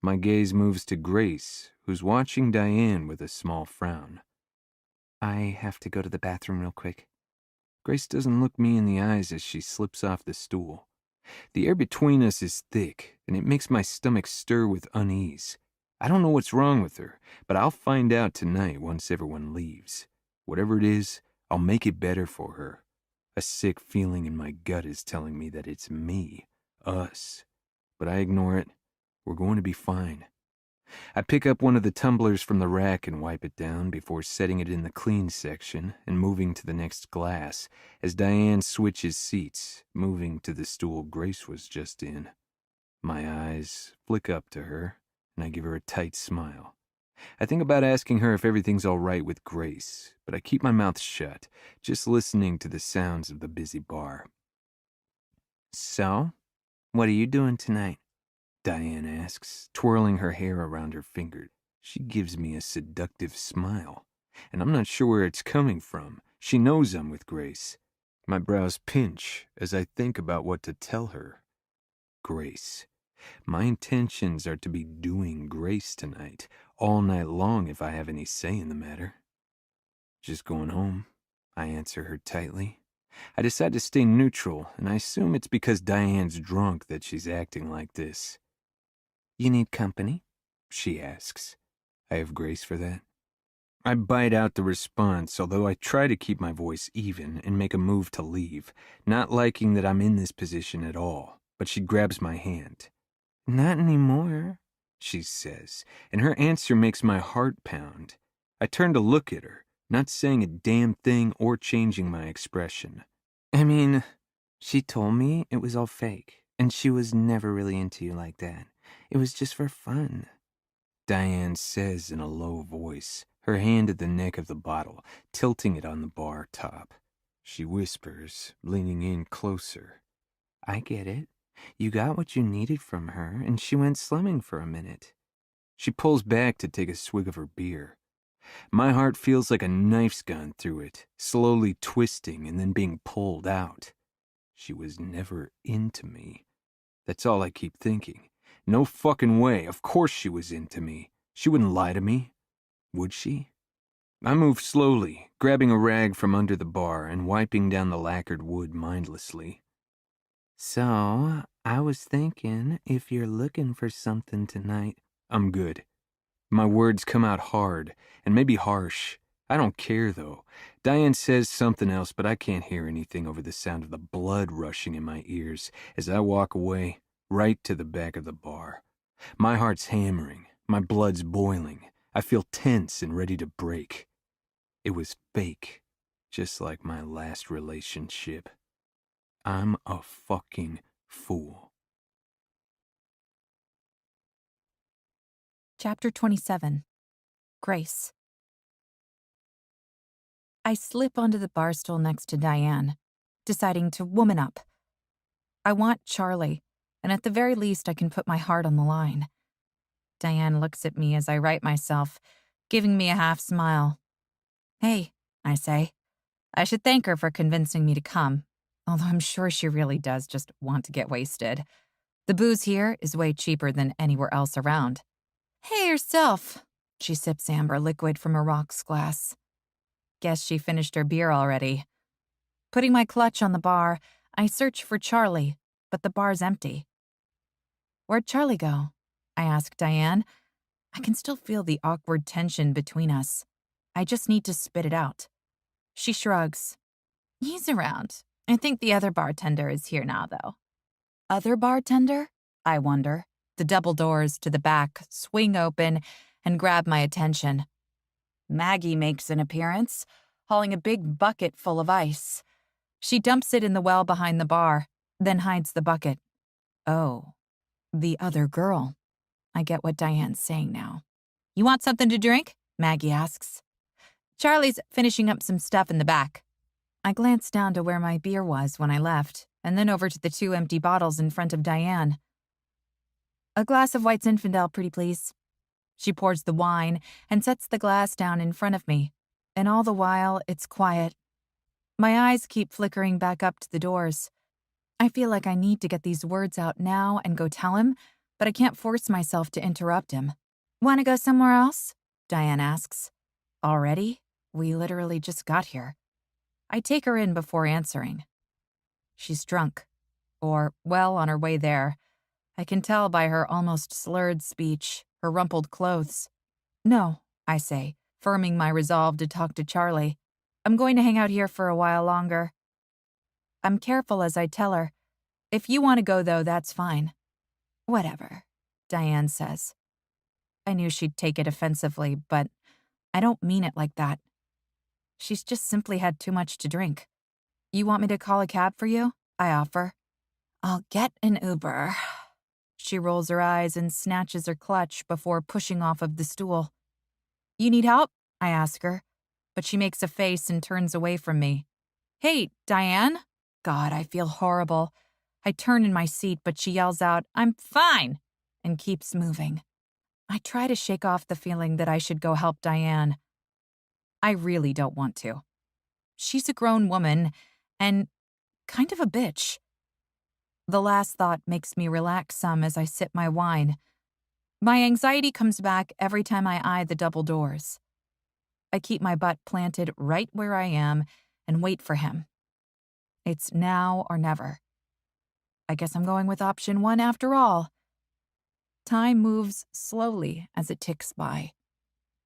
My gaze moves to Grace, who's watching Diane with a small frown. "I have to go to the bathroom real quick." Grace doesn't look me in the eyes as she slips off the stool. The air between us is thick, and it makes my stomach stir with unease. I don't know what's wrong with her, but I'll find out tonight once everyone leaves. Whatever it is, I'll make it better for her. A sick feeling in my gut is telling me that it's me, us. But I ignore it. We're going to be fine. I pick up one of the tumblers from the rack and wipe it down before setting it in the clean section and moving to the next glass as Diane switches seats, moving to the stool Grace was just in. My eyes flick up to her, and I give her a tight smile. I think about asking her if everything's all right with Grace, but I keep my mouth shut, just listening to the sounds of the busy bar. "So, what are you doing tonight?" Diane asks, twirling her hair around her fingers. She gives me a seductive smile, and I'm not sure where it's coming from. She knows I'm with Grace. My brows pinch as I think about what to tell her. Grace. My intentions are to be doing Grace tonight, all night long if I have any say in the matter. "Just going home," I answer her tightly. I decide to stay neutral, and I assume it's because Diane's drunk that she's acting like this. "You need company?" she asks. I have Grace for that. I bite out the response, although I try to keep my voice even and make a move to leave, not liking that I'm in this position at all, but she grabs my hand. "Not anymore," she says, and her answer makes my heart pound. I turn to look at her, not saying a damn thing or changing my expression. I mean, she told me it was all fake, and she was never really into you like that. It was just for fun. Diane says in a low voice, her hand at the neck of the bottle, tilting it on the bar top. She whispers, leaning in closer. I get it. You got what you needed from her, and she went slumming for a minute. She pulls back to take a swig of her beer. My heart feels like a knife's gone through it, slowly twisting and then being pulled out. She was never into me. That's all I keep thinking. No fucking way. Of course she was into me. She wouldn't lie to me. Would she? I move slowly, grabbing a rag from under the bar and wiping down the lacquered wood mindlessly. So, I was thinking, if you're looking for something tonight... I'm good. My words come out hard, and maybe harsh. I don't care, though. Diane says something else, but I can't hear anything over the sound of the blood rushing in my ears as I walk away, right to the back of the bar. My heart's hammering. My blood's boiling. I feel tense and ready to break. It was fake, just like my last relationship. I'm a fucking fool. Chapter 27. Grace. I slip onto the bar stool next to Diane, deciding to woman up. I want Charlie, and at the very least I can put my heart on the line. Diane looks at me as I right myself, giving me a half smile. Hey, I say. I should thank her for convincing me to come, although I'm sure she really does just want to get wasted. The booze here is way cheaper than anywhere else around. Hey, yourself. She sips amber liquid from a rocks glass. Guess she finished her beer already. Putting my clutch on the bar, I search for Charlie, but the bar's empty. Where'd Charlie go? I ask Diane. I can still feel the awkward tension between us. I just need to spit it out. She shrugs. He's around. I think the other bartender is here now, though. Other bartender? I wonder. The double doors to the back swing open and grab my attention. Maggie makes an appearance, hauling a big bucket full of ice. She dumps it in the well behind the bar, then hides the bucket. Oh, the other girl. I get what Diane's saying now. You want something to drink? Maggie asks. Charlie's finishing up some stuff in the back. I glance down to where my beer was when I left, and then over to the 2 empty bottles in front of Diane. A glass of White Zinfandel, pretty please. She pours the wine and sets the glass down in front of me, and all the while it's quiet. My eyes keep flickering back up to the doors. I feel like I need to get these words out now and go tell him, but I can't force myself to interrupt him. Want to go somewhere else? Diane asks. Already? We literally just got here. I take her in before answering. She's drunk. Or, well, on her way there. I can tell by her almost slurred speech, her rumpled clothes. No, I say, firming my resolve to talk to Charlie. I'm going to hang out here for a while longer. I'm careful as I tell her. If you want to go, though, that's fine. Whatever, Diane says. I knew she'd take it offensively, but I don't mean it like that. She's just simply had too much to drink. You want me to call a cab for you? I offer. I'll get an Uber. She rolls her eyes and snatches her clutch before pushing off of the stool. You need help? I ask her, but she makes a face and turns away from me. Hey, Diane? God, I feel horrible. I turn in my seat, but she yells out, I'm fine, and keeps moving. I try to shake off the feeling that I should go help Diane. I really don't want to. She's a grown woman, and kind of a bitch. The last thought makes me relax some as I sip my wine. My anxiety comes back every time I eye the double doors. I keep my butt planted right where I am and wait for him. It's now or never. I guess I'm going with option 1 after all. Time moves slowly as it ticks by.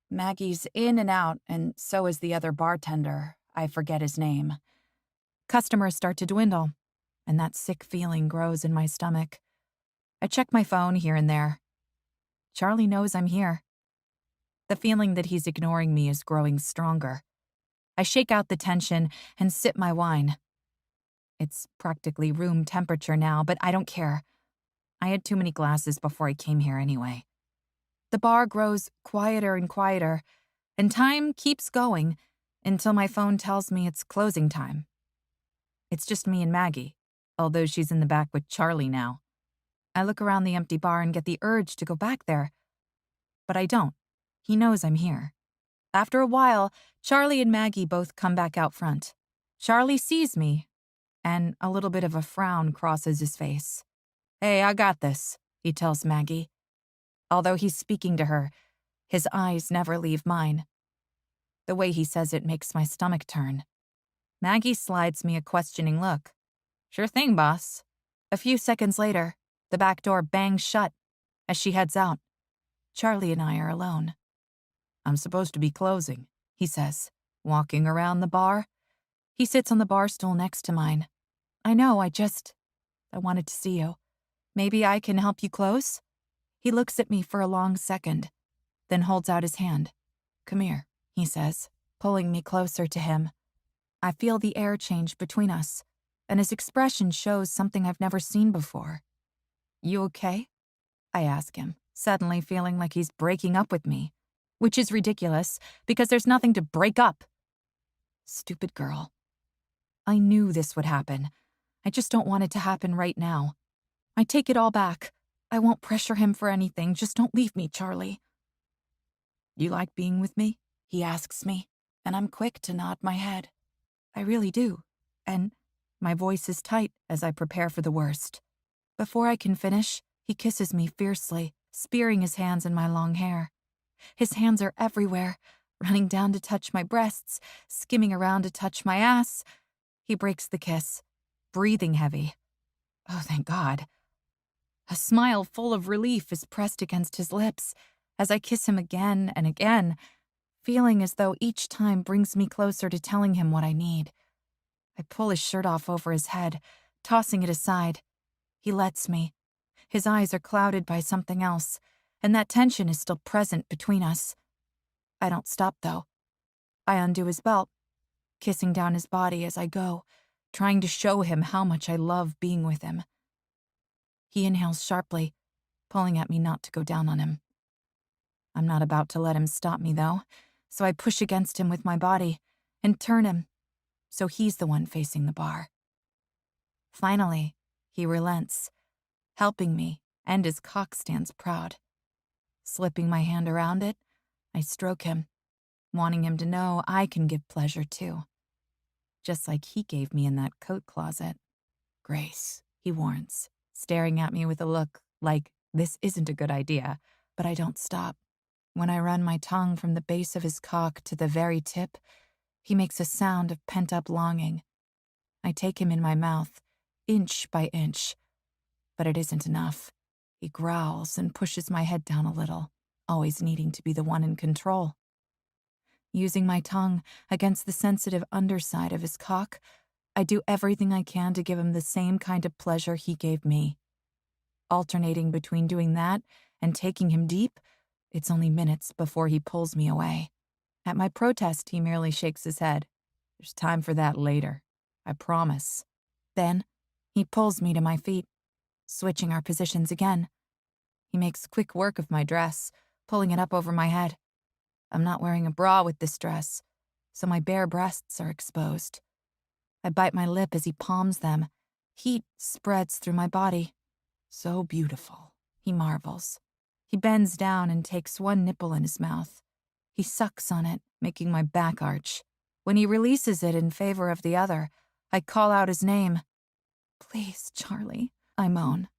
Maggie's in and out, and so is the other bartender. I forget his name. Customers start to dwindle, and that sick feeling grows in my stomach. I check my phone here and there. Charlie knows I'm here. The feeling that he's ignoring me is growing stronger. I shake out the tension and sip my wine. It's practically room temperature now, but I don't care. I had too many glasses before I came here anyway. The bar grows quieter and quieter, and time keeps going until my phone tells me it's closing time. It's just me and Maggie, although she's in the back with Charlie now. I look around the empty bar and get the urge to go back there, but I don't. He knows I'm here. After a while, Charlie and Maggie both come back out front. Charlie sees me, and a little bit of a frown crosses his face. "Hey, I got this," he tells Maggie. Although he's speaking to her, his eyes never leave mine. The way he says it makes my stomach turn. Maggie slides me a questioning look. "Sure thing, boss." A few seconds later, the back door bangs shut as she heads out. Charlie and I are alone. "I'm supposed to be closing," he says, walking around the bar. He sits on the bar stool next to mine. "I know, I wanted to see you. Maybe I can help you close?" He looks at me for a long second, then holds out his hand. "Come here," he says, pulling me closer to him. I feel the air change between us, and his expression shows something I've never seen before. "You okay?" I ask him, suddenly feeling like he's breaking up with me, which is ridiculous because there's nothing to break up. Stupid girl. I knew this would happen. I just don't want it to happen right now. I take it all back. I won't pressure him for anything. Just don't leave me, Charlie. "You like being with me?" he asks me, and I'm quick to nod my head. I really do, and my voice is tight as I prepare for the worst. Before I can finish, he kisses me fiercely, spearing his hands in my long hair. His hands are everywhere, running down to touch my breasts, skimming around to touch my ass. He breaks the kiss, breathing heavy. Oh, thank God. A smile full of relief is pressed against his lips as I kiss him again and again, feeling as though each time brings me closer to telling him what I need. I pull his shirt off over his head, tossing it aside. He lets me. His eyes are clouded by something else, and that tension is still present between us. I don't stop, though. I undo his belt, kissing down his body as I go, trying to show him how much I love being with him. He inhales sharply, pulling at me not to go down on him. I'm not about to let him stop me, though, so I push against him with my body and turn him, so he's the one facing the bar. Finally, he relents, helping me, and his cock stands proud. Slipping my hand around it, I stroke him, wanting him to know I can give pleasure too. Just like he gave me in that coat closet. "Grace," he warns, staring at me with a look like this isn't a good idea, but I don't stop. When I run my tongue from the base of his cock to the very tip, he makes a sound of pent-up longing. I take him in my mouth, inch by inch, but it isn't enough. He growls and pushes my head down a little, always needing to be the one in control. Using my tongue against the sensitive underside of his cock, I do everything I can to give him the same kind of pleasure he gave me. Alternating between doing that and taking him deep, it's only minutes before he pulls me away. At my protest, he merely shakes his head. "There's time for that later. I promise." Then, he pulls me to my feet, switching our positions again. He makes quick work of my dress, pulling it up over my head. I'm not wearing a bra with this dress, so my bare breasts are exposed. I bite my lip as he palms them. Heat spreads through my body. "So beautiful," he marvels. He bends down and takes one nipple in his mouth. He sucks on it, making my back arch. When he releases it in favor of the other, I call out his name. "Please, Charlie," I moan.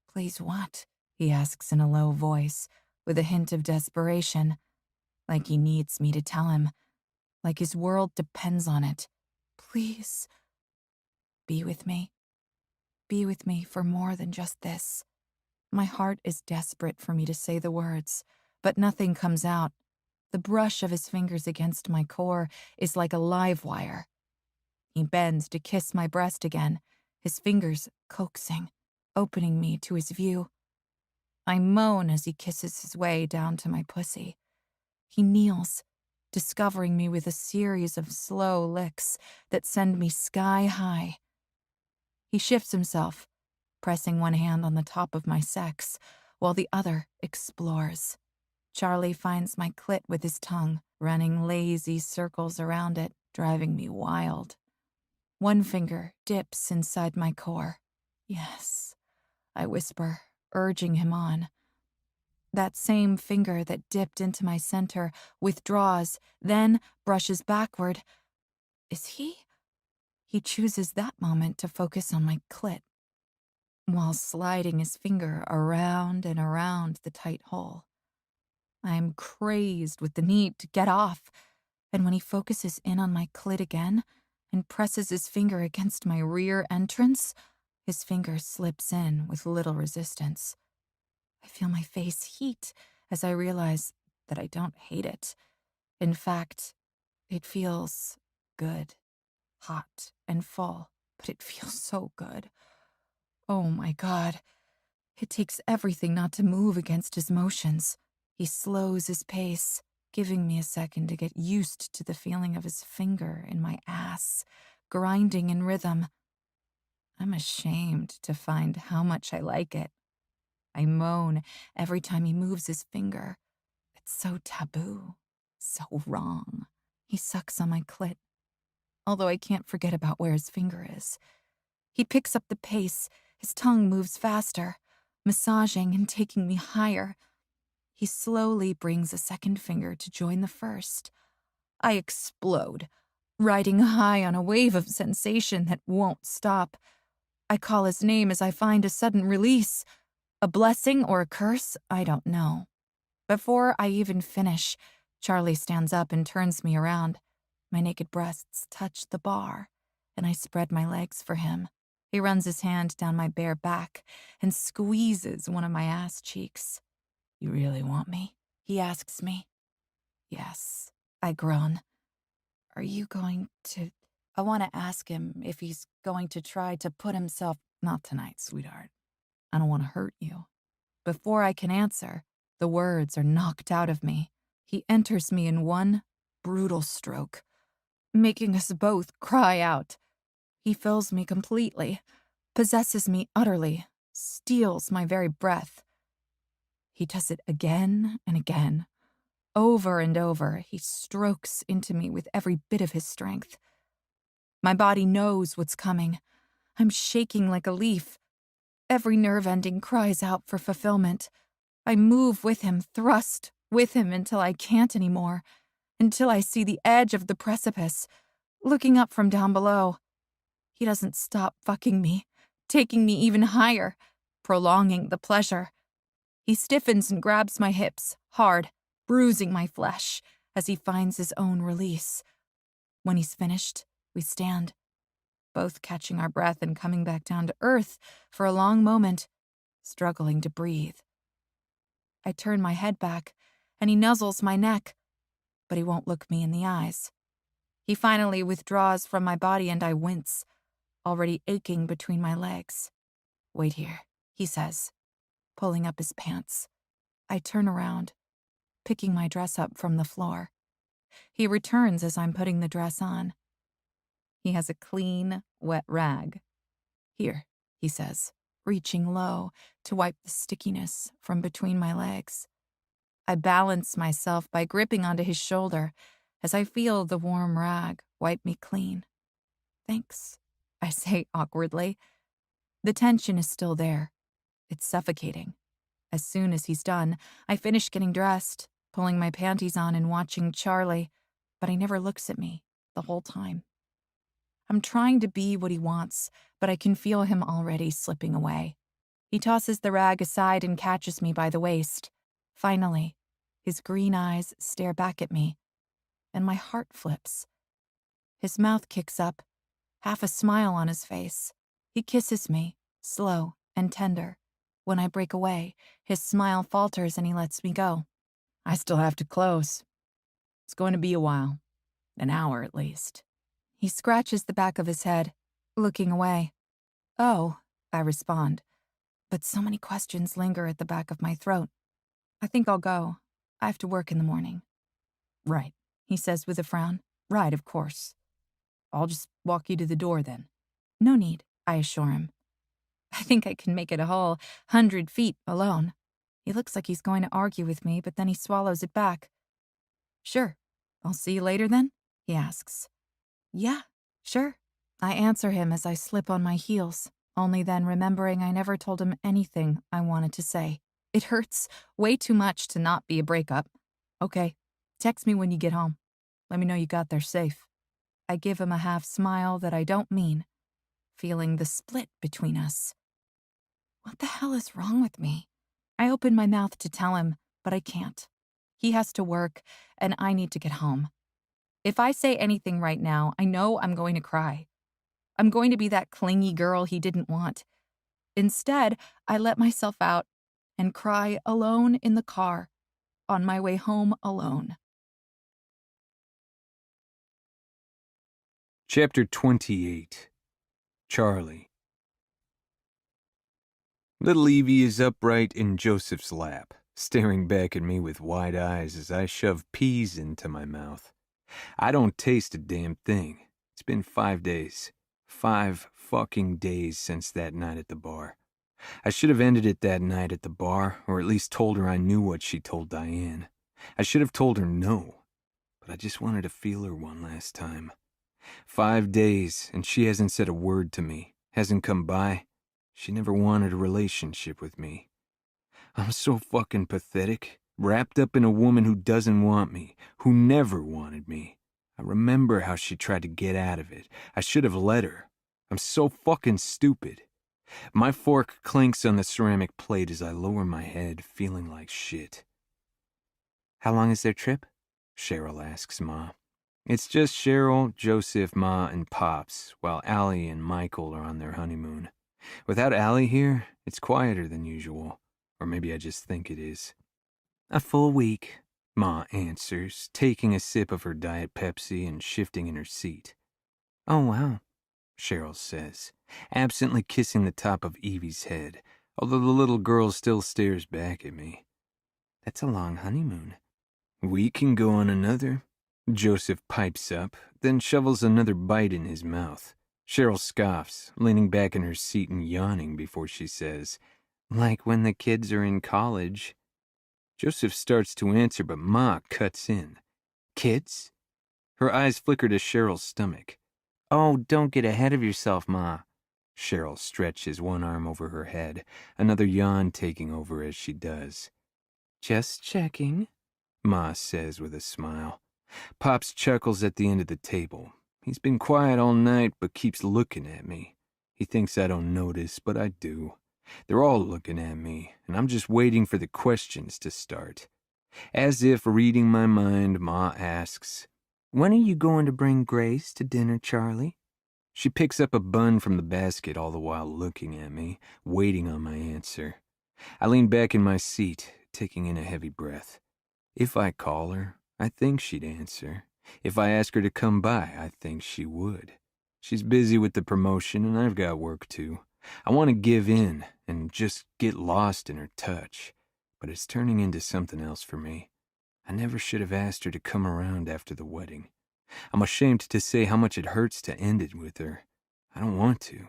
"Please what?" he asks in a low voice, with a hint of desperation. Like he needs me to tell him. Like his world depends on it. "Please, be with me. Be with me for more than just this." My heart is desperate for me to say the words, but nothing comes out. The brush of his fingers against my core is like a live wire. He bends to kiss my breast again, his fingers coaxing, opening me to his view. I moan as he kisses his way down to my pussy. He kneels, discovering me with a series of slow licks that send me sky high. He shifts himself, pressing one hand on the top of my sex, while the other explores. Charlie finds my clit with his tongue, running lazy circles around it, driving me wild. One finger dips inside my core. Yes, I whisper, urging him on. That same finger that dipped into my center withdraws, then brushes backward. Is he? He chooses that moment to focus on my clit, while sliding his finger around and around the tight hole. I am crazed with the need to get off, and when he focuses in on my clit again and presses his finger against my rear entrance, his finger slips in with little resistance. I feel my face heat as I realize that I don't hate it. In fact, it feels good, hot and full, but it feels so good. Oh my God. It takes everything not to move against his motions. He slows his pace, giving me a second to get used to the feeling of his finger in my ass, grinding in rhythm. I'm ashamed to find how much I like it. I moan every time he moves his finger. It's so taboo, so wrong. He sucks on my clit, although I can't forget about where his finger is. He picks up the pace, his tongue moves faster, massaging and taking me higher. He slowly brings a second finger to join the first. I explode, riding high on a wave of sensation that won't stop. I call his name as I find a sudden release. A blessing or a curse, I don't know. Before I even finish, Charlie stands up and turns me around. My naked breasts touch the bar, and I spread my legs for him. He runs his hand down my bare back and squeezes one of my ass cheeks. "You really want me?" he asks me. "Yes," I groan. "Are you going to—" I want to ask him if he's going to try to put himself— "Not tonight, sweetheart. I don't want to hurt you." Before I can answer, the words are knocked out of me. He enters me in one brutal stroke, making us both cry out. He fills me completely, possesses me utterly, steals my very breath. He does it again and again. Over and over, he strokes into me with every bit of his strength. My body knows what's coming. I'm shaking like a leaf. Every nerve ending cries out for fulfillment. I move with him, thrust with him until I can't anymore, until I see the edge of the precipice, looking up from down below. He doesn't stop fucking me, taking me even higher, prolonging the pleasure. He stiffens and grabs my hips, hard, bruising my flesh, as he finds his own release. When he's finished, we stand, both catching our breath and coming back down to earth for a long moment, struggling to breathe. I turn my head back, and he nuzzles my neck, but he won't look me in the eyes. He finally withdraws from my body, and I wince, already aching between my legs. "Wait here," he says, pulling up his pants. I turn around, picking my dress up from the floor. He returns as I'm putting the dress on. He has a clean, wet rag. "Here," he says, reaching low to wipe the stickiness from between my legs. I balance myself by gripping onto his shoulder as I feel the warm rag wipe me clean. "Thanks," I say awkwardly. The tension is still there. It's suffocating. As soon as he's done, I finish getting dressed, pulling my panties on and watching Charlie, but he never looks at me the whole time. I'm trying to be what he wants, but I can feel him already slipping away. He tosses the rag aside and catches me by the waist. Finally, his green eyes stare back at me, and my heart flips. His mouth kicks up, half a smile on his face. He kisses me, slow and tender. When I break away, his smile falters and he lets me go. I still have to close. It's going to be a while. An hour at least. He scratches the back of his head, looking away. "Oh," I respond, but so many questions linger at the back of my throat. "I think I'll go. I have to work in the morning." "Right," he says with a frown. Right, of course. I'll just walk you to the door then. No need, I assure him. I think I can make it a whole 100 feet alone. He looks like he's going to argue with me, but then he swallows it back. Sure. I'll see you later then? He asks. Yeah, sure. I answer him as I slip on my heels, only then remembering I never told him anything I wanted to say. It hurts way too much to not be a breakup. Okay, text me when you get home. Let me know you got there safe. I give him a half smile that I don't mean, feeling the split between us. What the hell is wrong with me? I open my mouth to tell him, but I can't. He has to work, and I need to get home. If I say anything right now, I know I'm going to cry. I'm going to be that clingy girl he didn't want. Instead, I let myself out and cry alone in the car, on my way home alone. Chapter 28. Charlie. Little Evie is upright in Joseph's lap, staring back at me with wide eyes as I shove peas into my mouth. I don't taste a damn thing. It's been 5 days. 5 fucking days since that night at the bar. I should have ended it that night at the bar, or at least told her I knew what she told Diane. I should have told her no, but I just wanted to feel her one last time. 5 days, and she hasn't said a word to me, hasn't come by. She never wanted a relationship with me. I'm so fucking pathetic, wrapped up in a woman who doesn't want me, who never wanted me. I remember how she tried to get out of it. I should have let her. I'm so fucking stupid. My fork clinks on the ceramic plate as I lower my head, feeling like shit. How long is their trip? Cheryl asks Ma. It's just Cheryl, Joseph, Ma, and Pops, while Allie and Michael are on their honeymoon. Without Allie here, it's quieter than usual. Or maybe I just think it is. A full week, Ma answers, taking a sip of her Diet Pepsi and shifting in her seat. Oh, wow, Cheryl says, absently kissing the top of Evie's head, although the little girl still stares back at me. That's a long honeymoon. We can go on another. Joseph pipes up, then shovels another bite in his mouth. Cheryl scoffs, leaning back in her seat and yawning before she says, Like when the kids are in college. Joseph starts to answer, but Ma cuts in. Kids? Her eyes flicker to Cheryl's stomach. Oh, don't get ahead of yourself, Ma. Cheryl stretches one arm over her head, another yawn taking over as she does. Just checking, Ma says with a smile. Pops chuckles at the end of the table. He's been quiet all night, but keeps looking at me. He thinks I don't notice, but I do. They're all looking at me, and I'm just waiting for the questions to start. As if reading my mind, Ma asks, When are you going to bring Grace to dinner, Charlie? She picks up a bun from the basket, all the while looking at me, waiting on my answer. I lean back in my seat, taking in a heavy breath. If I call her, I think she'd answer. If I ask her to come by, I think she would. She's busy with the promotion, and I've got work too. I want to give in and just get lost in her touch, but it's turning into something else for me. I never should have asked her to come around after the wedding. I'm ashamed to say how much it hurts to end it with her. I don't want to,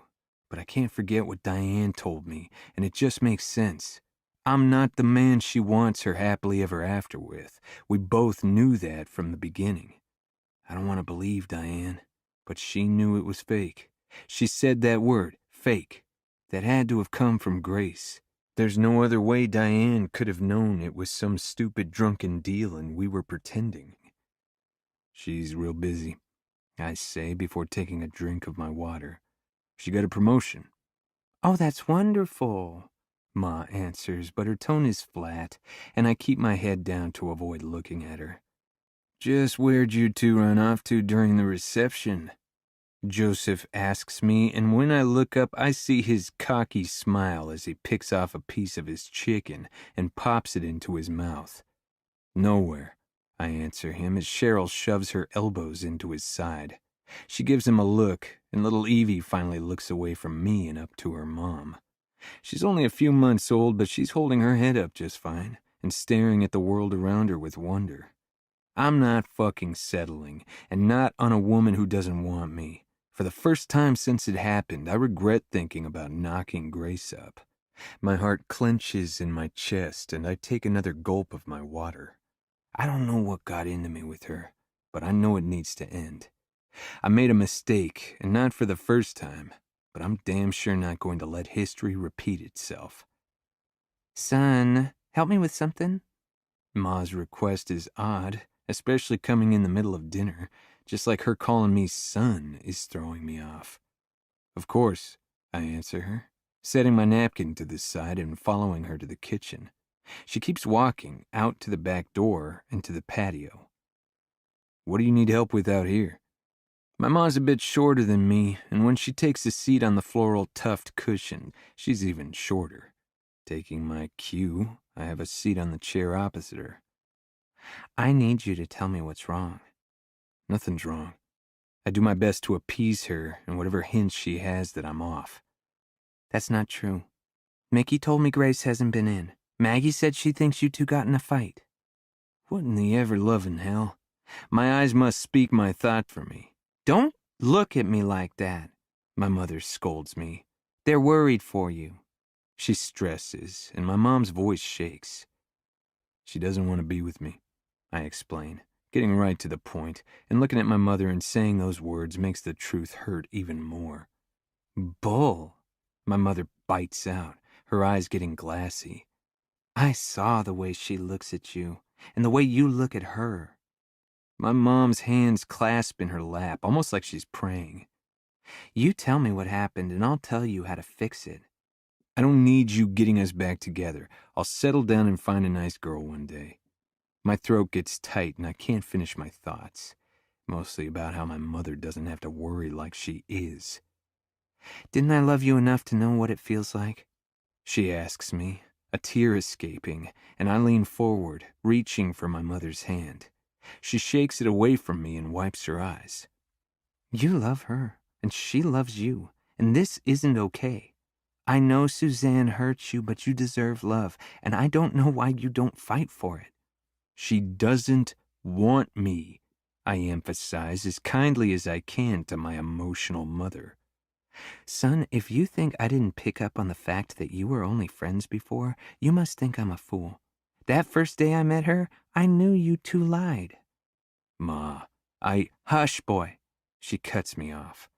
but I can't forget what Diane told me, and it just makes sense. I'm not the man she wants her happily ever after with. We both knew that from the beginning. I don't want to believe Diane, but she knew it was fake. She said that word, fake. That had to have come from Grace. There's no other way Diane could have known it was some stupid drunken deal and we were pretending. She's real busy, I say before taking a drink of my water. She got a promotion. Oh, that's wonderful, Ma answers, but her tone is flat, and I keep my head down to avoid looking at her. Just where'd you two run off to during the reception? Joseph asks me, and when I look up, I see his cocky smile as he picks off a piece of his chicken and pops it into his mouth. Nowhere, I answer him as Cheryl shoves her elbows into his side. She gives him a look, and little Evie finally looks away from me and up to her mom. She's only a few months old, but she's holding her head up just fine and staring at the world around her with wonder. I'm not fucking settling, and not on a woman who doesn't want me. For the first time since it happened, I regret thinking about knocking Grace up. My heart clenches in my chest, and I take another gulp of my water. I don't know what got into me with her, but I know it needs to end. I made a mistake, and not for the first time, but I'm damn sure not going to let history repeat itself. Son, help me with something? Ma's request is odd, especially coming in the middle of dinner, just like her calling me son is throwing me off. Of course, I answer her, setting my napkin to the side and following her to the kitchen. She keeps walking out to the back door and to the patio. What do you need help with out here? My ma's a bit shorter than me, and when she takes a seat on the floral tuft cushion, she's even shorter. Taking my cue, I have a seat on the chair opposite her. I need you to tell me what's wrong. Nothing's wrong. I do my best to appease her and whatever hints she has that I'm off. That's not true. Mickey told me Grace hasn't been in. Maggie said she thinks you two got in a fight. What in the ever-loving hell? My eyes must speak my thought for me. Don't look at me like that, my mother scolds me. They're worried for you. She stresses, and my mom's voice shakes. She doesn't want to be with me, I explain, getting right to the point, and looking at my mother and saying those words makes the truth hurt even more. Bull, my mother bites out, her eyes getting glassy. I saw the way she looks at you, and the way you look at her. My mom's hands clasp in her lap, almost like she's praying. You tell me what happened, and I'll tell you how to fix it. I don't need you getting us back together. I'll settle down and find a nice girl one day. My throat gets tight, and I can't finish my thoughts, mostly about how my mother doesn't have to worry like she is. Didn't I love you enough to know what it feels like? She asks me, a tear escaping, and I lean forward, reaching for my mother's hand. She shakes it away from me and wipes her eyes. You love her, and she loves you, and this isn't okay. I know Suzanne hurt you, but you deserve love, and I don't know why you don't fight for it. She doesn't want me, I emphasize as kindly as I can to my emotional mother. Son, if you think I didn't pick up on the fact that you were only friends before, you must think I'm a fool. That first day I met her, I knew you two lied. Ma, Hush, boy. She cuts me off.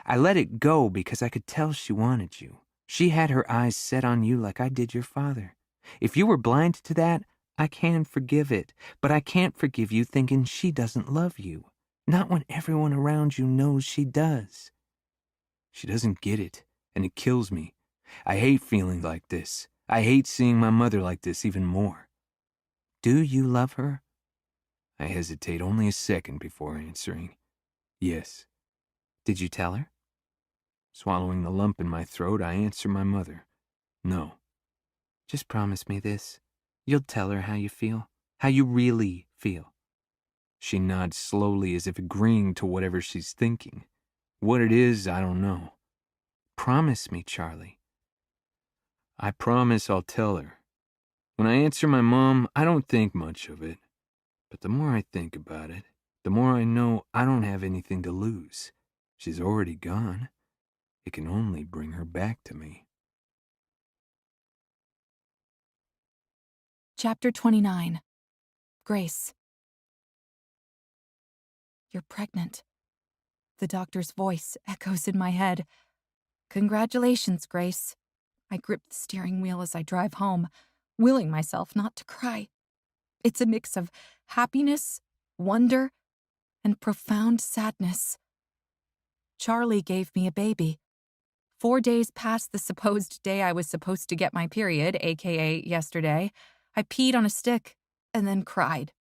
I let it go because I could tell she wanted you. She had her eyes set on you like I did your father. If you were blind to that, I can forgive it, but I can't forgive you thinking she doesn't love you. Not when everyone around you knows she does. She doesn't get it, and it kills me. I hate feeling like this. I hate seeing my mother like this even more. Do you love her? I hesitate only a second before answering. Yes. Did you tell her? Swallowing the lump in my throat, I answer my mother. No. Just promise me this. You'll tell her how you feel. How you really feel. She nods slowly as if agreeing to whatever she's thinking. What it is, I don't know. Promise me, Charlie. I promise I'll tell her. When I answer my mom, I don't think much of it. But the more I think about it, the more I know I don't have anything to lose. She's already gone. It can only bring her back to me. Chapter 29. Grace. You're pregnant. The doctor's voice echoes in my head. Congratulations, Grace. I grip the steering wheel as I drive home, willing myself not to cry. It's a mix of happiness, wonder, and profound sadness. Charlie gave me a baby. 4 days past the supposed day I was supposed to get my period, aka yesterday, I peed on a stick and then cried.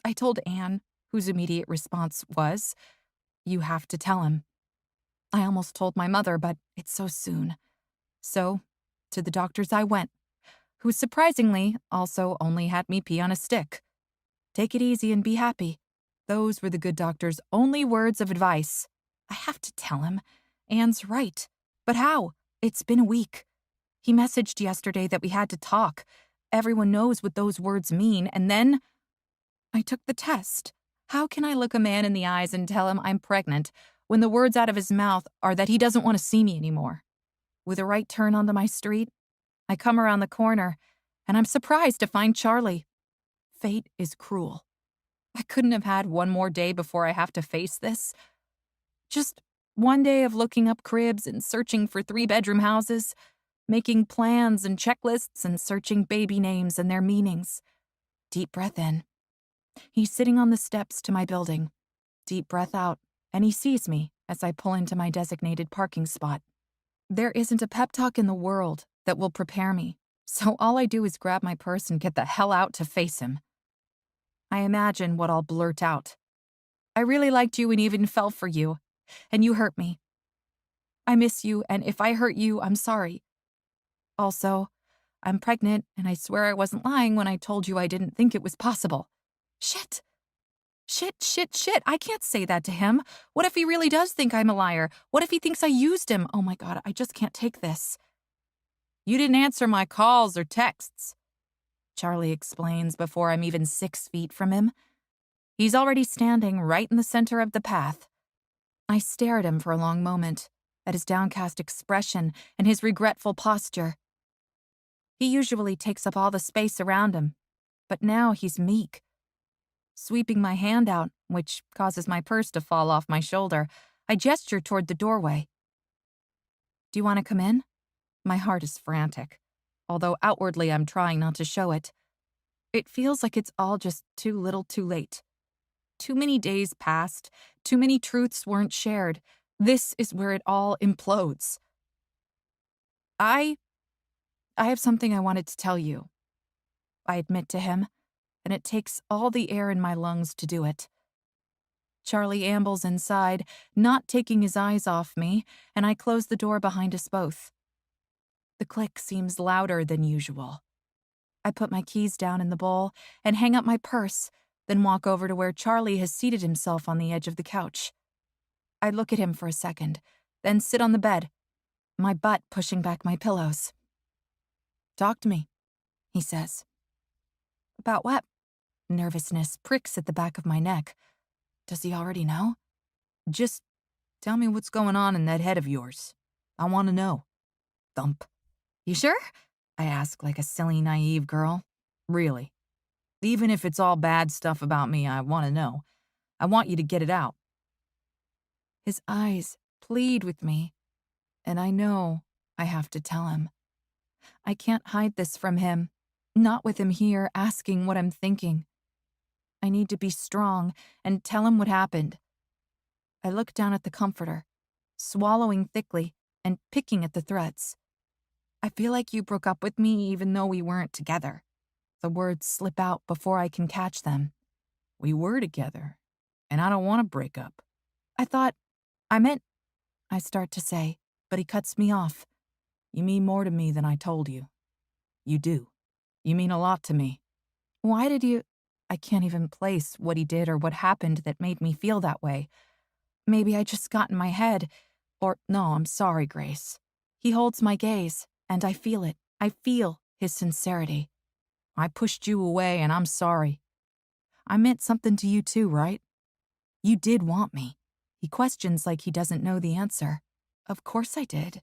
I told Anne, whose immediate response was, "You have to tell him." I almost told my mother, but it's so soon. So, to the doctor's I went, who surprisingly also only had me pee on a stick. Take it easy and be happy. Those were the good doctor's only words of advice. I have to tell him. Anne's right. But how? It's been a week. He messaged yesterday that we had to talk. Everyone knows what those words mean, and then I took the test. How can I look a man in the eyes and tell him I'm pregnant when the words out of his mouth are that he doesn't want to see me anymore? With a right turn onto my street, I come around the corner, and I'm surprised to find Charlie. Fate is cruel. I couldn't have had one more day before I have to face this. Just one day of looking up cribs and searching for 3-bedroom houses, making plans and checklists and searching baby names and their meanings. Deep breath in. He's sitting on the steps to my building. Deep breath out, and he sees me as I pull into my designated parking spot. There isn't a pep talk in the world that will prepare me, so all I do is grab my purse and get the hell out to face him. I imagine what I'll blurt out. I really liked you and even fell for you, and you hurt me. I miss you, and if I hurt you, I'm sorry. Also, I'm pregnant, and I swear I wasn't lying when I told you I didn't think it was possible. Shit. Shit. I can't say that to him. What if he really does think I'm a liar? What if he thinks I used him? Oh my God, I just can't take this. You didn't answer my calls or texts, Charlie explains before I'm even 6 feet from him. He's already standing right in the center of the path. I stare at him for a long moment, at his downcast expression and his regretful posture. He usually takes up all the space around him, but now he's meek. Sweeping my hand out, which causes my purse to fall off my shoulder, I gesture toward the doorway. Do you want to come in? My heart is frantic, although outwardly I'm trying not to show it. It feels like it's all just too little too late. Too many days passed, too many truths weren't shared. This is where it all implodes. I have something I wanted to tell you, I admit to him, and it takes all the air in my lungs to do it. Charlie ambles inside, not taking his eyes off me, and I close the door behind us both. The click seems louder than usual. I put my keys down in the bowl and hang up my purse, then walk over to where Charlie has seated himself on the edge of the couch. I look at him for a second, then sit on the bed, my butt pushing back my pillows. Talk to me, he says. About what? Nervousness pricks at the back of my neck. Does he already know? Just tell me what's going on in that head of yours. I want to know. Thump. You sure? I ask like a silly, naive girl. Really. Even if it's all bad stuff about me, I want to know. I want you to get it out. His eyes plead with me, and I know I have to tell him. I can't hide this from him, not with him here asking what I'm thinking. I need to be strong and tell him what happened. I look down at the comforter, swallowing thickly and picking at the threads. I feel like you broke up with me even though we weren't together. The words slip out before I can catch them. We were together, and I don't want to break up. I meant, I start to say, but he cuts me off. You mean more to me than I told you. You do. You mean a lot to me. Why did you... I can't even place what he did or what happened that made me feel that way. Maybe I just got in my head. Or, no, I'm sorry, Grace. He holds my gaze, and I feel it. I feel his sincerity. I pushed you away, and I'm sorry. I meant something to you too, right? You did want me. He questions like he doesn't know the answer. Of course I did.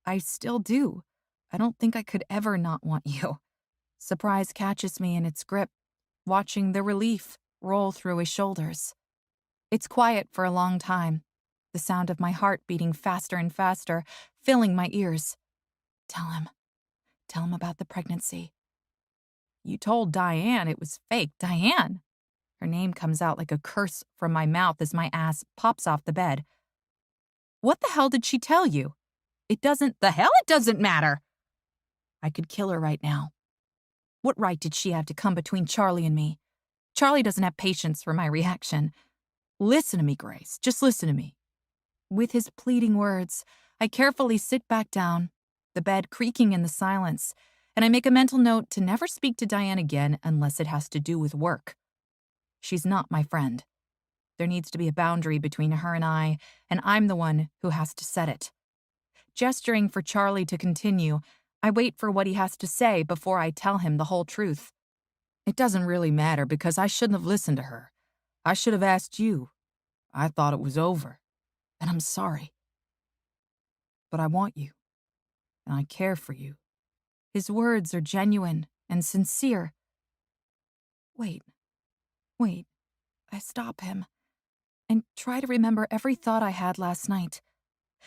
I still do. I don't think I could ever not want you. Surprise catches me in its grip, watching the relief roll through his shoulders. It's quiet for a long time, the sound of my heart beating faster and faster, filling my ears. Tell him about the pregnancy. You told Diane it was fake. Diane! Her name comes out like a curse from my mouth as my ass pops off the bed. What the hell did she tell you? It doesn't matter! I could kill her right now. What right did she have to come between Charlie and me? Charlie doesn't have patience for my reaction. Listen to me, Grace. Just listen to me. With his pleading words, I carefully sit back down, the bed creaking in the silence, and I make a mental note to never speak to Diane again unless it has to do with work. She's not my friend. There needs to be a boundary between her and I'm the one who has to set it. Gesturing for Charlie to continue, I wait for what he has to say before I tell him the whole truth. It doesn't really matter because I shouldn't have listened to her. I should have asked you. I thought it was over. And I'm sorry. But I want you. And I care for you. His words are genuine and sincere. Wait. I stop him and try to remember every thought I had last night.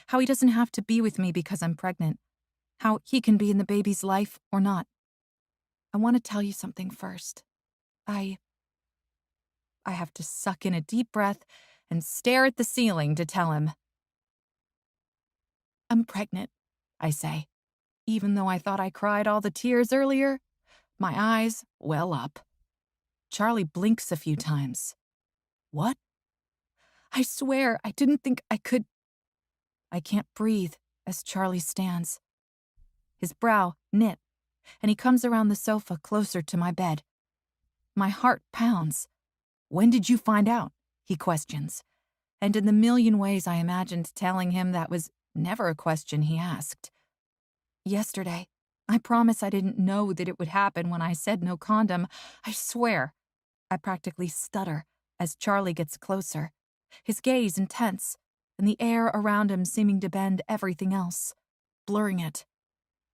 How he doesn't have to be with me because I'm pregnant. How he can be in the baby's life or not. I want to tell you something first. I have to suck in a deep breath and stare at the ceiling to tell him. I'm pregnant, I say. Even though I thought I cried all the tears earlier, my eyes well up. Charlie blinks a few times. What? I swear I didn't think I could. I can't breathe as Charlie stands. His brow knit, and he comes around the sofa closer to my bed. My heart pounds. When did you find out? He questions. And in the million ways I imagined telling him, that was never a question he asked. Yesterday. I promise I didn't know that it would happen when I said no condom. I swear. I practically stutter as Charlie gets closer, his gaze intense, and the air around him seeming to bend everything else, blurring it.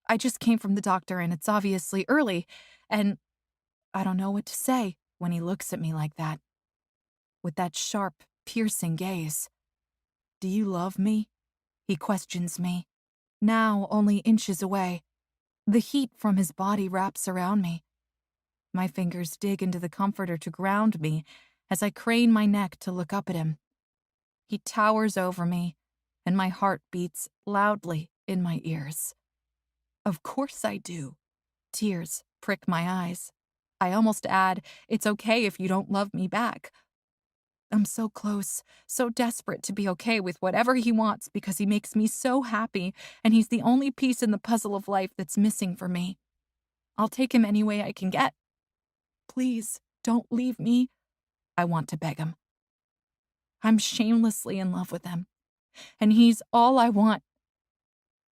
I just came from the doctor and it's obviously early, and I don't know what to say when he looks at me like that, with that sharp, piercing gaze. Do you love me? He questions me, now only inches away. The heat from his body wraps around me. My fingers dig into the comforter to ground me as I crane my neck to look up at him. He towers over me, and my heart beats loudly in my ears. Of course I do. Tears prick my eyes. I almost add, it's okay if you don't love me back. I'm so close, so desperate to be okay with whatever he wants because he makes me so happy, and he's the only piece in the puzzle of life that's missing for me. I'll take him any way I can get. Please, don't leave me. I want to beg him. I'm shamelessly in love with him, and he's all I want.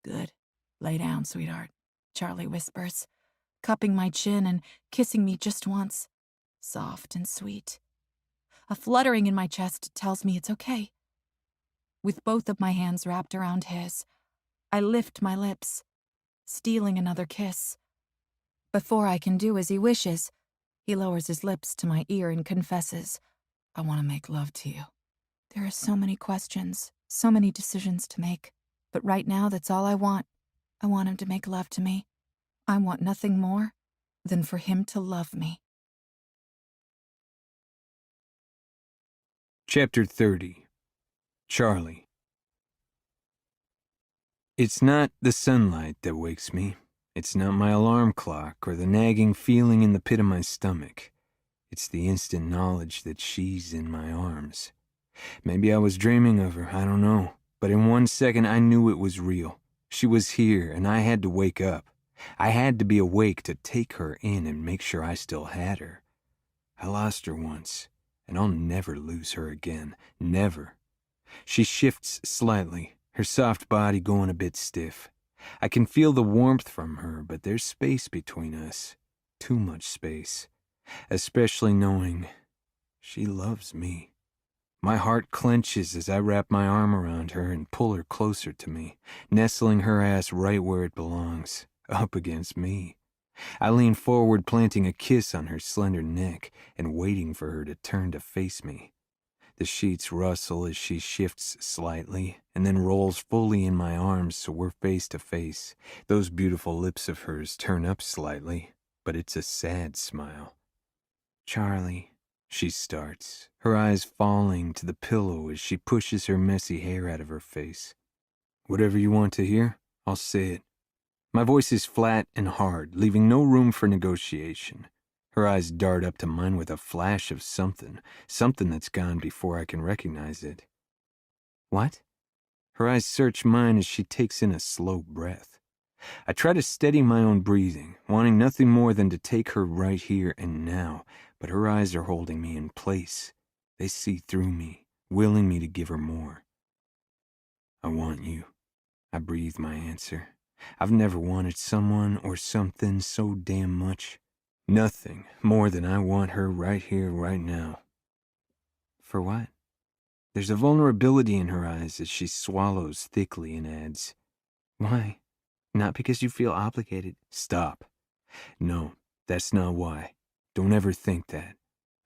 Good. Lay down, sweetheart, Charlie whispers, cupping my chin and kissing me just once, soft and sweet. A fluttering in my chest tells me it's okay. With both of my hands wrapped around his, I lift my lips, stealing another kiss. Before I can do as he wishes, he lowers his lips to my ear and confesses, I want to make love to you. There are so many questions, so many decisions to make, but right now that's all I want. I want him to make love to me. I want nothing more than for him to love me. Chapter 30. Charlie. It's not the sunlight that wakes me. It's not my alarm clock or the nagging feeling in the pit of my stomach. It's the instant knowledge that she's in my arms. Maybe I was dreaming of her, I don't know. But in 1 second I knew it was real. She was here and I had to wake up. I had to be awake to take her in and make sure I still had her. I lost her once. And I'll never lose her again. Never. She shifts slightly, her soft body going a bit stiff. I can feel the warmth from her, but there's space between us. Too much space. Especially knowing she loves me. My heart clenches as I wrap my arm around her and pull her closer to me, nestling her ass right where it belongs, up against me. I lean forward, planting a kiss on her slender neck and waiting for her to turn to face me. The sheets rustle as she shifts slightly and then rolls fully in my arms so we're face to face. Those beautiful lips of hers turn up slightly, but it's a sad smile. Charlie, she starts, her eyes falling to the pillow as she pushes her messy hair out of her face. Whatever you want to hear, I'll say it. My voice is flat and hard, leaving no room for negotiation. Her eyes dart up to mine with a flash of something that's gone before I can recognize it. What? Her eyes search mine as she takes in a slow breath. I try to steady my own breathing, wanting nothing more than to take her right here and now, but her eyes are holding me in place. They see through me, willing me to give her more. I want you. I breathe my answer. I've never wanted someone or something so damn much. Nothing more than I want her right here, right now. For what? There's a vulnerability in her eyes as she swallows thickly and adds, Why? Not because you feel obligated. "Stop. No, that's not why. Don't ever think that,"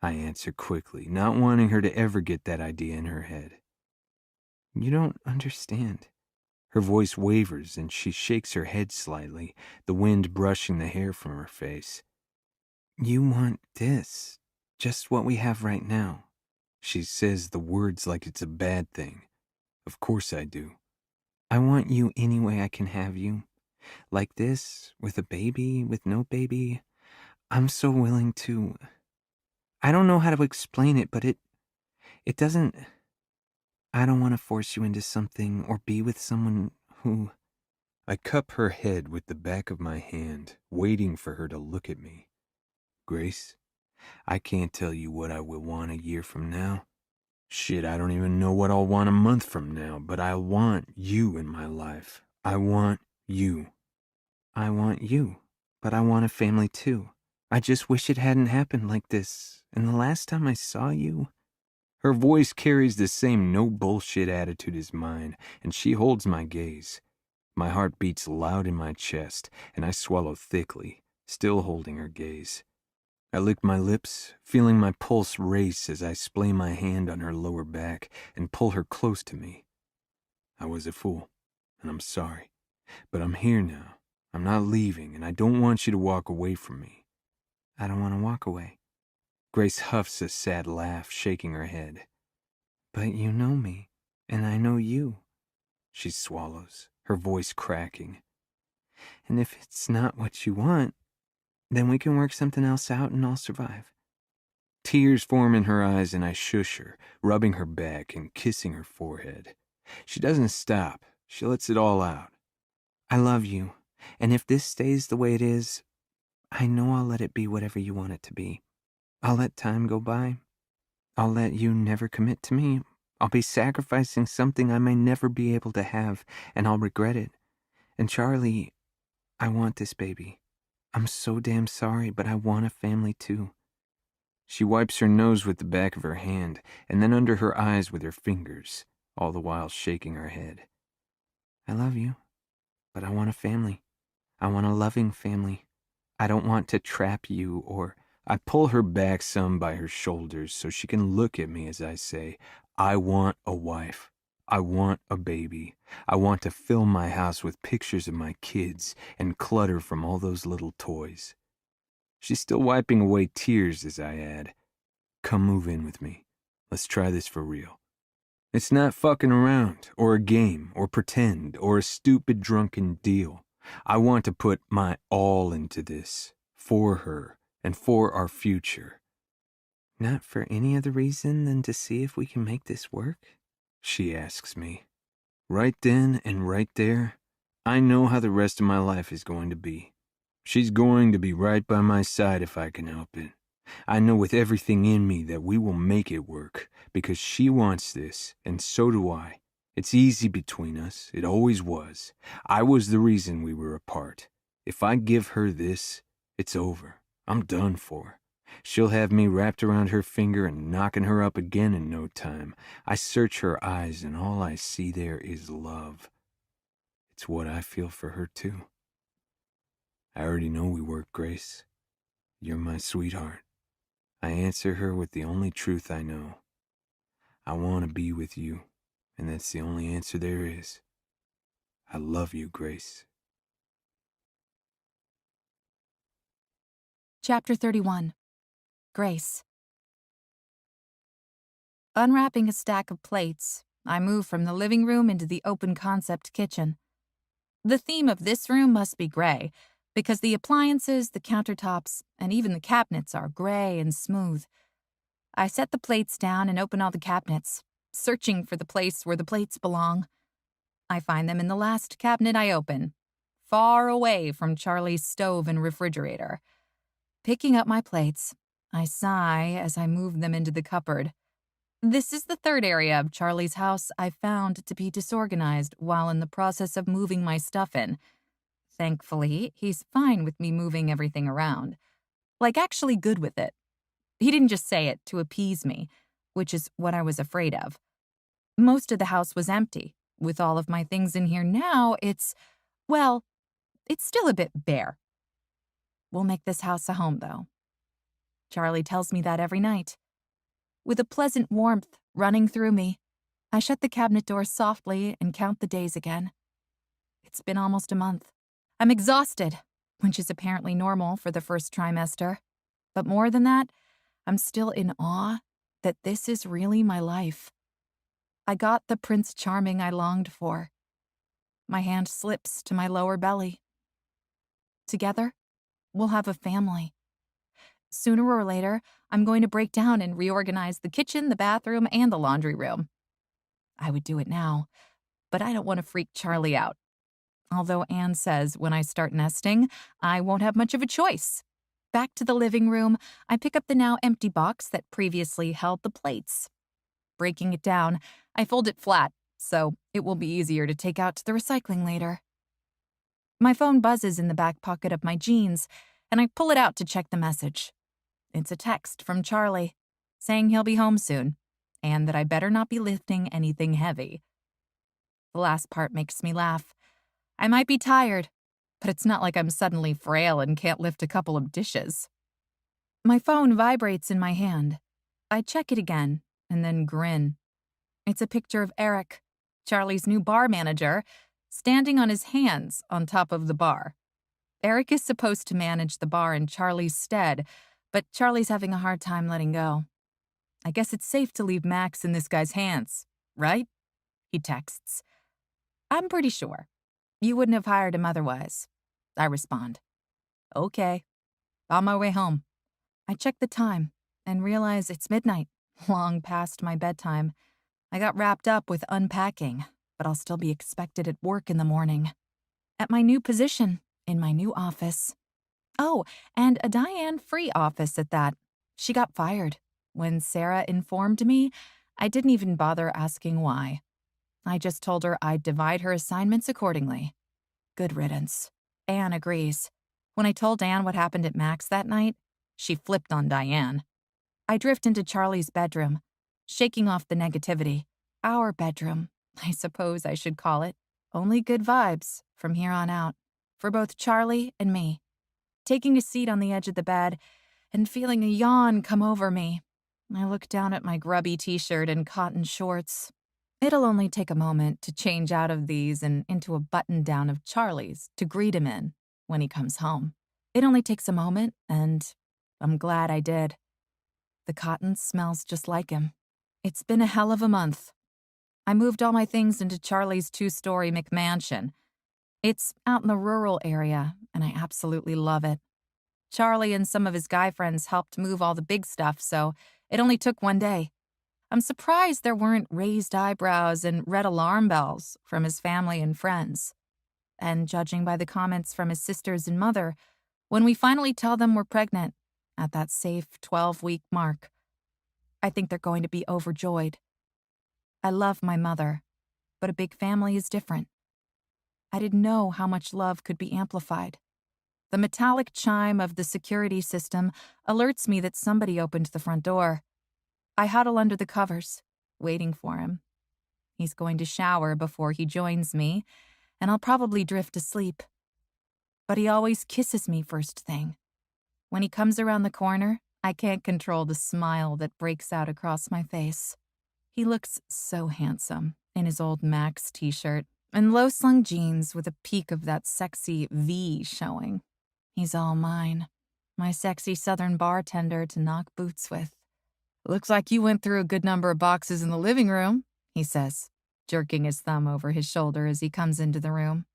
I answer quickly, not wanting her to ever get that idea in her head. You don't understand. Her voice wavers and she shakes her head slightly, the wind brushing the hair from her face. You want this. Just what we have right now. She says the words like it's a bad thing. Of course I do. I want you any way I can have you. Like this, with a baby, with no baby. I'm so willing to... I don't know how to explain it, but it doesn't... I don't want to force you into something or be with someone who... I cup her head with the back of my hand, waiting for her to look at me. Grace, I can't tell you what I will want a year from now. Shit, I don't even know what I'll want a month from now, but I want you in my life. I want you. I want you, but I want a family too. I just wish it hadn't happened like this. And the last time I saw you... Her voice carries the same no bullshit attitude as mine, and she holds my gaze. My heart beats loud in my chest, and I swallow thickly, still holding her gaze. I lick my lips, feeling my pulse race as I splay my hand on her lower back and pull her close to me. I was a fool, and I'm sorry, but I'm here now. I'm not leaving, and I don't want you to walk away from me. I don't want to walk away. Grace huffs a sad laugh, shaking her head. But you know me, and I know you. She swallows, her voice cracking. And if it's not what you want, then we can work something else out and I'll survive. Tears form in her eyes and I shush her, rubbing her back and kissing her forehead. She doesn't stop. She lets it all out. I love you, and if this stays the way it is, I know I'll let it be whatever you want it to be. I'll let time go by. I'll let you never commit to me. I'll be sacrificing something I may never be able to have, and I'll regret it. And Charlie, I want this baby. I'm so damn sorry, but I want a family too. She wipes her nose with the back of her hand, and then under her eyes with her fingers, all the while shaking her head. I love you, but I want a family. I want a loving family. I don't want to trap you or... I pull her back some by her shoulders so she can look at me as I say, I want a wife. I want a baby. I want to fill my house with pictures of my kids and clutter from all those little toys. She's still wiping away tears as I add, come move in with me. Let's try this for real. It's not fucking around, or a game, or pretend, or a stupid drunken deal. I want to put my all into this, for her, and for our future. Not for any other reason than to see if we can make this work? She asks me. Right then and right there, I know how the rest of my life is going to be. She's going to be right by my side if I can help it. I know with everything in me that we will make it work, because she wants this, and so do I. It's easy between us. It always was. I was the reason we were apart. If I give her this, it's over. I'm done for. She'll have me wrapped around her finger and knocking her up again in no time. I search her eyes and all I see there is love. It's what I feel for her too. I already know we work, Grace. You're my sweetheart. I answer her with the only truth I know. I want to be with you, and that's the only answer there is. I love you, Grace. Chapter 31. Grace. Unwrapping a stack of plates, I move from the living room into the open-concept kitchen. The theme of this room must be gray, because the appliances, the countertops, and even the cabinets are gray and smooth. I set the plates down and open all the cabinets, searching for the place where the plates belong. I find them in the last cabinet I open, far away from Charlie's stove and refrigerator. Picking up my plates, I sigh as I move them into the cupboard. This is the third area of Charlie's house I found to be disorganized while in the process of moving my stuff in. Thankfully, he's fine with me moving everything around. Like actually good with it. He didn't just say it to appease me, which is what I was afraid of. Most of the house was empty. With all of my things in here now, well, it's still a bit bare. We'll make this house a home, though. Charlie tells me that every night. With a pleasant warmth running through me, I shut the cabinet door softly and count the days again. It's been almost a month. I'm exhausted, which is apparently normal for the first trimester. But more than that, I'm still in awe that this is really my life. I got the Prince Charming I longed for. My hand slips to my lower belly. Together, we'll have a family. Sooner or later, I'm going to break down and reorganize the kitchen, the bathroom, and the laundry room. I would do it now, but I don't want to freak Charlie out. Although Anne says when I start nesting, I won't have much of a choice. Back to the living room, I pick up the now empty box that previously held the plates. Breaking it down, I fold it flat, so it will be easier to take out to the recycling later. My phone buzzes in the back pocket of my jeans, and I pull it out to check the message. It's a text from Charlie, saying he'll be home soon, and that I better not be lifting anything heavy. The last part makes me laugh. I might be tired, but it's not like I'm suddenly frail and can't lift a couple of dishes. My phone vibrates in my hand. I check it again, and then grin. It's a picture of Eric, Charlie's new bar manager, standing on his hands on top of the bar. Eric is supposed to manage the bar in Charlie's stead, but Charlie's having a hard time letting go. I guess it's safe to leave Max in this guy's hands, right? He texts. I'm pretty sure. You wouldn't have hired him otherwise. I respond. Okay. On my way home. I check the time and realize it's midnight, long past my bedtime. I got wrapped up with unpacking, but I'll still be expected at work in the morning. At my new position, in my new office. Oh, and a Diane-free office at that. She got fired. When Sarah informed me, I didn't even bother asking why. I just told her I'd divide her assignments accordingly. Good riddance. Anne agrees. When I told Anne what happened at Max that night, she flipped on Diane. I drift into Charlie's bedroom, shaking off the negativity. Our bedroom, I suppose I should call it. Only good vibes from here on out, for both Charlie and me. Taking a seat on the edge of the bed and feeling a yawn come over me, I look down at my grubby t-shirt and cotton shorts. It'll only take a moment to change out of these and into a button-down of Charlie's to greet him in when he comes home. It only takes a moment, and I'm glad I did. The cotton smells just like him. It's been a hell of a month. I moved all my things into Charlie's 2-story McMansion. It's out in the rural area, and I absolutely love it. Charlie and some of his guy friends helped move all the big stuff, so it only took one day. I'm surprised there weren't raised eyebrows and red alarm bells from his family and friends. And judging by the comments from his sisters and mother, when we finally tell them we're pregnant, at that safe 12-week mark, I think they're going to be overjoyed. I love my mother, but a big family is different. I didn't know how much love could be amplified. The metallic chime of the security system alerts me that somebody opened the front door. I huddle under the covers, waiting for him. He's going to shower before he joins me, and I'll probably drift asleep. But he always kisses me first thing. When he comes around the corner, I can't control the smile that breaks out across my face. He looks so handsome in his old Max t-shirt and low-slung jeans with a peak of that sexy V showing. He's all mine, my sexy southern bartender to knock boots with. Looks like you went through a good number of boxes in the living room, he says, jerking his thumb over his shoulder as he comes into the room.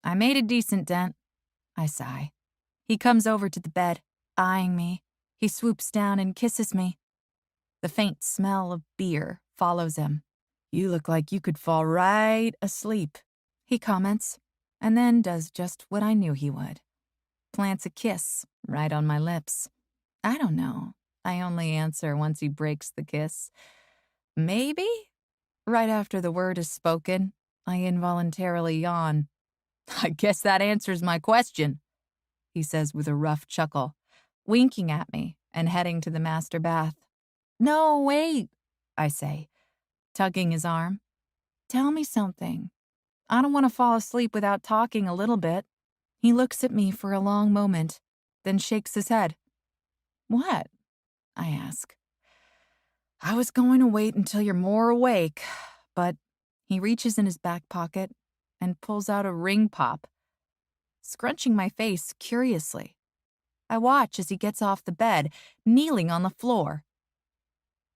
I made a decent dent, I sigh. He comes over to the bed, eyeing me. He swoops down and kisses me. The faint smell of beer follows him. You look like you could fall right asleep, he comments, and then does just what I knew he would. Plants a kiss right on my lips. I don't know. I only answer once he breaks the kiss. Maybe? Right after the word is spoken, I involuntarily yawn. I guess that answers my question, he says with a rough chuckle. winking at me and heading to the master bath. "No, wait," I say, tugging his arm. "Tell me something. I don't want to fall asleep without talking a little bit." He looks at me for a long moment, then shakes his head. "What?" I ask. "I was going to wait until you're more awake, but..." He reaches in his back pocket and pulls out a ring pop, scrunching my face curiously. I watch as he gets off the bed, kneeling on the floor.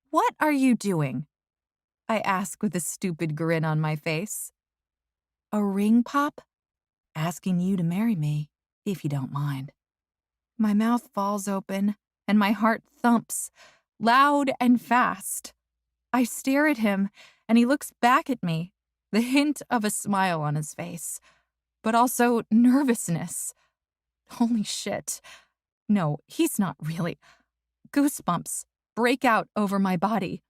"What are you doing?" I ask with a stupid grin on my face. "A ring pop? Asking you to marry me, if you don't mind." My mouth falls open and my heart thumps, loud and fast. I stare at him and he looks back at me, the hint of a smile on his face, but also nervousness. Holy shit. No, he's not really. Goosebumps break out over my body.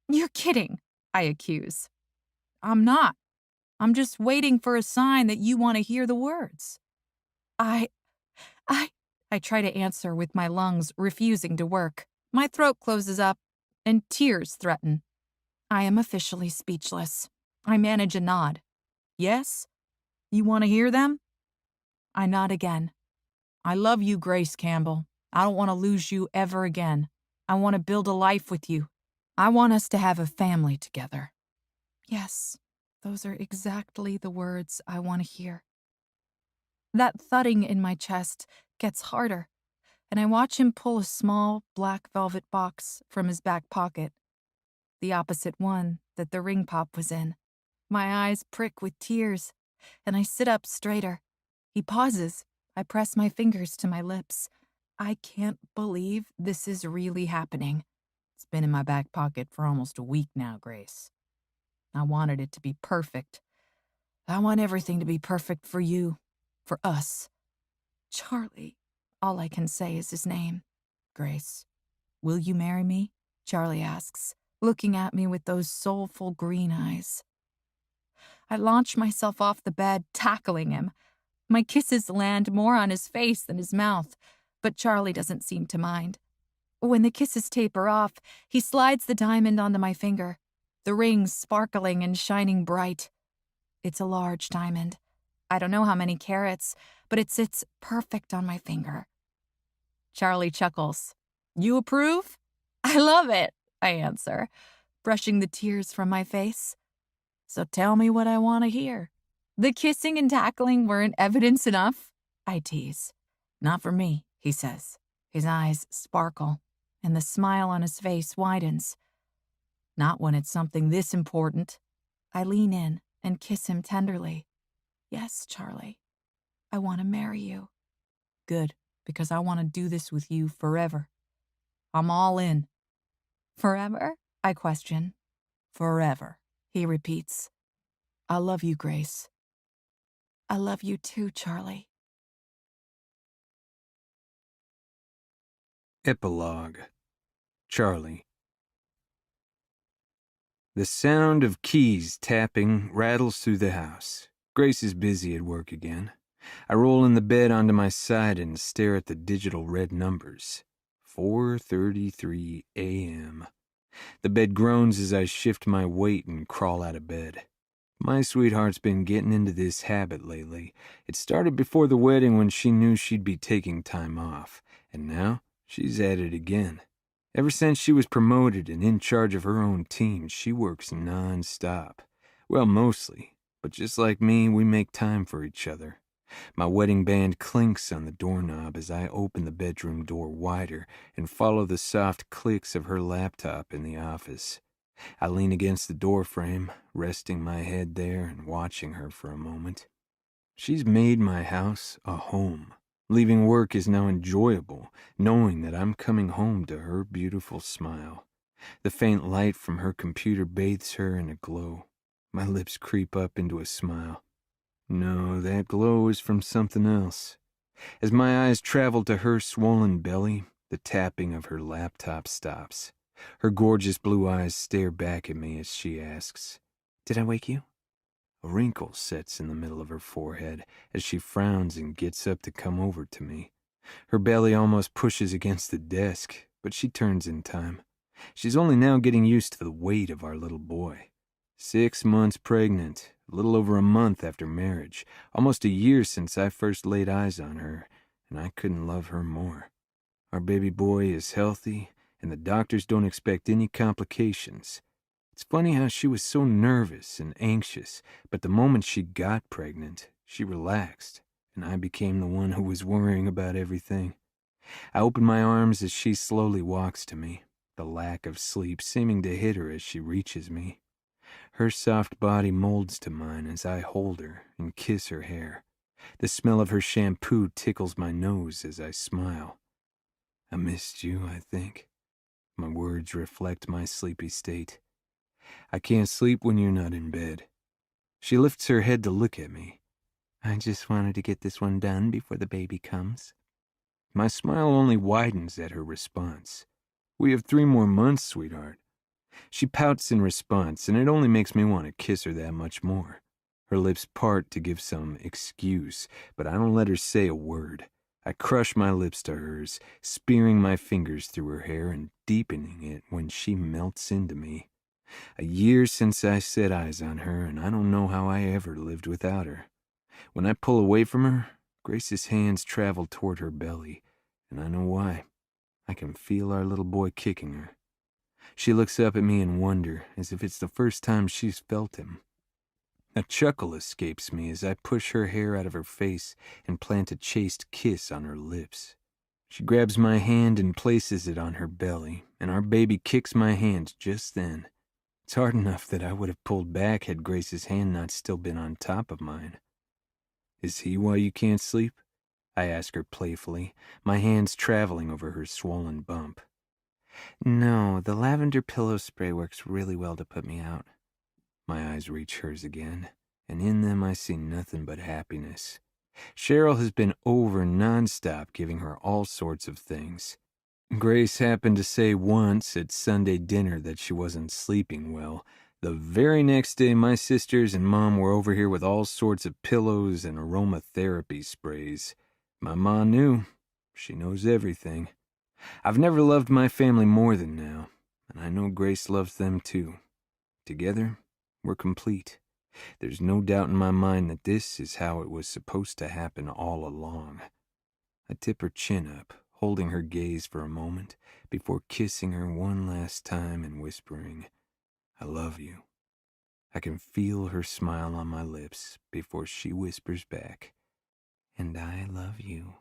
"You're kidding," I accuse. "I'm not. I'm just waiting for a sign that you want to hear the words." I try to answer with my lungs refusing to work. My throat closes up and tears threaten. I am officially speechless. I manage a nod. "Yes? You want to hear them?" I nod again. "I love you, Grace Campbell. I don't want to lose you ever again. I want to build a life with you. I want us to have a family together." Yes, those are exactly the words I want to hear. That thudding in my chest gets harder, and I watch him pull a small black velvet box from his back pocket, the opposite one that the ring pop was in. My eyes prick with tears, and I sit up straighter. He pauses. I press my fingers to my lips. I can't believe this is really happening. It's been in my back pocket for almost a week now, Grace. I wanted it to be perfect. I want everything to be perfect for you, for us. Charlie. All I can say is his name. "Grace, will you marry me?" Charlie asks, looking at me with those soulful green eyes. I launch myself off the bed, tackling him. My kisses land more on his face than his mouth, but Charlie doesn't seem to mind. When the kisses taper off, he slides the diamond onto my finger, the ring sparkling and shining bright. It's a large diamond. I don't know how many carats, but it sits perfect on my finger. Charlie chuckles. "You approve?" "I love it," I answer, brushing the tears from my face. "So tell me what I want to hear." "The kissing and tackling weren't evidence enough?" I tease. "Not for me," he says. His eyes sparkle, and the smile on his face widens. "Not when it's something this important." I lean in and kiss him tenderly. "Yes, Charlie, I want to marry you." "Good, because I want to do this with you forever. I'm all in." "Forever?" I question. "Forever," he repeats. "I love you, Grace." "I love you too, Charlie." Epilogue. Charlie. The sound of keys tapping rattles through the house. Grace is busy at work again. I roll in the bed onto my side and stare at the digital red numbers. 4:33 a.m. The bed groans as I shift my weight and crawl out of bed. My sweetheart's been getting into this habit lately. It started before the wedding when she knew she'd be taking time off, and now she's at it again. Ever since she was promoted and in charge of her own team, she works non-stop. Well, mostly, but just like me, we make time for each other. My wedding band clinks on the doorknob as I open the bedroom door wider and follow the soft clicks of her laptop in the office. I lean against the doorframe, resting my head there and watching her for a moment. She's made my house a home. Leaving work is now enjoyable, knowing that I'm coming home to her beautiful smile. The faint light from her computer bathes her in a glow. My lips creep up into a smile. No, that glow is from something else. As my eyes travel to her swollen belly, the tapping of her laptop stops. Her gorgeous blue eyes stare back at me as she asks, "Did I wake you?" A wrinkle sets in the middle of her forehead as she frowns and gets up to come over to me. Her belly almost pushes against the desk, but she turns in time. She's only now getting used to the weight of our little boy. 6 months pregnant, a little over a month after marriage, almost a year since I first laid eyes on her, and I couldn't love her more. Our baby boy is healthy, and the doctors don't expect any complications. It's funny how she was so nervous and anxious, but the moment she got pregnant, she relaxed, and I became the one who was worrying about everything. I open my arms as she slowly walks to me, the lack of sleep seeming to hit her as she reaches me. Her soft body molds to mine as I hold her and kiss her hair. The smell of her shampoo tickles my nose as I smile. I missed you, I think. My words reflect my sleepy state. I can't sleep when you're not in bed. She lifts her head to look at me. I just wanted to get this one done before the baby comes. My smile only widens at her response. We have 3 more months, sweetheart. She pouts in response, and it only makes me want to kiss her that much more. Her lips part to give some excuse, but I don't let her say a word. I crush my lips to hers, spearing my fingers through her hair and deepening it when she melts into me. A year since I set eyes on her, and I don't know how I ever lived without her. When I pull away from her, Grace's hands travel toward her belly, and I know why. I can feel our little boy kicking her. She looks up at me in wonder, as if it's the first time she's felt him. A chuckle escapes me as I push her hair out of her face and plant a chaste kiss on her lips. She grabs my hand and places it on her belly, and our baby kicks my hand just then. It's hard enough that I would have pulled back had Grace's hand not still been on top of mine. Is he why you can't sleep? I ask her playfully, my hands traveling over her swollen bump. No, the lavender pillow spray works really well to put me out. My eyes reach hers again, and in them I see nothing but happiness. Cheryl has been over nonstop, giving her all sorts of things. Grace happened to say once at Sunday dinner that she wasn't sleeping well. The very next day, my sisters and Mom were over here with all sorts of pillows and aromatherapy sprays. My ma knew. She knows everything. I've never loved my family more than now, and I know Grace loves them too. Together, we're complete. There's no doubt in my mind that this is how it was supposed to happen all along. I tip her chin up, holding her gaze for a moment, before kissing her one last time and whispering, I love you. I can feel her smile on my lips before she whispers back, and I love you.